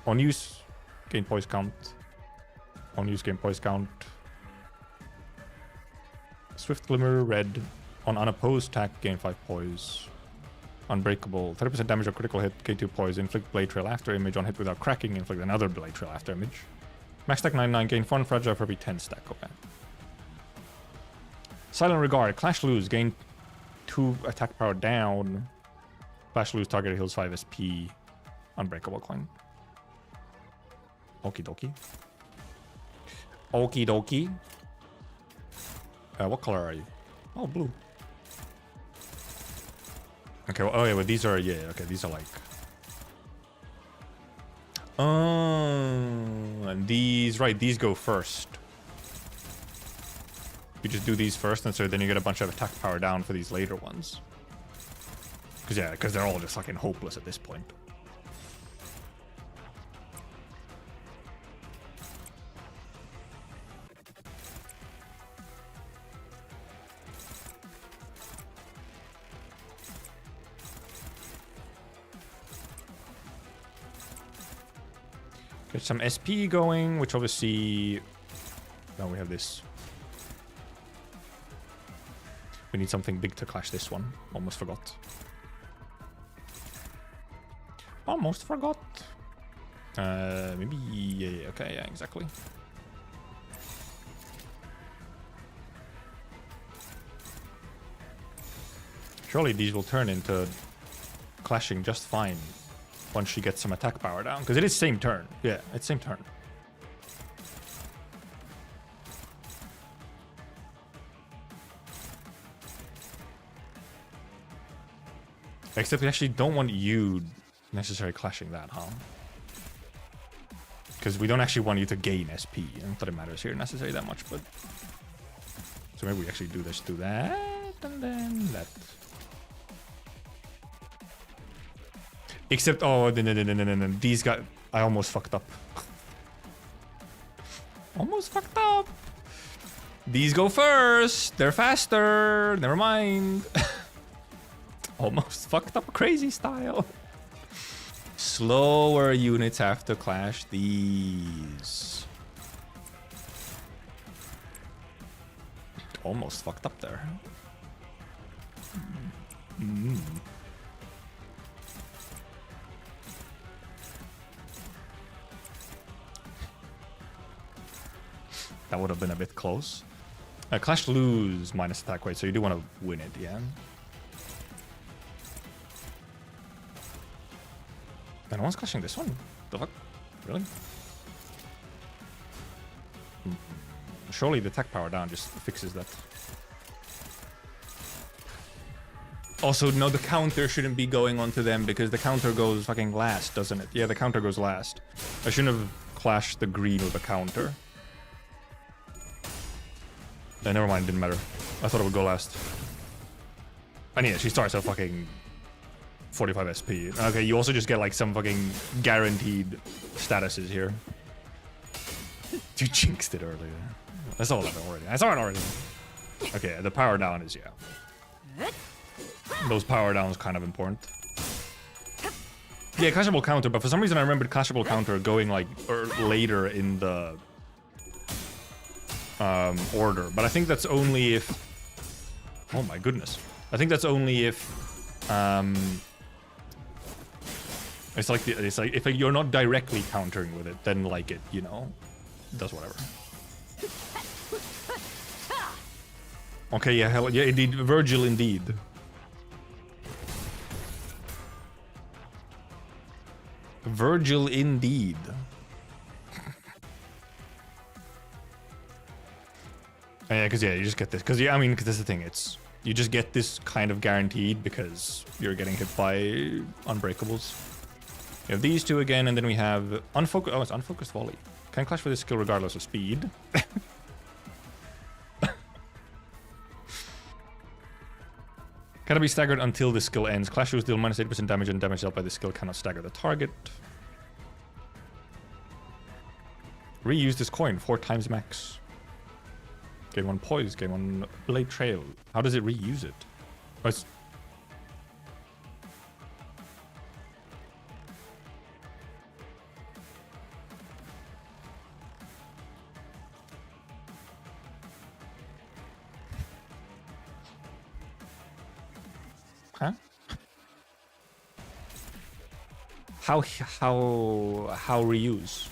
On use, gain poise count. On use, gain poise count. Swift Glimmer, red. On unopposed attack, gain 5 poise. Unbreakable, 30% damage or critical hit, K2 poise, inflict blade trail after image on hit without cracking, inflict another blade trail after image. Max stack 99, gain 1 fragile for every 10 stack. Okay. Silent Regard, Clash Lose, gain 2 attack power down. Clash Lose, target heals 5 SP. Unbreakable coin. Okie dokie. Okie dokie. What color are you? Oh, blue. Okay, well, oh yeah, well these are, yeah, okay, these are like... Oh, and these, right, these go first. You just do these first, and so then you get a bunch of attack power down for these later ones. Because, yeah, because they're all just fucking hopeless at this point. Get some SP going, which obviously... Now we have this. We need something big to clash this one. Almost forgot. Almost forgot. Maybe... Yeah, okay, yeah, exactly. Surely these will turn into clashing just fine. Once she gets some attack power down. Because it is same turn. Yeah, it's same turn. Except we actually don't want you necessarily clashing that, huh? Because we don't actually want you to gain SP. Not that it matters here necessarily that much, but... So maybe we actually do this, do that, and then that. Except, oh, no. These guys, I almost fucked up. Almost fucked up. These go first. They're faster. Never mind. Almost fucked up crazy style. Slower units have to clash these. Almost fucked up there. That would have been a bit close. Clash lose minus attack weight, so you do want to win it, yeah? And no one's clashing this one. The fuck? Really? Surely the attack power down just fixes that. Also, no, the counter shouldn't be going onto them because the counter goes fucking last, doesn't it? Yeah, the counter goes last. I shouldn't have clashed the green with the counter. Never mind, didn't matter. I thought it would go last. And yeah, she starts at fucking 45 SP. Okay, you also just get like some fucking guaranteed statuses here. You jinxed it earlier. I saw that already. I saw it already. Okay, the power down is, yeah. Those power downs kind of important. Yeah, clashable counter, but for some reason I remembered clashable counter going like later in the order, but I think that's only if... Oh my goodness. I think that's only if it's like if you're not directly countering with it, then like it, you know, does whatever. Okay, yeah, hell yeah, indeed, Virgil indeed. Virgil indeed. Yeah, because you just get this. Because I mean, because that's the thing. It's you just get this kind of guaranteed because you're getting hit by unbreakables. We have these two again, and then we have unfocused. Oh, it's unfocused volley. Can clash with this skill regardless of speed. Cannot be staggered until the skill ends. Clash will deal minus 8% damage, and damage dealt by the skill cannot stagger the target. Reuse this coin 4 times max. Game 1 poise, game 1 blade trail. How does it reuse it? Oh, it's... Huh? How reuse?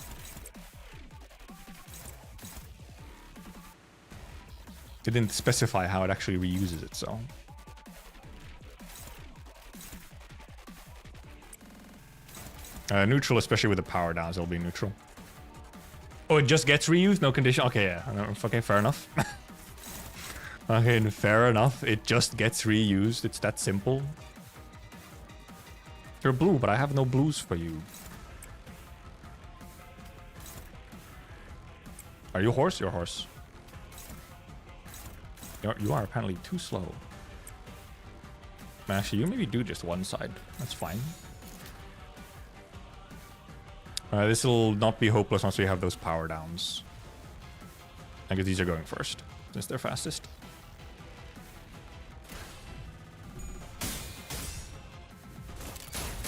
It didn't specify how it actually reuses it, so. Neutral, especially with the power downs, it'll be neutral. Oh, it just gets reused? No condition? Okay, yeah. Okay, fair enough. Okay, fair enough. It just gets reused. It's that simple. You're blue, but I have no blues for you. Are you horse? You're horse. You are apparently too slow. Actually, you maybe do just one side. That's fine. This will not be hopeless once we have those power downs. I guess these are going first, since they're fastest.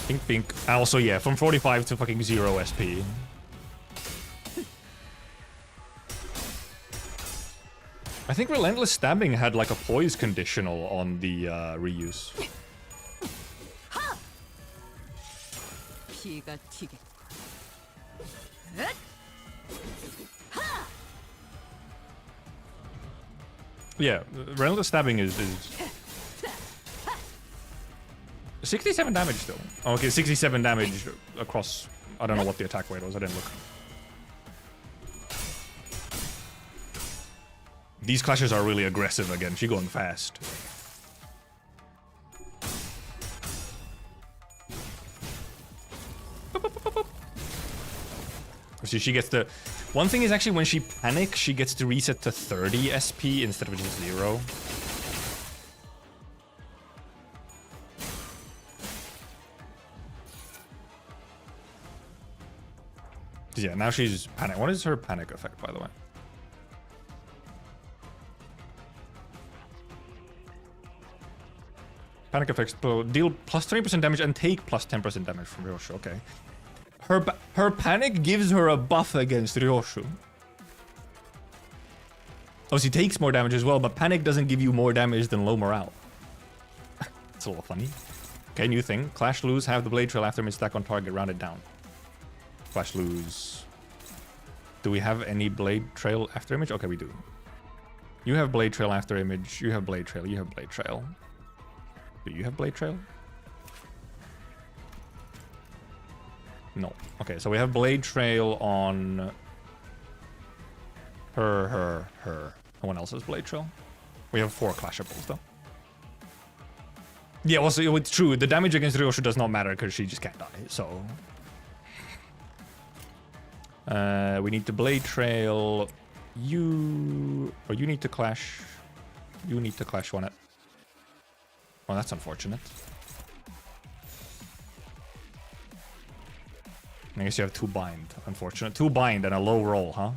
Pink, pink. Also, yeah, from 45 to fucking 0 SP. I think Relentless Stabbing had like a poise conditional on the reuse. Yeah, Relentless Stabbing is 67 damage still. Oh, okay, 67 damage across. I don't know what the attack rate was. I didn't look. These clashes are really aggressive again. She's going fast. See, she gets the... One thing is actually when she panics, she gets to reset to 30 SP instead of just 0. Yeah, now she's panic. What is her panic effect, by the way? Panic effects deal plus 20% damage and take plus 10% damage from Ryoshu. Okay. Her panic gives her a buff against Ryoshu. Obviously takes more damage as well, but panic doesn't give you more damage than low morale. It's a little funny. Okay, new thing. Clash lose, have the blade trail after mid stack on target, rounded down. Clash lose. Do we have any blade trail after image? Okay, we do. You have blade trail after image. You have blade trail. You have blade trail. Do you have blade trail? No. Okay, so we have blade trail on her. No one else has blade trail. We have 4 clashables though. Yeah, well, so it's true. The damage against Ryoshu does not matter because she just can't die. So we need to blade trail you, or you need to clash. You need to clash one at. Well, that's unfortunate. I guess you have 2 bind. Unfortunate. 2 bind and a low roll, huh?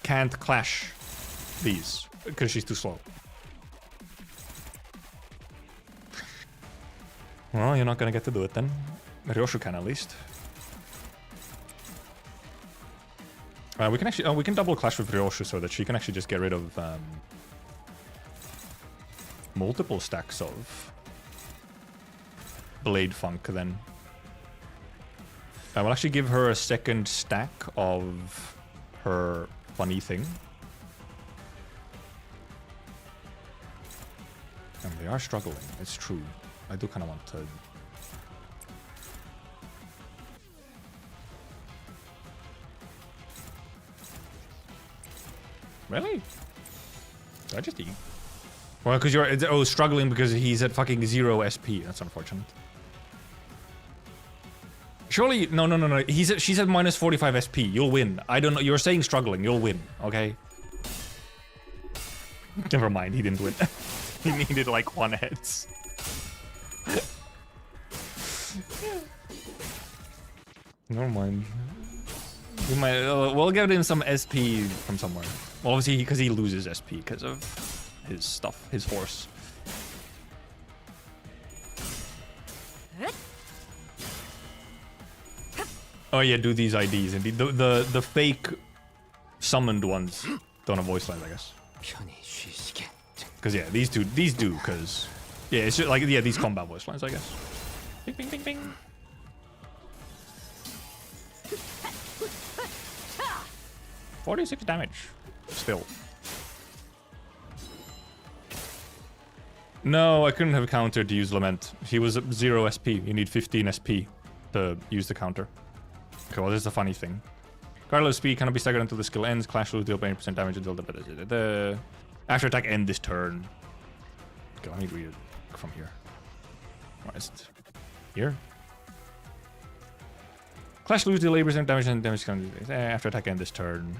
Can't clash these because she's too slow. Well, you're not gonna get to do it then. Ryoshu can at least. We can actually we can double clash with Ryoshu so that she can actually just get rid of multiple stacks of Blade Funk then. I will actually give her a second stack of her funny thing. And they are struggling, it's true. I do kind of want to... Really? Did I just eat? Well, because you're struggling because he's at fucking 0 SP. That's unfortunate. Surely, no. She's at minus 45 SP. You'll win. I don't know. You're saying struggling. You'll win. Okay. Never mind. He didn't win. He needed like 1 hits. Never mind. We might. We'll get him some SP from somewhere. Well, obviously, because he loses SP because of his stuff, his horse. Oh yeah, do these IDs indeed. The fake summoned ones don't have voice lines, I guess. Because yeah, these do, because yeah, it's just like, yeah, these combat voice lines, I guess. Bing, bing, bing, bing. $46 damage. Still. No, I couldn't have countered to use Lament. He was at 0 SP. You need 15 SP to use the counter. Okay, well, this is a funny thing. Regardless of speed cannot be staggered until the skill ends. Clash will deal 80% damage until the after attack end this turn. Okay, let me read it from here. Why is it here? Clash lose deal 80% damage and damage after attack end this turn.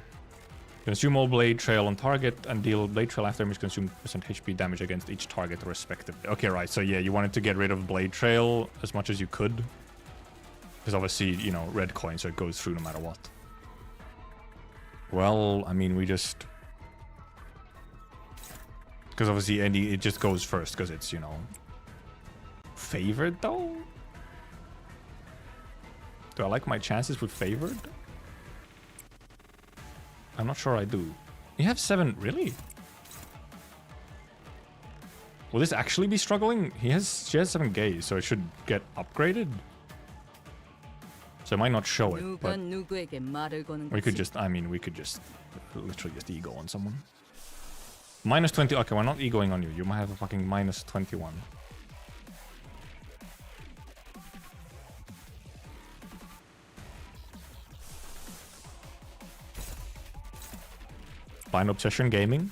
Consume all blade trail on target and deal blade trail after damage consume percent HP damage against each target respectively. Okay, right. So yeah, you wanted to get rid of blade trail as much as you could. Because obviously, you know, red coin, so it goes through no matter what. Well, I mean, we just... Because obviously it just goes first, because it's, you know... Favored, though? Do I like my chances with favored? I'm not sure I do. You have 7, really? Will this actually be struggling? She has 7 gaze, so it should get upgraded. So it might not show it, but we could just, I mean, we could just literally just ego on someone. Minus 20, okay, we're not egoing on you. You might have a fucking minus 21. Blind Obsession Gaming.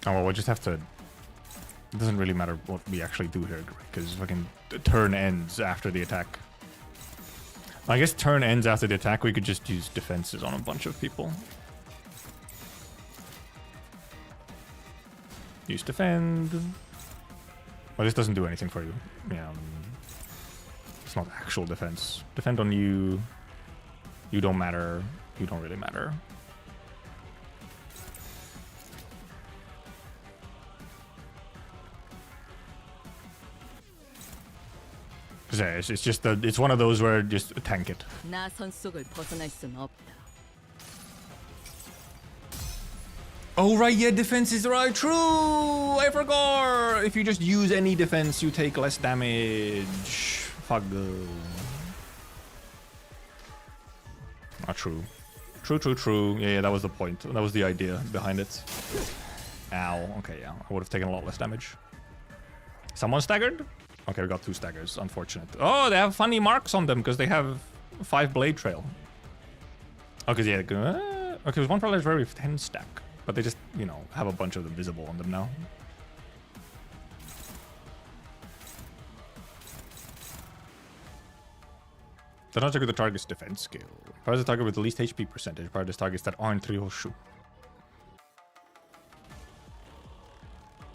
Oh, well, we'll just have to... It doesn't really matter what we actually do here, because fucking turn ends after the attack. I guess turn ends after the attack, we could just use defenses on a bunch of people. Use defend. Well, this doesn't do anything for you. Yeah, it's not actual defense. Defend on you. You don't matter. You don't really matter. Yeah, it's just that it's one of those where just tank it. Oh right, yeah, defense is right. True, I forgot. If you just use any defense, you take less damage. Fuck. Not true. True. Yeah, that was the point. That was the idea behind it. Ow. Okay, yeah, I would have taken a lot less damage. Someone staggered? Okay, we got 2 staggers. Unfortunate. Oh, they have funny marks on them because they have 5 blade trail. Okay, yeah. Okay, there's one probably very 10 stack, but they just, you know, have a bunch of them visible on them now. Does not trigger the target's defense skill. Fires the target with the least HP percentage. Fires targets that aren't ryoshus.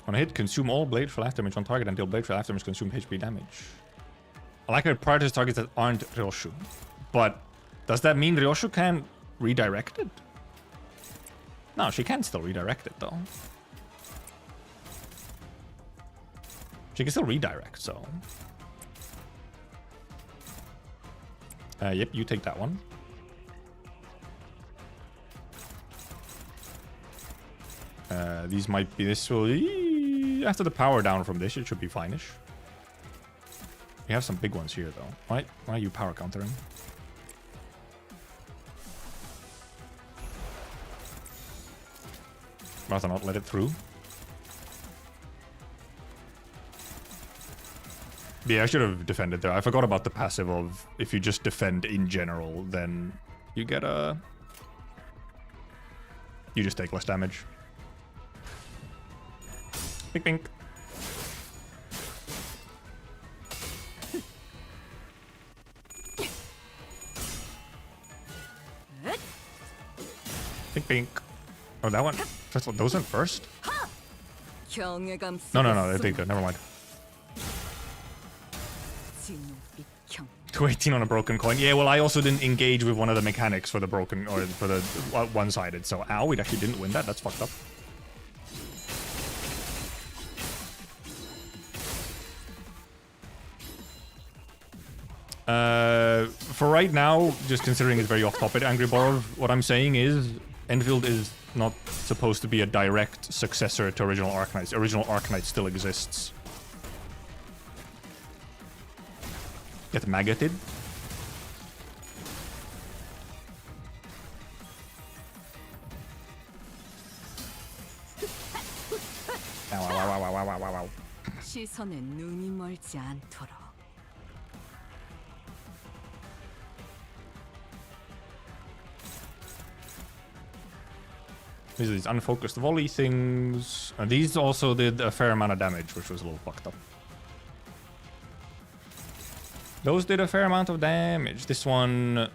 On a hit, consume all blade trail after damage on target until blade trail after damage consumed HP damage. I like how it prioritizes targets that aren't ryoshus. But does that mean ryoshus can redirect it? No, she can still redirect it though. She can still redirect, so. Yep, you take that one. These might be this will after the power down from this, it should be fine-ish. We have some big ones here though. Why are you power countering? Rather not let it through. Yeah, I should have defended there. I forgot about the passive of if you just defend in general, then you get a You just take less damage. Pink, pink. Pink, pink. Oh, that one. Those went first? No, they good. Never mind. 218 on a broken coin. Yeah, well, I also didn't engage with one of the mechanics for the broken, or for the one-sided. So, ow, we actually didn't win that. That's fucked up. For right now, just considering it's very off-topic, Angry Borov, what I'm saying is Enfield is not supposed to be a direct successor to Original Arcanite. Original Arcanite still exists. Get maggoted. Ow. 시선에 눈이 멀지 않도록. These are these unfocused volley things. And these also did a fair amount of damage, which was a little fucked up. Those did a fair amount of damage. This one...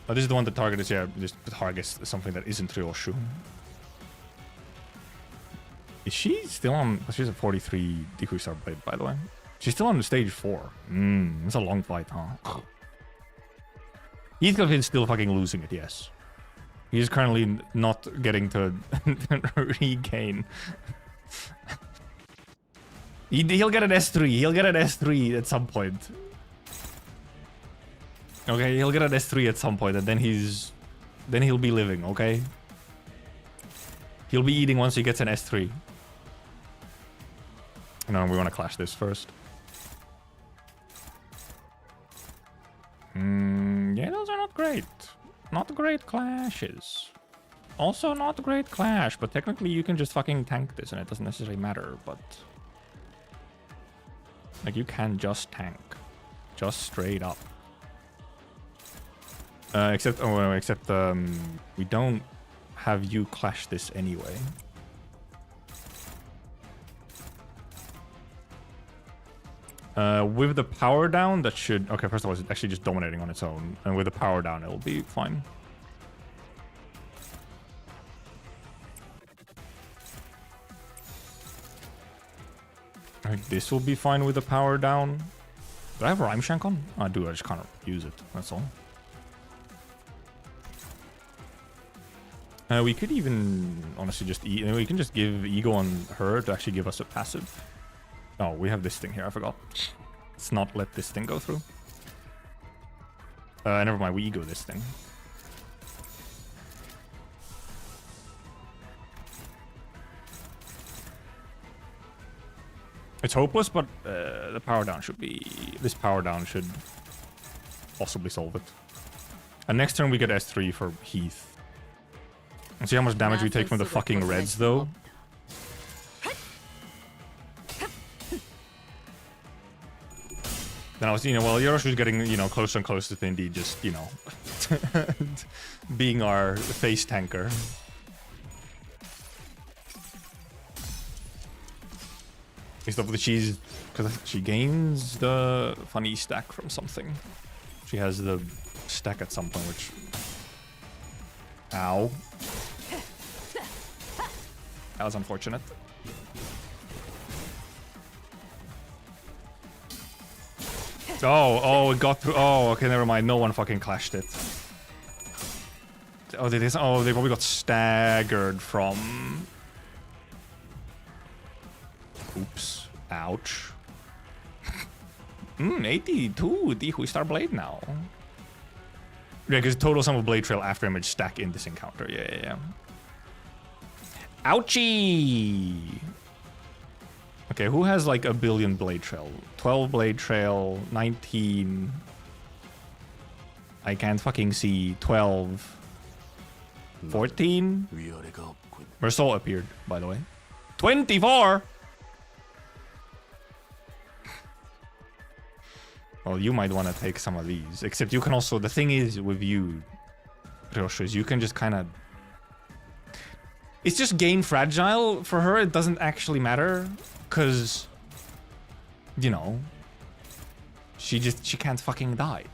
Oh, this is the one that targets, yeah, this targets something that isn't ryoshus. Is she still on... She's at 43 Deku Star Blade, by the way. She's still on stage 4. It's a long fight, huh? Heathcliff is still fucking losing it, yes. He's currently not getting to regain. He'll get an S3. He'll get an S3 at some point. Okay, he'll get an S3 at some point, and then he'll be living, okay? He'll be eating once he gets an S3. No, we want to clash this first. Yeah, those are not great. Not great clashes. Also not great clash, but technically you can just fucking tank this and it doesn't necessarily matter, but... Like, you can just tank. Just straight up. Except we don't have you clash this anyway. With the power down, that should... Okay, first of all, it's actually just dominating on its own. And with the power down, it'll be fine. I think this will be fine with the power down. Do I have Rhyme Shank on? I do, I just can't use it, that's all. We could even, honestly, just... we can just give Ego on her to actually give us a passive. Oh, we have this thing here, I forgot. Let's not let this thing go through. Never mind, we ego this thing. It's hopeless, but the power down should be... This power down should possibly solve it. And next turn we get S3 for Heath. And see how much damage we take from the fucking reds, though? Then I was, well, Yoroshu's getting, closer and closer to indeed just, being our face tanker. Except for the cheese, because she gains the funny stack from something. She has the stack at some point, which... Ow. That was unfortunate. Oh, it got through. Oh, okay, never mind. No one fucking clashed it. Oh, they probably got staggered from... Oops. Ouch. 82 Deku Star Blade now. Yeah, because total sum of Blade Trail after image stack in this encounter. Yeah. Ouchie! Okay, who has like a billion Blade Trail? 12 Blade Trail, 19. I can't fucking see. 12. 14? Mersault appeared, by the way. 24! Well, you might want to take some of these. Except you can also... The thing is with you, ryoshus, you can just kind of... It's just gain fragile. For her, it doesn't actually matter. Because, you know, she can't fucking die.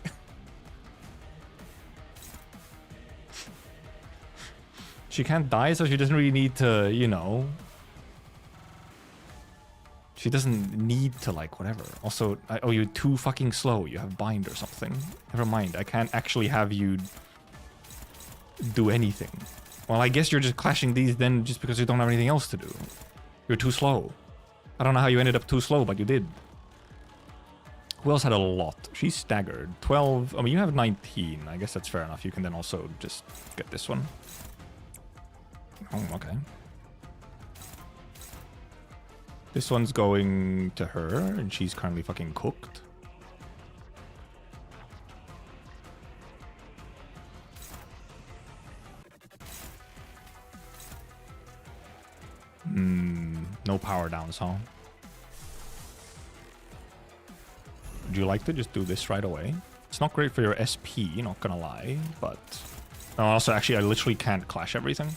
She can't die, so she doesn't really need to, you know... She doesn't need to, like, whatever. Also, oh, you're too fucking slow. You have bind or something. Never mind, I can't actually have you do anything. Well, I guess you're just clashing these then just because you don't have anything else to do. You're too slow. I don't know how you ended up too slow, but you did. Who else had a lot? She's staggered. 12. I mean, you have 19. I guess that's fair enough. You can then also just get this one. Oh, okay. This one's going to her, and she's currently fucking cooked. No power downs, huh? Would you like to just do this right away? It's not great for your SP, not gonna lie, but... Oh, also, actually, I literally can't clash everything.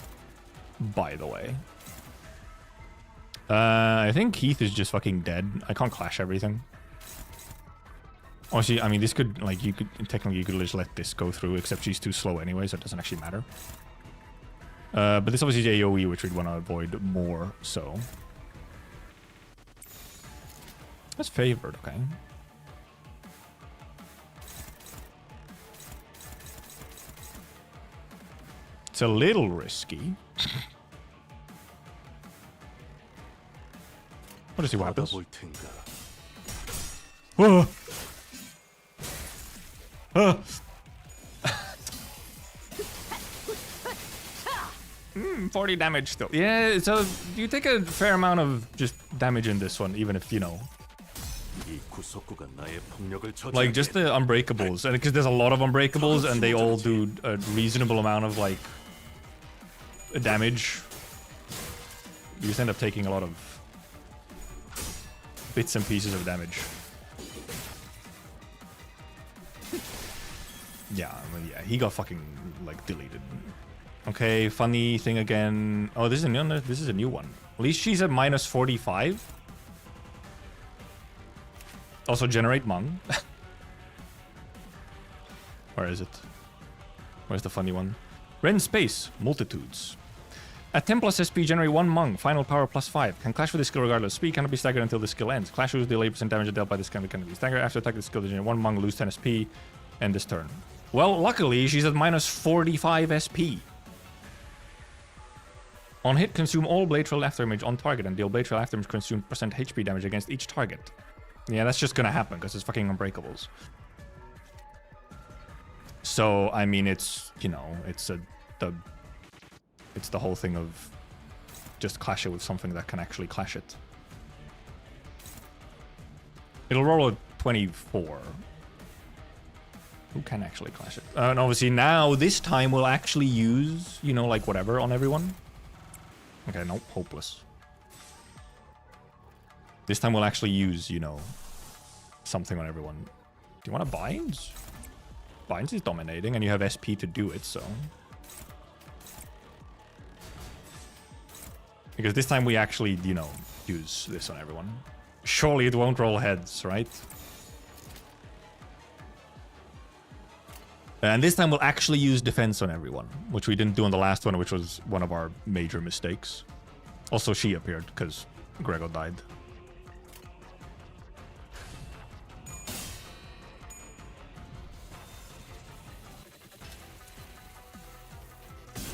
By the way. I think Keith is just fucking dead. I can't clash everything. Honestly, I mean, this could, like, you could, technically, you could just let this go through, except she's too slow anyway, so it doesn't actually matter. But this obviously is AoE, which we'd want to avoid more, so. That's favored, okay. It's a little risky. What does he what happens? Whoa! 40 damage still. Yeah, so you take a fair amount of just damage in this one, even if, you know. Like, just the unbreakables. And because there's a lot of unbreakables, and they all do a reasonable amount of, like, damage. You just end up taking a lot of bits and pieces of damage. Yeah, I mean, yeah, he got fucking, like, deleted. Okay, funny thing again. Oh, this is a new one. At least she's at minus 45. Also, generate Mung. Where is it? Where's the funny one? Ren Space, Multitudes. At 10 plus SP, generate 1 Mung. Final power plus 5. Can clash with this skill regardless. Speed cannot be staggered until the skill ends. Clash with delay % damage dealt by this cannot be staggered. After attack, the skill to generate 1 Mung, lose 10 SP, end this turn. Well, luckily, she's at minus 45 SP. On hit, consume all Blade Trail afterimage on target and deal Blade Trail afterimage consume % HP damage against each target. Yeah, that's just gonna happen because it's fucking unbreakables. So, I mean, it's, you know, it's the whole thing of just clash it with something that can actually clash it. It'll roll a 24. Who can actually clash it? And obviously now, this time we'll actually use, you know, like whatever on everyone. Okay, nope, hopeless. This time we'll actually use, you know, something on everyone. Do you want to binds? Binds is dominating, and you have SP to do it, so. Because this time we actually, you know, use this on everyone. Surely it won't roll heads, right? And this time we'll actually use defense on everyone, which we didn't do on the last one, which was one of our major mistakes. Also, she appeared, because Grego died.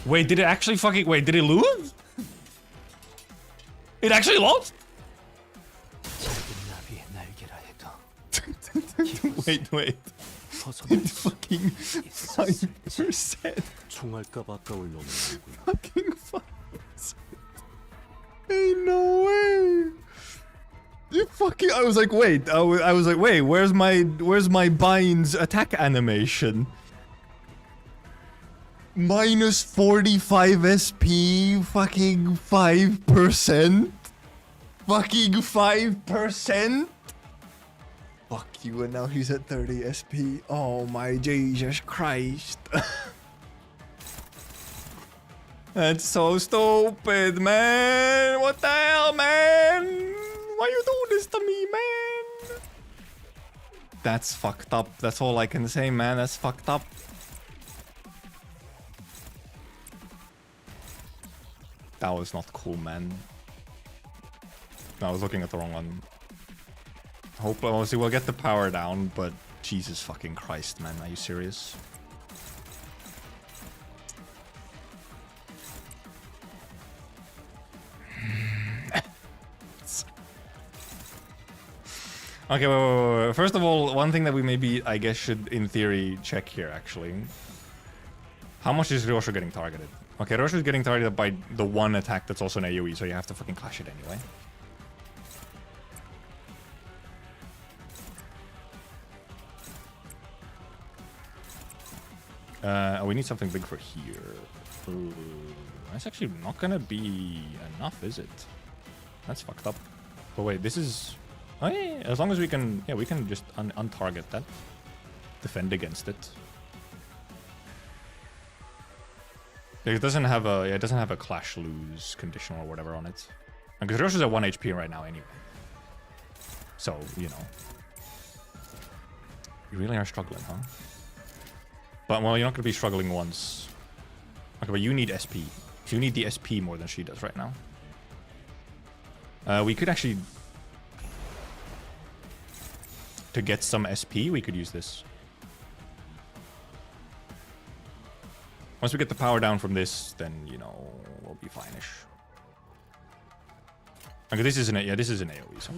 Wait, did it actually fucking... Wait, did it lose? It actually lost? wait. It's fucking 5%. Fucking 5%. Ain't no way. You fucking... I was like, wait. I was like, wait, where's my binds attack animation? Minus 45 SP, fucking 5%? Fucking 5%? Fuck you, and now he's at 30 SP. Oh my Jesus Christ. That's so stupid, man. What the hell, man? Why you do this to me, man? That's fucked up. That's all I can say, man. That's fucked up. That was not cool, man. I was looking at the wrong one. Hopefully, obviously, we'll get the power down, but Jesus fucking Christ, man. Are you serious? Okay, wait. First of all, one thing that we maybe, I guess, should, in theory, check here, actually. How much is Ryoshu getting targeted? Okay, Ryoshu is getting targeted by the one attack that's also an AoE, so you have to fucking clash it anyway. We need something big for here. Ooh, that's actually not gonna be enough, is it? That's fucked up. But wait, this is... Oh yeah, as long as we can... Yeah, we can just untarget that. Defend against it. It doesn't have a... Yeah, it doesn't have a clash lose condition or whatever on it. Because Ryoshu's at 1 HP right now anyway. So, you know. You really are struggling, huh? But, well, you're not going to be struggling once. Okay, but you need SP. So you need the SP more than she does right now. We could actually... To get some SP, we could use this. Once we get the power down from this, then, you know, we'll be fine-ish. Okay, this is an AoE, so...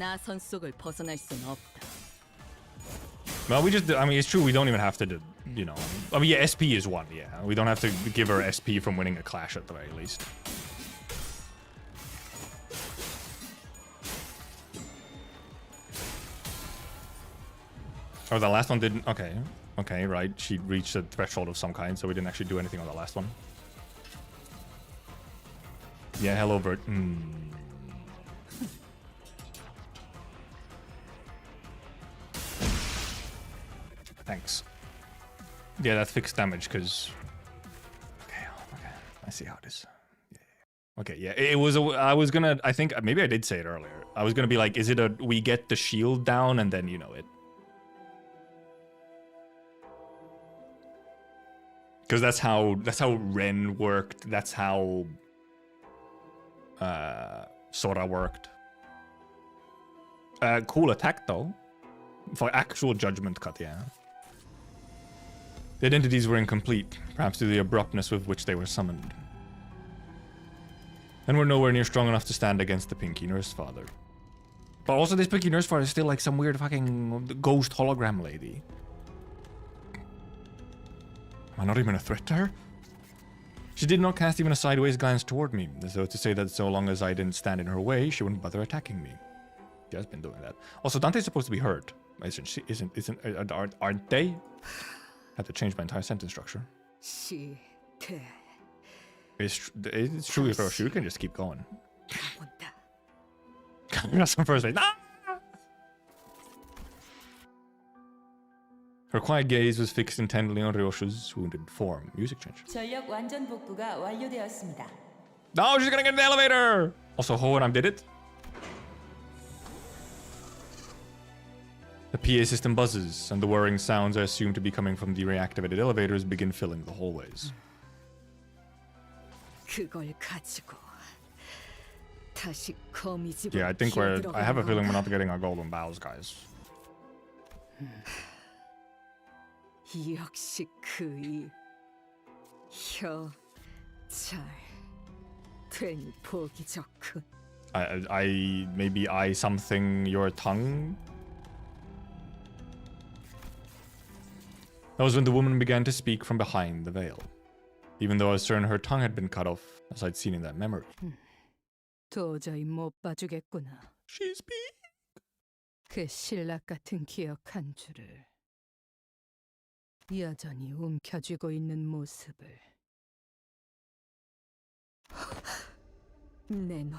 Well, we just... I mean, it's true, we don't even have to, you know... I mean, yeah, SP is 1, yeah. We don't have to give her SP from winning a clash at the very least. Oh, the last one didn't... Okay. Okay, right. She reached a threshold of some kind, so we didn't actually do anything on the last one. Yeah, hello, Vert. Thanks. Yeah, that's fixed damage, because... Okay, I see how it is. Yeah. Okay, yeah, it was... I was gonna... I think... Maybe I did say it earlier. I was gonna be like, is it a... We get the shield down, and then, you know, it... Because that's how Ren worked. That's how Sora worked. Cool attack though. For actual judgment cut, yeah. The identities were incomplete, perhaps due to the abruptness with which they were summoned. And were nowhere near strong enough to stand against the Pinky Nurse Father. But also this Pinky Nurse Father is still like some weird fucking ghost hologram lady. Am I not even a threat to her? She did not cast even a sideways glance toward me, as though to say that so long as I didn't stand in her way, she wouldn't bother attacking me. She has been doing that. Also, Dante's supposed to be hurt, isn't she? Aren't they? Had to change my entire sentence structure. It's true for her. You can just keep going. That's some first base. Ah! Her quiet gaze was fixed intently on Ryoshu's wounded form. Music change. 전력 완전 복구가 완료되었습니다. No, she's gonna get in the elevator! Also, Hohenheim did it. The PA system buzzes, and the whirring sounds I assume to be coming from the reactivated elevators begin filling the hallways. Yeah, I think I have a feeling we're not getting our golden bows, guys. 역시 그이 잘 괜히 보기 좋군. Maybe I something your tongue. That was when the woman began to speak from behind the veil, even though I was certain her tongue had been cut off, as I'd seen in that memory. 도저히 못 봐주겠구나. She's big. 그 신락 같은 기억 한 줄을. 여전히 움켜쥐고 있는 모습을 내 놈.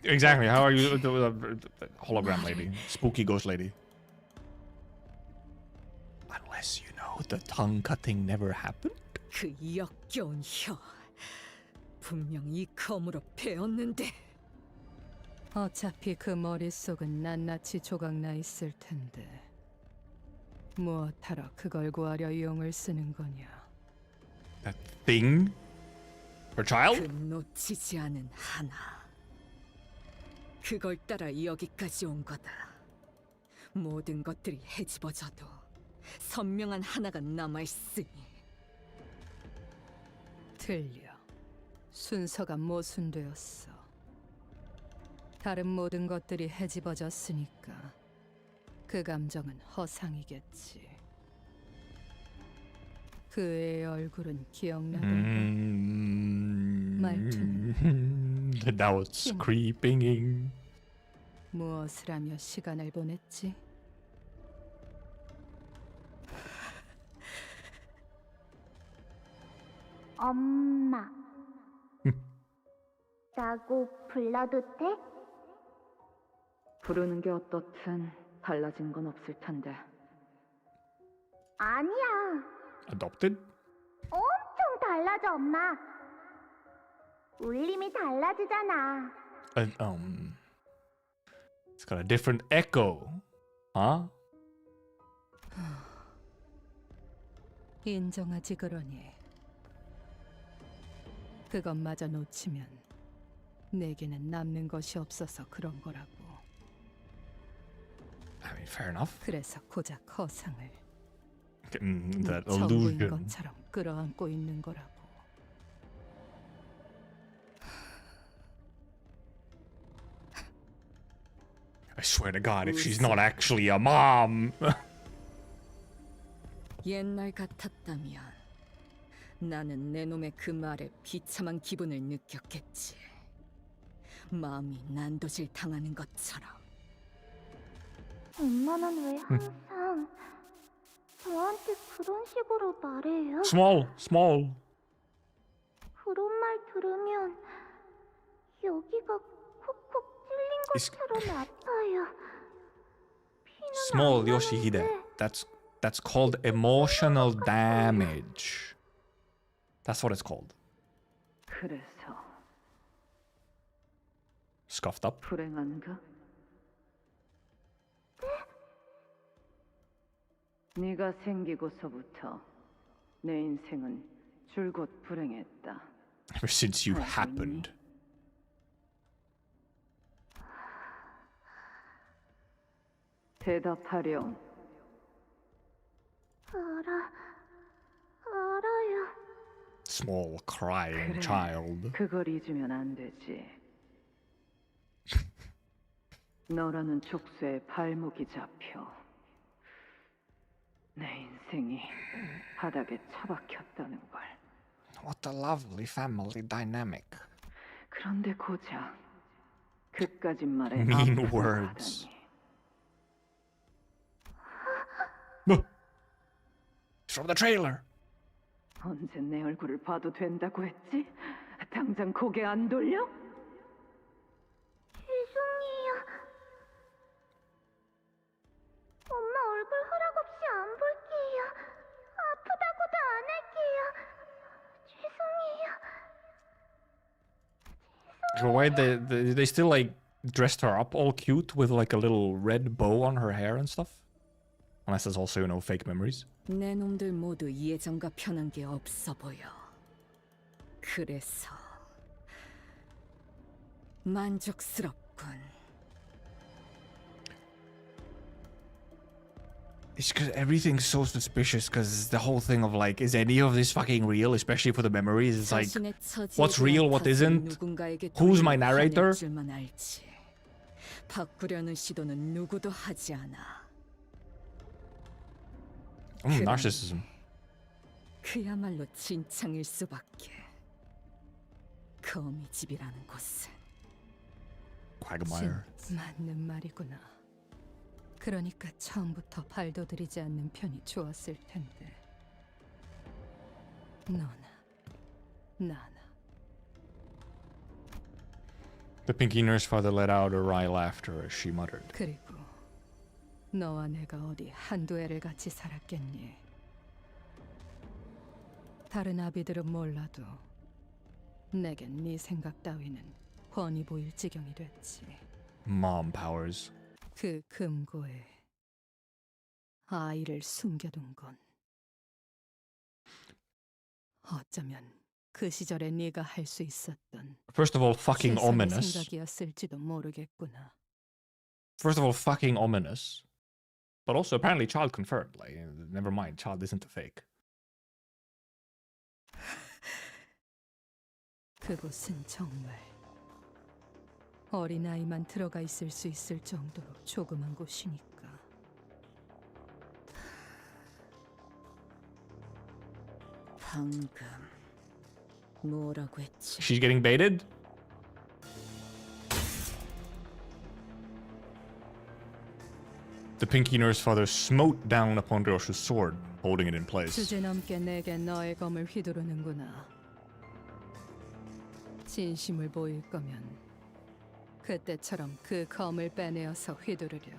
Exactly. How are you, the hologram lady, spooky ghost lady? Unless you know the tongue cutting never happened. 그 역겨운 혀 분명 이 검으로 베었는데. 어차피 그 머릿속은 낱낱이 조각나 있을 텐데 무엇하러 그걸 구하려 용을 쓰는 거냐? That thing? Her child? 그 놓치지 않은 하나. 그걸 따라 여기까지 온 거다. 모든 것들이 헤집어져도 선명한 하나가 남아있으니. 틀려. 순서가 모순되었어. 다른 모든 것들이 헤집어졌으니까 그 감정은 허상이겠지. 그 애의 얼굴은 기억나던가. 말투는 Now it's creeping in. 무엇을 하며 시간을 보냈지? 엄마. 라고 불러도 돼? 부르는 게 어떻든 달라진 건 없을 텐데. 아니야. Adopted? 엄청 달라져, 엄마. 울림이 달라지잖아. It's got a different echo. Huh? 인정하지 그러니. 그것마저 놓치면 내게는 남는 것이 없어서 그런 거라고. I mean, fair enough. 그래서 고작 허상을 That 전부인 illusion. 것처럼 끌어안고 있는 거라고. I swear to God, if she's not actually a mom. 옛날 같았다면 나는 내 놈의 그 말에 비참한 기분을 느꼈겠지. 마음이 난도질 당하는 것처럼. 엄마는 왜 항상 저한테 그런 식으로 말해요? Small. 그런 말 들으면 여기가 콕콕 찔린 것처럼 아파요. Small, Yoshihide. That's called emotional damage. That's what it's called. 그래서 Scuffed up. 불행한가? 네가 생기고서부터 내 인생은 줄곧 불행했다. Ever since you happened. 대답하렴. 알아요. Small crying child. 그걸 잊으면 안 되지. 너라는 족쇄에 발목이 잡혀 내 인생이 바닥에 처박혔다는 걸. What a lovely family dynamic. 그런데 고작 그까짓 말에 Mean 아프다고 words. 하다니. It's from the trailer. 언제 내 얼굴을 봐도 된다고 했지? 당장 고개 안 돌려? 죄송해요. 엄마 얼굴 허락 없이 안 볼게요. 아프다고도 안 할게요. 죄송해요. Why they still like dressed her up all cute with like a little red bow on her hair and stuff? Unless there's also, you know, fake memories. 내 놈들 모두 예전과 편한 게 없어 보여. 그래서 만족스럽군. It's because everything's so suspicious because the whole thing of like, is any of this fucking real? Especially for the memories. It's like, what's real, what isn't? Who's my narrator? 바꾸려는 시도는 누구도 하지 않아. Narcissism. 그야말로 진창일 수밖에. 거미집이라는 곳은. Quagmire. 맞는 말이구나. 그러니까 처음부터 발도 들이지 않는 편이 좋았을 텐데. 너나 나나. The pinky nurse father let out a wry laughter as she muttered. 그리고 너와 내가 어디 한두 해를 같이 살았겠니? 다른 아비들은 몰라도 내겐 네 생각 따위는 훤히 보일 지경이 됐지. Mom powers. 그 금고에 아이를 숨겨둔 건 어쩌면 그 시절에 네가 할 수 있었던 First of all, fucking 최선의 ominous. 생각이었을지도 모르겠구나. First of all, fucking ominous. But also apparently child confirmed. Like, never mind, child isn't a fake. 그곳은 정말 어린아이만 들어가 있을 수 있을 정도로 조그만 곳이니까. 방금 뭐라고 했지? She's getting baited? The pinky nurse father smote down upon ryoshus sword, holding it in place. 주제넘게 내게 너의 검을 휘두르는구나. 진심을 보일 거면 그때처럼 그 검을 빼내어서 휘두르렴.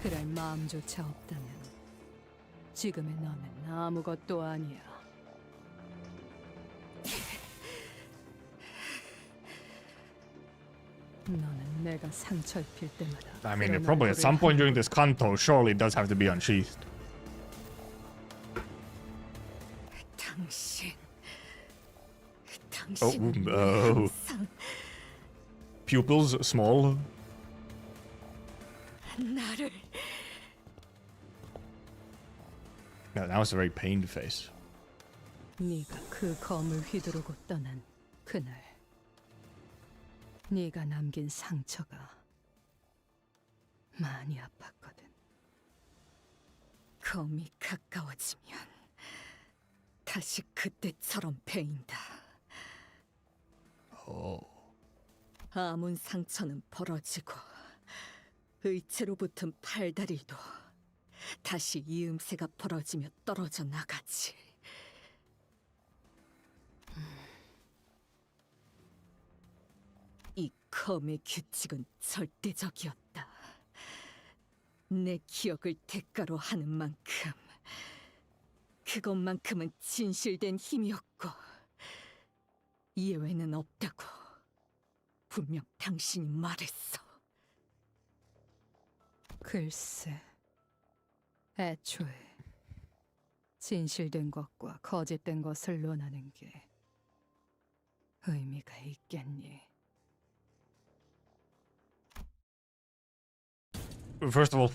그럴 마음조차 없다면 지금의 너는 아무것도 아니야. 너는 내가 상처 입힐 때마다 I mean, it probably at some point during this canto surely does have to be unsheathed. 당신 Oh. Pupils small. 나를 Now it's a very pained face. 네가 그 검을 휘두르고 떠난 그날 네가 남긴 상처가 많이 아팠거든. 검이 가까워지면 다시 그때처럼 베인다. 아문 상처는 벌어지고 의체로 붙은 팔다리도 다시 이음새가 벌어지며 떨어져 나가지. 이 검의 규칙은 절대적이었다. 내 기억을 대가로 하는 만큼 그것만큼은 진실된 힘이었고 예외는 없다고 분명 당신이 말했어. 글쎄, 애초에 진실된 것과 거짓된 것을 논하는 게 의미가 있겠니? First of all,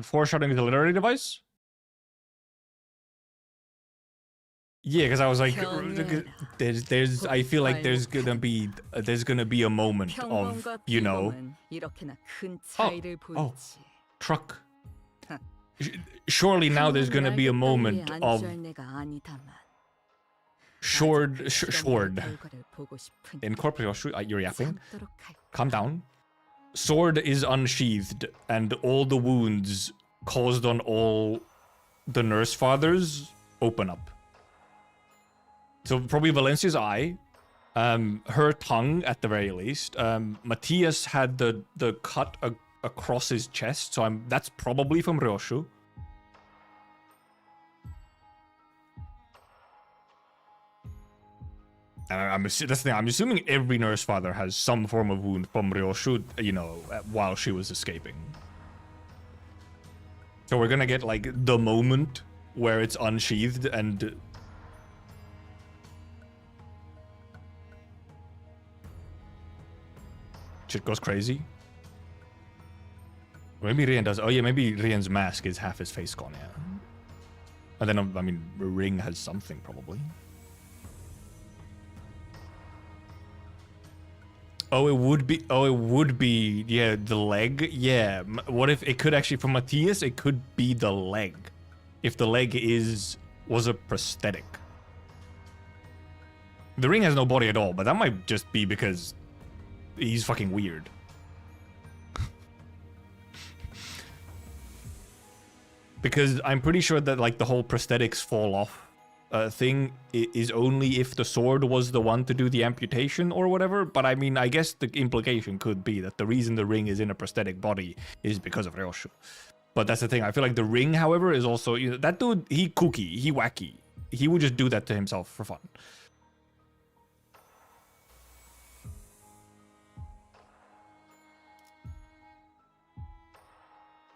foreshadowing the literary device? Yeah, because I was like, there's. I feel like there's gonna be a moment of, you know, truck. Surely now there's gonna be a moment of shord. Incorporate. You're yapping. Calm down. Sword is unsheathed, and all the wounds caused on all the nurse fathers open up. So probably Valencia's eye, her tongue at the very least. Matthias had the cut across his chest, so that's probably from ryoshu. And that's the thing. I'm assuming every nurse father has some form of wound from ryoshu, you know, while she was escaping. So we're gonna get like the moment where it's unsheathed and shit goes crazy. Maybe Rian does. Oh yeah, maybe Rian's mask is half his face gone. Yeah. And then I mean, Ring has something probably. Oh, it would be. Yeah, the leg. Yeah. What if it could actually, for Matthias, it could be the leg. If the leg was a prosthetic. The Ring has no body at all, but that might just be because he's fucking weird. Because I'm pretty sure that like the whole prosthetics fall off thing is only if the sword was the one to do the amputation or whatever. But I mean, I guess the implication could be that the reason the Ring is in a prosthetic body is because of ryoshu. But that's the thing. I feel like the Ring, however, is also, you know, that dude, he kooky, he wacky. He would just do that to himself for fun.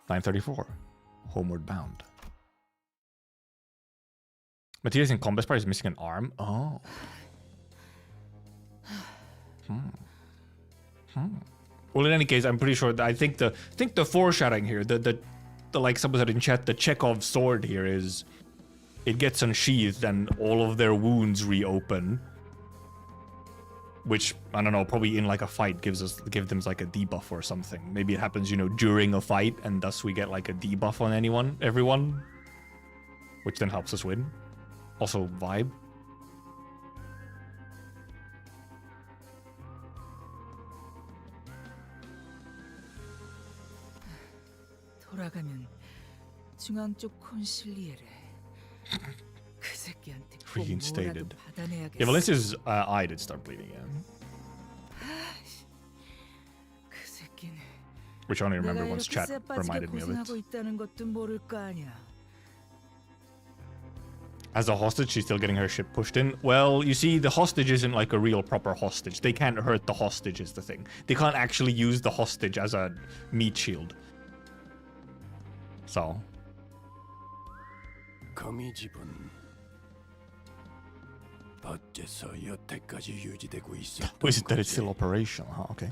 934. Homeward bound. Matthias in combat spy is missing an arm. Oh. Well, in any case, I'm pretty sure that I think the foreshadowing here, the like someone said in chat, the Chekhov sword here is it gets unsheathed and all of their wounds reopen. Which, I don't know, probably in like a fight give them like a debuff or something. Maybe it happens, you know, during a fight and thus we get like a debuff on everyone. Which then helps us win. Also, vibe. 돌아가면 중앙 쪽 콘실리에래. 그 새끼한테 꼭 뭐라도 Reinstated. 받아내야겠어. Yeah, Valencia's eye did start bleeding, yeah. 그 새끼는 Which I only remember 내가 once 이렇게 chat 쎄빠지게 reminded me of it. 고생하고 있다는 것도 모를 거 아니야. As a hostage, she's still getting her shit pushed in. Well, you see, the hostage isn't like a real proper hostage. They can't hurt the hostage is the thing. They can't actually use the hostage as a meat shield. So. 거미집은 어째서 여태까지 유지되고 있었던 Oh, is it that it's still operational? Huh? Okay.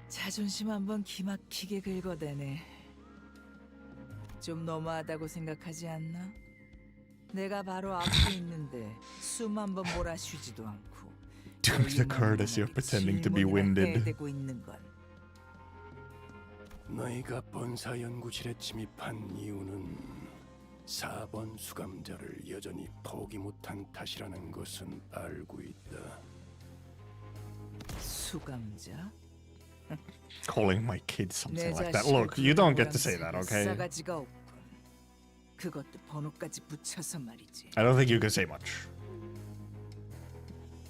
자존심 한번 기막히게 긁어대네. 좀 너무하다고 생각하지 않나? 내가 바로 앞에 있는데 숨 한번 몰아쉬지도 않고 Doing the courtesy of pretending to be winded. 해대고 있는 건 너희가 본사 연구실에 침입한 이유는 4번 수감자를 여전히 포기 못한 탓이라는 것은 알고 있다. 수감자? Calling my kids something like that. Look, you don't get to say that, okay? 싸가지가 없군. 그것도 번호까지 붙여서 말이지. I don't think you can say much.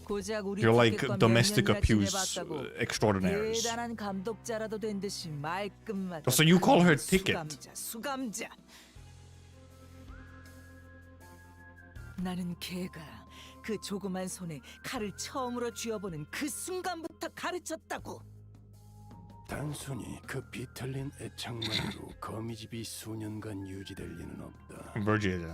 고작 우리 You're like 거 domestic 몇 년이나 abuse 지내봤다고 extraordinaires. 대단한 감독자라도 된 듯이 말끝마다 So you call her ticket? 수감자. 나는 걔가 그 조그만 손에 칼을 처음으로 쥐어보는 그 순간부터 가르쳤다고. 단순히 그 비틀린 애착만으로 거미집이 수년간 유지될 리는 없다. Virgil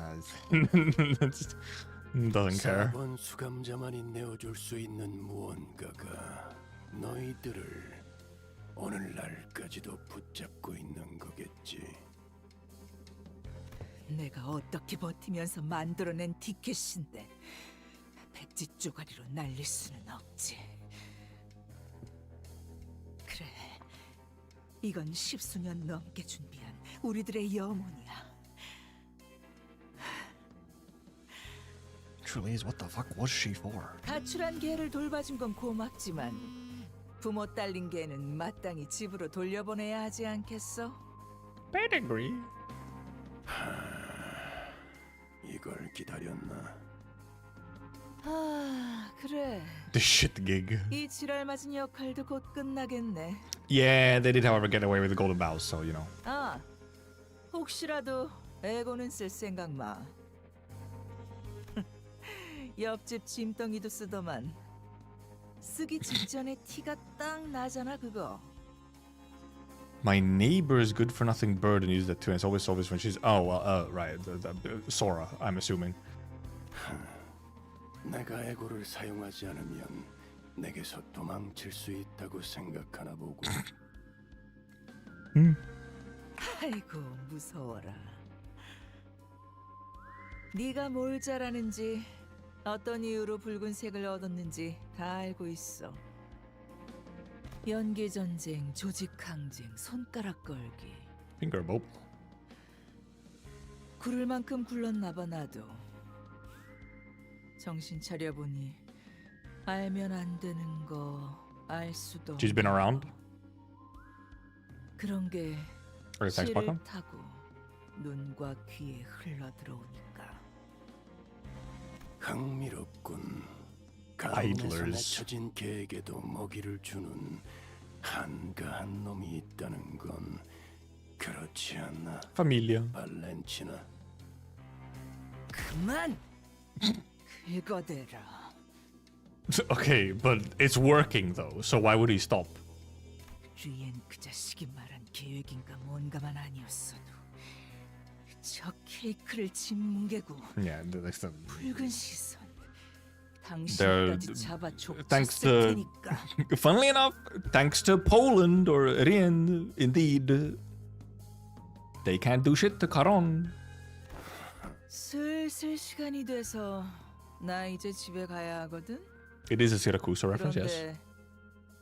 doesn't care. 4번 수감자만이 내어줄 수 있는 무언가가 너희들을 오늘날까지도 붙잡고 있는 거겠지. 내가 어떻게 버티면서 만들어낸 티켓인데 백지 쪼가리로 날릴 수는 없지. 그래, 이건 10수년 넘게 준비한 우리들의 염원이야. Tryzyn, what the fuck was she for? 가출한 개를 돌봐준 건 고맙지만 부모 딸린 개는 마땅히 집으로 돌려보내야 하지 않겠어? Pedigree. 이걸 기다렸나? 아, 그래. The shit gig. 이 지랄 맞은 역할도 곧 끝나겠네. Yeah, they did, however, get away with the golden bows, so you know. 아, 혹시라도 에고는 쓸 생각 마. 옆집 짐덩이도 쓰더만. 쓰기 직전에 티가 딱 나잖아 그거. My neighbor's good-for-nothing bird and use that too. And it's always obvious when she's... Oh, well, right. Sora, I'm assuming. 내가 에고를 사용하지 않으면 내게서 도망칠 수 있다고 생각하나 보고. 아이고 무서워라. 네가 뭘 잘하는지 어떤 이유로 붉은색을 얻었는지 다 알고 있어. 연기 전쟁, 조직 항쟁, 손가락 걸기. Finger bob. 구를 만큼 굴렀나 봐 나도. 정신 차려 보니 알면 안 되는 거 알 수도. She's been around. 그런 게 Okay, thanks, 실을 Paco. 타고 눈과 귀에 흘러 들어오니까. 흥미롭군. 가문에서 Idlers. 맺혀진 개에게도 먹이를 주는 한가한 놈이 있다는 건 그렇지 않나? Familia. 발렌치나. 그만! 긁어대라. Okay, but it's working though, so why would he stop? 주위엔 그 자식이 말한 계획인가 뭔가만 아니었어도 저 케이크를 짓뭉개고 Yeah, that's the. 붉은 시선 They're, 당신까지 잡아 thanks 족쳤을 to, 테니까. funnily enough, thanks to Poland or Rien, indeed, they can't do shit to Caron. 슬슬 시간이 돼서 나 이제 집에 가야 하거든. It is a Syracuse reference, yes. 그런데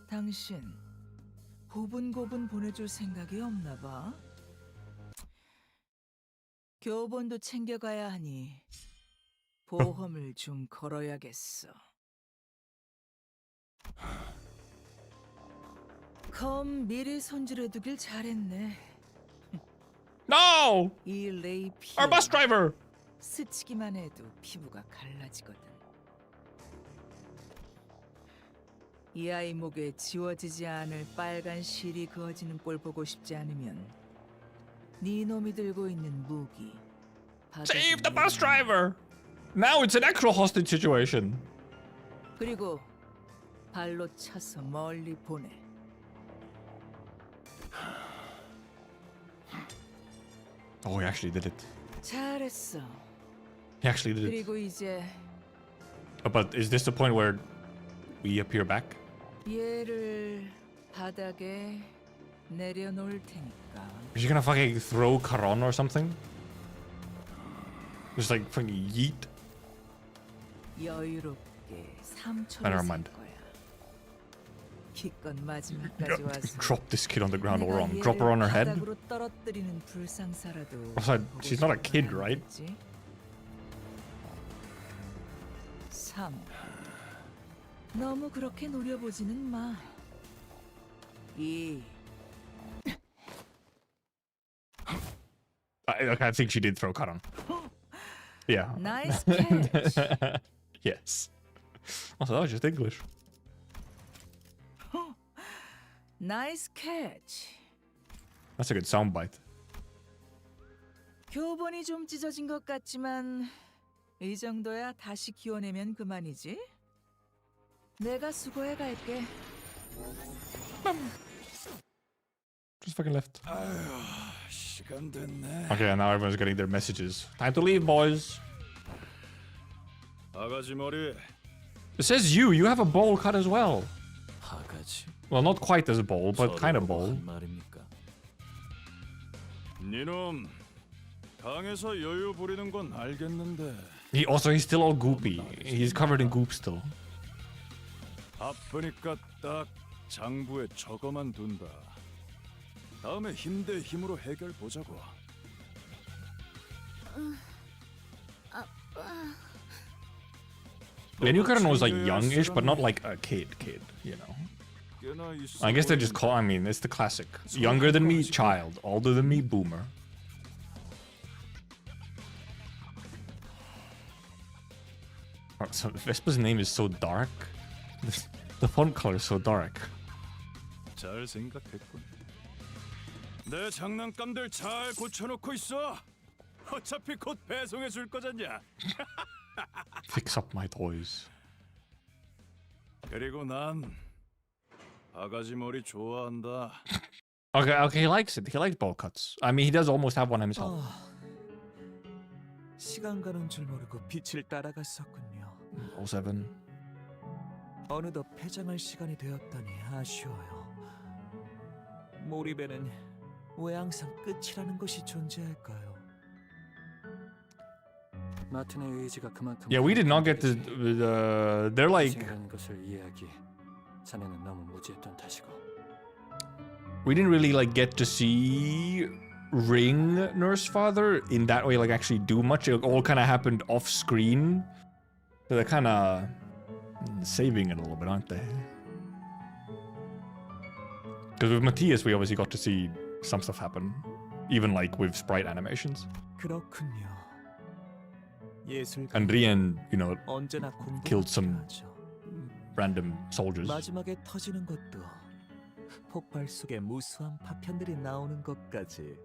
당신 고분고분 보내줄 생각이 없나 봐. 교본도 챙겨가야 하니 보험을 좀 걸어야겠어. 검 미리 손질해두길 잘했네. No! 이 레이피. Our bus driver! 스치기만 해도 피부가 갈라지거든. 이 아이 목에 지워지지 않을 빨간 실이 그어지는 꼴 보고 싶지 않으면 네 놈이 들고 있는 무기. Save the bus driver! Now it's an actual hostage situation. 그리고 발로 차서 멀리 보내. Oh, he actually did it. 잘했어. He actually did it. 그리고 이제 But is this the point where we appear back? 얘를 바닥에 내려놓을 테니까. Is she gonna fucking throw Caron or something? Just like fucking yeet? 여유롭게 3초를 Never mind. 거야. 기껏 마지막까지 와서 Drop this kid on the ground all wrong. Drop her on her head? 바닥으로 떨어뜨리는 불상사라도. Also, she's not a kid, right? 3. 너무 그렇게 노려보지는 마. 2. I think she did throw Caron. Yeah. Nice catch. Yes. Also, that was just English. Nice catch. That's a good soundbite. 교본이 좀 찢어진 것 같지만 이 정도야 다시 키워내면 그만이지. 내가 수고해 갈게. Just fucking left. 시간 됐네. Okay, now everyone's getting their messages. Time to leave, boys. 아가지 머리. It says you. You have a bowl cut as well. 바가지. Well, not quite as a bowl, but kind of bowl. 말입니까? 니놈 강에서 여유 부리는 건 알겠는데. He's still all goopy. He's covered in goop still. 바쁘니까 딱 장부에 저거만 둔다. 다음에 힘 대 힘으로 해결 보자고. Lenukaran was like youngish, but not like a kid, you know. I guess they just call. I mean, it's the classic. Younger than me, child. Older than me, boomer. So Vespa's name is so dark. The font color is so dark. 잘 생각했군. 내 장난감들 잘 고쳐놓고 있어. 어차피 곧 배송해 줄 거잖냐. Fix up my toys. 그리고 난 바가지 머리 좋아한다. Okay, he likes it. He likes bowl cuts. I mean, he does almost have one himself. 시간 가는 줄 모르고 빛을 따라갔었군요. 07. 어느덧 폐장할 시간이 되었다니 아쉬워요. 몰입에는 왜 항상 끝이라는 것이 존재할까요? 마틴의 의지가 그만큼. Yeah, we did not get to. They're like. 희생이라는 것을 이해하기 자네는 너무 무지했던 탓이고. We didn't really like get to see Ring Nurse Father in that way, like actually do much. It all kind of happened off screen. So they're kind of saving it a little bit, aren't they? Because with Matthias, we obviously got to see some stuff happen, even like with sprite animations. 그렇군요. 예술. And Rien, you know, 언제나 killed some random soldiers. 마지막에 터지는 것도 폭발 속에 무수한 파편들이 나오는 것까지.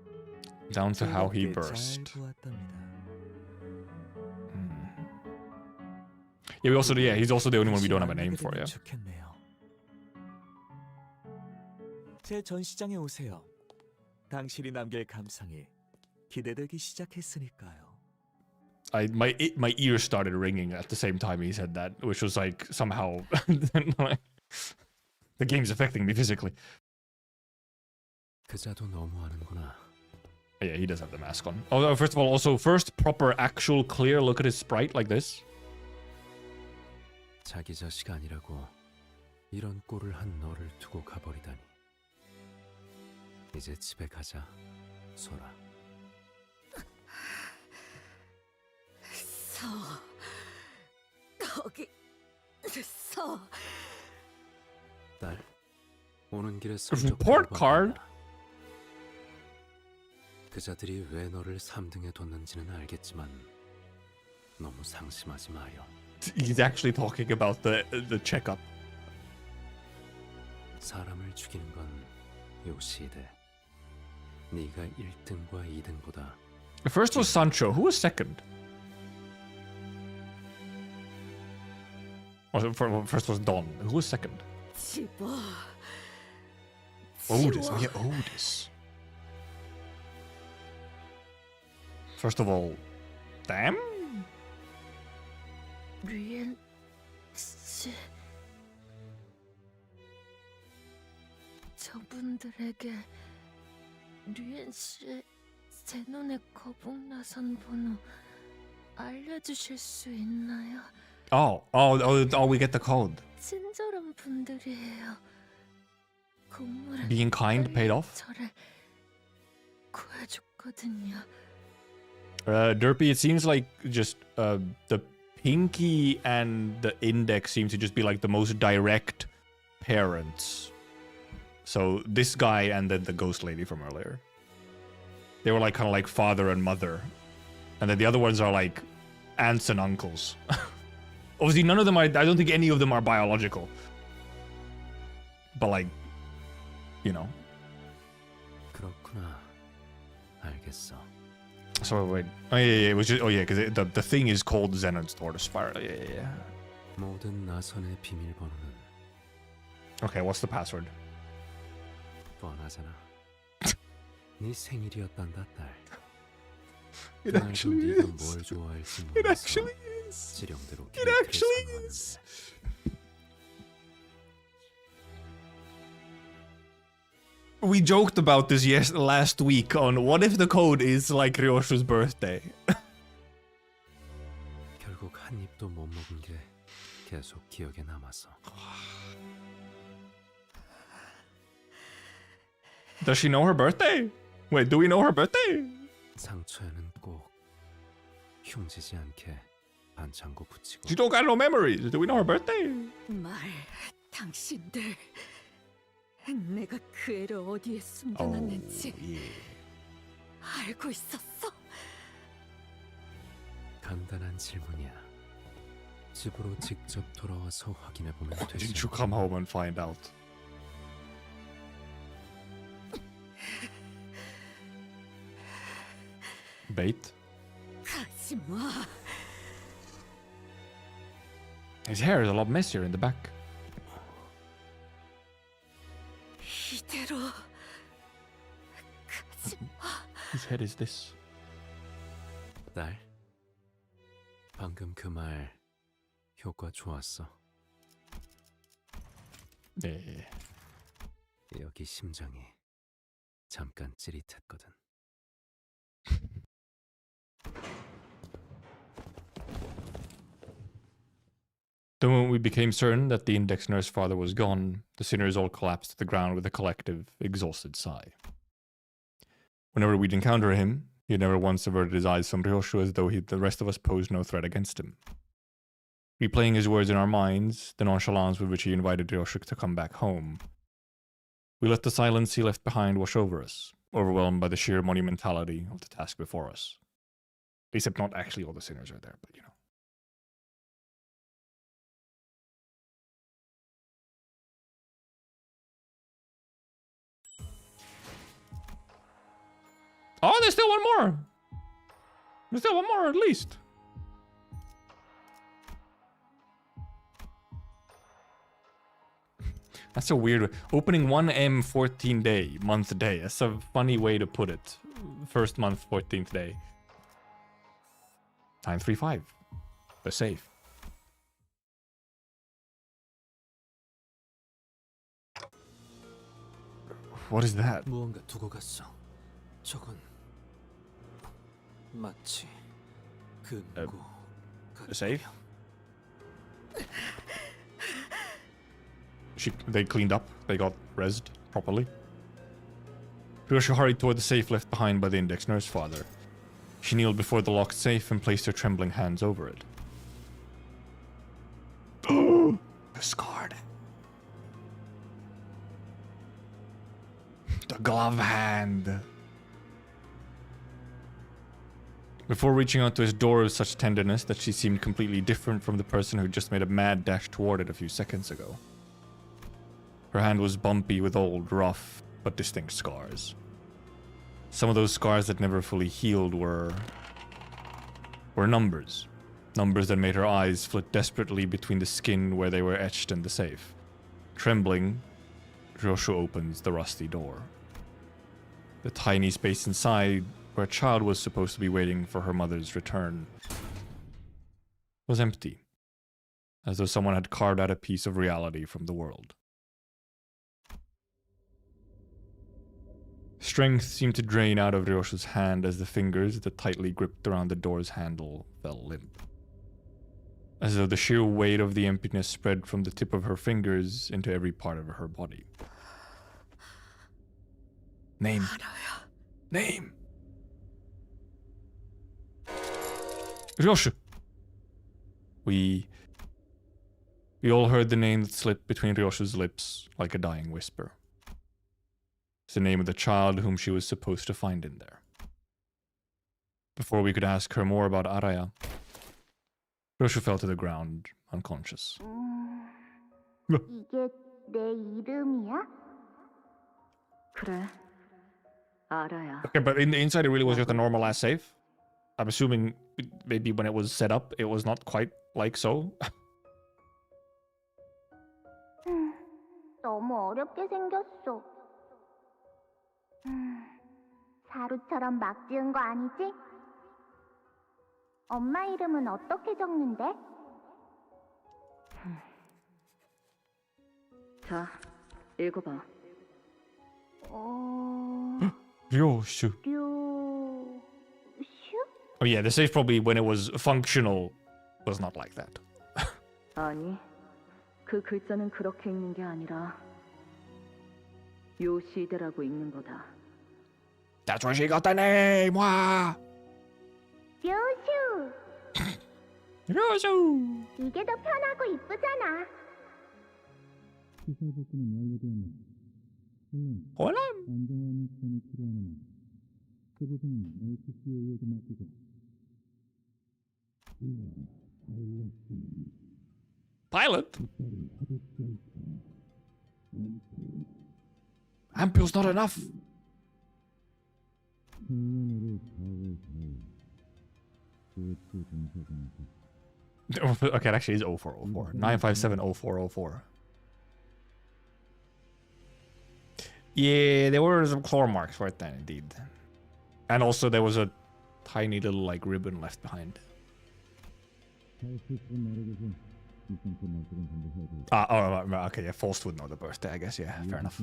Down to how he burst. Yeah, he's also the only one we don't have a name for, yeah. 제 전시장에 오세요. 당신이 남길 감상이 기대되기 시작했으니까요. My ears started ringing at the same time he said that, which was like somehow the game's affecting me physically. 그자도 너무하는구나. Yeah, he does have the mask on. Oh, first of all, also first proper actual clear look at his sprite like this. 자기 자식 아니라고 이런 꼴을 한 너를 두고 가버리다니. 이제 집에 가자, 소라. 거기 서. 딸, 오는 길에 Report card. 그자들이 왜 너를 3등에 뒀는지는 알겠지만 너무 상심하지 마요. He's actually talking about the checkup. 사람을 죽이는 건 요시대. 네가 1등과 2등보다. The first was Sancho. Who was second? First was Don. Who was second? Otis. Oh yeah, Otis. First of all, damn. 류엔 씨, 저분들에게 류엔 씨의 제 눈에 거북나선 번호 알려주실 수 있나요? Oh, we get the code. 친절한 분들이에요. 건물에 Being kind paid off. 저를 구해줬거든요. Derpy, it seems like just the pinky and the index seem to just be like the most direct parents. So this guy and then the ghost lady from earlier. They were like kind of like father and mother. And then the other ones are like aunts and uncles. Obviously none of them are, I don't think any of them are biological. But like, you know. 그렇구나. 알겠어. So wait, oh yeah, it was just, oh yeah, because the thing is called Xenon's Door, the spiral. Yeah. 모든 나선의 비밀번호는. Okay, what's the password? 뻔하잖아. 네 생일이었단다, 딸. It actually is. 네가 뭘 좋아할지 It actually is. 지령대로 It actually is. We joked about this last week on what if the code is like Ryoshu's birthday. 결국 한 입도 못 먹은 게 계속 기억에 남아서. Does she know her birthday? Wait, do we know her birthday? 상처에는 꼭 흉지지 않게 반창고 붙이고. She don't got no memories. Do we know her birthday? 당신들. 내가 그 애를 어디에 숨겨놨는지 알고 있었어? 간단한 질문이야. 집으로 직접 돌아와서 확인해 보면 되지. Didn't you come home and find out? Bait? 가지 마. His hair is a lot messier in the back. 이대로 가지 마. Whose head is this? 딸, 방금 그 말 효과 좋았어. 네. 여기 심장이 잠깐 찌릿했거든. The moment we became certain that the index nurse father was gone, the sinners all collapsed to the ground with a collective, exhausted sigh. Whenever we'd encounter him, he had never once averted his eyes from Ryoshu as though the rest of us posed no threat against him. Replaying his words in our minds, the nonchalance with which he invited Ryoshu to come back home, we let the silence he left behind wash over us, overwhelmed by the sheer monumentality of the task before us. Except not actually all the sinners are there, but you know. Oh, there's still one more. There's still one more at least. That's a weird opening 1M 14 day, month day. That's a funny way to put it. First month, 14th day. 935. The safe. What is that? 무언가 두고 갔어. 저건 마치 금고. A safe? They cleaned up. They got rezzed properly. Ryoshu hurried toward the safe left behind by the index nurse father. She kneeled before the locked safe and placed her trembling hands over it. Discard. The glove hand. Before reaching out to his door with such tenderness that she seemed completely different from the person who just made a mad dash toward it a few seconds ago. Her hand was bumpy with old, rough, but distinct scars. Some of those scars that never fully healed were numbers. Numbers that made her eyes flit desperately between the skin where they were etched in the safe. Trembling, Ryoshu opens the rusty door. The tiny space inside, where a child was supposed to be waiting for her mother's return, was empty, as though someone had carved out a piece of reality from the world. Strength seemed to drain out of Ryoshu's hand as the fingers that tightly gripped around the door's handle fell limp. As though the sheer weight of the emptiness spread from the tip of her fingers into every part of her body. Name. Name. Ryoshu. We all heard the name that slipped between Ryoshu's lips like a dying whisper. It's the name of the child whom she was supposed to find in there. Before we could ask her more about Araya, Ryoshu fell to the ground, unconscious. 이게 내 이름이야? 그래, 알아야. Okay, but in the inside it really was just a normal ass safe. I'm assuming maybe when it was set up, it was not quite like so. 너무 어렵게 생겼어. 사루처럼 막 지은 거 아니지? 엄마 이름은 어떻게 적는데? 자, 읽어봐. Ryoshu. Oh yeah, the safe probably when it was functional was not like that. 아니, 그 글자는 그렇게 읽는 게 아니라 요시대라고 읽는 거다. That's where she got the name! Wow! 요슈! 요슈! 이게 더 편하고 이쁘잖아. 홀람! Pilot? Ampule's not enough. Okay, it actually is 0404. 957 0404. Yeah, there were some claw marks right then, indeed. And also there was a tiny little, like, ribbon left behind. Okay, yeah, False would know the birthday, I guess, yeah, fair enough.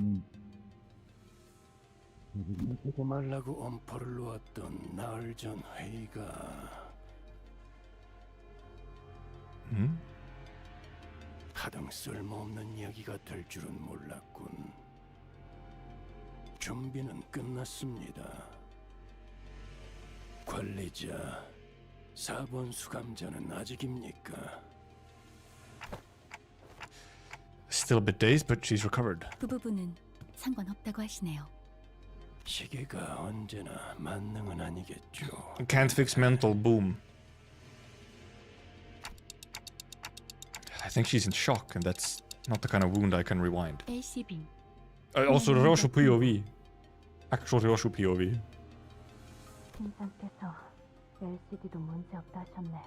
보고 말라고 엄포를 놓았던 나흘 전 회의가 가장 쓸모없는 이야기가 될 줄은 몰랐군. 준비는 끝났습니다. 관리자 4번 수감자는 아직입니까? Still a bit dazed, but she's recovered. 그 부분은 상관없다고 하시네요. 시계가 언제나 만능은 아니겠죠. Can't fix mental, boom. I think she's in shock, and that's not the kind of wound I can rewind. LCB. Also, Ryoshu POV. Actual Ryoshu POV. 팀장께서 LCD도 문제 없다 하셨네.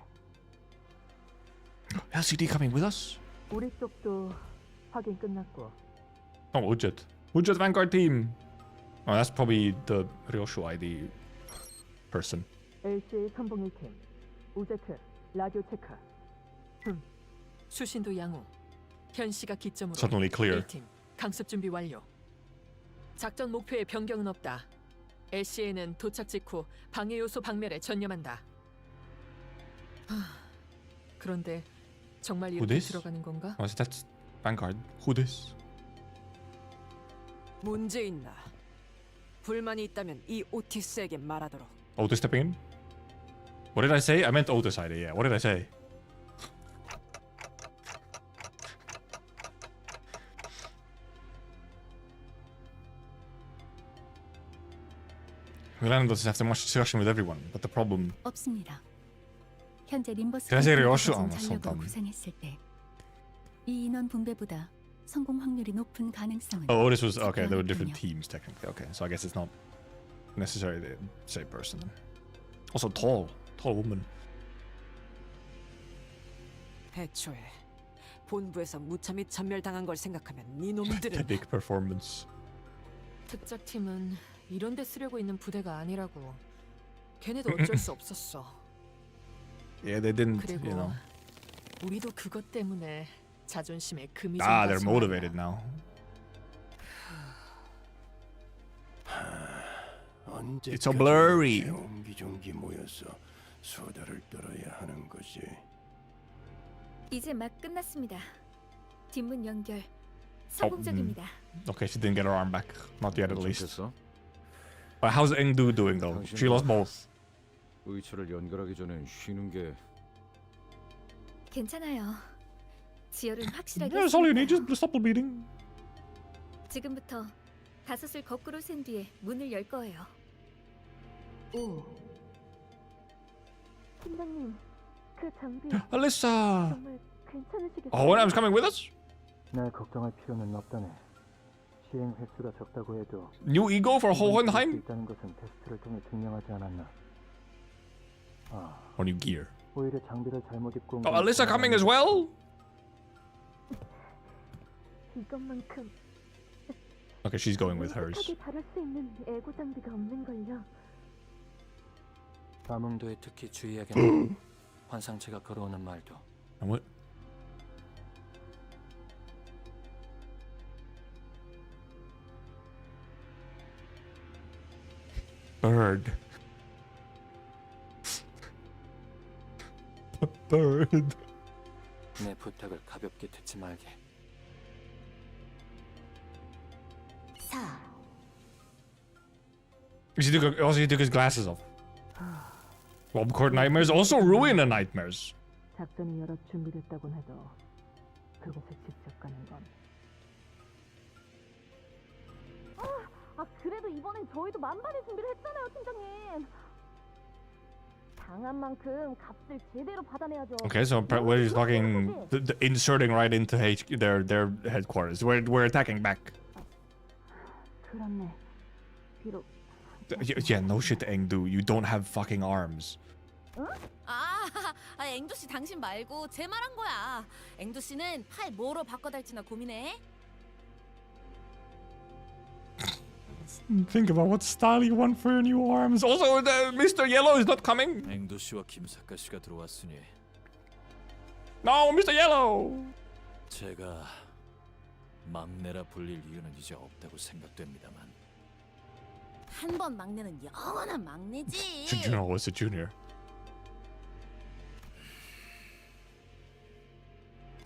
LCD coming with us? 우리 쪽도 확인 끝났고 Oh, Udjet. Udjet Vanguard team. Oh, that's probably the ryoshus ID person. LCA 선봉 1팀 우제트 라디오 체크. 수신도 양호. 현 시각 기점으로 Suddenly clear. 1팀 강습 준비 완료. 작전 목표에 변경은 없다. LCA는 도착 직후 방해 요소 박멸에 전념한다. 그런데 정말 Who 이렇게 this? 들어가는 건가? Oh, that's Vanguard. Who this? 문제 있나? 불만이 있다면 이 오티스에게 말하도록. Otis stepping in? What did I say? I meant Otis ID, yeah. What did I say? Milan doesn't have too much discussion with everyone, but the problem... 없습니다. 현재 림버스 Did I say ryoshus? 가진 Oh, that's so 전력을 dumb. 구상했을 때 이 인원 분배보다 성공 확률이 높은 가능성은 Oh, Otis was... Okay, they were 특별하니까요. different teams, technically. Okay, so I guess it's not necessarily the same person. Also tall. Tall woman. 애초에 본부에서 무참히 전멸당한 걸 생각하면 니놈들은 Big performance. 특작팀은 이런 데 쓰려고 있는 부대가 아니라고. 걔네도 어쩔 수 없었어. Yeah, they didn't, 그리고 you know. 우리도 그것 때문에 자존심에 금이 Ah, they're motivated now. It's so blurry. 옹기종기 모여서 수다를 떨어야 하는 것이. 이제 막 끝났습니다. 뒷문 연결 성공적입니다. Okay, she didn't get her arm back. Not yet, at least. But how's Engdu doing, though? She lost both. 의처를 연결하기 전에 쉬는 게 괜찮아요. 지혈은 확실하게 Yeah, that's all you need. 했으니까요. Just stop the bleeding. 지금부터 5을 거꾸로 센 뒤에 문을 열 거예요. 오. 팀장님, 그 장비 Alyssa! 정말 괜찮으시겠어요? Oh, when I'm coming with us? 날 걱정할 필요는 없다네. 시행 횟수가 적다고 해도 New ego for Hohenheim? 있다는 것은 테스트를 통해 증명하지 않았나. Or new gear? 오히려 장비를 잘못 입고 온 Oh, 건 Alyssa coming as well? 이것만큼 Okay, she's going with hers. 완벽하게 다룰 수 있는 에고 장비가 없는 걸요. 밤흥도에 특히 주의하겠네. 환상체가 걸어오는 말도. And what? Bird. Bird. 내 부탁을 가볍게 듣지 말게. 4. He took his glasses off. Wobcourt nightmares also ruin the nightmares. 작전이 여러 준비됐다곤 해도 그곳에 직접 가는 건. 그래도 이번엔 저희도 만반의 준비를 했잖아요, 팀장님. 당한 만큼 값을 제대로 받아내야죠. Okay, so where he's talking, inserting right into their headquarters. We're attacking back. 그렇네. 비록 Yeah, no shit, Engdu. You don't have fucking arms. 응? 앵두 씨 당신 말고 제 말한 거야. 앵두 씨는 팔 뭐로 바꿔달지나 고민해. Think about what style you want for your new arms. Also, Mr. Yellow is not coming. 앵도 씨와 김사카 씨가 들어왔으니 No, Mr. Yellow. 제가 막내라 불릴 이유는 이제 없다고 생각됩니다만. 한 번 막내는 영원한 막내지. Junior was a junior.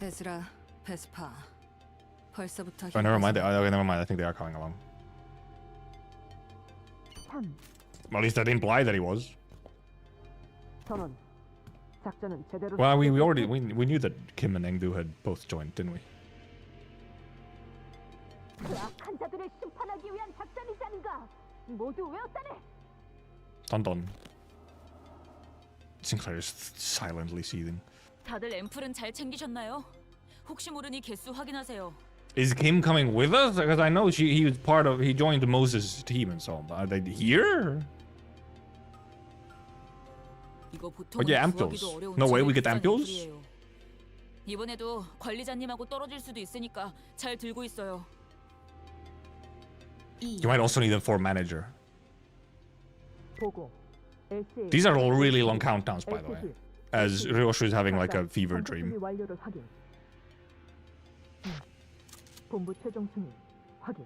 에즈라, 베스파. 벌써부터 Oh, never mind. Okay, never mind. I think they are coming along. 3. Well, at least that implied that he was. 전원. 작전은 제대로. Well, we knew that Kim and Engdu had both joined, didn't we? 그 악한 자들을 심판하기 위한 작전이지 않은가? 모두 외웠다네. Dun dun. Sinclair is silently seething. 다들 앰플은 잘 챙기셨나요? 혹시 모르니 개수 확인하세요. Is Kim coming with us? Because I know he joined Moses' team and so on. Are they here? 이거 Oh 보통은 yeah, 구하기도 ampules. 어려운 No way we 지뢰 get 비싼 ampules? 앰플이에요. 이번에도. 관리자님하고 떨어질 수도 있으니까 잘 들고 있어요. 이번에도 관리자님하고 떨어질 수도 있으니까 잘 들고 있어요. 'Cause I know she was part of he joined Moses' team and so on. Are they here? 이거 보통은 구하기도 어려운 지뢰 비싼 앰플이에요. You might also need them for manager. 보고. LCA These are all really long countdowns, by the way. As ryoshu is having like a fever dream. 완료를 확인. 본부 최종 승인 확인.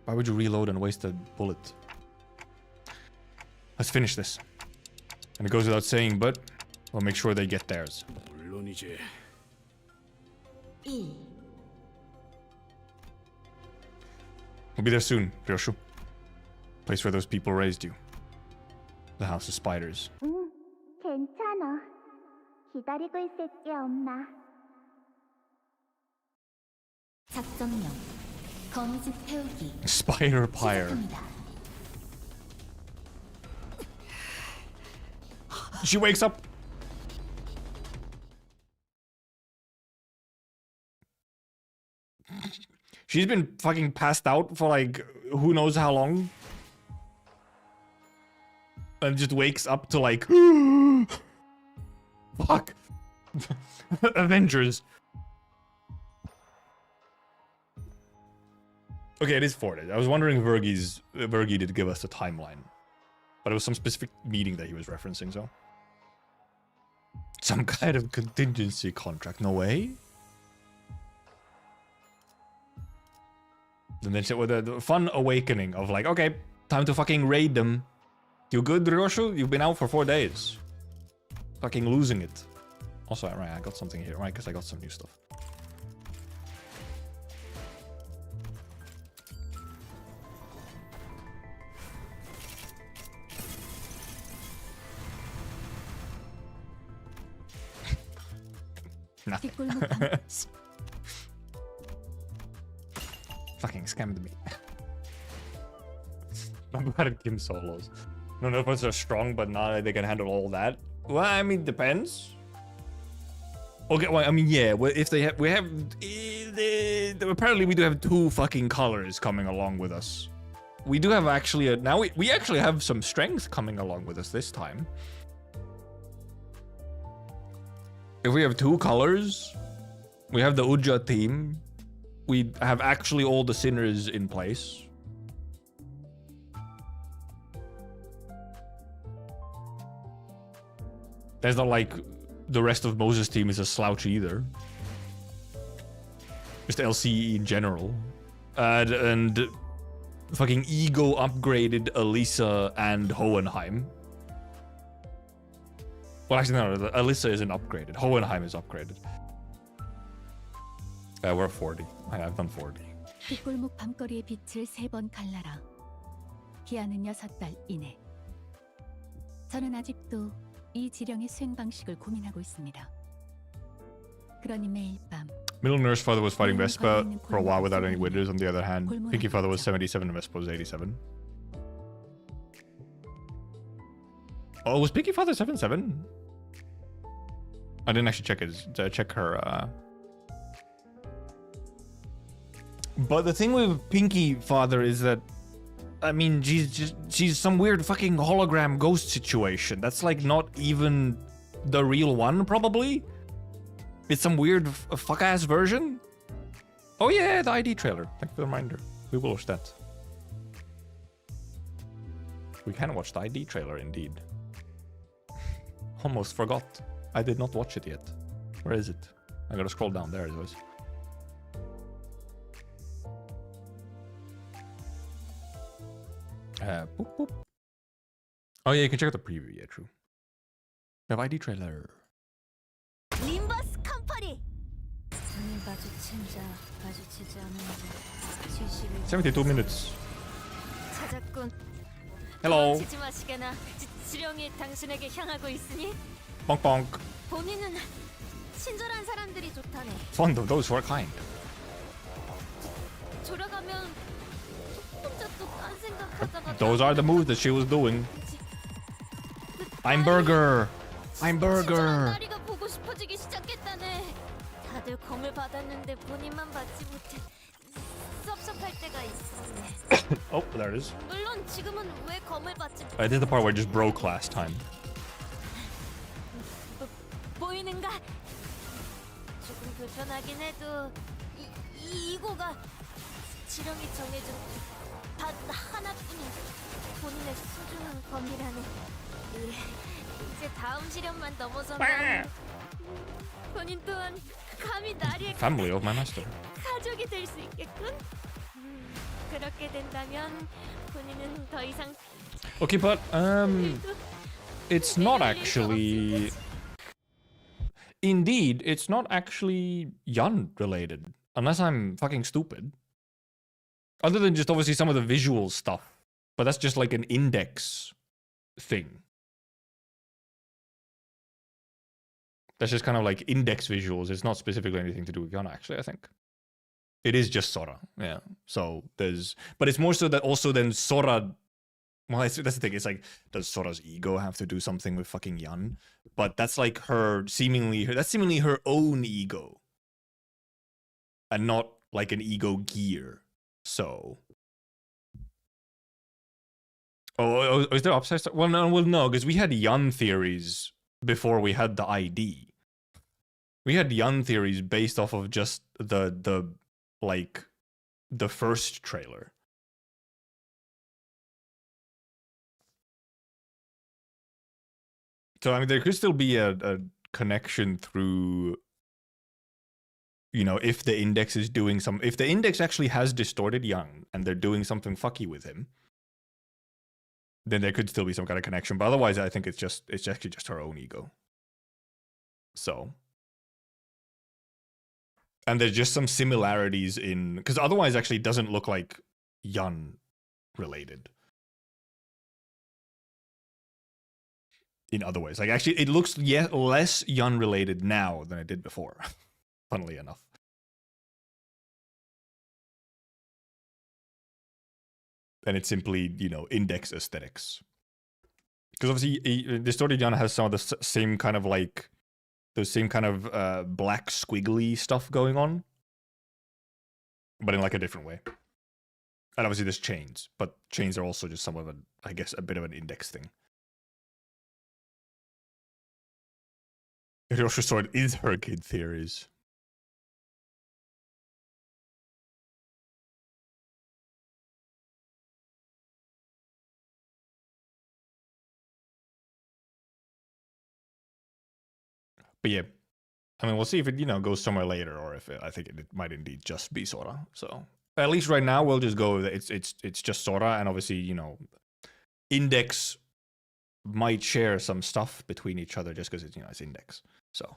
Why would you reload and waste a bullet? Let's finish this. And it goes without saying, but we'll make sure they get theirs. 물론이지. We'll be there soon, ryoshu. Place where those people raised you. The House of Spiders. 괜찮아. 기다리고 있을게, 엄마. 작전명 거미집 태우기. Spider Pyre. She wakes up. She's been fucking passed out for like who knows how long. And just wakes up to like fuck. Avengers. Okay, it is 4 days. I was wondering if Virgi did give us a timeline. But it was some specific meeting that he was referencing, so. Some kind of contingency contract, no way? And then with the fun awakening of like, okay, time to fucking raid them. You good, ryoshu? You've been out for 4 days. Fucking losing it. Also, right, I got something here, right? Because I got some new stuff. Nothing. Fucking scammed me. I'm bad at Kim solos. No, no, are strong, but not they can handle all that. Well, I mean, depends. Okay, well, I mean, yeah. Well, if they have, apparently we do have 2 fucking colors coming along with us. We do have actually now we actually have some strength coming along with us this time. If we have 2 colors, we have the Uja team. We have actually all the sinners in place. There's not like the rest of Moses' team is a slouch either. Just LCE in general. And fucking ego upgraded Elisa and Hohenheim. Well, actually, no, Alyssa isn't upgraded. Hohenheim is upgraded. We're 40. I've done 40. 뒷골목 밤거리의 빛을 3번 갈라라. 기한은 6달 이내. 저는 아직도 이 지령의 수행 방식을 고민하고 있습니다. 그러니 매일 밤 Middle Nurse Father was fighting Vespa for a while without any withers. On the other hand, Pinky Father was 77 and Vespa was 87. Oh, was Pinky Father 77? I didn't actually check her. But the thing with Pinky Father is that, I mean, she's some weird fucking hologram ghost situation. That's like not even the real one, probably. It's some weird fuck-ass version. Oh yeah, the ID trailer. Thank you for the reminder. We will watch that. We can watch the ID trailer, indeed. Almost forgot. I did not watch it yet. Where is it? I gotta scroll down. There it was. Boop, boop. Oh yeah, you can check out the preview. Yeah, true. We have ID trailer. 림버스 컴퍼니. 눈을 마주친 자, 마주치지 않은 자. 72 minutes. 찾았군. Hello. 지지 마시게나. 지령이 당신에게 향하고 있으니. Bonk bonk. 본인은 친절한 사람들이 좋다네. Fond of those who are kind. 돌아가면 혼자 또 딴 생각하다가. Those are the moves that she was doing. I'm Burger. I'm Burger. 나리가 보고 싶어지기 시작했다네. 다들 검을 받았는데 본인만 받지 못해 섭섭할 때가 있었네. Oh, there it is. 물론 지금은 왜 검을 받지 못해? I did the part where it just broke last time. 보이는가? 조금 불편하긴 해도 이고가 지령이 정해준 단 하나뿐인 본인의 소중한 검이라네. 이제 다음 시련만 넘어서면 본인 또한 감히 나리의 Family of my master. 가족이 될 수 있겠군. 그렇게 된다면 본인은 더 이상 Okay, but it's not actually. Indeed, it's not actually Yun related, unless I'm fucking stupid. Other than just obviously some of the visual stuff, but that's just like an index thing. That's just kind of like index visuals. It's not specifically anything to do with Yun, actually, I think. It is just Sora, yeah. So there's, but it's more so that also then Sora. Well, that's the thing. It's like, does Sora's ego have to do something with fucking Yun? But that's like that's seemingly her own ego, and not like an ego gear. So, is there upside? Well, no, because we had Yun theories before we had the ID. We had Yun theories based off of just the first trailer. So I mean, there could still be a connection through, you know, if the index is doing if the index actually has distorted Yun and they're doing something fucky with him, then there could still be some kind of connection. But otherwise, I think it's actually just her own ego. So, and there's just some similarities in, because otherwise, actually, it doesn't look like Yun related. In other ways, like actually, it looks less Yun related now than it did before. Funnily enough. And it's simply, you know, index aesthetics. Because obviously, Distorted Yun has some of the same kind of like, those same kind of black squiggly stuff going on, but in like a different way. And obviously there's chains, but chains are also just some of I guess, a bit of an index thing. Ryoshus sword is her kid theories. But yeah, I mean, we'll see if it, you know, goes somewhere later, or if I think it might indeed just be Sora. So at least right now, we'll just go with it's just Sora, and obviously, you know, Index might share some stuff between each other just because it's, you know, it's Index. So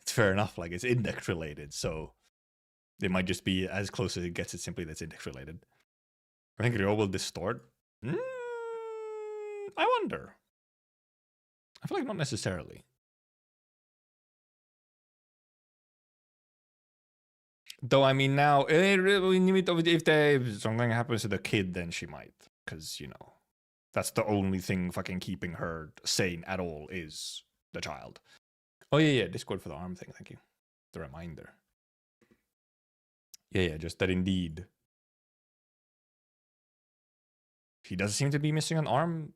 it's fair enough. Like, it's Index related, so it might just be as close as it gets. It's simply that's Index related. I think Ryo will distort. I wonder. I feel like not necessarily. Though, I mean, now, if something happens to the kid, then she might. Because, you know, that's the only thing fucking keeping her sane at all is the child. Oh, yeah, Discord for the arm thing, thank you. The reminder. Yeah, just that indeed. He does seem to be missing an arm.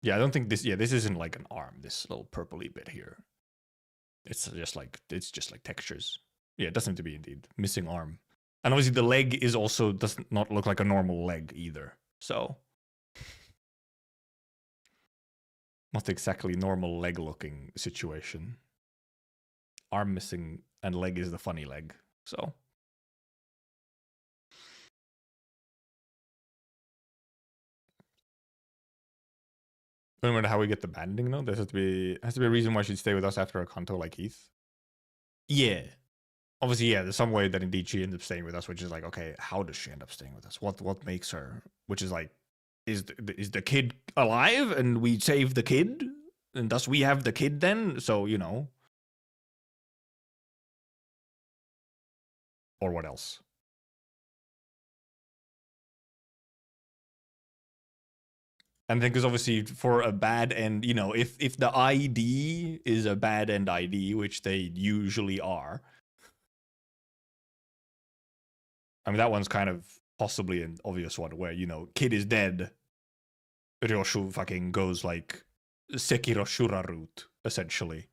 Yeah, I don't think this isn't like an arm, this little purpley bit here. It's just like textures. Yeah, it does seem to be indeed missing arm. And obviously the leg is also does not look like a normal leg either. So not exactly normal leg looking situation. Arm missing and leg is the funny leg. So no matter how we get the banding though, there has to be a reason why she'd stay with us after a Canto like Heath. Yeah. Obviously, yeah, there's some way that indeed she ends up staying with us, which is like, okay, how does she end up staying with us? What makes her? Which is like, is the kid alive and we save the kid? And thus we have the kid then? So, you know. Or what else? And then, because obviously for a bad end, you know, if the ID is a bad end ID, which they usually are, I mean, that one's kind of possibly an obvious one where, you know, kid is dead, Ryoshu fucking goes like Sekiro Shura route, essentially.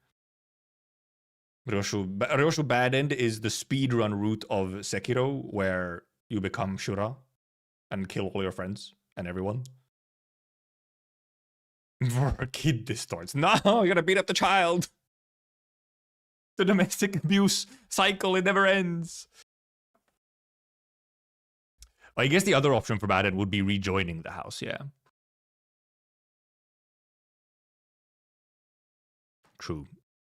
Ryoshu bad end is the speedrun route of Sekiro, where you become Shura and kill all your friends and everyone. Kid distorts. No, you gotta beat up the child. The domestic abuse cycle, it never ends. I guess the other option for bad end would be rejoining the house, yeah. True.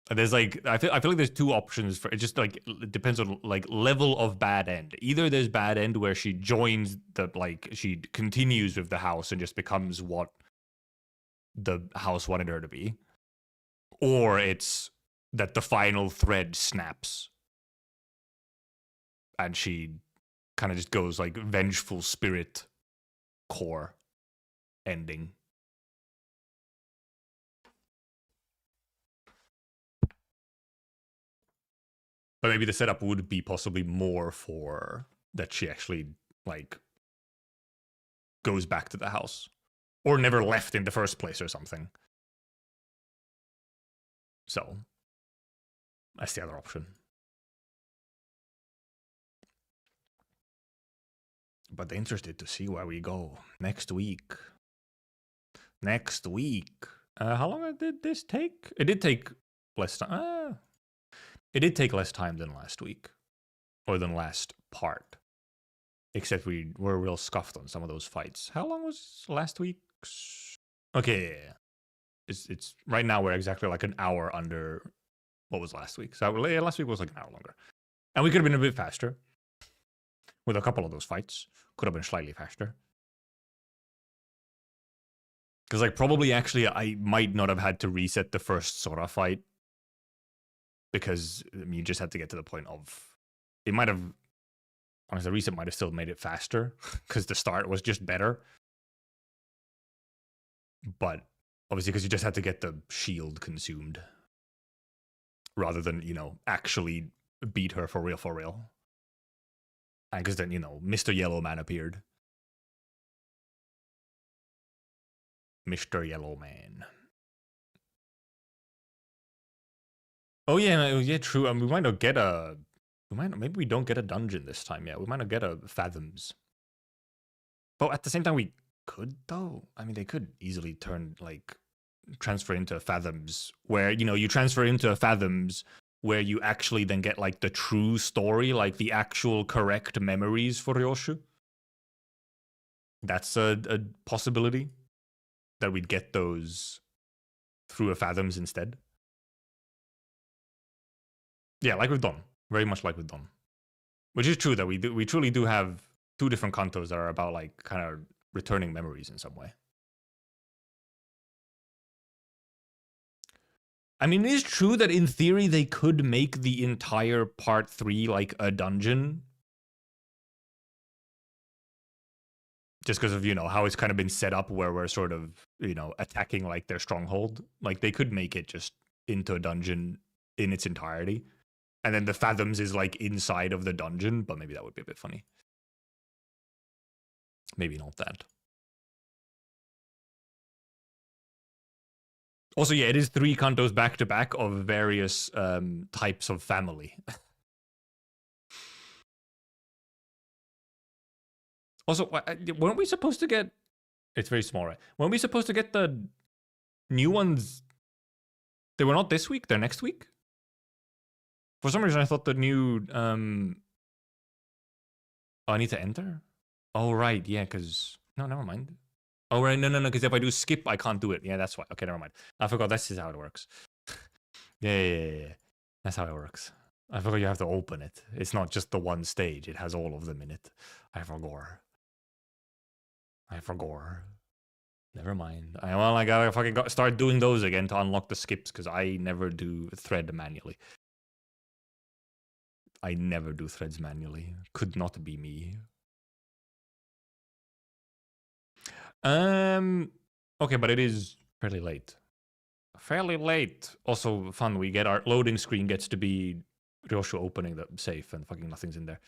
There's like I feel like there's two options for it. Just like it depends on like level of bad end. Either there's bad end where she joins the like she continues with the house and just becomes what the house wanted her to be, or it's that the final thread snaps and she kind of just goes like vengeful spirit core ending. But maybe the setup would be possibly more for that she actually like goes back to the house or never left in the first place or something. So that's the other option. But interested to see where we go next week. Next week. How long did this take? It did take less time. It did take less time than last week. Or than last part. Except we were real scuffed on some of those fights. How long was last week's? Okay, yeah. It's right now we're exactly like an hour under what was last week. So yeah, last week was like an hour longer. And we could have been a bit faster. With a couple of those fights. Could have been slightly faster. Because like probably actually I might not have had to reset the first Sora fight. Because I mean, you just had to get to the point of it might have honestly the reset might have still made it faster because the start was just better. But obviously because you just had to get the shield consumed. Rather than, you know, actually beat her for real. And because then, you know, Mr. Yellow Man appeared. Mr. Yellow Man. Oh yeah, true. We might not get a. Maybe we don't get a dungeon this time. Yeah, we might not get a Fathoms. But at the same time, we could though. I mean, they could easily transfer into Fathoms, where you know you transfer into Fathoms, where you actually then get like the true story, like the actual correct memories for Ryoshu. That's a possibility that we'd get those through a Fathoms instead. Yeah, like we've done. Very much like we've done. Which is true that we truly do have two different cantos that are about like kind of returning memories in some way. I mean, it is true that in theory they could make the entire part 3 like a dungeon. Just because of, you know, how it's kind of been set up where we're sort of, you know, attacking like their stronghold. Like they could make it just into a dungeon in its entirety. And then the Fathoms is like inside of the dungeon, but maybe that would be a bit funny. Maybe not that. Also, yeah, it is 3 cantos back to back of various types of family. Also, weren't we supposed to get... It's very small, right? Weren't we supposed to get the new ones? They were not this week, they're next week? For some reason, I thought the new... Oh, I need to enter? Oh, right, yeah, because... No, never mind. Oh, right, no, because if I do skip, I can't do it. Yeah, that's why. Okay, never mind. I forgot this is how it works. Yeah. That's how it works. I forgot you have to open it. It's not just the one stage. It has all of them in it. I forgot. Never mind. I gotta fucking start doing those again to unlock the skips, because I never do thread manually. I never do threads manually. Could not be me. Okay, but it is fairly late. Also fun, we get our loading screen gets to be Ryoshu opening the safe and fucking nothing's in there.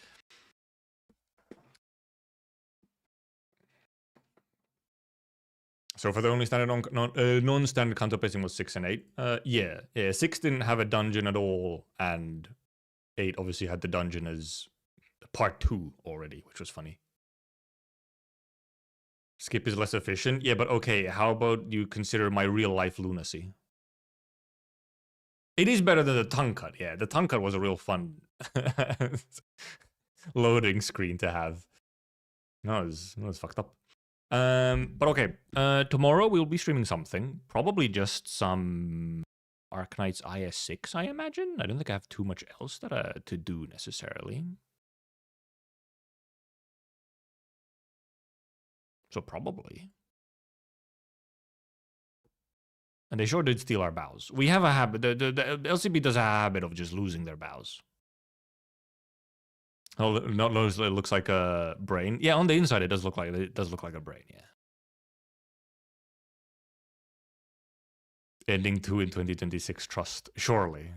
So for the only standard non-standard Canto pacing was 6 and 8. Yeah. 6 didn't have a dungeon at all, and 8 obviously had the dungeon as part 2 already, which was funny. Skip is less efficient. Yeah, but okay, how about you consider my real life lunacy? It is better than the tongue cut. Yeah, the tongue cut was a real fun loading screen to have. No, it was fucked up. But okay, tomorrow we'll be streaming something. Probably just some Arknight's IS6, I imagine. I don't think I have too much else that to do necessarily. So probably. And they sure did steal our bows. We have a habit. The LCB does have a habit of just losing their bows. Oh, not it looks like a brain. Yeah, on the inside it does look like a brain. Yeah. Ending 2 in 2026. Trust, surely.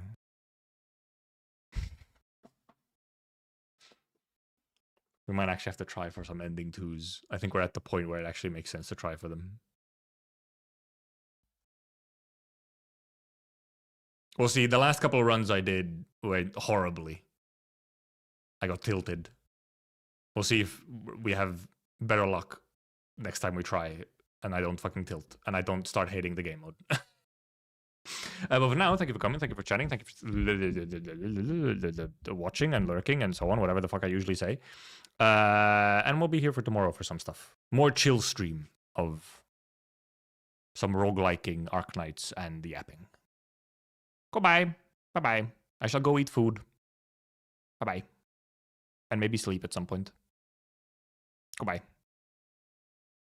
We might actually have to try for some ending 2s. I think we're at the point where it actually makes sense to try for them. Well, see, the last couple of runs I did went horribly. I got tilted. We'll see if we have better luck next time we try, and I don't fucking tilt, and I don't start hating the game mode. But for now, thank you for coming, thank you for chatting, thank you for watching and lurking and so on, whatever the fuck I usually say. And we'll be here for tomorrow for some stuff. More chill stream of some rogueliking, Arknights, and the yapping. Goodbye. Bye-bye. I shall go eat food. Bye-bye. And maybe sleep at some point. Goodbye.